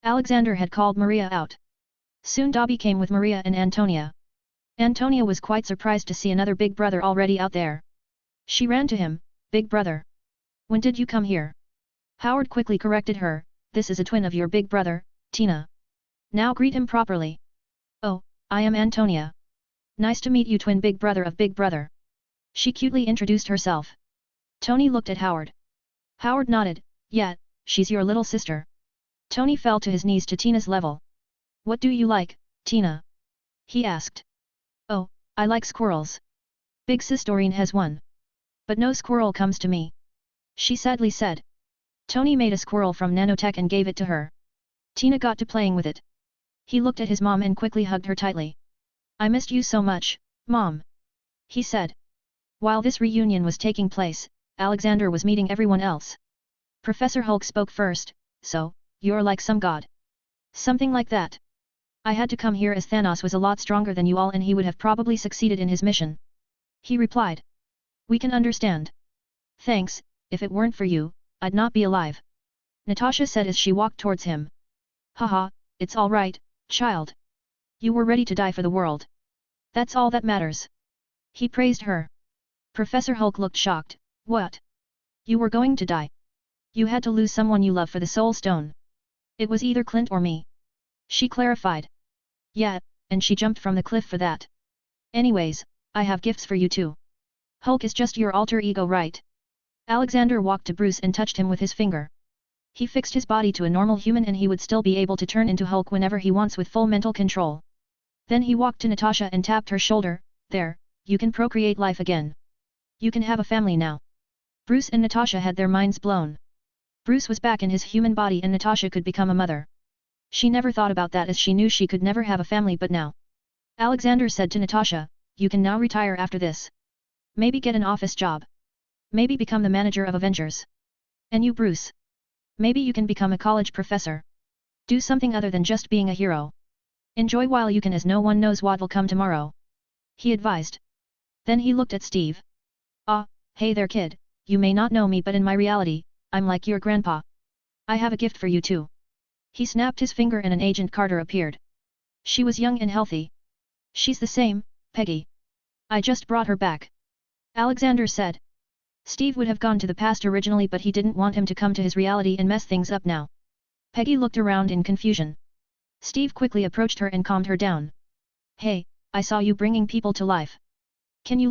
[SPEAKER 1] Alexander had called Maria out. Soon Dobby came with Maria and Antonia. Antonia was quite surprised to see another big brother already out there. She ran to him. Big brother. When did you come here? Howard quickly corrected her. This is a twin of your big brother, Tina. Now greet him properly. Oh, I am Antonia. Nice to meet you, twin big brother of big brother. She cutely introduced herself. Tony looked at Howard. Howard nodded. Yeah, she's your little sister. Tony fell to his knees to Tina's level. What do you like, Tina? He asked. Oh, I like squirrels. Big sis Doreen has one. But no squirrel comes to me. She sadly said. Tony made a squirrel from nanotech and gave it to her. Tina got to playing with it. He looked at his mom and quickly hugged her tightly. I missed you so much, Mom. He said. While this reunion was taking place, Alexander was meeting everyone else. Professor Hulk spoke first, so, you're like some god. Something like that. I had to come here as Thanos was a lot stronger than you all and he would have probably succeeded in his mission. He replied. We can understand. Thanks, if it weren't for you, I'd not be alive. Natasha said as she walked towards him. Haha, it's all right, child. You were ready to die for the world. That's all that matters. He praised her. Professor Hulk looked shocked. What? You were going to die? You had to lose someone you love for the Soul Stone. It was either Clint or me. She clarified. Yeah, and she jumped from the cliff for that. Anyways, I have gifts for you too. Hulk is just your alter ego, right? Alexander walked to Bruce and touched him with his finger. He fixed his body to a normal human and he would still be able to turn into Hulk whenever he wants with full mental control. Then he walked to Natasha and tapped her shoulder. There, you can procreate life again. You can have a family now. Bruce and Natasha had their minds blown. Bruce was back in his human body and Natasha could become a mother. She never thought about that as she knew she could never have a family, but now. Alexander said to Natasha, you can now retire after this. Maybe get an office job. Maybe become the manager of Avengers. And you, Bruce? Maybe you can become a college professor. Do something other than just being a hero. Enjoy while you can, as no one knows what will come tomorrow. He advised. Then he looked at Steve. Ah, hey there kid, you may not know me but in my reality, I'm like your grandpa. I have a gift for you too. He snapped his finger and an Agent Carter appeared. She was young and healthy. She's the same, Peggy. I just brought her back. Alexander said. Steve would have gone to the past originally but he didn't want him to come to his reality and mess things up now. Peggy looked around in confusion. Steve quickly approached her and calmed her down. Hey, I saw you bringing people to life. Can you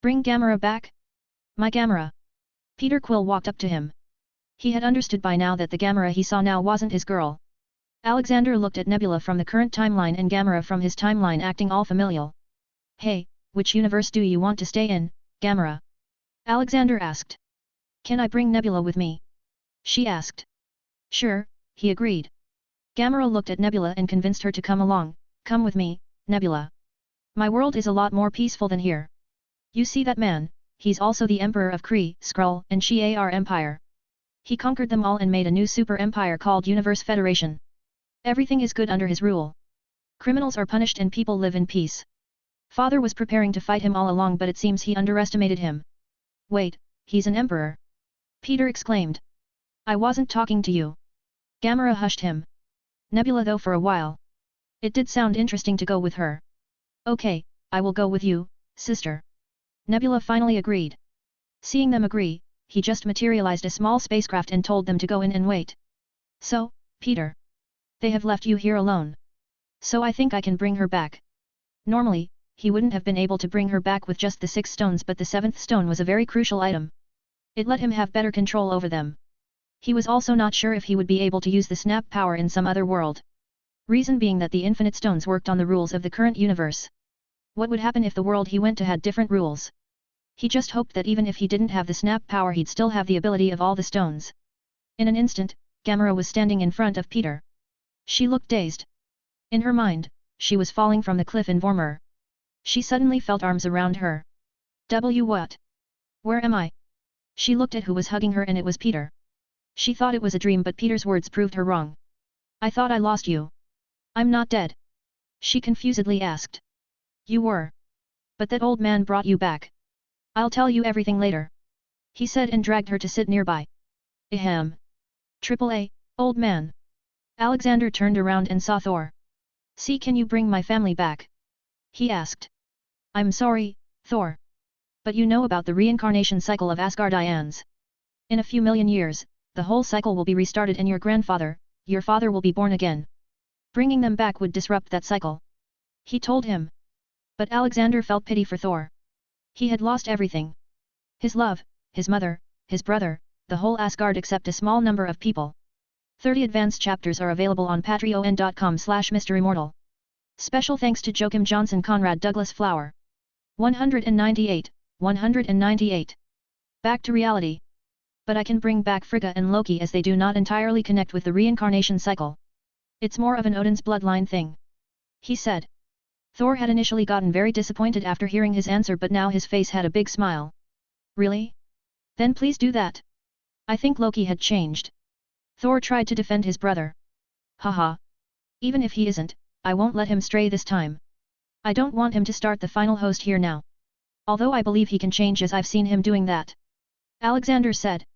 [SPEAKER 1] bring Gamera back? My Gamera. Peter Quill walked up to him. He had understood by now that the Gamera he saw now wasn't his girl. Alexander looked at Nebula from the current timeline and Gamera from his timeline acting all familial. Hey, which universe do you want to stay in, Gamera? Alexander asked. Can I bring Nebula with me? She asked. Sure, he agreed. Gamera looked at Nebula and convinced her to come along. Come with me, Nebula. My world is a lot more peaceful than here. You see that man, he's also the Emperor of Kree, Skrull, and Shi'ar Empire. He conquered them all and made a new super empire called Universe Federation. Everything is good under his rule. Criminals are punished and people live in peace. Father was preparing to fight him all along but it seems he underestimated him. Wait, he's an emperor? Peter exclaimed. I wasn't talking to you. Gamera hushed him. Nebula though for a while. It did sound interesting to go with her. Okay, I will go with you, sister. Nebula finally agreed. Seeing them agree, he just materialized a small spacecraft and told them to go in and wait. So, Peter. They have left you here alone. So I think I can bring her back. Normally, he wouldn't have been able to bring her back with just the 6 stones but the 7th stone was a very crucial item. It let him have better control over them. He was also not sure if he would be able to use the snap power in some other world. Reason being that the infinite stones worked on the rules of the current universe. What would happen if the world he went to had different rules? He just hoped that even if he didn't have the snap power he'd still have the ability of all the stones. In an instant, Gamera was standing in front of Peter. She looked dazed. In her mind, she was falling from the cliff in Vormir. She suddenly felt arms around her. What? Where am I? She looked at who was hugging her and it was Peter. She thought it was a dream but Peter's words proved her wrong. I thought I lost you. I'm not dead. She confusedly asked. You were. But that old man brought you back. I'll tell you everything later. He said and dragged her to sit nearby. Ahem. AAA, old man. Alexander turned around and saw Thor. See, can you bring my family back? He asked. I'm sorry, Thor. But you know about the reincarnation cycle of Asgardians. In a few million years, the whole cycle will be restarted and your father will be born again. Bringing them back would disrupt that cycle. He told him. But Alexander felt pity for Thor. He had lost everything. His love, his mother, his brother, the whole Asgard except a small number of people. 30 advanced chapters are available on patreon.com/MisterImmortal. Special thanks to Joachim Johnson, Conrad Douglas Flower. 198, 198. Back to reality. But I can bring back Frigga and Loki as they do not entirely connect with the reincarnation cycle. It's more of an Odin's bloodline thing. He said. Thor had initially gotten very disappointed after hearing his answer, but now his face had a big smile. Really? Then please do that. I think Loki had changed. Thor tried to defend his brother. Haha. Even if he isn't, I won't let him stray this time. I don't want him to start the final host here now. Although I believe he can change, as I've seen him doing that. Alexander said.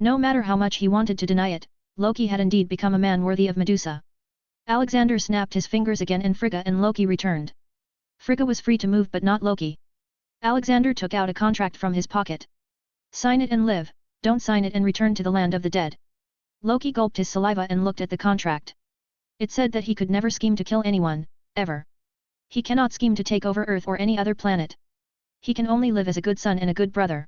[SPEAKER 1] No matter how much he wanted to deny it, Loki had indeed become a man worthy of Medusa. Alexander snapped his fingers again and Frigga and Loki returned. Frigga was free to move but not Loki. Alexander took out a contract from his pocket. Sign it and live, don't sign it and return to the land of the dead. Loki gulped his saliva and looked at the contract. It said that he could never scheme to kill anyone, ever. He cannot scheme to take over Earth or any other planet. He can only live as a good son and a good brother.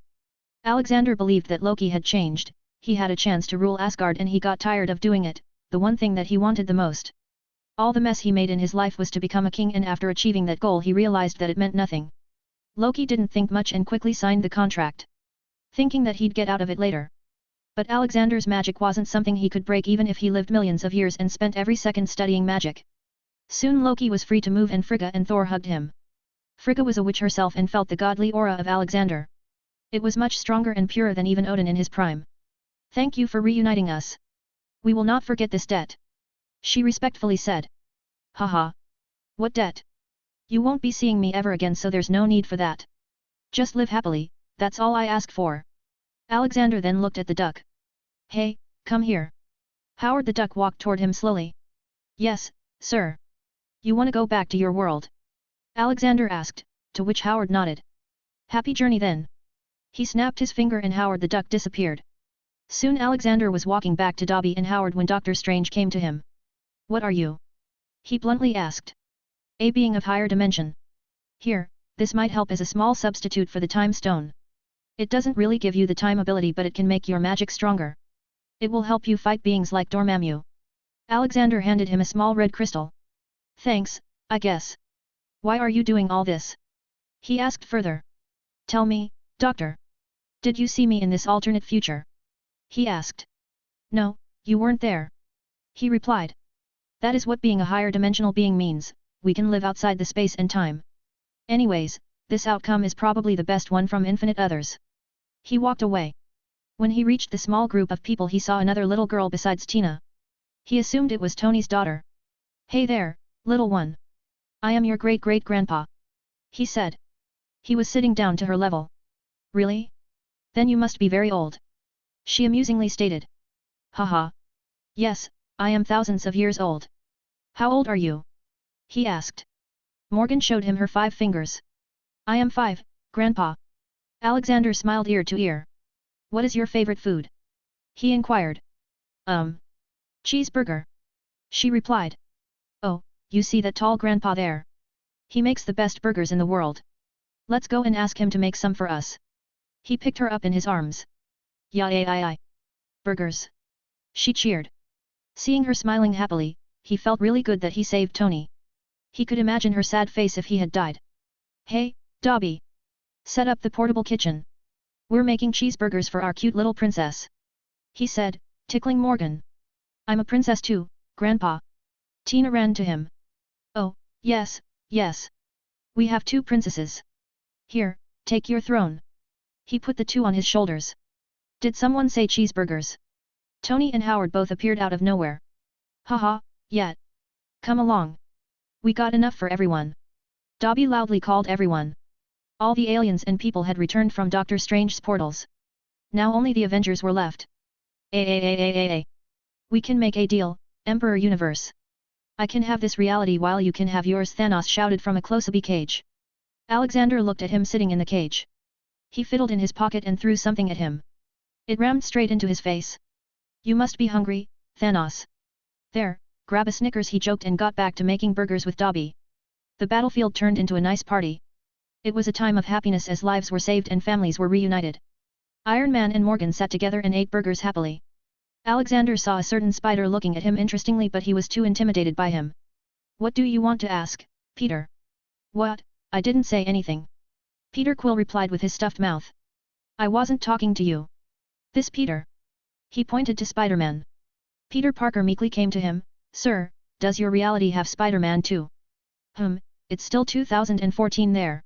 [SPEAKER 1] Alexander believed that Loki had changed, he had a chance to rule Asgard and he got tired of doing it, the one thing that he wanted the most. All the mess he made in his life was to become a king, and after achieving that goal he realized that it meant nothing. Loki didn't think much and quickly signed the contract, thinking that he'd get out of it later. But Alexander's magic wasn't something he could break even if he lived millions of years and spent every second studying magic. Soon Loki was free to move and Frigga and Thor hugged him. Frigga was a witch herself and felt the godly aura of Alexander. It was much stronger and purer than even Odin in his prime. Thank you for reuniting us. We will not forget this debt. She respectfully said. Haha. What debt? You won't be seeing me ever again, so there's no need for that. Just live happily, that's all I ask for. Alexander then looked at the duck. Hey, come here. Howard the duck walked toward him slowly. Yes, sir. You want to go back to your world? Alexander asked, to which Howard nodded. Happy journey then. He snapped his finger and Howard the duck disappeared. Soon Alexander was walking back to Dobby and Howard when Doctor Strange came to him. What are you? He bluntly asked. A being of higher dimension. Here, this might help as a small substitute for the time stone. It doesn't really give you the time ability, but it can make your magic stronger. It will help you fight beings like Dormammu. Alexander handed him a small red crystal. Thanks, I guess. Why are you doing all this? He asked further. Tell me, Doctor. Did you see me in this alternate future? He asked. No, you weren't there. He replied. That is what being a higher dimensional being means, we can live outside the space and time. Anyways, this outcome is probably the best one from infinite others. He walked away. When he reached the small group of people he saw another little girl besides Tina. He assumed it was Tony's daughter. Hey there, little one. I am your great-great-grandpa. He said. He was sitting down to her level. Really? Then you must be very old. She amusingly stated. Haha. Yes, I am thousands of years old. How old are you? He asked. Morgan showed him her 5 fingers. I am 5, Grandpa. Alexander smiled ear to ear. What is your favorite food? He inquired. Cheeseburger. She replied. Oh, you see that tall grandpa there? He makes the best burgers in the world. Let's go and ask him to make some for us. He picked her up in his arms. Yay! Burgers. She cheered. Seeing her smiling happily, he felt really good that he saved Tony. He could imagine her sad face if he had died. Hey, Dobby. Set up the portable kitchen. We're making cheeseburgers for our cute little princess. He said, tickling Morgan. I'm a princess too, Grandpa. Tina ran to him. Oh, yes, yes. We have 2 princesses. Here, take your throne. He put the 2 on his shoulders. Did someone say cheeseburgers? Tony and Howard both appeared out of nowhere. Haha, yeah. Come along. We got enough for everyone. Dobby loudly called everyone. All the aliens and people had returned from Doctor Strange's portals. Now only the Avengers were left. We can make a deal, Emperor Universe. I can have this reality while you can have yours, Thanos shouted from a close-up cage. Alexander looked at him sitting in the cage. He fiddled in his pocket and threw something at him. It rammed straight into his face. You must be hungry, Thanos. There, grab a Snickers, he joked and got back to making burgers with Dobby. The battlefield turned into a nice party. It was a time of happiness as lives were saved and families were reunited. Iron Man and Morgan sat together and ate burgers happily. Alexander saw a certain spider looking at him interestingly, but he was too intimidated by him. What do you want to ask, Peter? What? I didn't say anything. Peter Quill replied with his stuffed mouth. I wasn't talking to you. This Peter. He pointed to Spider-Man. Peter Parker meekly came to him. Sir, does your reality have Spider-Man too? It's still 2014 there.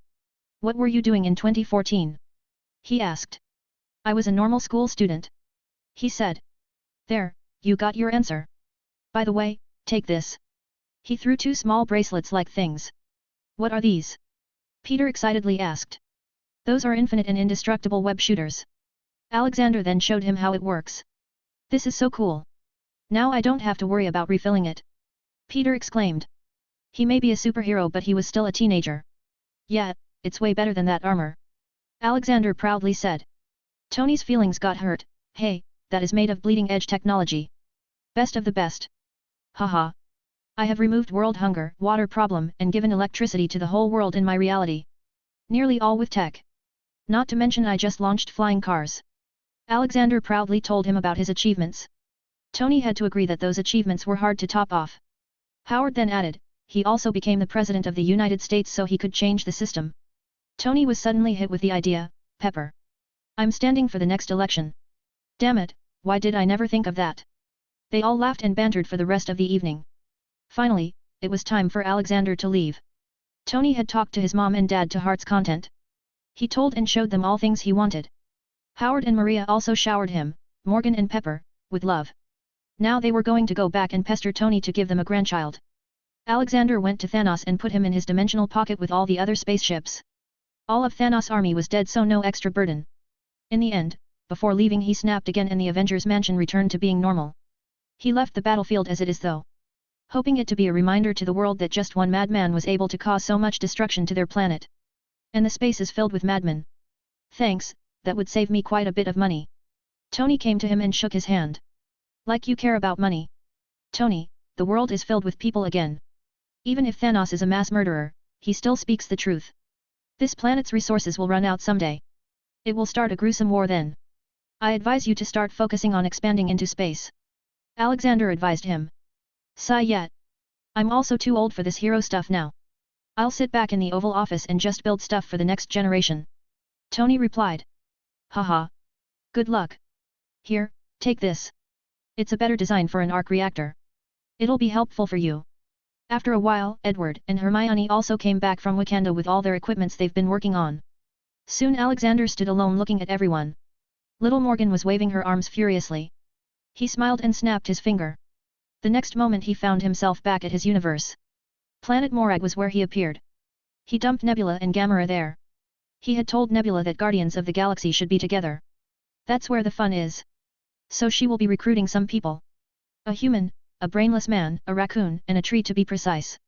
[SPEAKER 1] What were you doing in 2014? He asked. I was a normal school student. He said. There, you got your answer. By the way, take this. He threw 2 small bracelets-like things. What are these? Peter excitedly asked. Those are infinite and indestructible web shooters. Alexander then showed him how it works. This is so cool. Now I don't have to worry about refilling it. Peter exclaimed. He may be a superhero but he was still a teenager. Yeah, it's way better than that armor. Alexander proudly said. Tony's feelings got hurt. Hey, that is made of bleeding-edge technology. Best of the best. Haha. I have removed world hunger, water problem, and given electricity to the whole world in my reality. Nearly all with tech. Not to mention I just launched flying cars. Alexander proudly told him about his achievements. Tony had to agree that those achievements were hard to top off. Howard then added, he also became the President of the United States so he could change the system. Tony was suddenly hit with the idea, Pepper. I'm standing for the next election. Damn it, why did I never think of that? They all laughed and bantered for the rest of the evening. Finally, it was time for Alexander to leave. Tony had talked to his mom and dad to heart's content. He told and showed them all things he wanted. Howard and Maria also showered him, Morgan and Pepper, with love. Now they were going to go back and pester Tony to give them a grandchild. Alexander went to Thanos and put him in his dimensional pocket with all the other spaceships. All of Thanos' army was dead so no extra burden. In the end, before leaving he snapped again and the Avengers Mansion returned to being normal. He left the battlefield as it is though. Hoping it to be a reminder to the world that just one madman was able to cause so much destruction to their planet. And the space is filled with madmen. Thanks, that would save me quite a bit of money. Tony came to him and shook his hand. Like you care about money. Tony, the world is filled with people again. Even if Thanos is a mass murderer, he still speaks the truth. This planet's resources will run out someday. It will start a gruesome war then. I advise you to start focusing on expanding into space. Alexander advised him. Sigh yet. I'm also too old for this hero stuff now. I'll sit back in the Oval Office and just build stuff for the next generation. Tony replied. Haha. Good luck. Here, take this. It's a better design for an arc reactor. It'll be helpful for you. After a while, Edward and Hermione also came back from Wakanda with all their equipments they've been working on. Soon Alexander stood alone looking at everyone. Little Morgan was waving her arms furiously. He smiled and snapped his finger. The next moment he found himself back at his universe. Planet Morag was where he appeared. He dumped Nebula and Gamera there. He had told Nebula that Guardians of the Galaxy should be together. That's where the fun is. So she will be recruiting some people. A human, a brainless man, a raccoon, and a tree to be precise.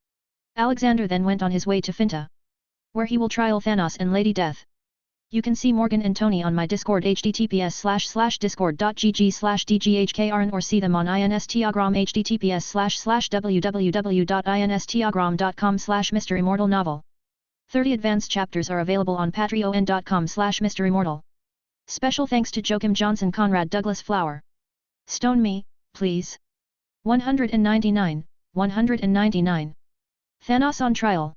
[SPEAKER 1] Alexander then went on his way to Finta, where he will trial Thanos and Lady Death. You can see Morgan and Tony on my Discord https://discord.gg/dghkrn or see them on Instagram https://www.instagram.com/MisterImmortal novel. 30 advanced chapters are available on patreon.com/MisterImmortal. Special thanks to Joachim Johnson Conrad Douglas Flower. Stone me, please. 199, 199. Thanos on trial.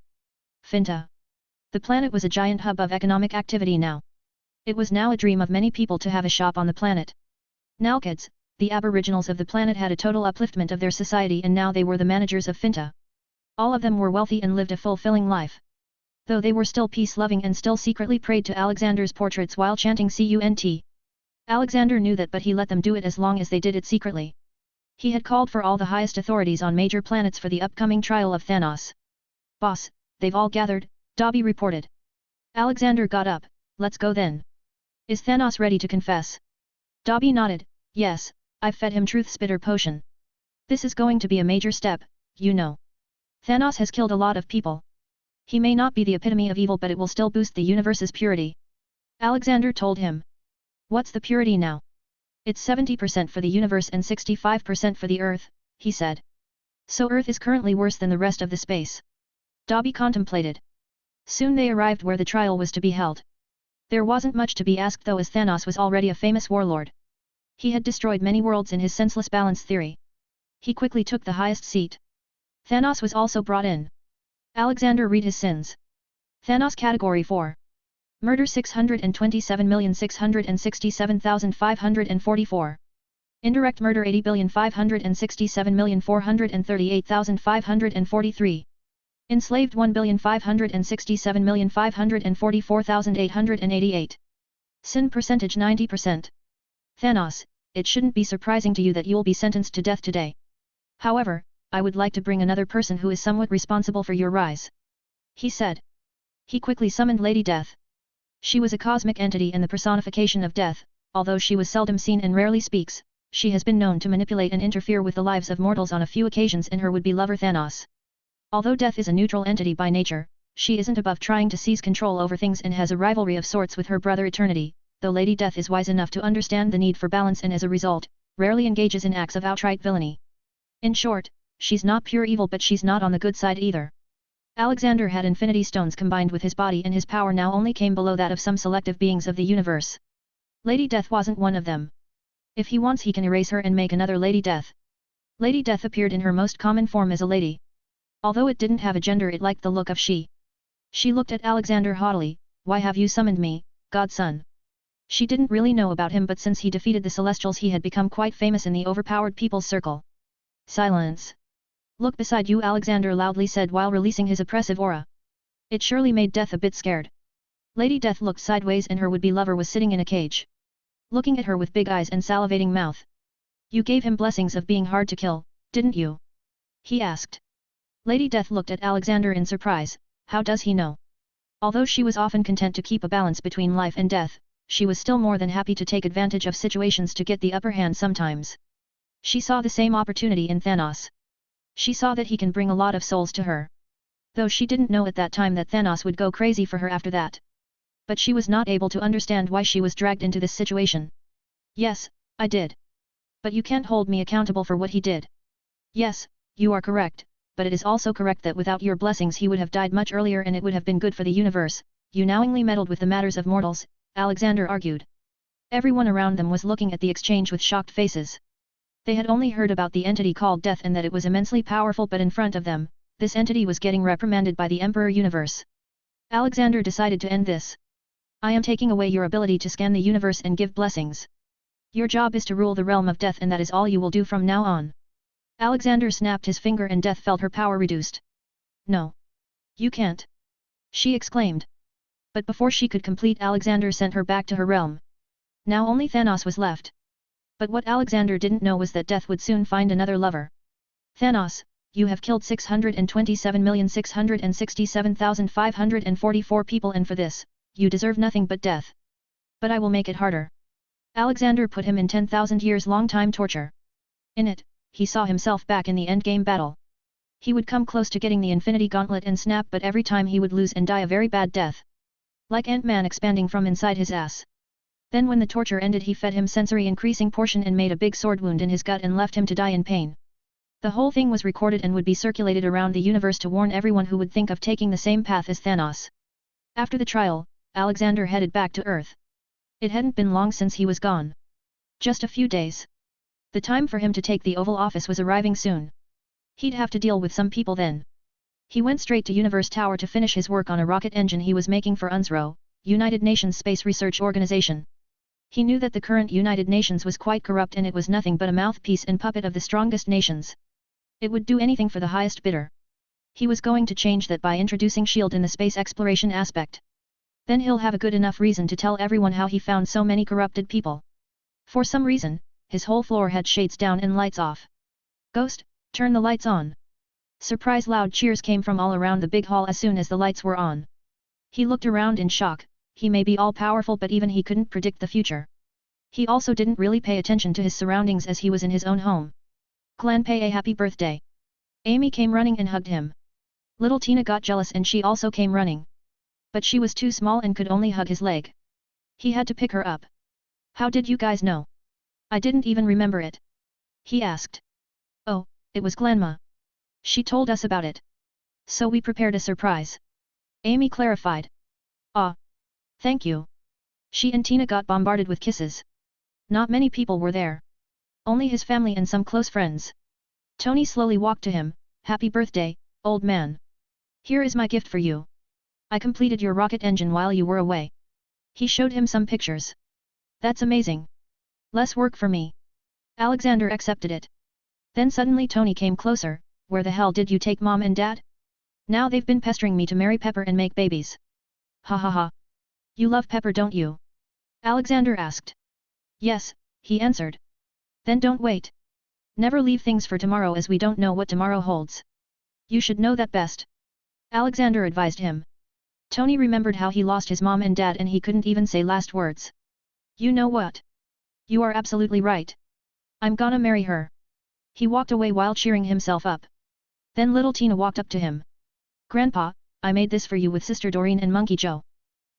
[SPEAKER 1] Finta. The planet was a giant hub of economic activity now. It was now a dream of many people to have a shop on the planet. Nalkids, the aboriginals of the planet had a total upliftment of their society and now they were the managers of Finta. All of them were wealthy and lived a fulfilling life. Though they were still peace-loving and still secretly prayed to Alexander's portraits while chanting CUNT. Alexander knew that but he let them do it as long as they did it secretly. He had called for all the highest authorities on major planets for the upcoming trial of Thanos. Boss, they've all gathered, Dobby reported. Alexander got up, let's go then. Is Thanos ready to confess? Dobby nodded, yes, I've fed him Truth Spitter potion. This is going to be a major step, you know. Thanos has killed a lot of people. He may not be the epitome of evil but it will still boost the universe's purity. Alexander told him. What's the purity now? It's 70% for the universe and 65% for the Earth, he said. So Earth is currently worse than the rest of the space. Dobby contemplated. Soon they arrived where the trial was to be held. There wasn't much to be asked though as Thanos was already a famous warlord. He had destroyed many worlds in his senseless balance theory. He quickly took the highest seat. Thanos was also brought in. Alexander read his sins. Thanos Category 4. Murder 627,667,544. Indirect murder 80,567,438,543. Enslaved 1,567,544,888. Sin percentage 90%. Thanos, it shouldn't be surprising to you that you'll be sentenced to death today. However, I would like to bring another person who is somewhat responsible for your rise. He said. He quickly summoned Lady Death. She was a cosmic entity and the personification of death, although she was seldom seen and rarely speaks, she has been known to manipulate and interfere with the lives of mortals on a few occasions in her would-be lover Thanos. Although death is a neutral entity by nature, she isn't above trying to seize control over things and has a rivalry of sorts with her brother Eternity, though Lady Death is wise enough to understand the need for balance and as a result, rarely engages in acts of outright villainy. In short, she's not pure evil but she's not on the good side either. Alexander had infinity stones combined with his body and his power now only came below that of some selective beings of the universe. Lady Death wasn't one of them. If he wants he can erase her and make another Lady Death. Lady Death appeared in her most common form as a lady. Although it didn't have a gender it liked the look of she. She looked at Alexander haughtily, "Why have you summoned me, godson?" She didn't really know about him but since he defeated the Celestials he had become quite famous in the overpowered people's circle. Silence. Look beside you, Alexander loudly said while releasing his oppressive aura. It surely made Death a bit scared. Lady Death looked sideways and her would-be lover was sitting in a cage. Looking at her with big eyes and salivating mouth. "You gave him blessings of being hard to kill, didn't you?" he asked. Lady Death looked at Alexander in surprise, how does he know? Although she was often content to keep a balance between life and death, she was still more than happy to take advantage of situations to get the upper hand sometimes. She saw the same opportunity in Thanos. She saw that he can bring a lot of souls to her. Though she didn't know at that time that Thanos would go crazy for her after that. But she was not able to understand why she was dragged into this situation. "Yes, I did. But you can't hold me accountable for what he did." "Yes, you are correct, but it is also correct that without your blessings he would have died much earlier and it would have been good for the universe. You knowingly meddled with the matters of mortals," Alexander argued. Everyone around them was looking at the exchange with shocked faces. They had only heard about the entity called Death and that it was immensely powerful but in front of them, this entity was getting reprimanded by the Emperor Universe. Alexander decided to end this. "I am taking away your ability to scan the universe and give blessings. Your job is to rule the realm of death and that is all you will do from now on." Alexander snapped his finger and Death felt her power reduced. "No. You can't!" she exclaimed. But before she could complete Alexander sent her back to her realm. Now only Thanos was left. But what Alexander didn't know was that Death would soon find another lover. "Thanos, you have killed 627,667,544 people and for this, you deserve nothing but death. But I will make it harder." Alexander put him in 10,000 years long time torture. In it, he saw himself back in the endgame battle. He would come close to getting the Infinity Gauntlet and snap but every time he would lose and die a very bad death. Like Ant-Man expanding from inside his ass. Then when the torture ended he fed him sensory increasing portion and made a big sword wound in his gut and left him to die in pain. The whole thing was recorded and would be circulated around the universe to warn everyone who would think of taking the same path as Thanos. After the trial, Alexander headed back to Earth. It hadn't been long since he was gone. Just a few days. The time for him to take the Oval Office was arriving soon. He'd have to deal with some people then. He went straight to Universe Tower to finish his work on a rocket engine he was making for UNSRO, United Nations Space Research Organization. He knew that the current United Nations was quite corrupt and it was nothing but a mouthpiece and puppet of the strongest nations. It would do anything for the highest bidder. He was going to change that by introducing S.H.I.E.L.D. in the space exploration aspect. Then he'll have a good enough reason to tell everyone how he found so many corrupted people. For some reason, his whole floor had shades down and lights off. "Ghost, turn the lights on." Surprise loud cheers came from all around the big hall as soon as the lights were on. He looked around in shock, he may be all-powerful but even he couldn't predict the future. He also didn't really pay attention to his surroundings as he was in his own home. "Clan Pei a happy birthday." Amy came running and hugged him. Little Tina got jealous and she also came running. But she was too small and could only hug his leg. He had to pick her up. "How did you guys know?" "I didn't even remember it," he asked. "Oh, it was Glanma. She told us about it. So we prepared a surprise." Amy clarified. "Ah. Thank you." She and Tina got bombarded with kisses. Not many people were there. Only his family and some close friends. Tony slowly walked to him. "Happy birthday, old man. Here is my gift for you. I completed your rocket engine while you were away." He showed him some pictures. "That's amazing. Less work for me." Alexander accepted it. Then suddenly Tony came closer. Where the hell did you take mom and dad? Now they've been pestering me to marry Pepper and make babies. Ha ha ha. You love Pepper, don't you? Alexander asked. Yes, he answered. Then don't wait. Never leave things for tomorrow, as we don't know what tomorrow holds. You should know that best. Alexander advised him. Tony remembered how he lost his mom and dad and he couldn't even say last words. You know what? You are absolutely right. I'm gonna marry her. He walked away while cheering himself up. Then little Tina walked up to him. Grandpa, I made this for you with Sister Doreen and Monkey Joe.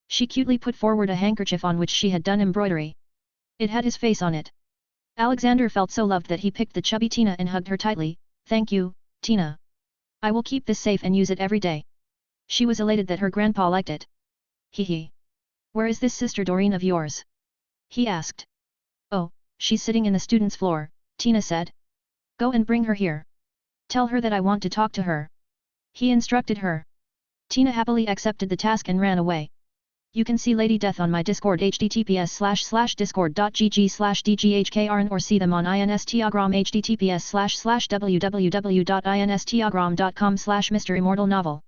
[SPEAKER 1] She cutely put forward a handkerchief on which she had done embroidery. It had his face on it. Alexander felt so loved that he picked the chubby Tina and hugged her tightly. Thank you, Tina. I will keep this safe and use it every day. She was elated that her grandpa liked it. Hee. Where is this Sister Doreen of yours? He asked. Oh, she's sitting in the student's floor, Tina said. Go and bring her here. Tell her that I want to talk to her. He instructed her. Tina happily accepted the task and ran away. You can see Lady Death on my Discord https://discord.gg/dghkrn or see them on Instagram https://www.instagram.com/MisterImmortal novel.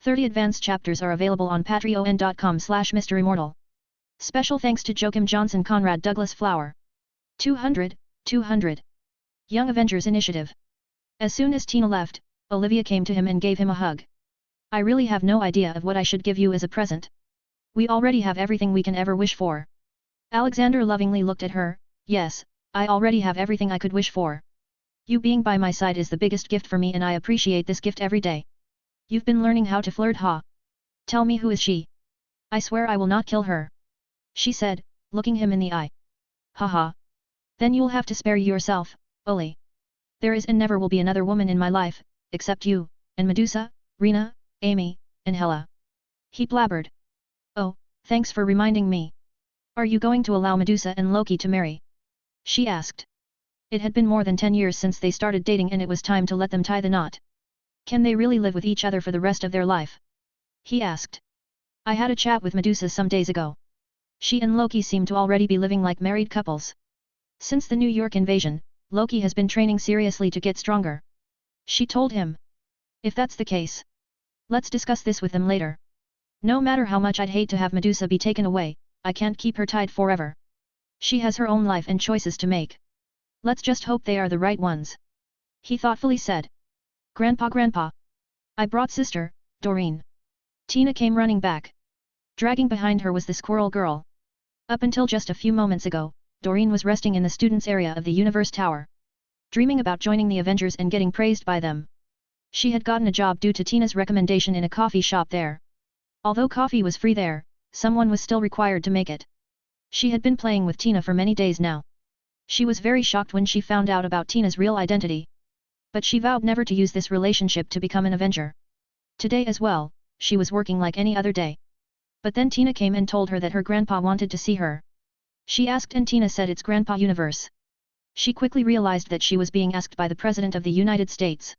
[SPEAKER 1] 30 advanced chapters are available on patreon.com/MisterImmortal. Special thanks to Joachim Johnson, Conrad Douglas Flower. 200. Young Avengers Initiative. As soon as Tina left, Olivia came to him and gave him a hug. I really have no idea of what I should give you as a present. We already have everything we can ever wish for. Alexander lovingly looked at her. Yes, I already have everything I could wish for. You being by my side is the biggest gift for me and I appreciate this gift every day. You've been learning how to flirt, huh? Tell me, who is she? I swear I will not kill her. She said, looking him in the eye. Haha. Then you'll have to spare yourself, Oli. There is and never will be another woman in my life, except you, and Medusa, Rena, Amy, and Hela. He blabbered. Oh, thanks for reminding me. Are you going to allow Medusa and Loki to marry? She asked. It had been more than 10 years since they started dating and it was time to let them tie the knot. Can they really live with each other for the rest of their life? He asked. I had a chat with Medusa some days ago. She and Loki seem to already be living like married couples. Since the New York invasion, Loki has been training seriously to get stronger. She told him. If that's the case, let's discuss this with them later. No matter how much I'd hate to have Medusa be taken away, I can't keep her tied forever. She has her own life and choices to make. Let's just hope they are the right ones. He thoughtfully said. Grandpa. I brought Sister Doreen. Tina came running back. Dragging behind her was the squirrel girl. Up until just a few moments ago, Doreen was resting in the students' area of the Universe Tower. Dreaming about joining the Avengers and getting praised by them. She had gotten a job due to Tina's recommendation in a coffee shop there. Although coffee was free there, someone was still required to make it. She had been playing with Tina for many days now. She was very shocked when she found out about Tina's real identity. But she vowed never to use this relationship to become an Avenger. Today as well, she was working like any other day. But then Tina came and told her that her grandpa wanted to see her. She asked and Tina said it's Grandpa Universe. She quickly realized that she was being asked by the President of the United States.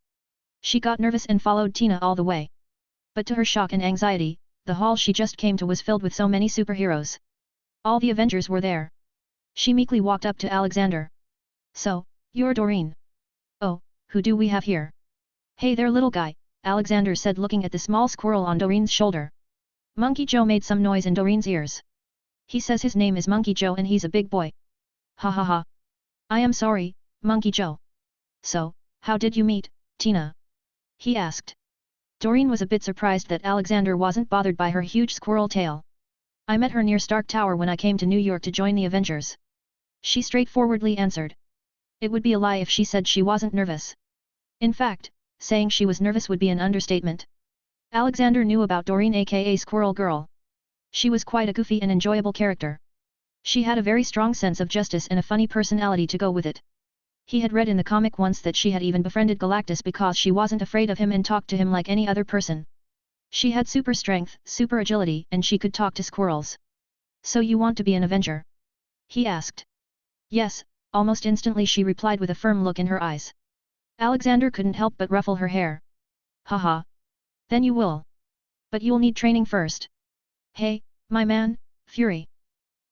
[SPEAKER 1] She got nervous and followed Tina all the way. But to her shock and anxiety, the hall she just came to was filled with so many superheroes. All the Avengers were there. She meekly walked up to Alexander. So, you're Doreen. Oh, who do we have here? Hey there, little guy, Alexander said, looking at the small squirrel on Doreen's shoulder. Monkey Joe made some noise in Doreen's ears. He says his name is Monkey Joe and he's a big boy. Ha ha ha. I am sorry, Monkey Joe. So, how did you meet, Tina? He asked. Doreen was a bit surprised that Alexander wasn't bothered by her huge squirrel tail. I met her near Stark Tower when I came to New York to join the Avengers. She straightforwardly answered. It would be a lie if she said she wasn't nervous. In fact, saying she was nervous would be an understatement. Alexander knew about Doreen, aka Squirrel Girl. She was quite a goofy and enjoyable character. She had a very strong sense of justice and a funny personality to go with it. He had read in the comic once that she had even befriended Galactus because she wasn't afraid of him and talked to him like any other person. She had super strength, super agility, and she could talk to squirrels. So you want to be an Avenger? He asked. Yes, almost instantly she replied with a firm look in her eyes. Alexander couldn't help but ruffle her hair. Haha. Then you will. But you'll need training first. Hey, my man, Fury.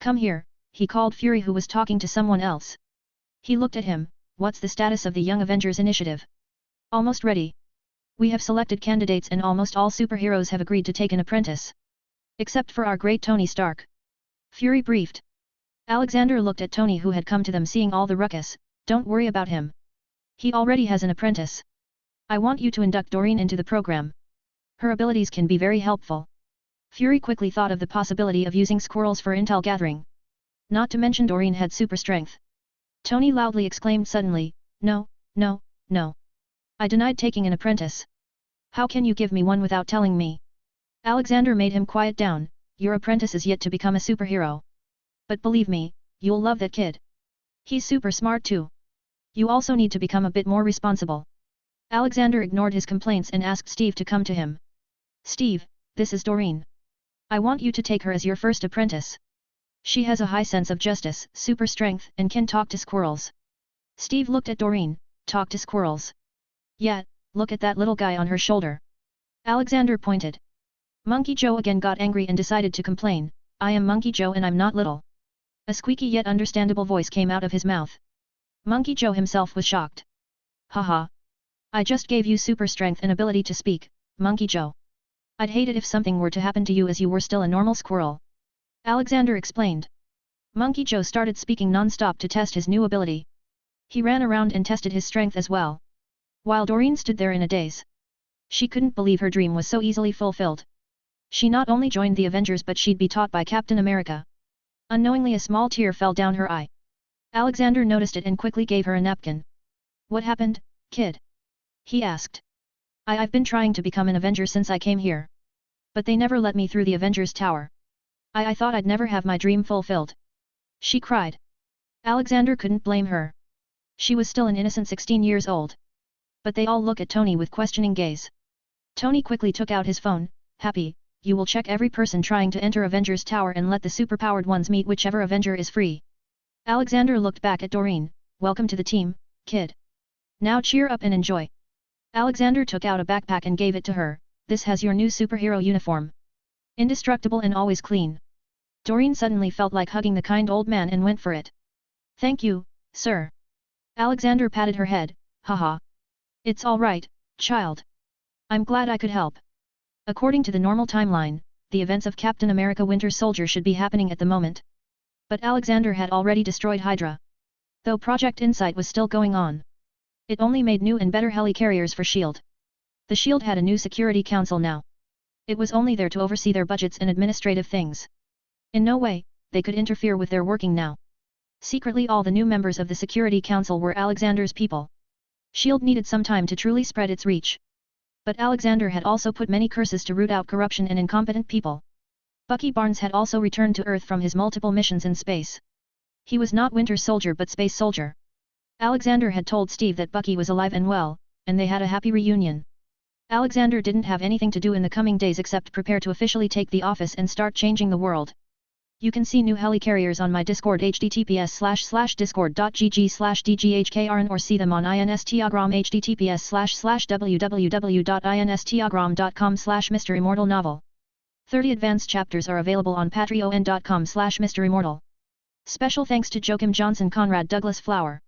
[SPEAKER 1] Come here, he called Fury, who was talking to someone else. He looked at him. What's the status of the Young Avengers initiative? Almost ready. We have selected candidates and almost all superheroes have agreed to take an apprentice. Except for our great Tony Stark. Fury briefed. Alexander looked at Tony, who had come to them seeing all the ruckus. Don't worry about him. He already has an apprentice. I want you to induct Doreen into the program. Her abilities can be very helpful. Fury quickly thought of the possibility of using squirrels for intel gathering. Not to mention Doreen had super strength. Tony loudly exclaimed suddenly, no, no, no. I denied taking an apprentice. How can you give me one without telling me? Alexander made him quiet down. Your apprentice is yet to become a superhero. But believe me, you'll love that kid. He's super smart too. You also need to become a bit more responsible. Alexander ignored his complaints and asked Steve to come to him. Steve, this is Doreen. I want you to take her as your first apprentice. She has a high sense of justice, super strength, and can talk to squirrels. Steve looked at Doreen. Talk to squirrels. Yeah, look at that little guy on her shoulder. Alexander pointed. Monkey Joe again got angry and decided to complain. I am Monkey Joe and I'm not little. A squeaky yet understandable voice came out of his mouth. Monkey Joe himself was shocked. Haha. I just gave you super strength and ability to speak, Monkey Joe. I'd hate it if something were to happen to you as you were still a normal squirrel. Alexander explained. Monkey Joe started speaking non-stop to test his new ability. He ran around and tested his strength as well. While Doreen stood there in a daze. She couldn't believe her dream was so easily fulfilled. She not only joined the Avengers but she'd be taught by Captain America. Unknowingly a small tear fell down her eye. Alexander noticed it and quickly gave her a napkin. What happened, kid? He asked. I've been trying to become an Avenger since I came here. But they never let me through the Avengers Tower. I thought I'd never have my dream fulfilled. She cried. Alexander couldn't blame her. She was still an innocent 16 years old. But they all look at Tony with questioning gaze. Tony quickly took out his phone. Happy, you will check every person trying to enter Avengers Tower and let the superpowered ones meet whichever Avenger is free. Alexander looked back at Doreen. Welcome to the team, kid. Now cheer up and enjoy. Alexander took out a backpack and gave it to her. This has your new superhero uniform. Indestructible and always clean. Doreen suddenly felt like hugging the kind old man and went for it. Thank you, sir. Alexander patted her head. Haha. It's all right, child. I'm glad I could help. According to the normal timeline, the events of Captain America Winter Soldier should be happening at the moment. But Alexander had already destroyed Hydra. Though Project Insight was still going on. It only made new and better helicarriers for S.H.I.E.L.D. The S.H.I.E.L.D. had a new security council now. It was only there to oversee their budgets and administrative things. In no way, they could interfere with their working now. Secretly all the new members of the Security Council were Alexander's people. S.H.I.E.L.D. needed some time to truly spread its reach. But Alexander had also put many curses to root out corruption and incompetent people. Bucky Barnes had also returned to Earth from his multiple missions in space. He was not Winter Soldier but Space Soldier. Alexander had told Steve that Bucky was alive and well, and they had a happy reunion. Alexander didn't have anything to do in the coming days except prepare to officially take the office and start changing the world. You can see new helicarriers on my Discord https://discord.gg/dghkrn or see them on Instagram https://www.instagram.com/MisterImmortal novel. 30 advanced chapters are available on patreon.com/MisterImmortal. Special thanks to Joachim Johnson Conrad Douglas Flower.